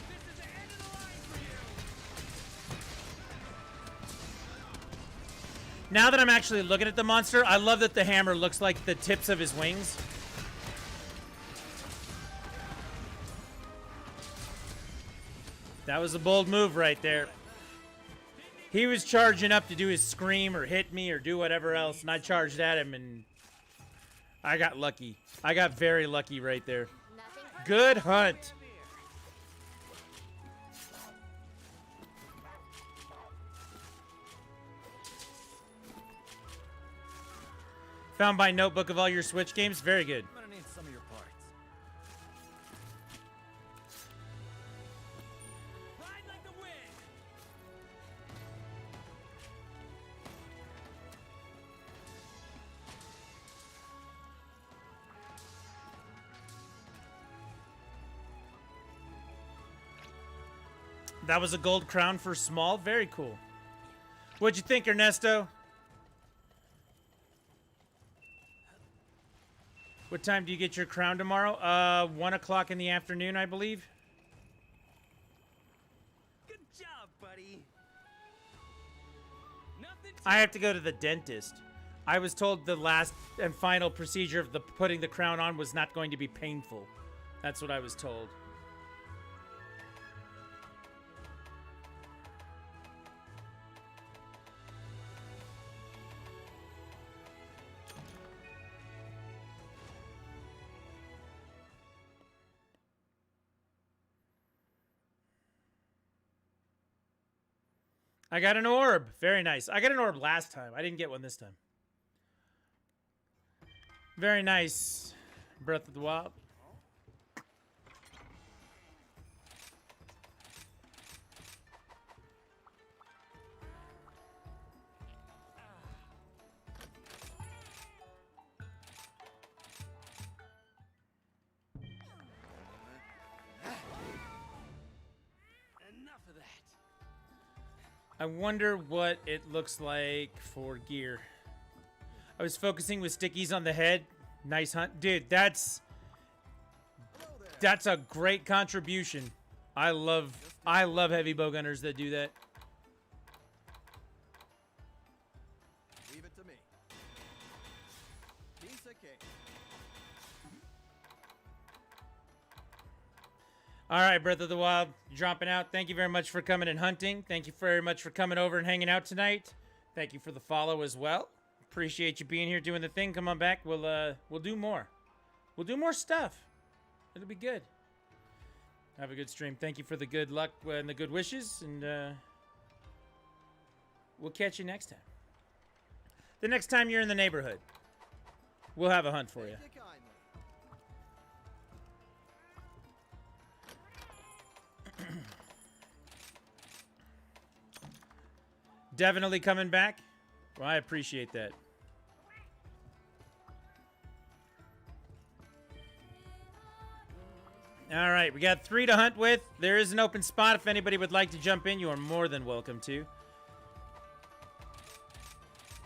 This is the end of the line for you. Now that I'm actually looking at the monster, I love that the hammer looks like the tips of his wings. That was a bold move right there. He was charging up to do his scream or hit me or do whatever else, and I charged at him, and I got lucky. I got very lucky right there. Good hunt. Found my notebook of all your Switch games. Very good. I'm gonna need some of your parts. Ride like the wind. That was a gold crown for small. Very cool. What'd you think, Ernesto? What time do you get your crown tomorrow? 1 o'clock in the afternoon, I believe. Good job, buddy. Nothing to I have to go to the dentist. I was told the last and final procedure of the putting the crown on was not going to be painful. That's what I was told. I got an orb. Very nice. I got an orb last time. I didn't get one this time. Very nice. Breath of the Wild. enough of that. I wonder what it looks like for gear. I was focusing with stickies on the head. Nice hunt. Dude, that's a great contribution. I love heavy bowgunners that do that. Leave it to me. Piece of cake. All right, Breath of the Wild, dropping out. Thank you very much for coming and hunting. Thank you very much for coming over and hanging out tonight. Thank you for the follow as well. Appreciate you being here doing the thing. Come on back. We'll do more. We'll do more stuff. It'll be good. Have a good stream. Thank you for the good luck and the good wishes, and we'll catch you next time. The next time you're in the neighborhood, we'll have a hunt for you. Take it kindly. Definitely coming back. Well, I appreciate that. All right, we got 3 to hunt with. There is an open spot. If anybody would like to jump in, you are more than welcome to.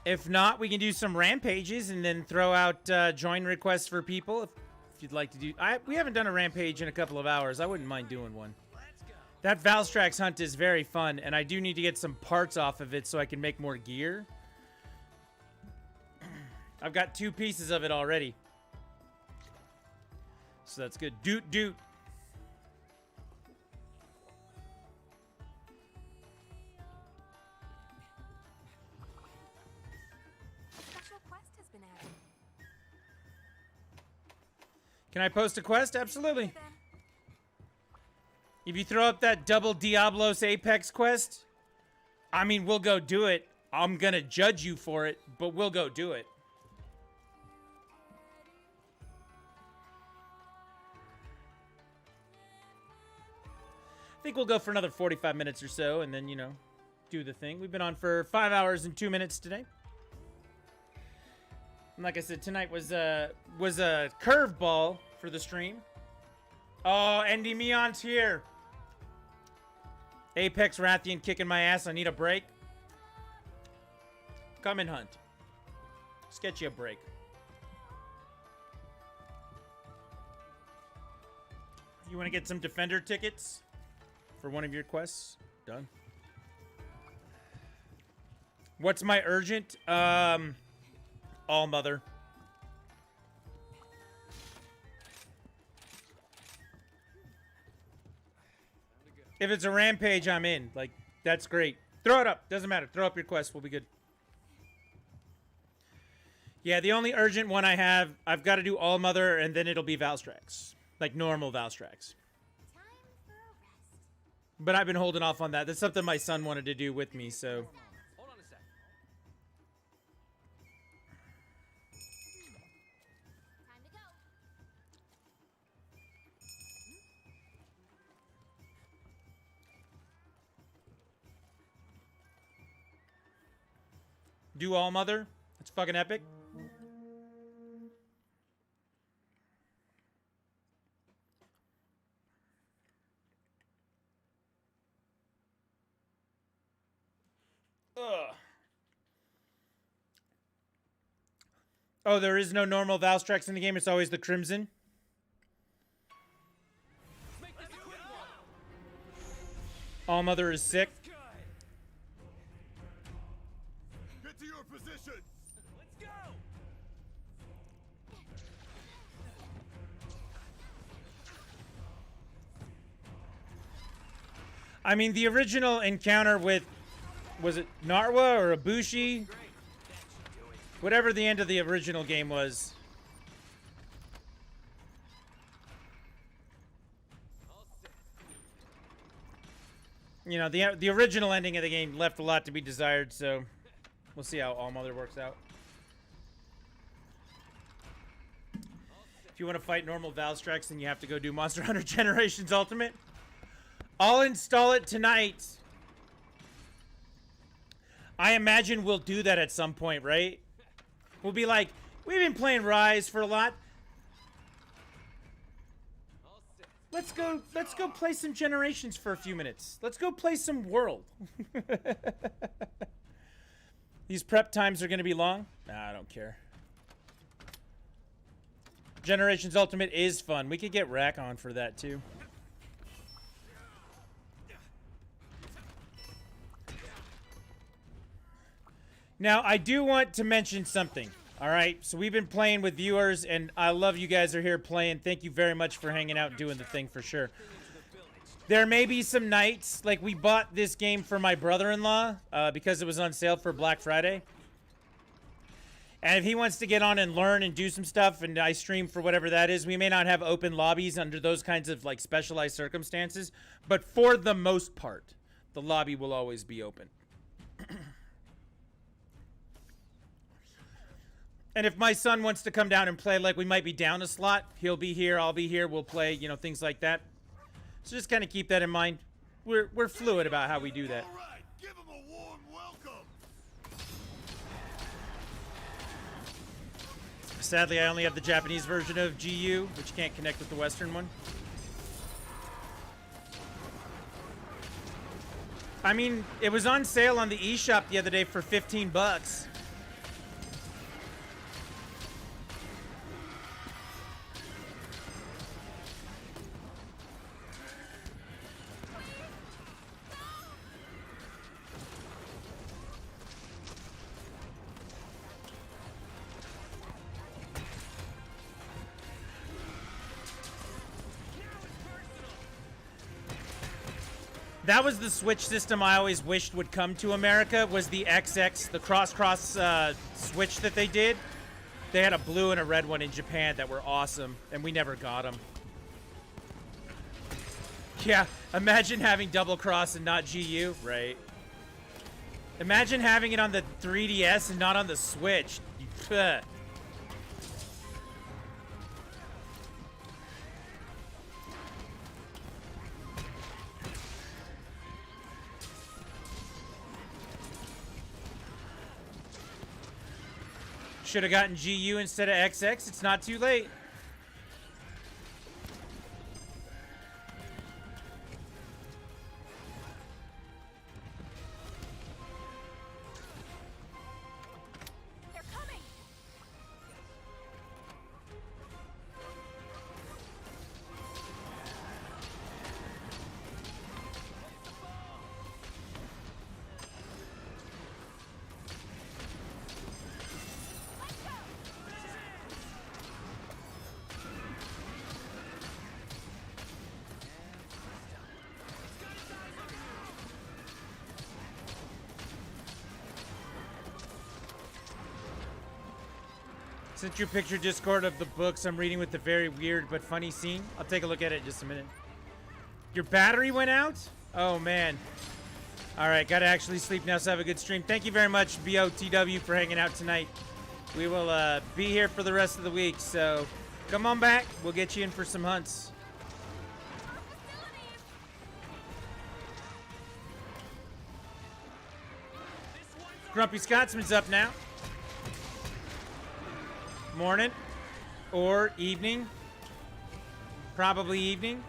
If not, we can do some rampages and then throw out join requests for people if you'd like to do. We haven't done a rampage in a couple of hours. I wouldn't mind doing one. That Valstrax hunt is very fun, and I do need to get some parts off of it so I can make more gear. I've got 2 pieces of it already. So that's good. Doot, doot. A special quest has been added. Can I post a quest? Absolutely. Then, If you throw up that double Diablos Apex quest, I mean, we'll go do it. I'm gonna judge you for it, but we'll go do it. I think we'll go for another 45 minutes or so, and then, you know, do the thing. We've been on for 5 hours and 2 minutes today. And like I said, tonight was a curveball for the stream. Oh, Andy Meon's here. Apex Rathian kicking my ass. I need a break. Come and hunt. Let's get you a break. You want to get some Defender tickets for one of your quests? Done. What's my urgent? All Mother. If it's a rampage, I'm in. Like, that's great. Throw it up. Doesn't matter. Throw up your quest. We'll be good. Yeah, the only urgent one I have, I've got to do All Mother, and then it'll be Valstrax. Like, normal Valstrax. But I've been holding off on that. That's something my son wanted to do with me, so... Hold on a sec. Time to go. Do All Mother? It's fucking epic. Ugh. Oh, there is no normal Valstrax in the game. It's always the Crimson. Make this a quick one. All Mother is sick. Good. Get to your position. Let's go. I mean, the original encounter with, was it Narwa or Ibushi? Whatever the end of the original game was. You know, the original ending of the game left a lot to be desired, so we'll see how All Mother works out. If you want to fight normal Valstrax, then you have to go do Monster Hunter Generations Ultimate. I'll install it tonight. I imagine we'll do that at some point, right? We'll be like, we've been playing Rise for a lot. Let's go play some Generations for a few minutes. Let's go play some World. These prep times are going to be long. Nah, I don't care. Generations Ultimate is fun. We could get Rack on for that too. Now, I do want to mention something. All right, so we've been playing with viewers, and I love you guys are here playing. Thank you very much for hanging out and doing the thing for sure. There may be some nights, like we bought this game for my brother-in-law because it was on sale for Black Friday. And if he wants to get on and learn and do some stuff, and I stream for whatever that is, we may not have open lobbies under those kinds of like specialized circumstances. But for the most part, the lobby will always be open. And if my son wants to come down and play, like we might be down a slot, he'll be here, I'll be here, we'll play, you know, things like that. So just kind of keep that in mind. We're fluid about how we do that. All right, give him a warm welcome. Sadly, I only have the Japanese version of GU, which can't connect with the Western one. I mean, it was on sale on the eShop the other day for 15 bucks. That was the Switch system I always wished would come to America, was the XX, the cross Switch that they did. They had a blue and a red one in Japan that were awesome, and we never got them. Yeah, imagine having double cross and not GU, right? Imagine having it on the 3DS and not on the Switch. Ugh. Should have gotten GU instead of XX. It's not too late. They're coming. Sent you a picture Discord of the books I'm reading with the very weird but funny scene. I'll take a look at it in just a minute. Your battery went out? Oh, man. All right, got to actually sleep now, so have a good stream. Thank you very much, BOTW, for hanging out tonight. We will be here for the rest of the week, so come on back. We'll get you in for some hunts. Grumpy Scotsman's up now. Morning or evening. Probably evening.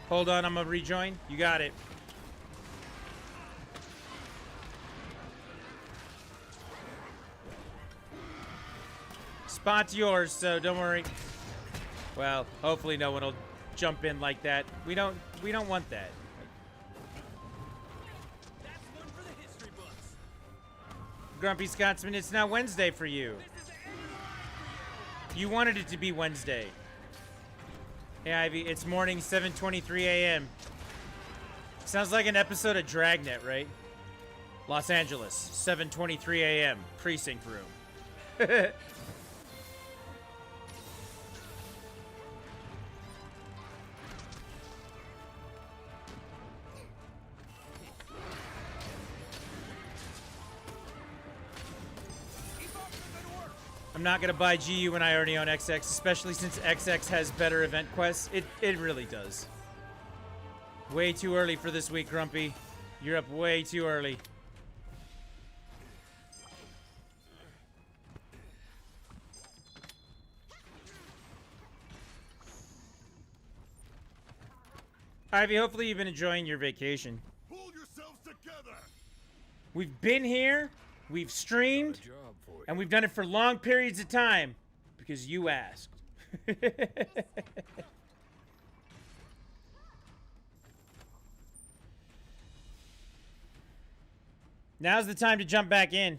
Hold on, I'm gonna rejoin. You got it. Spot's yours, so don't worry. Well, hopefully no one will jump in like that. We don't want that. That's one for the history books. Grumpy Scotsman, it's now Wednesday for you. You wanted it to be Wednesday. Hey, Ivy, it's morning, 7:23 a.m. Sounds like an episode of Dragnet, right? Los Angeles, 7:23 a.m. Precinct room. I'm not gonna buy GU when I already own XX, especially since XX has better event quests. It really does. Way too early for this week, Grumpy. You're up way too early. Ivy, hopefully you've been enjoying your vacation. Pull yourselves together. We've been here, we've streamed, and we've done it for long periods of time because you asked. Now's the time to jump back in.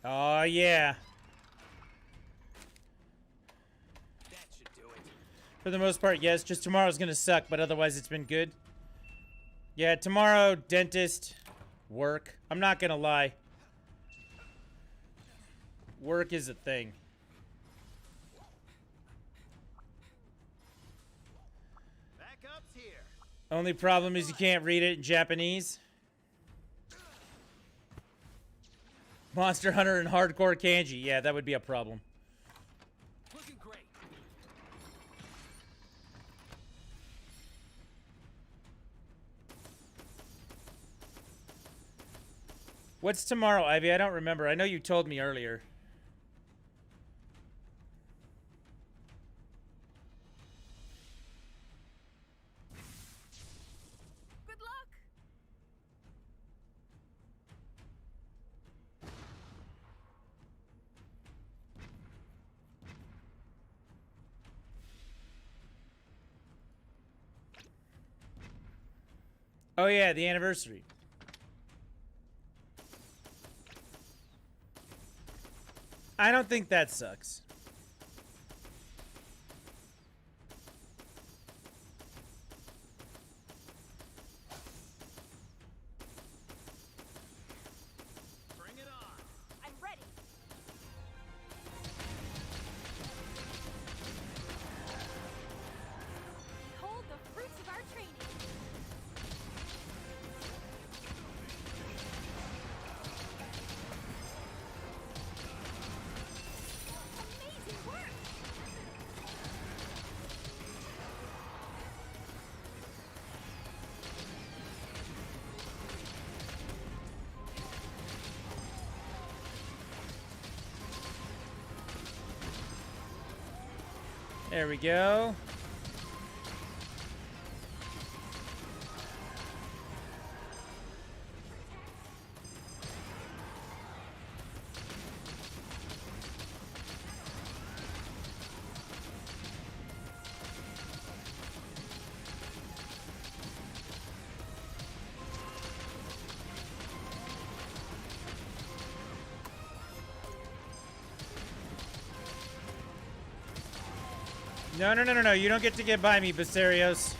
Oh, yeah. That should do it. For the most part, yes. Just tomorrow's gonna suck, but otherwise it's been good. Yeah, tomorrow, dentist, work. I'm not gonna lie. Work is a thing. Backup's here. Only problem is you can't read it in Japanese. Monster Hunter and hardcore kanji. Yeah, that would be a problem. Looking great. What's tomorrow, Ivy? I don't remember. I know you told me earlier. Good luck. Oh yeah, the anniversary. I don't think that sucks. Bring it on. I'm ready. There we go. No, no, no, no, no. You don't get to get by me, Basarios.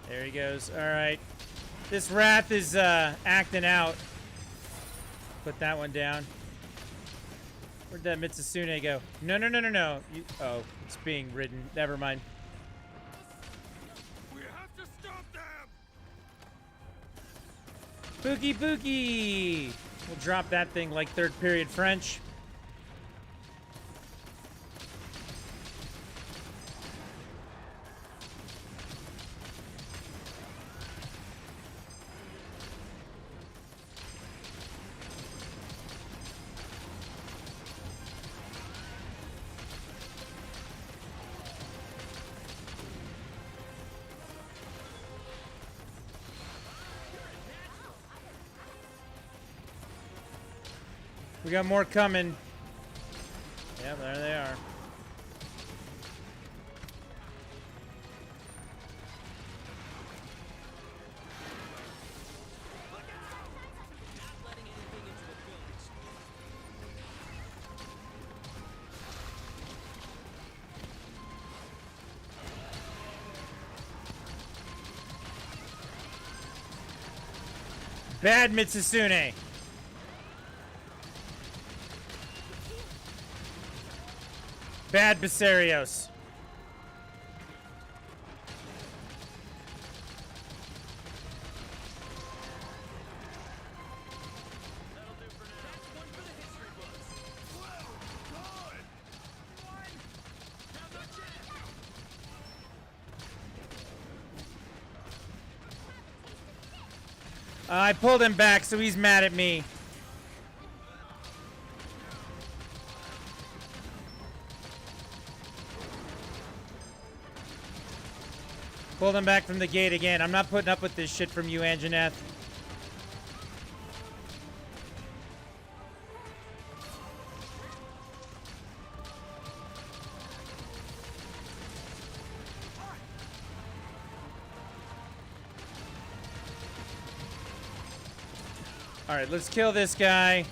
There he goes. All right. This Wrath is acting out. Put that one down. Where'd that Mitsusune go? No, no, no, no, no. Oh, it's being ridden. Never mind. We have to stop them! Boogie Boogie! We'll drop that thing like third period French. We got more coming. Yeah, there they are. Bad Mitsusune. Bad Basarios. I pulled him back, so he's mad at me. Pulled him back from the gate again. I'm not putting up with this shit from you, Anjaneth. Alright, let's kill this guy.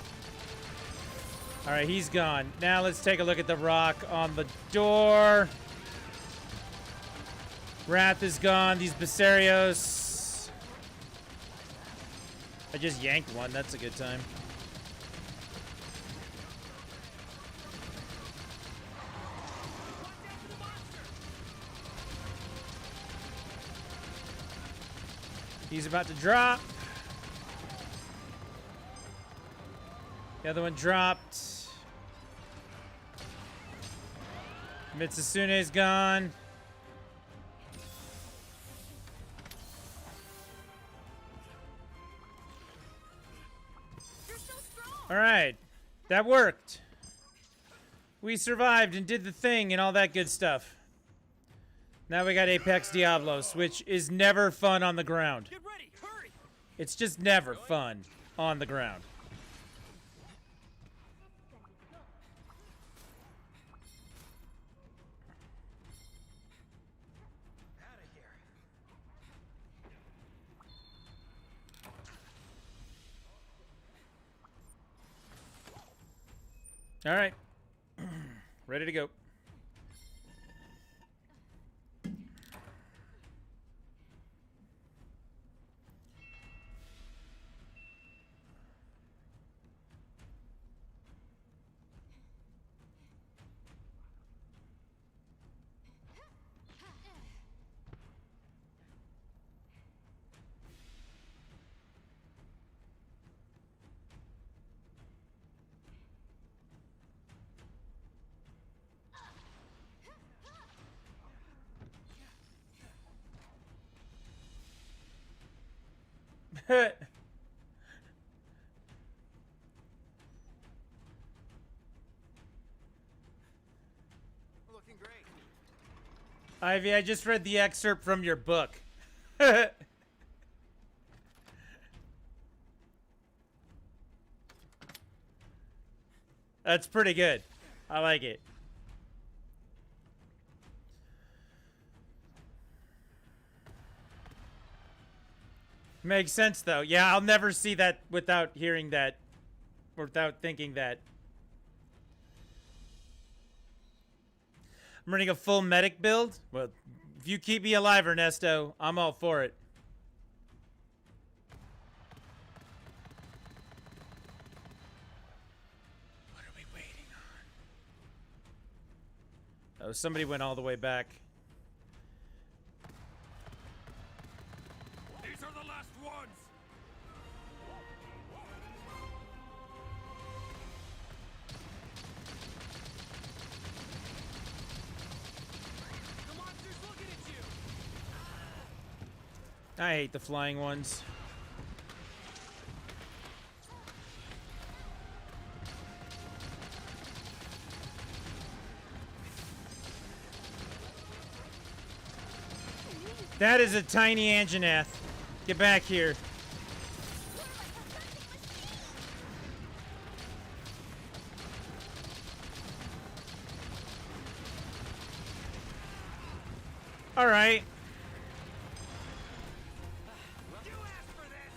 Alright, he's gone. Now let's take a look at the rock on the door. Wrath is gone. These Basarios. I just yanked one. That's a good time. He's about to drop. The other one dropped. Mitsusune's gone. All right, that worked. We survived and did the thing and all that good stuff. Now we got Apex Diablos, which is never fun on the ground. Get ready, hurry! It's just never fun on the ground. Out of here. All right, ready to go. Ivy, I just read the excerpt from your book. That's pretty good. I like it. Makes sense, though. Yeah, I'll never see that without hearing that, or without thinking that. I'm running a full medic build. Well, if you keep me alive, Ernesto, I'm all for it. What are we waiting on? Oh, somebody went all the way back. These are the last ones. The monster's looking at you. I hate the flying ones. That is a tiny Anjanath. Get back here. All right. You asked for this.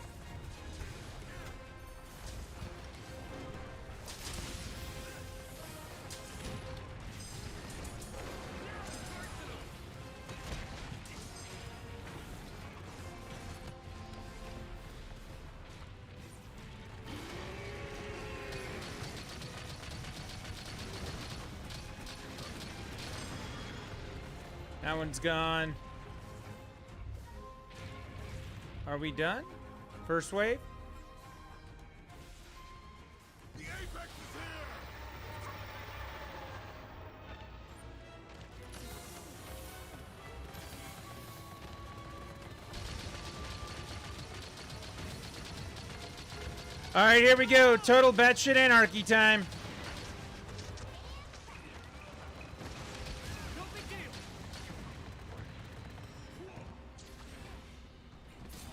That one's gone. Are we done? First wave? The apex is here. All right, here we go. Total batshit anarchy time. No big deal.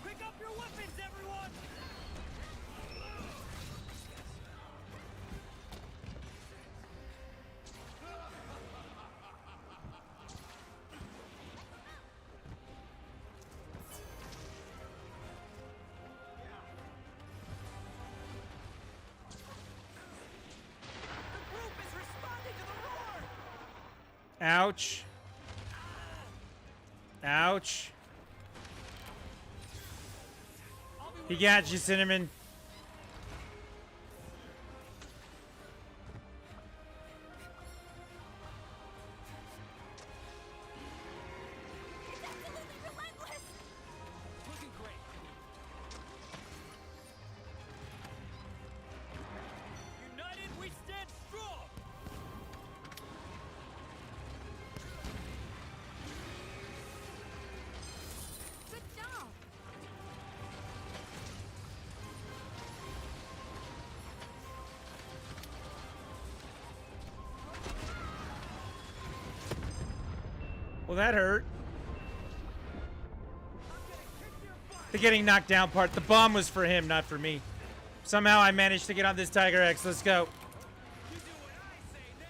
Pick up your weapons, everyone. The group is responding to the roar. Ouch. Ouch. He got you, Cinnamon. It's absolutely relentless! Looking great. United, we stand strong. Good job! Well, that hurt. The getting knocked down part. The bomb was for him, not for me. Somehow I managed to get on this Tiger X. Let's go. You do what I say now.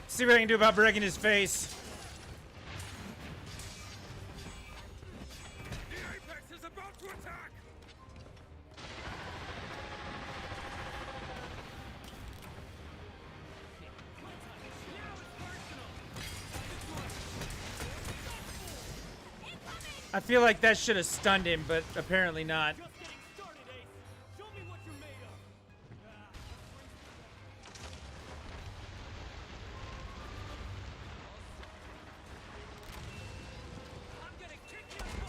See what I can do about breaking his face. The apex is about to attack. I feel like that should have stunned him, but apparently not. Just getting started, Ace. Show me what you're made of. I'm gonna kick your butt.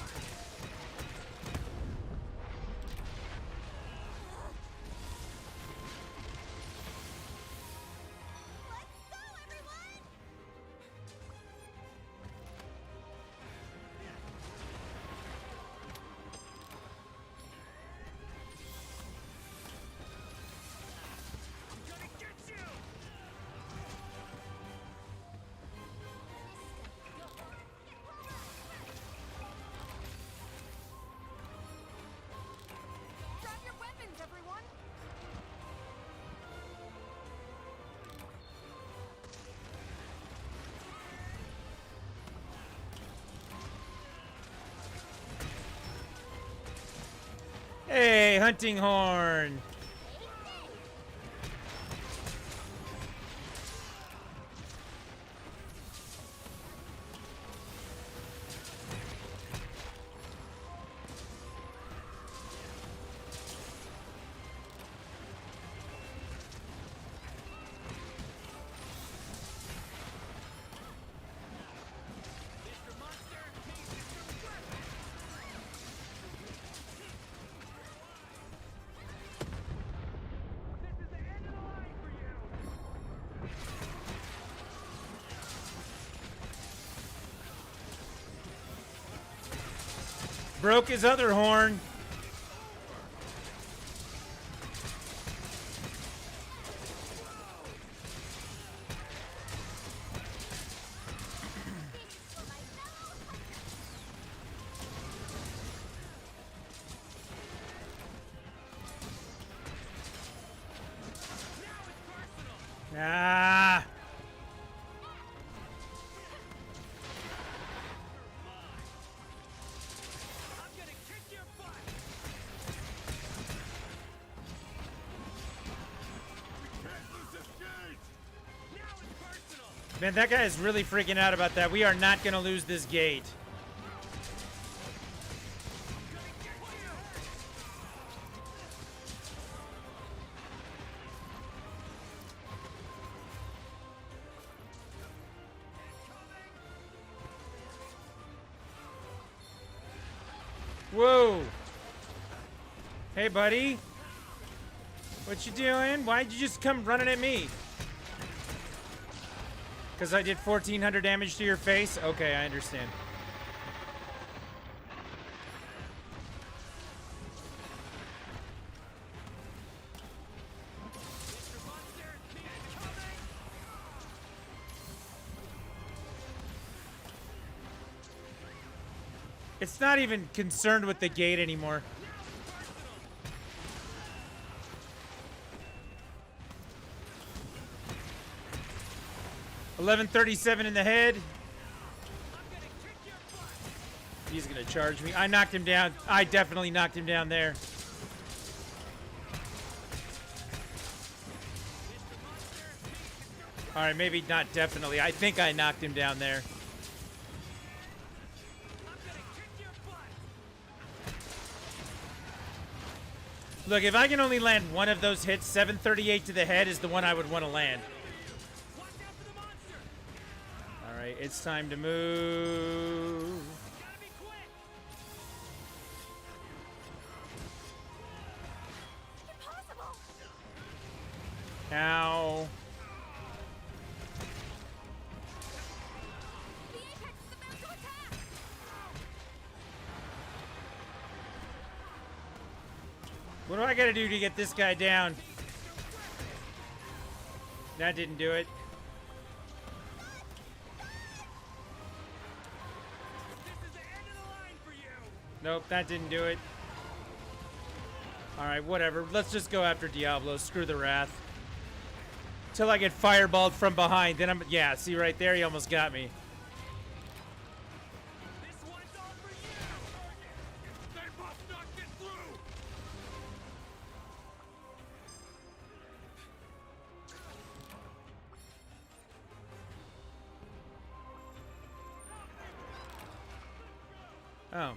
Hey, hunting horn. Broke his other horn. Ah. Man, that guy is really freaking out about that. We are not going to lose this gate. Whoa. Hey, buddy. What you doing? Why'd you just come running at me? Because I did 1,400 damage to your face? Okay, I understand. It's not even concerned with the gate anymore. $1137 in the head. He's gonna charge me. I knocked him down. I definitely knocked him down there. All right, maybe not definitely. I think I knocked him down there. Look, if I can only land one of those hits, 738 to the head is the one I would want to land. All right, it's time to move. Ow. What do I gotta do to get this guy down? That didn't do it. Nope, that didn't do it. Alright, whatever. Let's just go after Diablo. Screw the Wrath. Till I get fireballed from behind. Then I'm... Yeah, see right there? He almost got me. Oh.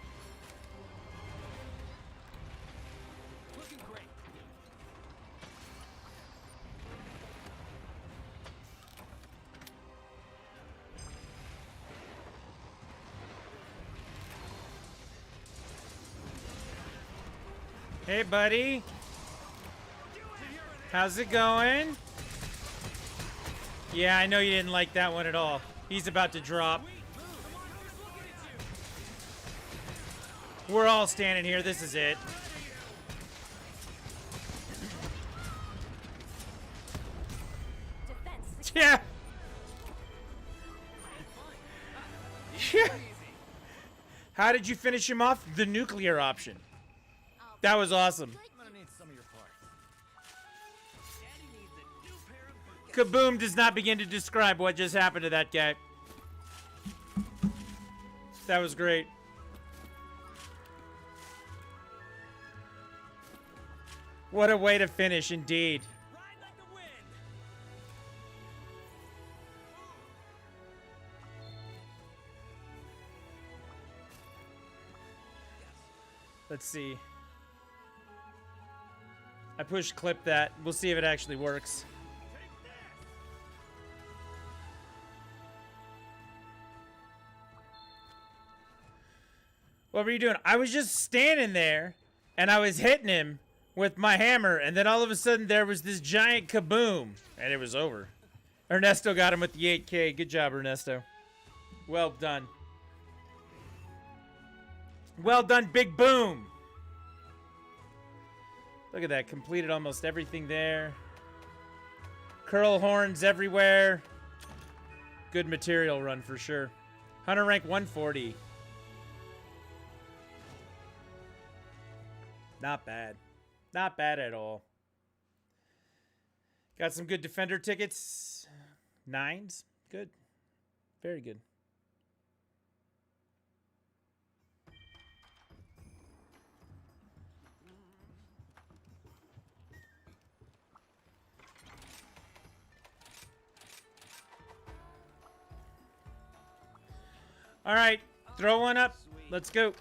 Looking great. Hey, buddy. How's it going? Yeah, I know you didn't like that one at all. He's about to drop. We're all standing here. This is it. Yeah. Yeah. How did you finish him off? The nuclear option. That was awesome. I'm gonna need some of your parts. Kaboom does not begin to describe what just happened to that guy. That was great. What a way to finish, indeed. Ride like the wind. Let's see. I push clip that. We'll see if it actually works. What were you doing? I was just standing there, and I was hitting him with my hammer, and then all of a sudden there was this giant kaboom, and it was over. Ernesto got him with the 8K. Good job, Ernesto. Well done. Well done, Big Boom. Look at that. Completed almost everything there. Curl horns everywhere. Good material run for sure. Hunter rank 140. Not bad. Not bad at all. Got some good defender tickets. 9s. Good. Very good. All right, throw one up. Let's go.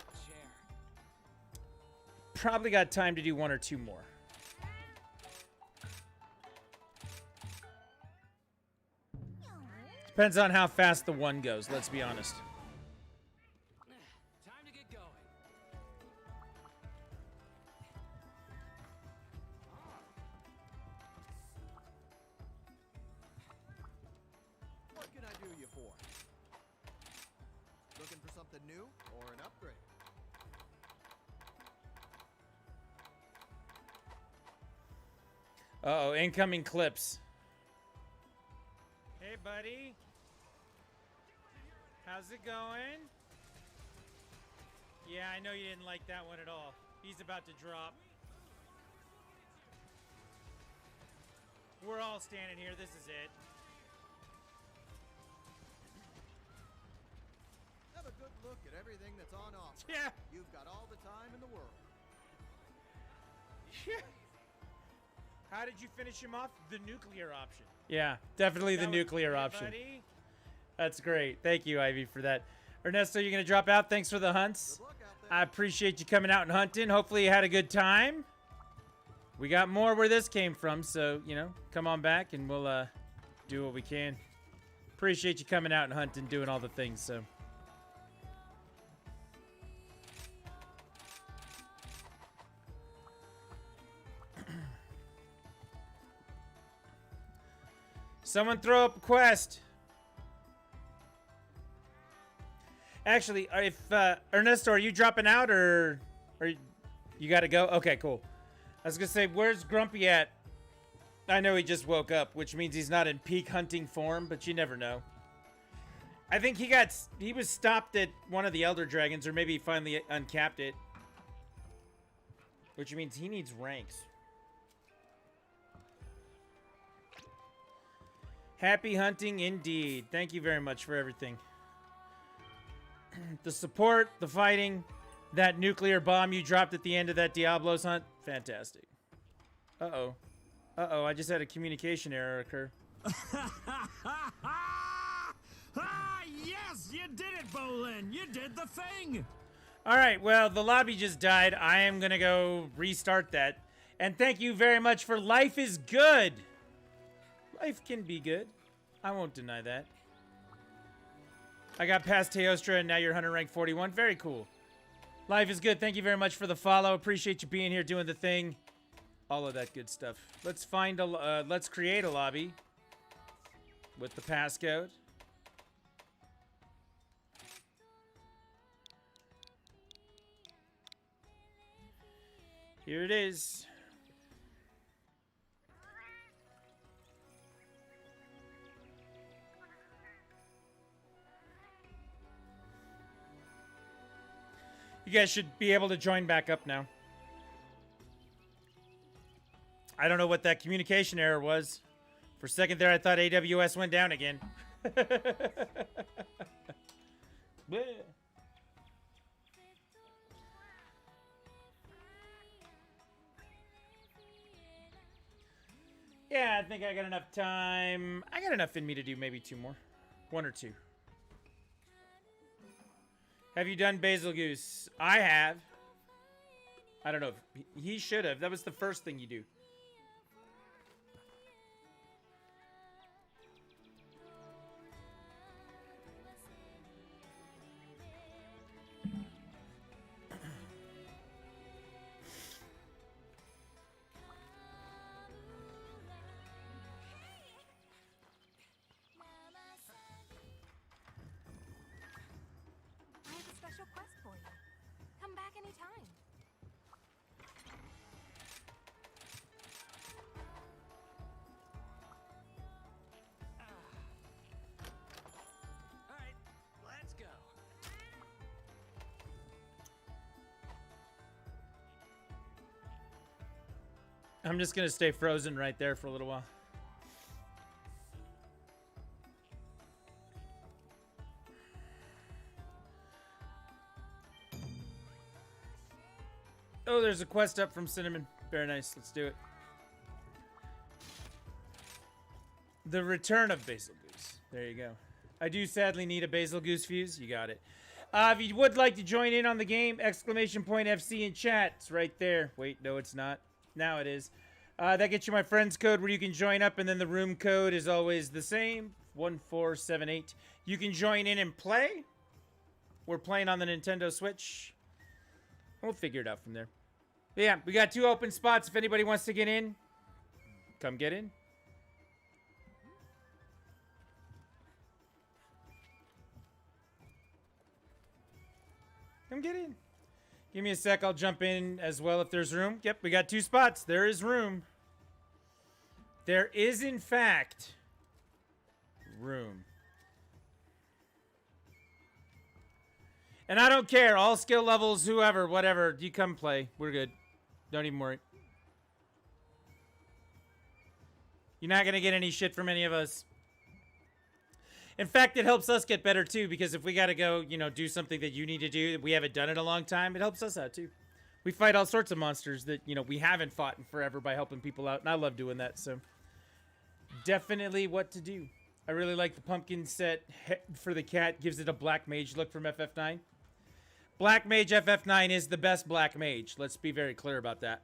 Probably got time to do one or two more. Depends on how fast the one goes, let's be honest. Time to get going. What can I do you for? Looking for something new or an upgrade? Uh-oh, incoming clips. Hey, buddy. How's it going? Yeah, I know you didn't like that one at all. He's about to drop. We're all standing here. This is it. Have a good look at everything that's on offer. Yeah. You've got all the time in the world. Yeah. How did you finish him off? The nuclear option. Yeah, definitely the nuclear option. Buddy. That's great. Thank you, Ivy, for that. Ernesto, you're going to drop out. Thanks for the hunts. Good luck out there. I appreciate you coming out and hunting. Hopefully you had a good time. We got more where this came from, so, you know, come on back and we'll do what we can. Appreciate you coming out and hunting, doing all the things, so. Someone throw up a quest. Actually, if Ernesto, are you dropping out or you got to go? Okay, cool. I was gonna say, where's Grumpy at? I know he just woke up, which means he's not in peak hunting form, but you never know. I think he was stopped at one of the Elder Dragons, or maybe he finally uncapped it, which means he needs ranks. Happy hunting indeed. Thank you very much for everything. The support, the fighting, that nuclear bomb you dropped at the end of that Diablos hunt. Fantastic. Uh-oh. Uh-oh, I just had a communication error occur. Ah, yes, you did it, Bolin. You did the thing. All right, well, the lobby just died. I am going to go restart that. And thank you very much for Life is Good. Life can be good. I won't deny that. I got past Teostra, and now you're Hunter rank 41. Very cool. Life is good. Thank you very much for the follow. Appreciate you being here, doing the thing. All of that good stuff. Let's find a. Let's create a lobby with the passcode. Here it is. You guys should be able to join back up now. I don't know what that communication error was. For a second there, I thought AWS went down again. Bleh. Yeah, I think I got enough time. I got enough in me to do maybe 2 more. 1 or 2. Have you done Basil Goose? I have. I don't know if he should have. That was the first thing you do. I have a special quest for you. Come back anytime. All right, let's go. I'm just gonna stay frozen right there for a little while. Oh, there's a quest up from Cinnamon. Very nice. Let's do it. The Return of Basil Goose. There you go. I do sadly need a Basil Goose fuse. You got it. If you would like to join in on the game, exclamation point FC in chat. It's right there. Wait, no, it's not. Now it is. That gets you my friend's code where you can join up, and then the room code is always the same, 1478. You can join in and play. We're playing on the Nintendo Switch. We'll figure it out from there. But yeah, we got 2 open spots. If anybody wants to get in, come get in. Come get in. Give me a sec. I'll jump in as well if there's room. Yep, we got 2 spots. There is room. There is, in fact, room. And I don't care. All skill levels, whoever, whatever. You come play. We're good. Don't even worry. You're not going to get any shit from any of us. In fact, it helps us get better, too, because if we got to go, you know, do something that you need to do, we haven't done it a long time, it helps us out, too. We fight all sorts of monsters that, you know, we haven't fought in forever by helping people out, and I love doing that, so definitely what to do. I really like the pumpkin set for the cat. Gives it a Black Mage look from FF9. Black Mage FF9 is the best Black Mage. Let's be very clear about that.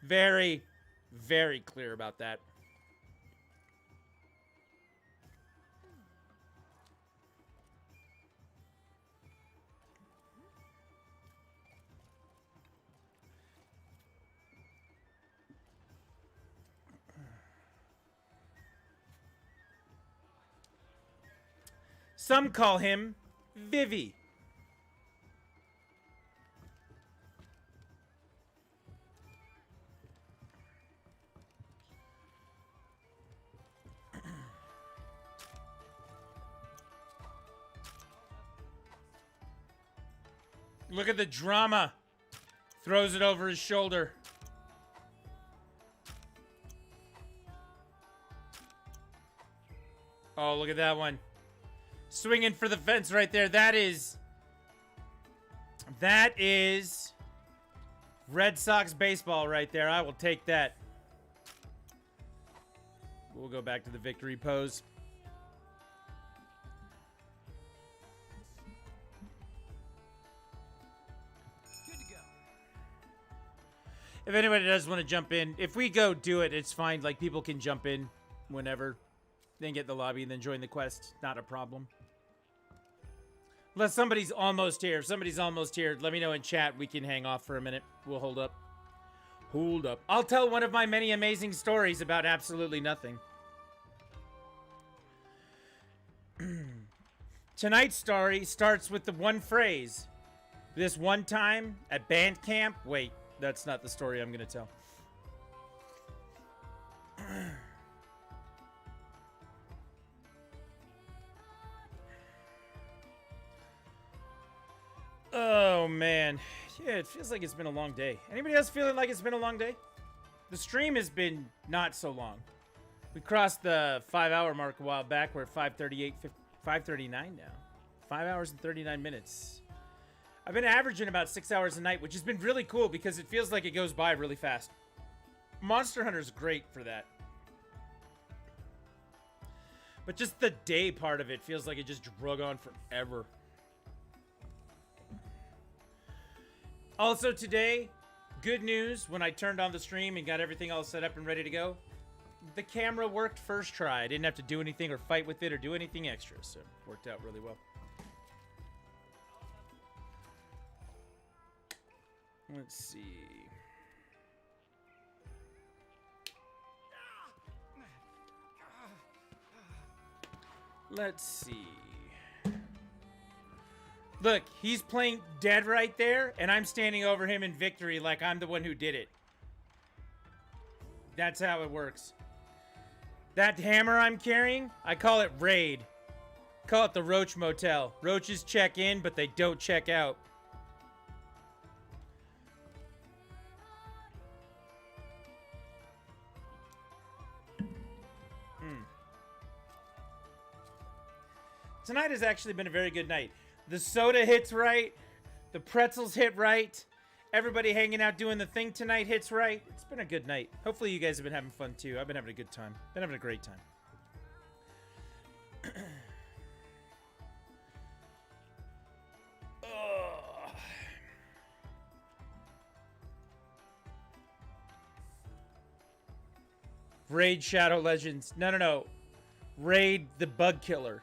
Very, very clear about that. Some call him Vivi. Look at the drama. Throws it over his shoulder. Oh, look at that one. Swinging for the fence right there. That is Red Sox baseball right there. I will take that. We'll go back to the victory pose. Good to go. If anybody does want to jump in, if we go do it, it's fine. Like, people can jump in whenever. Then get in the lobby and then join the quest. Not a problem. Unless somebody's almost here. If somebody's almost here, let me know in chat. We can hang off for a minute. We'll hold up. Hold up. I'll tell one of my many amazing stories about absolutely nothing. Tonight's story starts with the one phrase. This one time at band camp. Wait, that's not the story I'm going to tell. Oh, man. Yeah, it feels like it's been a long day. Anybody else feeling like it's been a long day? The stream has been not so long. We crossed the 5-hour mark a while back. We're at 5:39 now. 5 hours and 39 minutes. I've been averaging about 6 hours a night, which has been really cool because it feels like it goes by really fast. Monster Hunter's great for that. But just the day part of it feels like it just drug on forever. Also today, good news, when I turned on the stream and got everything all set up and ready to go, the camera worked first try. I didn't have to do anything or fight with it or do anything extra, so it worked out really well. Let's see. Let's see. Look, he's playing dead right there, and I'm standing over him in victory like I'm the one who did it. That's how it works. That hammer I'm carrying, I call it Raid. Call it the Roach Motel. Roaches check in, but they don't check out. Tonight has actually been a very good night. The soda hits right. The pretzels hit right. Everybody hanging out doing the thing tonight hits right. It's been a good night. Hopefully you guys have been having fun too. I've been having a good time. Been having a great time. Raid Shadow Legends. No. Raid the Bug Killer.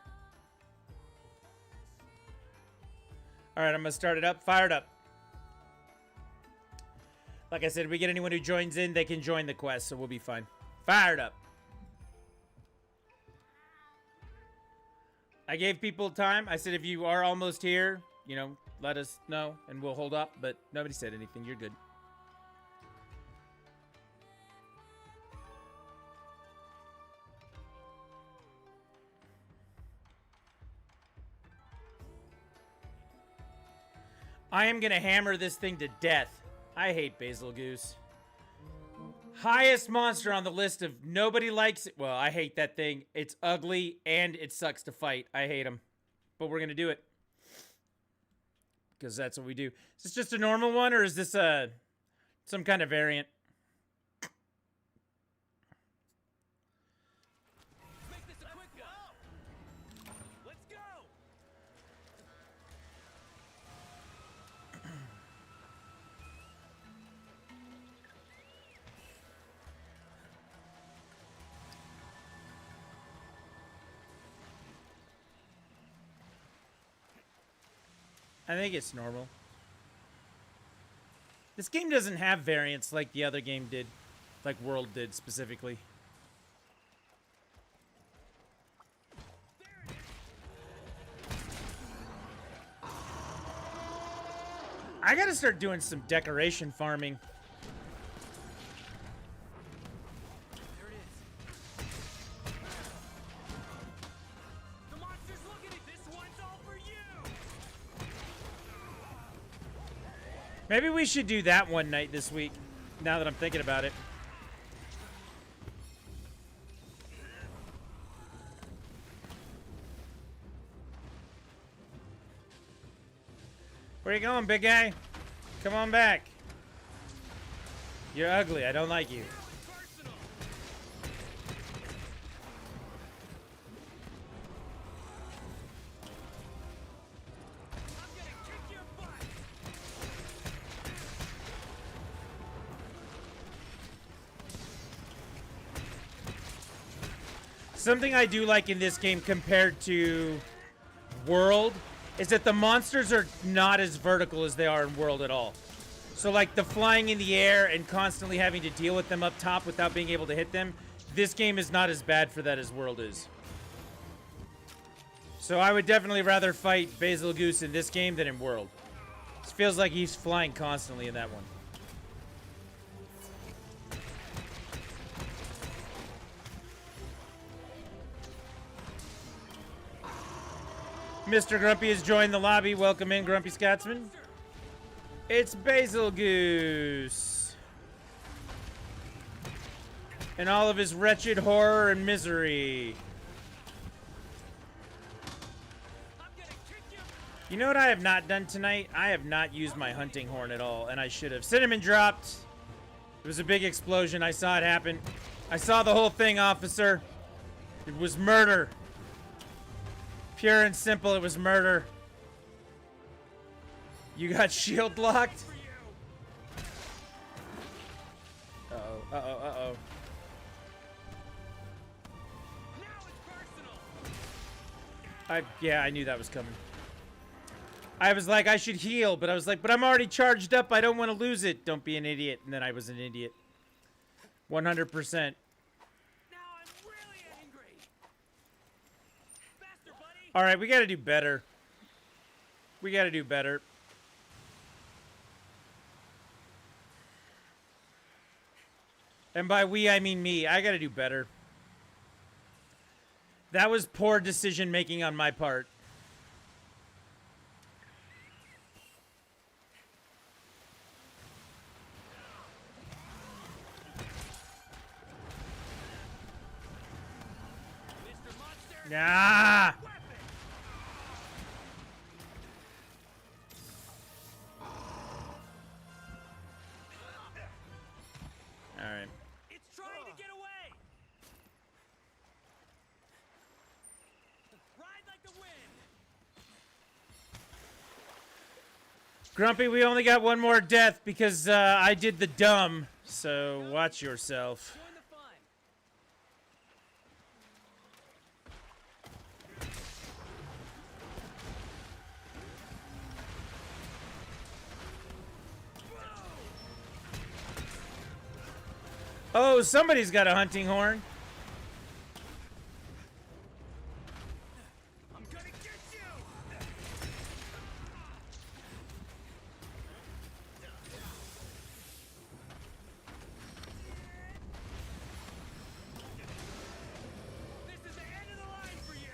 Alright, I'm going to start it up. Fire it up. Like I said, if we get anyone who joins in, they can join the quest, so we'll be fine. Fire it up. I gave people time. I said if you are almost here, you know, let us know, and we'll hold up. But nobody said anything. You're good. I am going to hammer this thing to death. I hate Basil Goose. Highest monster on the list of nobody likes it. Well, I hate that thing. It's ugly and it sucks to fight. I hate him. But we're going to do it. Because that's what we do. Is this just a normal one or is this some kind of variant? Make this a quick go. Let's go. I think it's normal. This game doesn't have variants like the other game did. Like World did, specifically. I gotta start doing some decoration farming. There it is. The monster's looking at this one's all for you. Maybe we should do that one night this week, now that I'm thinking about it. Where you going, big guy? Come on back. You're ugly. I don't like you. Personal. I'm gonna kick your butt. Something I do like in this game compared to World is that the monsters are not as vertical as they are in World at all. So like the flying in the air and constantly having to deal with them up top without being able to hit them, this game is not as bad for that as World is. So I would definitely rather fight Basil Goose in this game than in World. It feels like he's flying constantly in that one. Mr. Grumpy has joined the lobby. Welcome in, Grumpy Scotsman. It's Basil Goose. And all of his wretched horror and misery. I'm gonna kick you. You know what I have not done tonight? I have not used my hunting horn at all, and I should have. Cinnamon dropped. It was a big explosion. I saw it happen. I saw the whole thing, officer. It was murder. Pure and simple, it was murder. You got shield locked? Uh-oh, uh-oh, uh-oh. Yeah, I knew that was coming. I was like, I should heal, but I was like, but I'm already charged up. I don't want to lose it. Don't be an idiot. And then I was an idiot. 100%. Now I'm really angry. Faster, buddy. All right, we got to do better. We got to do better. And by we, I mean me. I got to do better. That was poor decision making on my part. Nah. All right. It's trying to get away. Ride like the wind. Grumpy, we only got one more death because I did the dumb. So watch yourself. Join the fun. Oh, somebody's got a hunting horn. I'm gonna get you. This is the end of the line for you.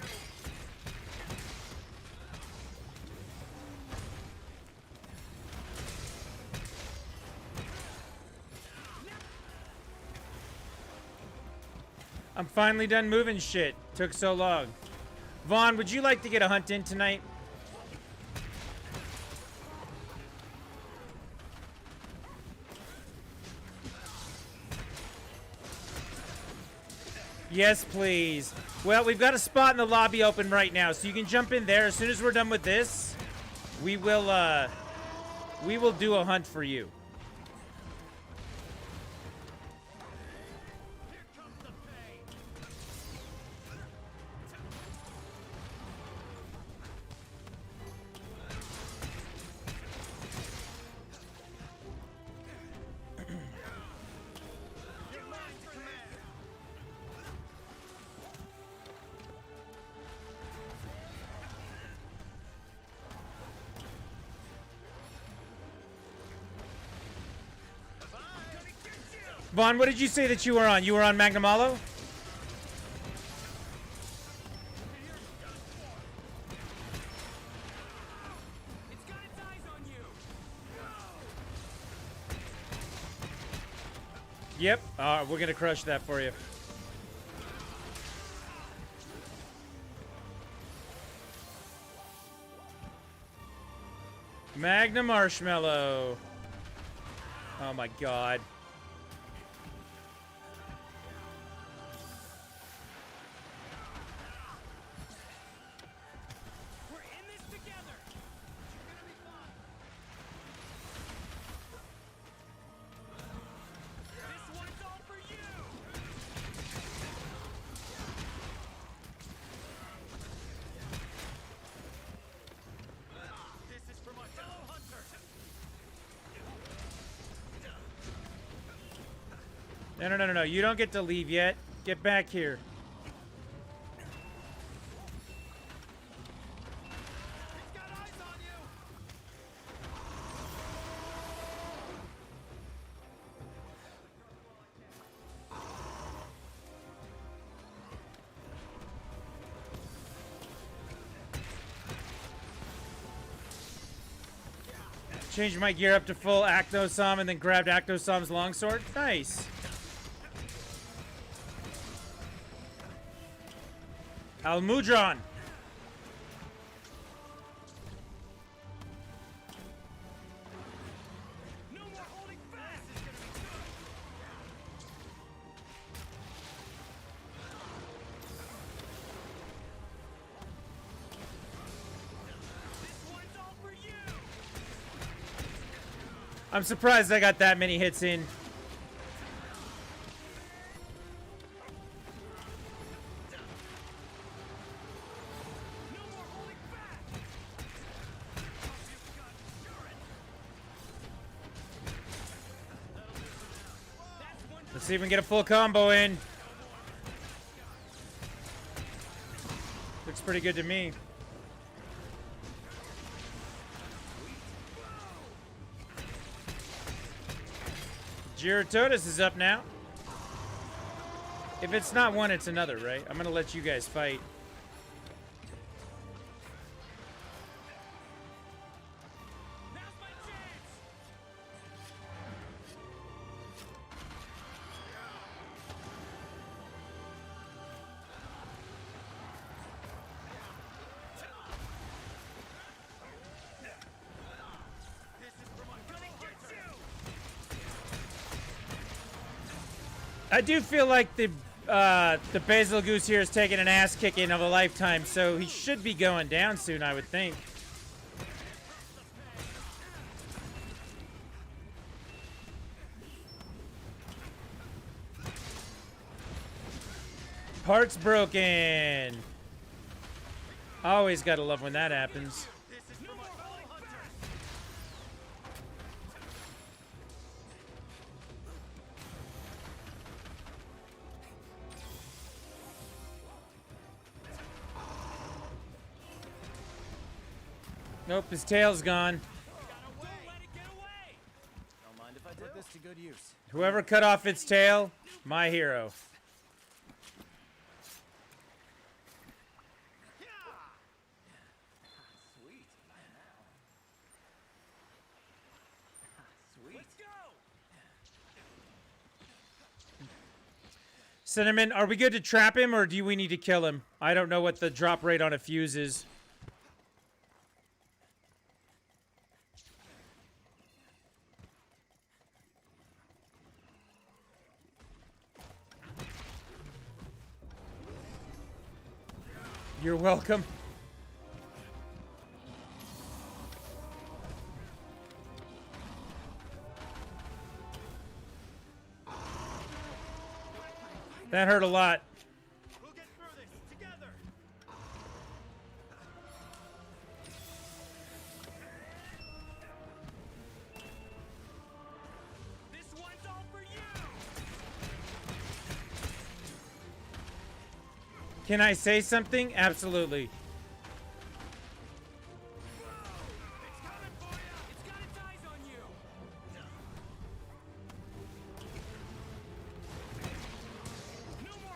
I'm finally done moving shit. Took so long. Vaughn, would you like to get a hunt in tonight? Yes, please. Well, we've got a spot in the lobby open right now, so you can jump in there. As soon as we're done with this, we will do a hunt for you. Vaughn, what did you say that you were on? You were on Magnum Hollow? It's got its eyes on you. Yep. We're gonna crush that for you. Magnum Marshmallow. Oh my god. We're in this together. You're gonna be fine. This one's all for you. This is for my fellow hunter. No. You don't get to leave yet. Get back here. It's got eyes on you. Changed my gear up to full Actosom and then grabbed Actosom's longsword. Nice. Almudron. I'm surprised I got that many hits in. Let's see if we can get a full combo in. Looks pretty good to me. Giratotus is up now. If it's not one, it's another, right? I'm gonna let you guys fight. I do feel like the Basil Goose here is taking an ass kicking of a lifetime, so he should be going down soon, I would think. Heart's broken. Always gotta love when that happens. Nope, his tail's gone. Don't mind if I put this to good use. Whoever cut off its tail, my hero. Sweet. Sweet. Let's go. Cinnamon, are we good to trap him or do we need to kill him? I don't know what the drop rate on a fuse is. You're welcome. That hurt a lot. We'll get through this together. This one's all for you. Can I say something? Absolutely. It's coming for you. It's got its eyes on you. No more.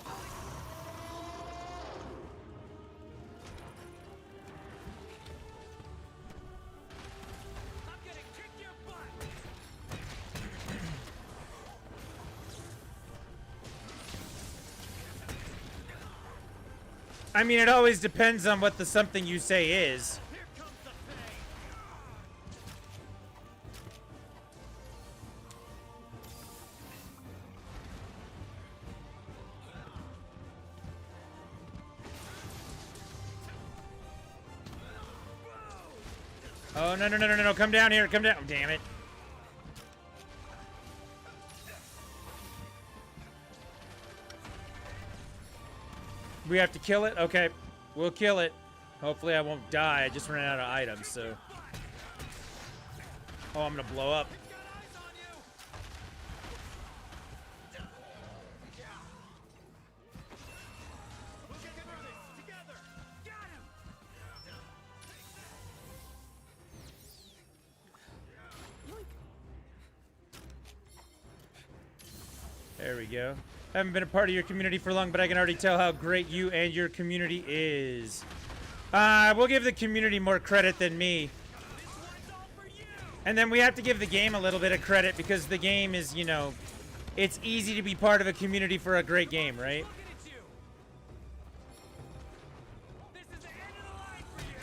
I'm gonna kick your butt. I mean, it always depends on what the something you say is. Here comes the pain. Oh, no, no, no, no, no, no. Come down here. Come down. Oh, damn it. We have to kill it? Okay. We'll kill it. Hopefully I won't die. I just ran out of items, so. Oh, I'm gonna blow up. Got eyes on you. We'll get through this together. Got him. There we go. Haven't been a part of your community for long, but I can already tell how great you and your community is. We'll give the community more credit than me. This one's all for you. And then we have to give the game a little bit of credit because the game is, you know, it's easy to be part of a community for a great game, right? Looking at you. This is the end of the line for you.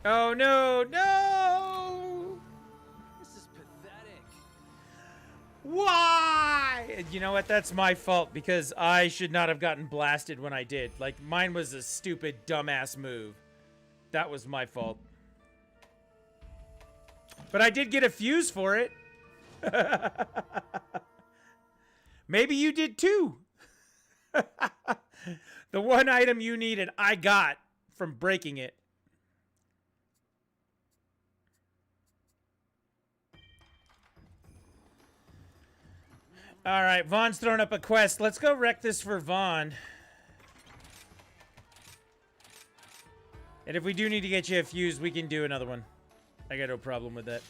Oh, no, no! This is pathetic. Why? You know what? That's my fault because I should not have gotten blasted when I did. Like, mine was a stupid, dumbass move. That was my fault. But I did get a fuse for it. Maybe you did too. The one item you needed, I got from breaking it. All right, Vaughn's throwing up a quest. Let's go wreck this for Vaughn. And if we do need to get you a fuse, we can do another one. I got no problem with that.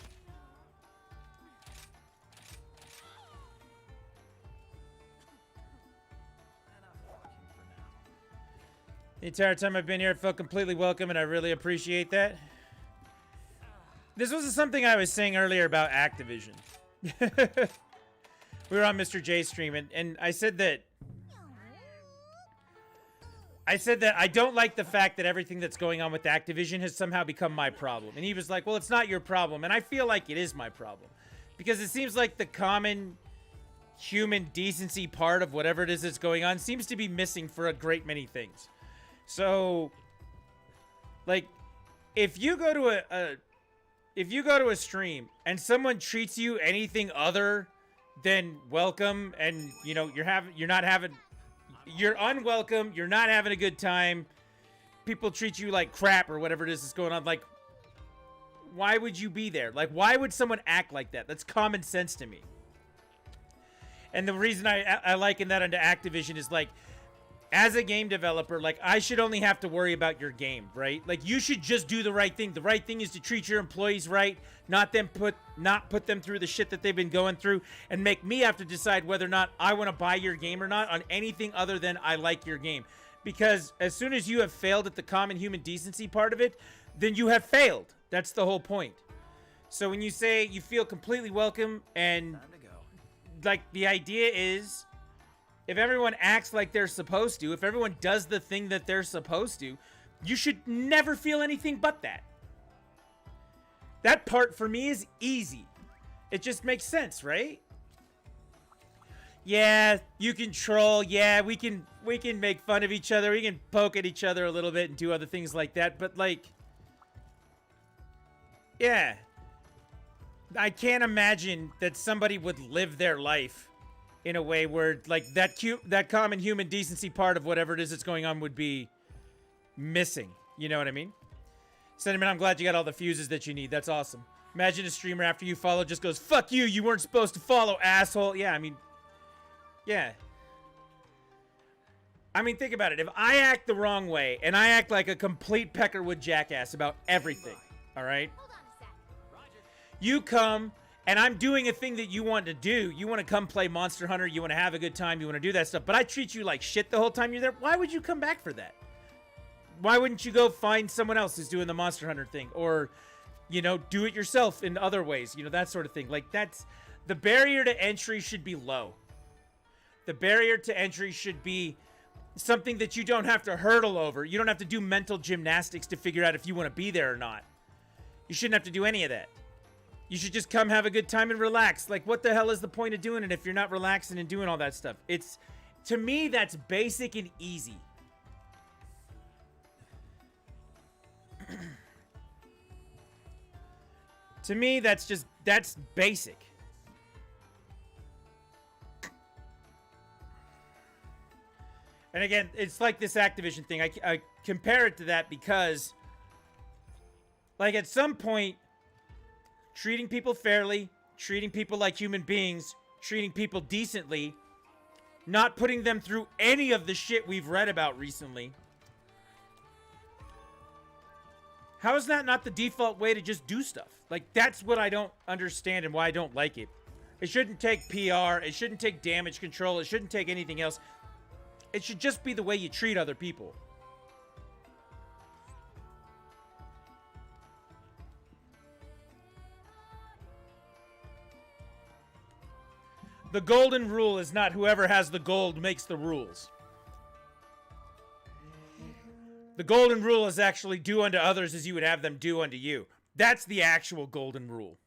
The entire time I've been here, I felt completely welcome, and I really appreciate that. This was something I was saying earlier about Activision. We were on Mr. J's stream, and I said that I don't like the fact that everything that's going on with Activision has somehow become my problem. And he was like, well, it's not your problem. And I feel like it is my problem. Because it seems like the common human decency part of whatever it is that's going on seems to be missing for a great many things. So, like, if you go to a stream and someone treats you anything other than welcome, and you're unwelcome, you're not having a good time, people treat you like crap or whatever it is that's going on, like, why would you be there? Like, why would someone act like that? That's common sense to me. And the reason I liken that onto Activision is, like, as a game developer, like, I should only have to worry about your game, right? Like, you should just do the right thing. The right thing is to treat your employees right, not put them through the shit that they've been going through, and make me have to decide whether or not I want to buy your game or not on anything other than I like your game. Because as soon as you have failed at the common human decency part of it, then you have failed. That's the whole point. So when you say you feel completely welcome, and like, the idea is, if everyone acts like they're supposed to, if everyone does the thing that they're supposed to, you should never feel anything but that. That part for me is easy. It just makes sense, right? Yeah, you can troll. Yeah, we can make fun of each other. We can poke at each other a little bit and do other things like that. But, like, yeah, I can't imagine that somebody would live their life in a way where, like, that common human decency part of whatever it is that's going on would be missing. You know what I mean? Sentiment, I'm glad you got all the fuses that you need. That's awesome. Imagine a streamer after you follow just goes, fuck you, you weren't supposed to follow, asshole. Yeah, I mean, yeah. I mean, think about it. If I act the wrong way, and I act like a complete Peckerwood jackass about everything, all right? You come, and I'm doing a thing that you want to do. You want to come play Monster Hunter. You want to have a good time. You want to do that stuff. But I treat you like shit the whole time you're there. Why would you come back for that? Why wouldn't you go find someone else who's doing the Monster Hunter thing? Or, do it yourself in other ways. That sort of thing. Like, that's... The barrier to entry should be low. The barrier to entry should be something that you don't have to hurdle over. You don't have to do mental gymnastics to figure out if you want to be there or not. You shouldn't have to do any of that. You should just come have a good time and relax. Like, what the hell is the point of doing it if you're not relaxing and doing all that stuff? It's... To me, that's basic and easy. To me, that's basic. And again, it's like this Activision thing. I compare it to that because, like, at some point, treating people fairly, treating people like human beings, treating people decently, not putting them through any of the shit we've read about recently. How is that not the default way to just do stuff? Like, that's what I don't understand and why I don't like it. It shouldn't take PR. It shouldn't take damage control. It shouldn't take anything else. It should just be the way you treat other people. The golden rule is not whoever has the gold makes the rules. The golden rule is actually do unto others as you would have them do unto you. That's the actual golden rule.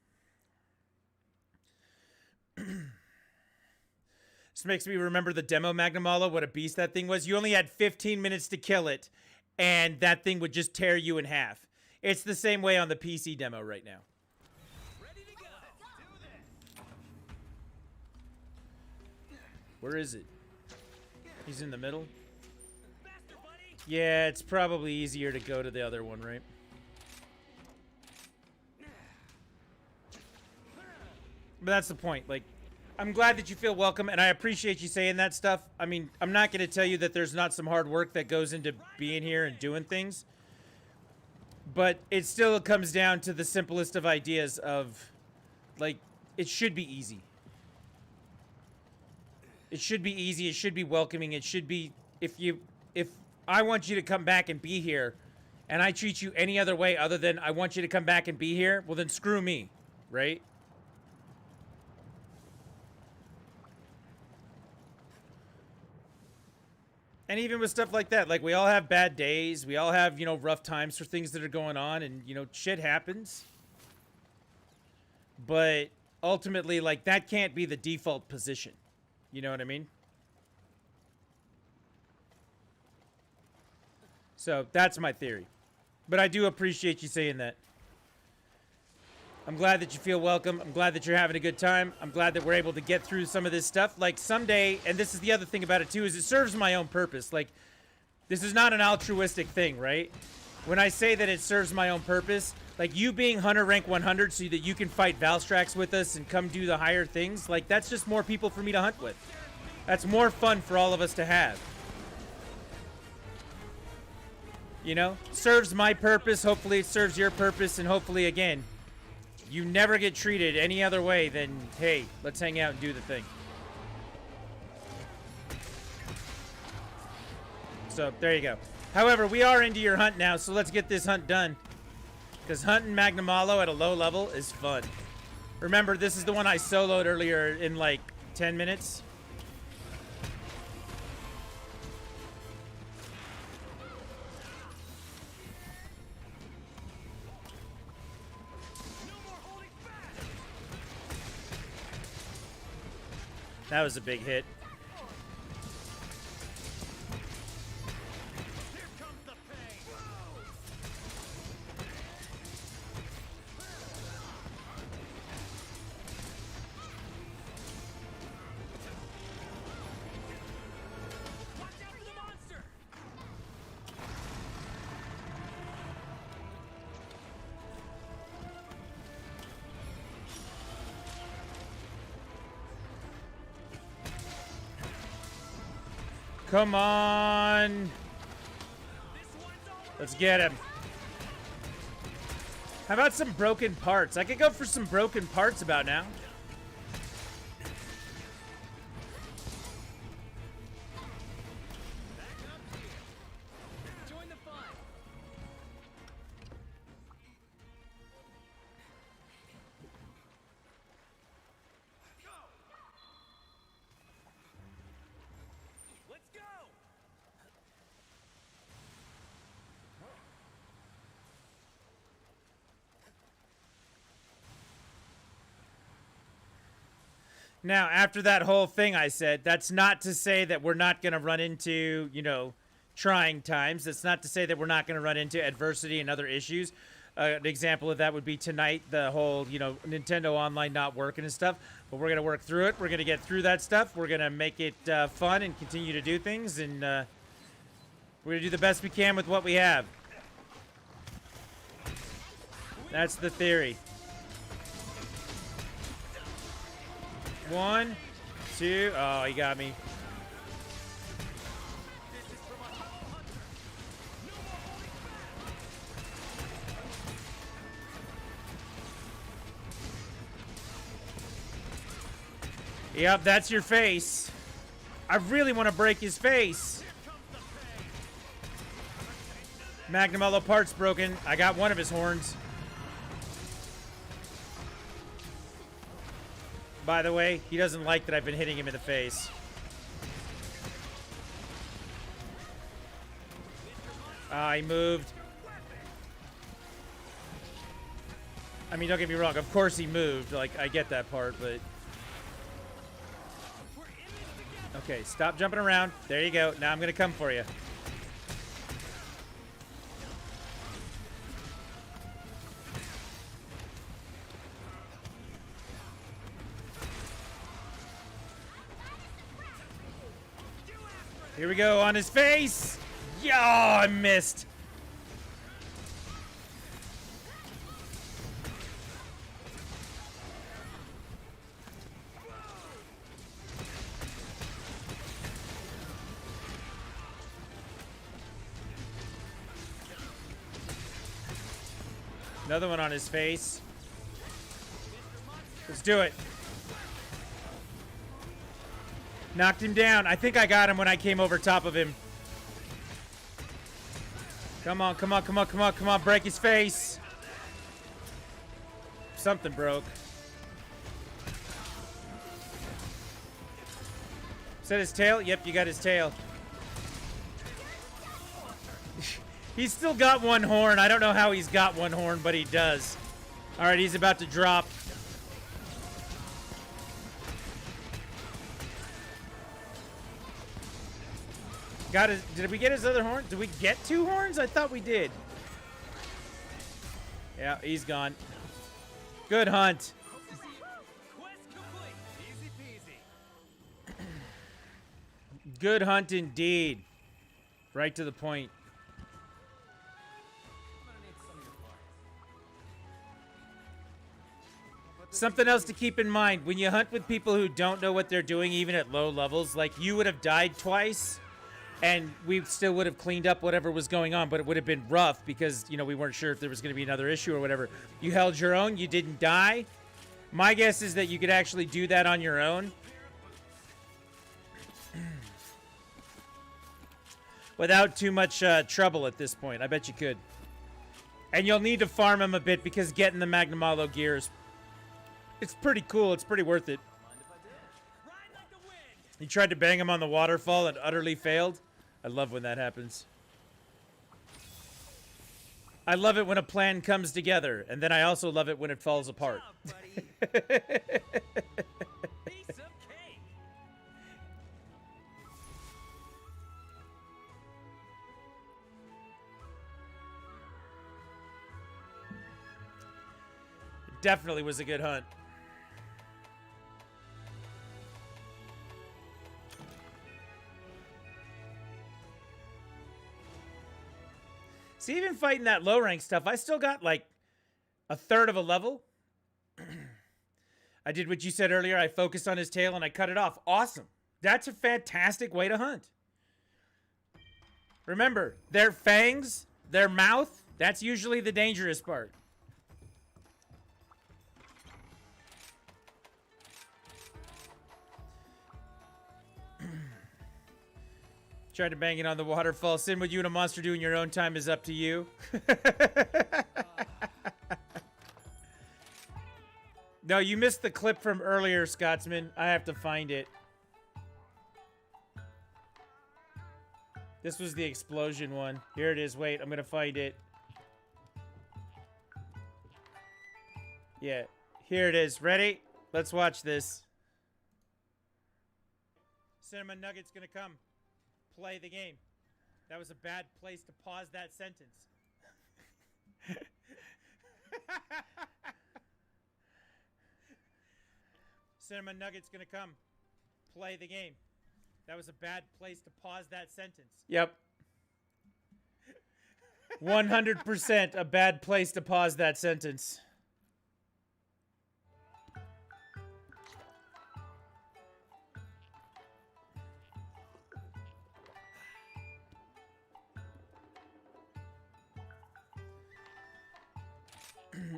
This makes me remember the demo Magnamalo, what a beast that thing was. You only had 15 minutes to kill it, and that thing would just tear you in half. It's the same way on the PC demo right now. Where is it? He's in the middle. Yeah, it's probably easier to go to the other one, right? But that's the point. Like, I'm glad that you feel welcome, and I appreciate you saying that stuff. I mean, I'm not going to tell you that there's not some hard work that goes into being here and doing things. But it still comes down to the simplest of ideas of, like, it should be easy. It should be easy. It should be welcoming. It should be, if I want you to come back and be here, and I treat you any other way other than I want you to come back and be here, well then screw me, right? And even with stuff like that, like, we all have bad days. We all have, you know, rough times for things that are going on, and, you know, shit happens. But ultimately, like, that can't be the default position. You know what I mean? So, that's my theory. But I do appreciate you saying that. I'm glad that you feel welcome. I'm glad that you're having a good time. I'm glad that we're able to get through some of this stuff. Like, someday, and this is the other thing about it too, is it serves my own purpose. Like, this is not an altruistic thing, right? When I say that it serves my own purpose, like, you being Hunter rank 100 so that you can fight Valstrax with us and come do the higher things, like, that's just more people for me to hunt with. That's more fun for all of us to have. You know? Serves my purpose. Hopefully it serves your purpose, and hopefully, again, you never get treated any other way than, hey, let's hang out and do the thing. So, there you go. However, we are into your hunt now, so let's get this hunt done. Because hunting Magnamalo at a low level is fun. Remember, this is the one I soloed earlier in, like, 10 minutes. That was a big hit. Come on. Let's get him. How about some broken parts? I could go for some broken parts about now. Join the fun. Let's go. Now, after that whole thing I said, that's not to say that we're not going to run into, you know, trying times. That's not to say that we're not going to run into adversity and other issues. An example of that would be tonight, the whole, you know, Nintendo Online not working and stuff. But we're going to work through it. We're going to get through that stuff. We're going to make it fun and continue to do things. And we're going to do the best we can with what we have. That's the theory. 1, 2. Oh, he got me. Yep, that's your face. I really want to break his face. Magnamalo part's broken. I got one of his horns. By the way, he doesn't like that I've been hitting him in the face. He moved. I mean, don't get me wrong. Of course he moved. Like, I get that part, but... Okay, stop jumping around. There you go. Now I'm going to come for you. Here we go, on his face. Yeah, I missed. Another one on his face. Let's do it. Knocked him down. I think I got him when I came over top of him. Come on, come on, come on, come on, come on. Break his face. Something broke. Is that his tail? Yep, you got his tail. He's still got one horn. I don't know how he's got one horn, but he does. All right, he's about to drop. Got his, did we get his other horn? Did we get 2 horns? I thought we did. Yeah, he's gone. Good hunt. Quest complete. Easy peasy. Good hunt indeed. Right to the point. Something else to keep in mind, when you hunt with people who don't know what they're doing, even at low levels, like you would have died twice, and we still would have cleaned up whatever was going on, but it would have been rough because, you know, we weren't sure if there was going to be another issue or whatever. You held your own, you didn't die. My guess is that you could actually do that on your own without too much trouble at this point. I bet you could. And you'll need to farm him a bit because getting the Magnamalo gear is... it's pretty cool. It's pretty worth it. He tried to bang him on the waterfall and utterly failed. I love when that happens. I love it when a plan comes together, and then I also love it when it falls apart. Piece of cake. Definitely was a good hunt. See, even fighting that low rank stuff, I still got like a third of a level. I did what you said earlier. I focused on his tail and I cut it off. Awesome. That's a fantastic way to hunt. Remember, their fangs, their mouth, that's usually the dangerous part. Tried to bang it on the waterfall. Sin, what you and a monster do in your own time is up to you. No, you missed the clip from earlier, Scotsman. I have to find it. This was the explosion one. Here it is. Wait, I'm going to find it. Yeah, here it is. Ready? Let's watch this. Cinnamon Nugget's going to come. Play the game. That was a bad place to pause that sentence. Cinnamon Nugget's gonna come. Play the game. That was a bad place to pause that sentence. Yep. 100% a bad place to pause that sentence.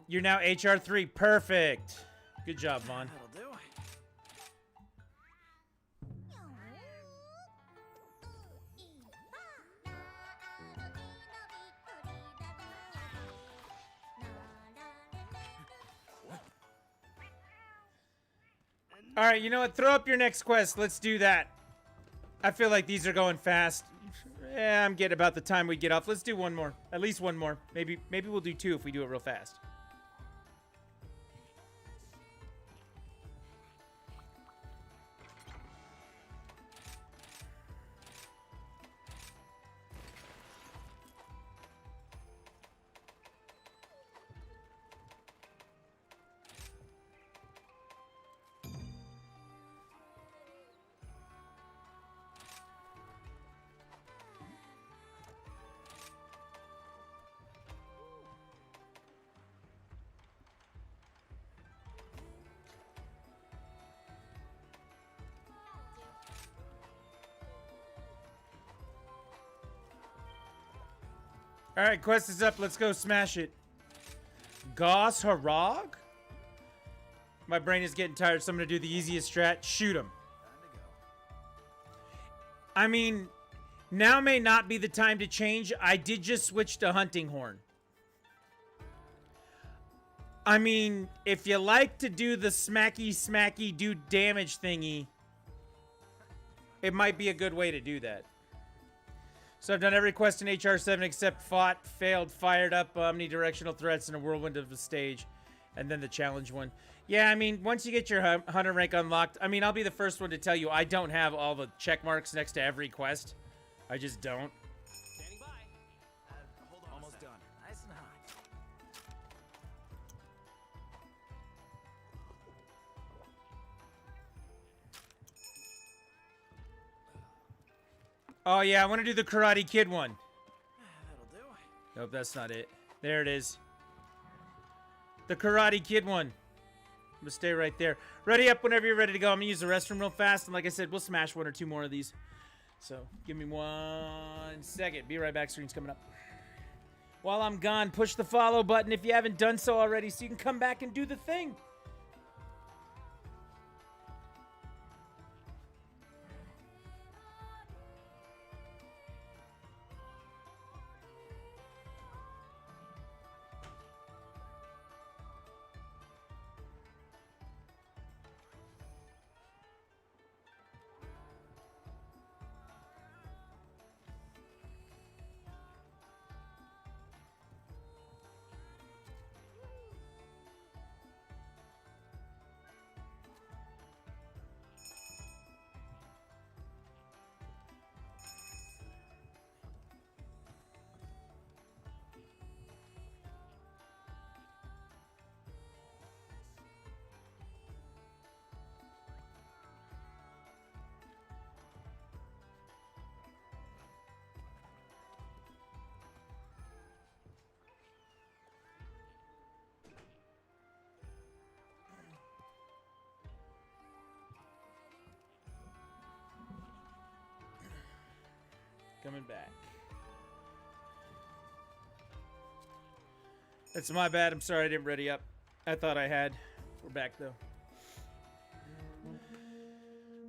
You're now HR3. Perfect. Good job, Vaughn. That'll do. All right, you know what? Throw up your next quest. Let's do that. I feel like these are going fast. Yeah, I'm getting about the time we get off. Let's do one more. At least one more. Maybe we'll do 2 if we do it real fast. All right, quest is up. Let's go smash it. Gauss Harag? My brain is getting tired, so I'm going to do the easiest strat. Shoot him. I mean, now may not be the time to change. I did just switch to Hunting Horn. I mean, if you like to do the smacky, do damage thingy, it might be a good way to do that. So I've done every quest in HR7 except fought, failed, fired up omnidirectional threats in a whirlwind of the stage. And then the challenge one. Yeah, I mean, once you get your hunter rank unlocked, I mean, I'll be the first one to tell you I don't have all the check marks next to every quest. I just don't. Standing by. Hold on. Almost done. Nice and hot. Oh, yeah, I want to do the Karate Kid one. That'll do. Nope, that's not it. There it is. The Karate Kid one. I'm going to stay right there. Ready up whenever you're ready to go. I'm going to use the restroom real fast. And like I said, we'll smash one or two more of these. So, give me 1 second. Be right back. Stream's coming up. While I'm gone, push the follow button if you haven't done so already so you can come back and do the thing. Coming back. That's my bad. I'm sorry I didn't ready up. I thought I had. We're back, though.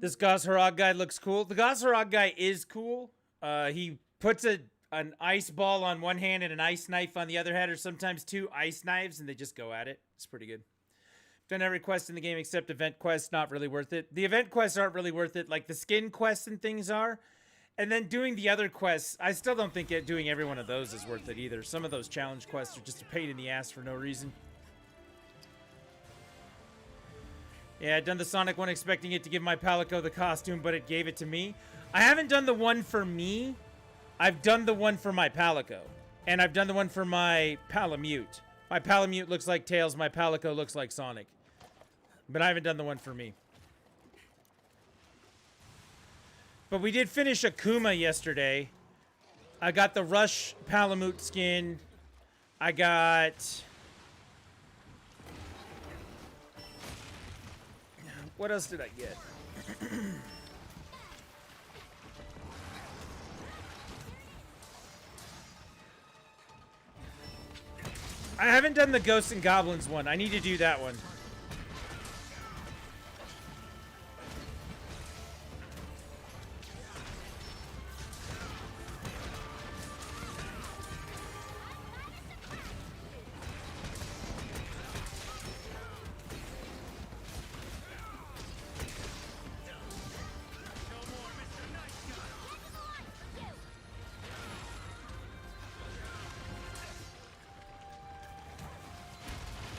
This Gauss Harag guy looks cool. The Gauss Harag guy is cool. He puts an ice ball on one hand and an ice knife on the other hand, or sometimes two ice knives, and they just go at it. It's pretty good. Done every quest in the game except event quests. Not really worth it. The event quests aren't really worth it. Like the skin quests and things are. And then doing the other quests, I still don't think doing every one of those is worth it either. Some of those challenge quests are just a pain in the ass for no reason. Yeah, I've done the Sonic one expecting it to give my Palico the costume, but it gave it to me. I haven't done the one for me. I've done the one for my Palico. And I've done the one for my Palamute. My Palamute looks like Tails, my Palico looks like Sonic. But I haven't done the one for me. But we did finish Akuma yesterday. I got the Rush Palamute skin. I got... What else did I get? I haven't done the Ghosts and Goblins one. I need to do that one.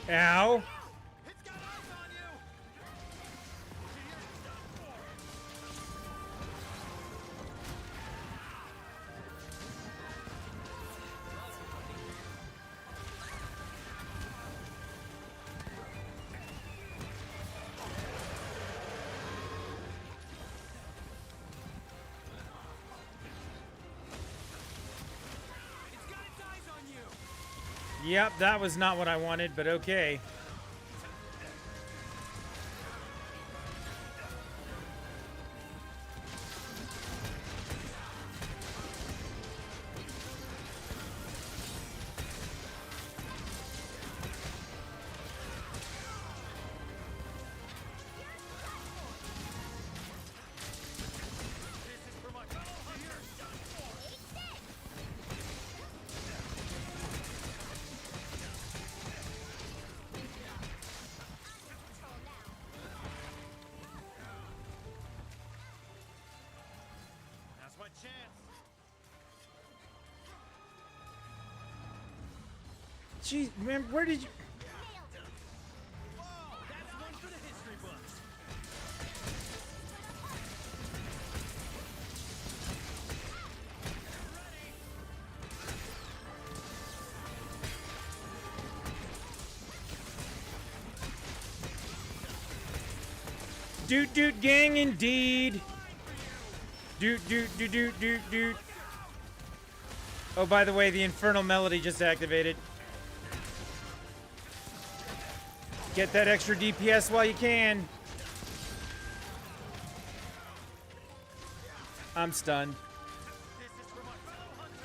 Ow. It's got eyes on you. It's got its eyes on you. Yep, that was not what I wanted, but okay. Jeez, man, where did you? That's one for the history books. Doot doot gang indeed. Doot doot doot doot doot doot. Oh, by the way, the Infernal Melody just activated. Get that extra DPS while you can. I'm stunned. This is for my fellow hunter.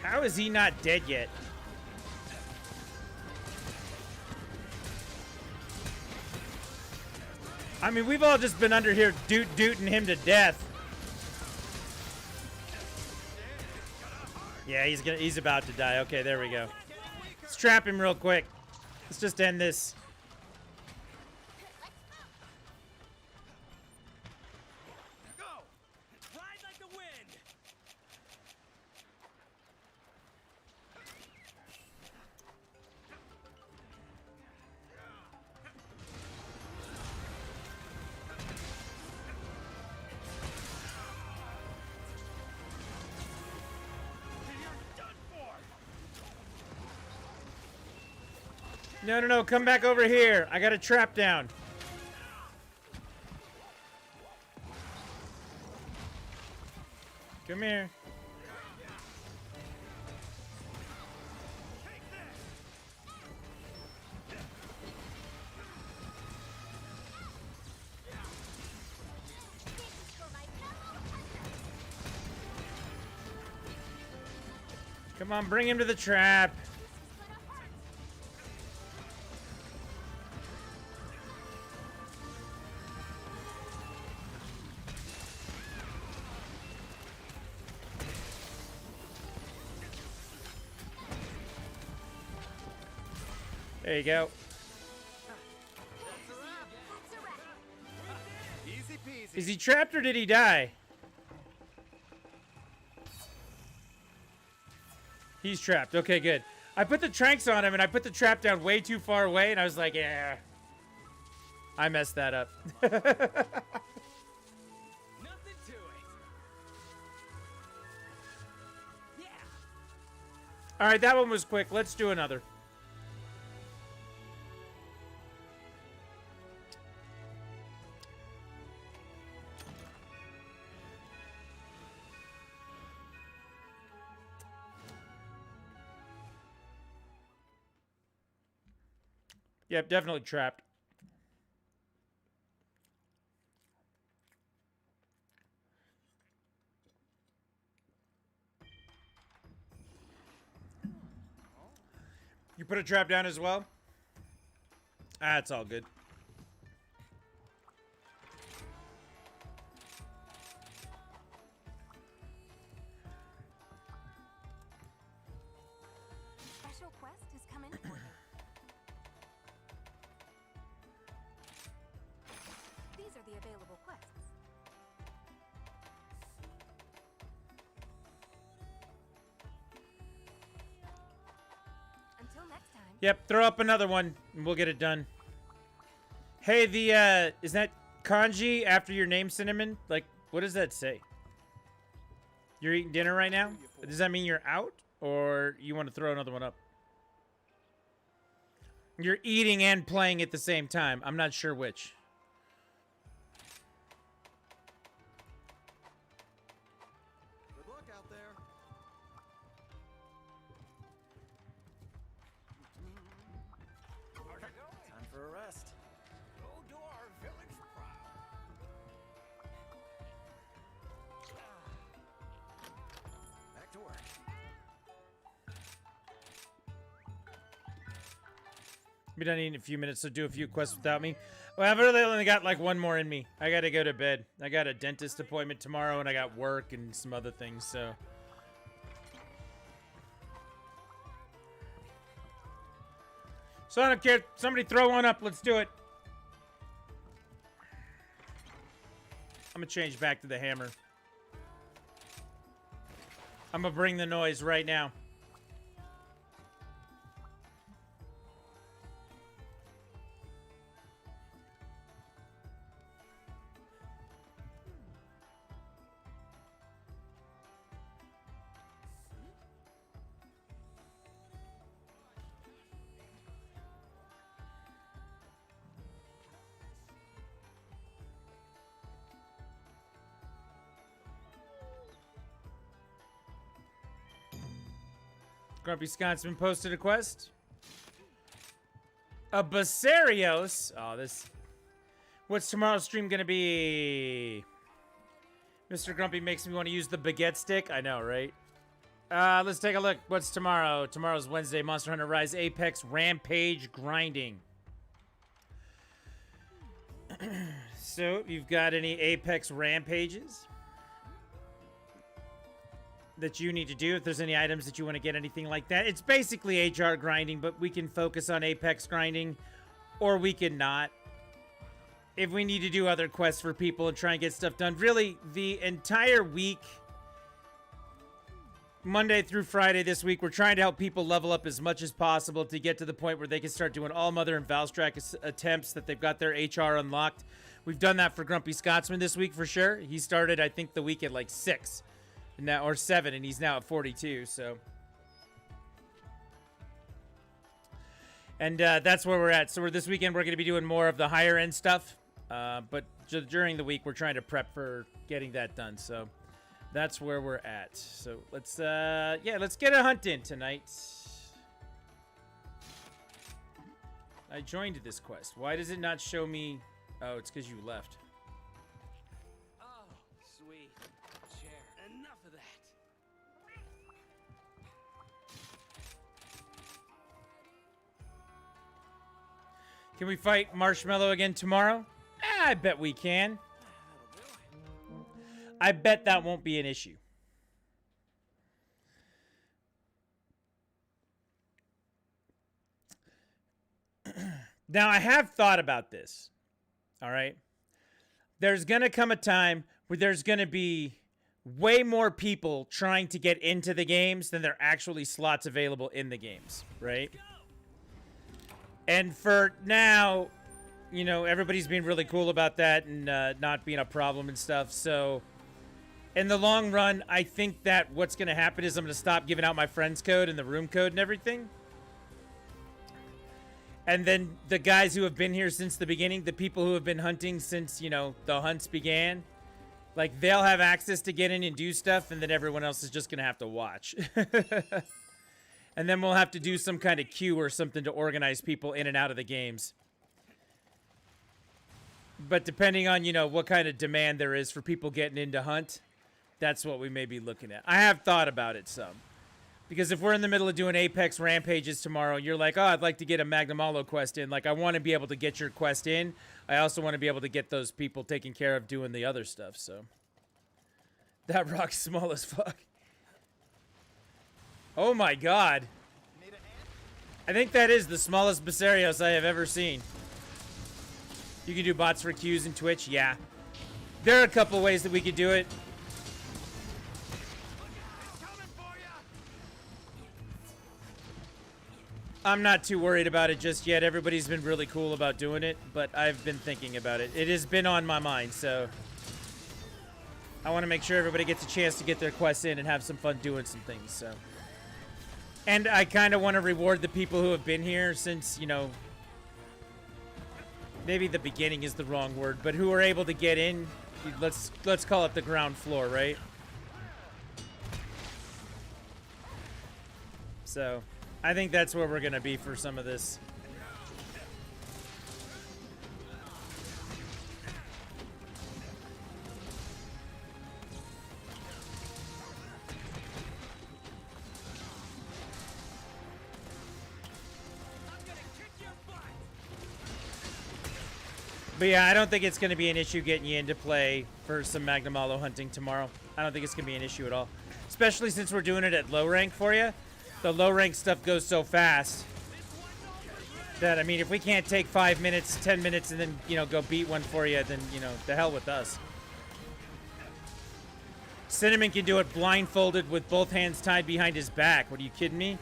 How is he not dead yet? I mean, we've all just been under here dooting him to death. Yeah, he's about to die. Okay, there we go. Let's trap him real quick. Let's just end this. Go! Ride like the wind! No, no, no, come back over here. I got a trap down. Come here. Come on, bring him to the trap. There you go. Easy peasy. Is he trapped or did he die? He's trapped. Okay, good. I put the tranks on him and I put the trap down way too far away and I was like, yeah. I messed that up. Nothing to it. Yeah. All right, that one was quick. Let's do another. Yep, definitely trapped. You put a trap down as well? Ah, it's all good. Special quest is coming for you. These are the available quests. Until next time. Yep, throw up another one and we'll get it done. Hey, the, is that kanji after your name, Cinnamon? Like, what does that say? You're eating dinner right now? Does that mean you're out? Or you want to throw another one up? You're eating and playing at the same time. I'm not sure which. Good luck out there. Time for a rest. Go do our village proud. Back to work. Be done in a few minutes, so do a few quests without me. Well, I've really only got like one more in me. I gotta go to bed. I got a dentist appointment tomorrow, and I got work and some other things, so. So I don't care. Somebody throw one up. Let's do it. I'm gonna change back to the hammer. I'm gonna bring the noise right now. Grumpy Scotsman posted a quest. A Basarios. Oh, this. What's tomorrow's stream gonna be? Mr. Grumpy makes me want to use the baguette stick. I know, right? Let's take a look. What's tomorrow? Tomorrow's Wednesday. Monster Hunter Rise Apex Rampage Grinding. So, you've got any Apex Rampages that you need to do? If there's any items that you want to get, anything like that. It's basically HR grinding, but we can focus on Apex grinding, or we can not. If we need to do other quests for people and try and get stuff done. Really, the entire week, Monday through Friday this week, we're trying to help people level up as much as possible to get to the point where they can start doing all Mother and Valstrack attempts, that they've got their HR unlocked. We've done that for Grumpy Scotsman this week for sure. He started, I think, the week at like 6. Now, or 7, and he's now at 42, so. And that's where we're at. So this weekend we're going to be doing more of the higher end stuff, but during the week we're trying to prep for getting that done. So that's where we're at. So let's get a hunt in tonight. I joined this quest. Why does it not show me? Oh, it's because you left. Can we fight Marshmallow again tomorrow? I bet we can. I bet that won't be an issue. Now, I have thought about this. All right? There's going to come a time where there's going to be way more people trying to get into the games than there are actually slots available in the games, right? And for now, you know, everybody's being really cool about that and not being a problem and stuff. So, in the long run, I think that what's going to happen is I'm going to stop giving out my friend's code and the room code and everything. And then the guys who have been here since the beginning, the people who have been hunting since, you know, the hunts began, like, they'll have access to get in and do stuff, and then everyone else is just going to have to watch. And then we'll have to do some kind of queue or something to organize people in and out of the games. But depending on, you know, what kind of demand there is for people getting into hunt, that's what we may be looking at. I have thought about it some. Because if we're in the middle of doing Apex Rampages tomorrow, you're like, oh, I'd like to get a Magnamalo quest in. Like, I want to be able to get your quest in. I also want to be able to get those people taken care of doing the other stuff, so. That rock's small as fuck. Oh my god. I think that is the smallest Basarios I have ever seen. You can do bots for queues in Twitch? Yeah. There are a couple ways that we could do it. I'm not too worried about it just yet. Everybody's been really cool about doing it, but I've been thinking about it. It has been on my mind, so I want to make sure everybody gets a chance to get their quests in and have some fun doing some things, so. And I kind of want to reward the people who have been here since, you know, maybe the beginning is the wrong word, but who are able to get in. Let's call it the ground floor, right? So, I think that's where we're going to be for some of this. But yeah, I don't think it's going to be an issue getting you into play for some Magnum Malo hunting tomorrow. I don't think it's going to be an issue at all. Especially since we're doing it at low rank for you. The low rank stuff goes so fast that, I mean, if we can't take 5 minutes, 10 minutes, and then, you know, go beat one for you, then, you know, the hell with us. Cinnamon can do it blindfolded with both hands tied behind his back. What, are you kidding me?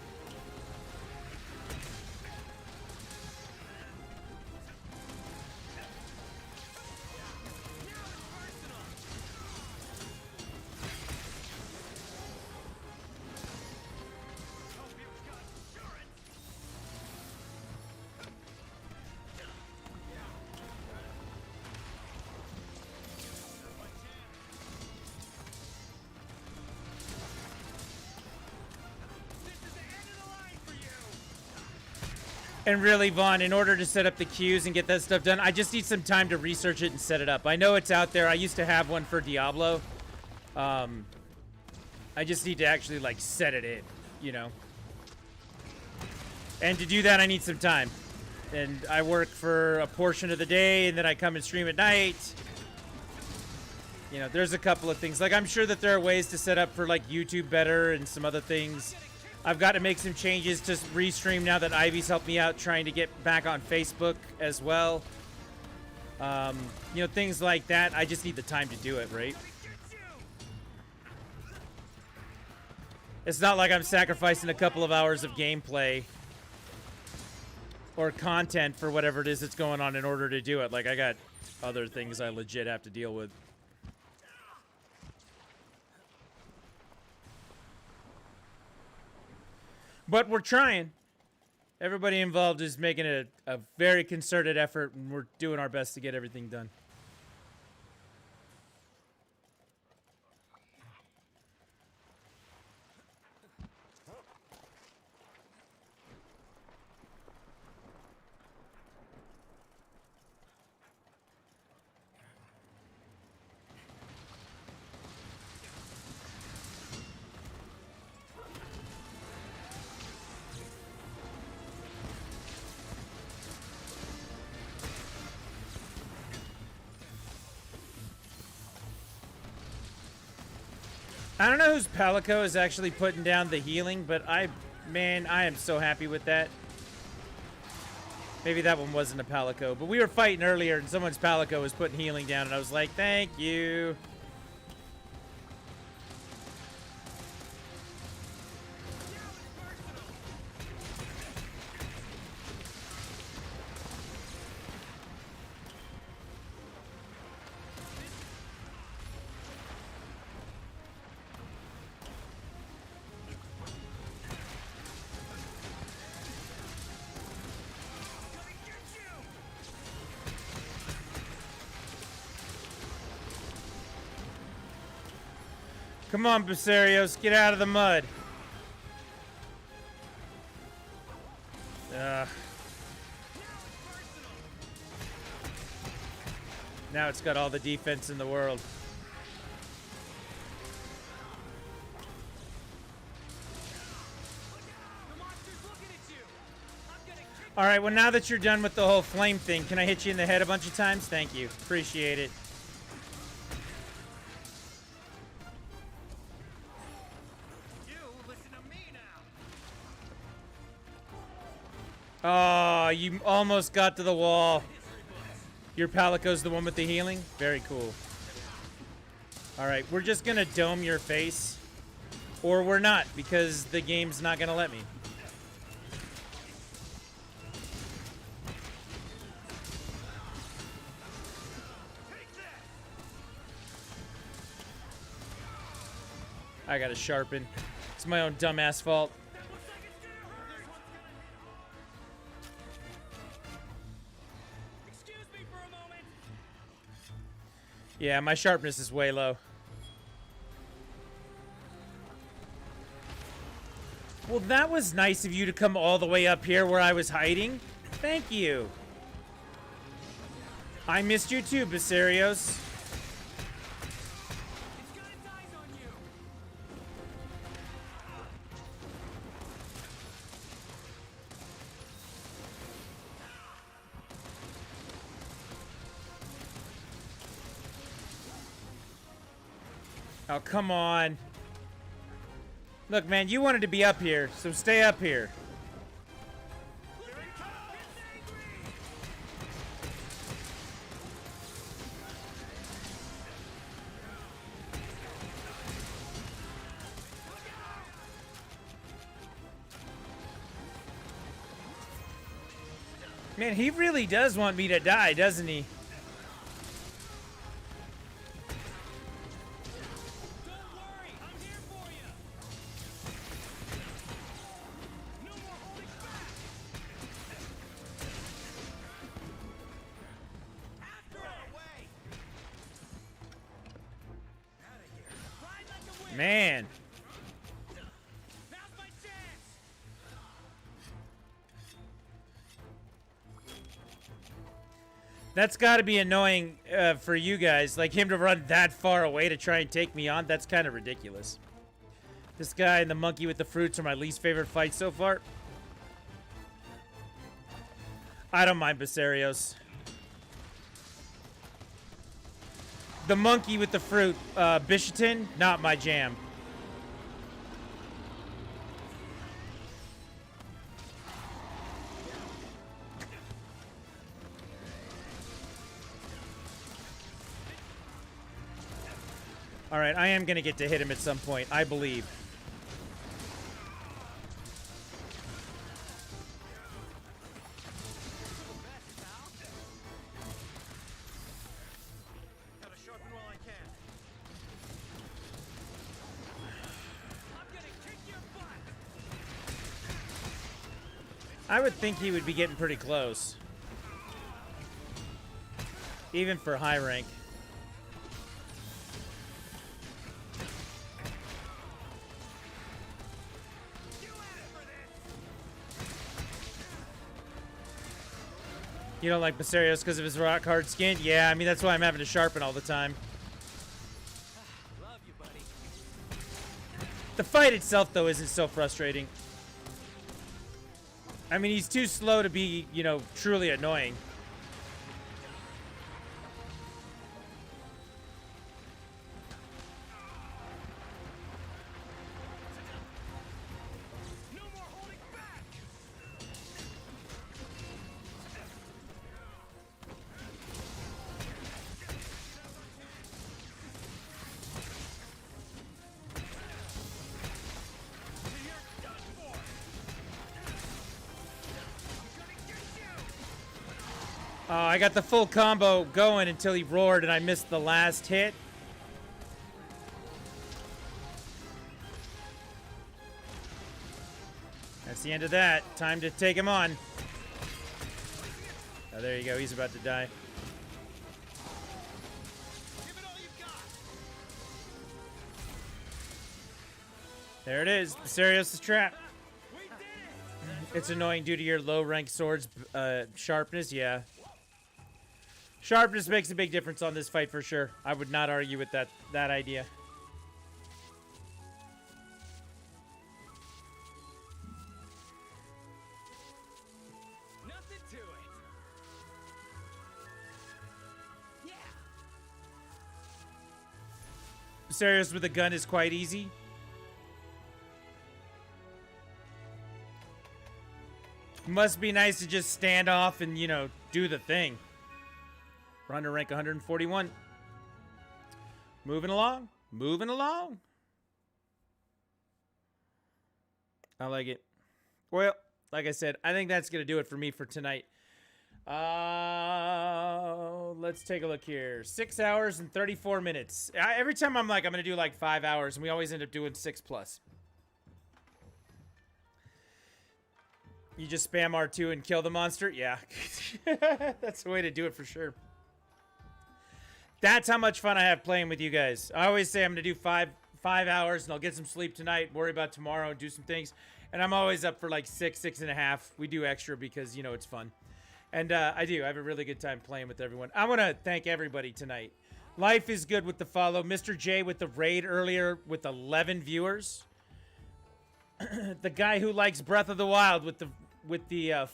And really, Vaughn, in order to set up the queues and get that stuff done, I just need some time to research it and set it up. I know it's out there. I used to have one for Diablo. I just need to actually, like, set it in, you know. And to do that, I need some time. And I work for a portion of the day, and then I come and stream at night. You know, there's a couple of things. Like, I'm sure that there are ways to set up for, like, YouTube better and some other things. I've got to make some changes to restream now that Ivy's helped me out trying to get back on Facebook as well. You know, things like that. I just need the time to do it, right? It's not like I'm sacrificing a couple of hours of gameplay or content for whatever it is that's going on in order to do it. Like, I got other things I legit have to deal with. But we're trying. Everybody involved is making a very concerted effort, and we're doing our best to get everything done. I don't know whose Palico is actually putting down the healing, but man, I am so happy with that. Maybe that one wasn't a Palico, but we were fighting earlier and someone's Palico was putting healing down and I was like, thank you. Come on, Basarios, get out of the mud. Now it's got all the defense in the world. All right, well, now that you're done with the whole flame thing, can I hit you in the head a bunch of times? Thank you. Appreciate it. Oh, you almost got to the wall. Your Palico's the one with the healing? Very cool. Alright, we're just gonna dome your face. Or we're not, because the game's not gonna let me. I gotta sharpen. It's my own dumbass fault. Yeah, my sharpness is way low. Well, that was nice of you to come all the way up here where I was hiding. Thank you. I missed you too, Basarios. Oh, come on. Look, man, you wanted to be up here, so stay up here. Man, he really does want me to die, doesn't he? Don't worry, I'm here for you. No more holding back. After it. Away. Out of here. Ride like a wind. Man. Now's my chance. That's got to be annoying for you guys. Like him to run that far away to try and take me on. That's kind of ridiculous. This guy and the monkey with the fruits are my least favorite fights so far. I don't mind Basarios. The monkey with the fruit, Bishatin, not my jam. All right, I am going to get to hit him at some point, I believe. Gotta sharpen while I can. I'm gonna kick your butt. I would think he would be getting pretty close. Even for high rank. You don't like Basarios because of his rock hard skin? Yeah, I mean, that's why I'm having to sharpen all the time. Love you, buddy. The fight itself, though, isn't so frustrating. I mean, he's too slow to be, you know, truly annoying. No more holding back. You're done for. I'm gonna get you. I got the full combo going until he roared and I missed the last hit. That's the end of that. Time to take him on. Oh, there you go. He's about to die. Give it all you got. There it is. Basarios' trap. We did it. It's annoying due to your low rank sword's sharpness. Yeah. Sharpness makes a big difference on this fight for sure. I would not argue with that idea. Nothing to it. Yeah. Basarios with a gun is quite easy. Must be nice to just stand off and, you know, do the thing. We're under rank 141. Moving along. Moving along. I like it. Well, like I said, I think that's going to do it for me for tonight. Let's take a look here. 6 hours and 34 minutes. Every time I'm like, I'm going to do like 5 hours, and we always end up doing 6+. You just spam R2 and kill the monster? Yeah. That's the way to do it for sure. That's how much fun I have playing with you guys. I always say I'm going to do five hours, and I'll get some sleep tonight, worry about tomorrow, and do some things. And I'm always up for like 6.5. We do extra because, you know, it's fun. And I do. I have a really good time playing with everyone. I want to thank everybody tonight. Life is good with the follow. Mr. J with the raid earlier with 11 viewers. The guy who likes Breath of the Wild with the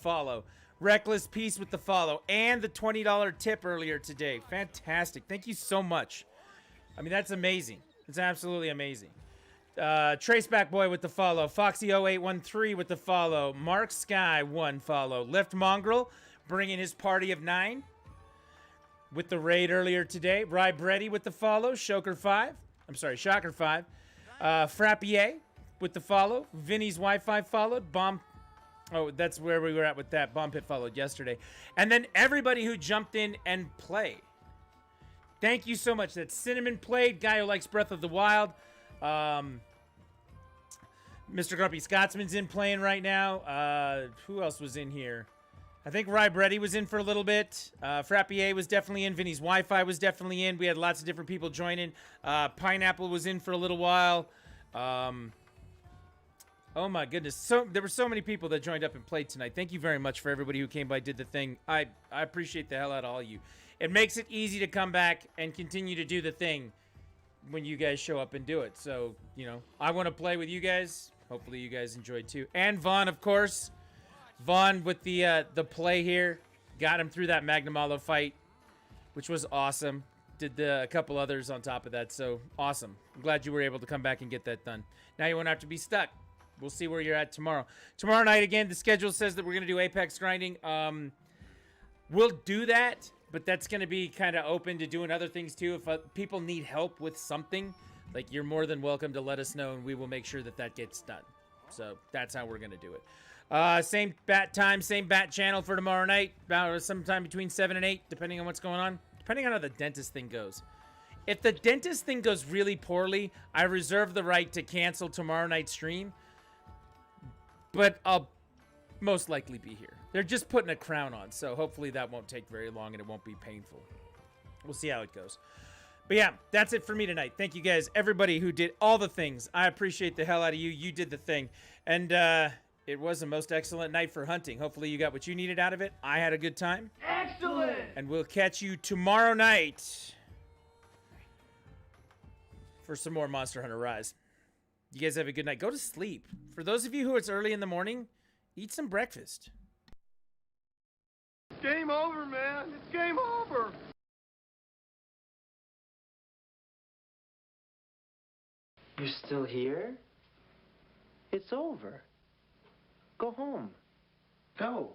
follow. Reckless Peace with the follow. And the $20 tip earlier today. Fantastic. Thank you so much. I mean, that's amazing. It's absolutely amazing. Traceback Boy with the follow. Foxy0813 with the follow. Mark Sky, 1 follow. Left Mongrel, bringing his party of 9 with the raid earlier today. Rye Breddy with the follow. Shocker 5. Frappier with the follow. Vinny's Wi-Fi followed. Oh, that's where we were at with that. Bomb Pit followed yesterday. And then everybody who jumped in and played. Thank you so much. That's Cinnamon Played, guy who likes Breath of the Wild. Mr. Grumpy Scotsman's in playing right now. Who else was in here? I think Rye Breddy was in for a little bit. Frappier was definitely in. Vinny's Wi-Fi was definitely in. We had lots of different people joining. Pineapple was in for a little while. Oh my goodness. There were so many people that joined up and played tonight. Thank you very much for everybody who came by, did the thing. I appreciate the hell out of all of you. It makes it easy to come back and continue to do the thing when you guys show up and do it. So, you know, I want to play with you guys. Hopefully you guys enjoyed too. And Vaughn, of course. Vaughn with the play here. Got him through that Magnamalo fight, which was awesome. Did a couple others on top of that. So, awesome. I'm glad you were able to come back and get that done. Now you won't have to be stuck. We'll see where you're at tomorrow. Tomorrow night, again, the schedule says that we're going to do Apex grinding. We'll do that, but that's going to be kind of open to doing other things too. If people need help with something, like, you're more than welcome to let us know, and we will make sure that that gets done. So that's how we're going to do it. Same bat time, same bat channel for tomorrow night, about sometime between 7 and 8, depending on what's going on, depending on how the dentist thing goes. If the dentist thing goes really poorly, I reserve the right to cancel tomorrow night's stream, but I'll most likely be here. They're just putting a crown on, so hopefully that won't take very long and it won't be painful. We'll see how it goes. But yeah, that's it for me tonight. Thank you guys, everybody who did all the things. I appreciate the hell out of you. You did the thing. And it was a most excellent night for hunting. Hopefully you got what you needed out of it. I had a good time. Excellent! And we'll catch you tomorrow night for some more Monster Hunter Rise. You guys have a good night. Go to sleep. For those of you who it's early in the morning, eat some breakfast. Game over, man. It's game over. You're still here? It's over. Go home. Go.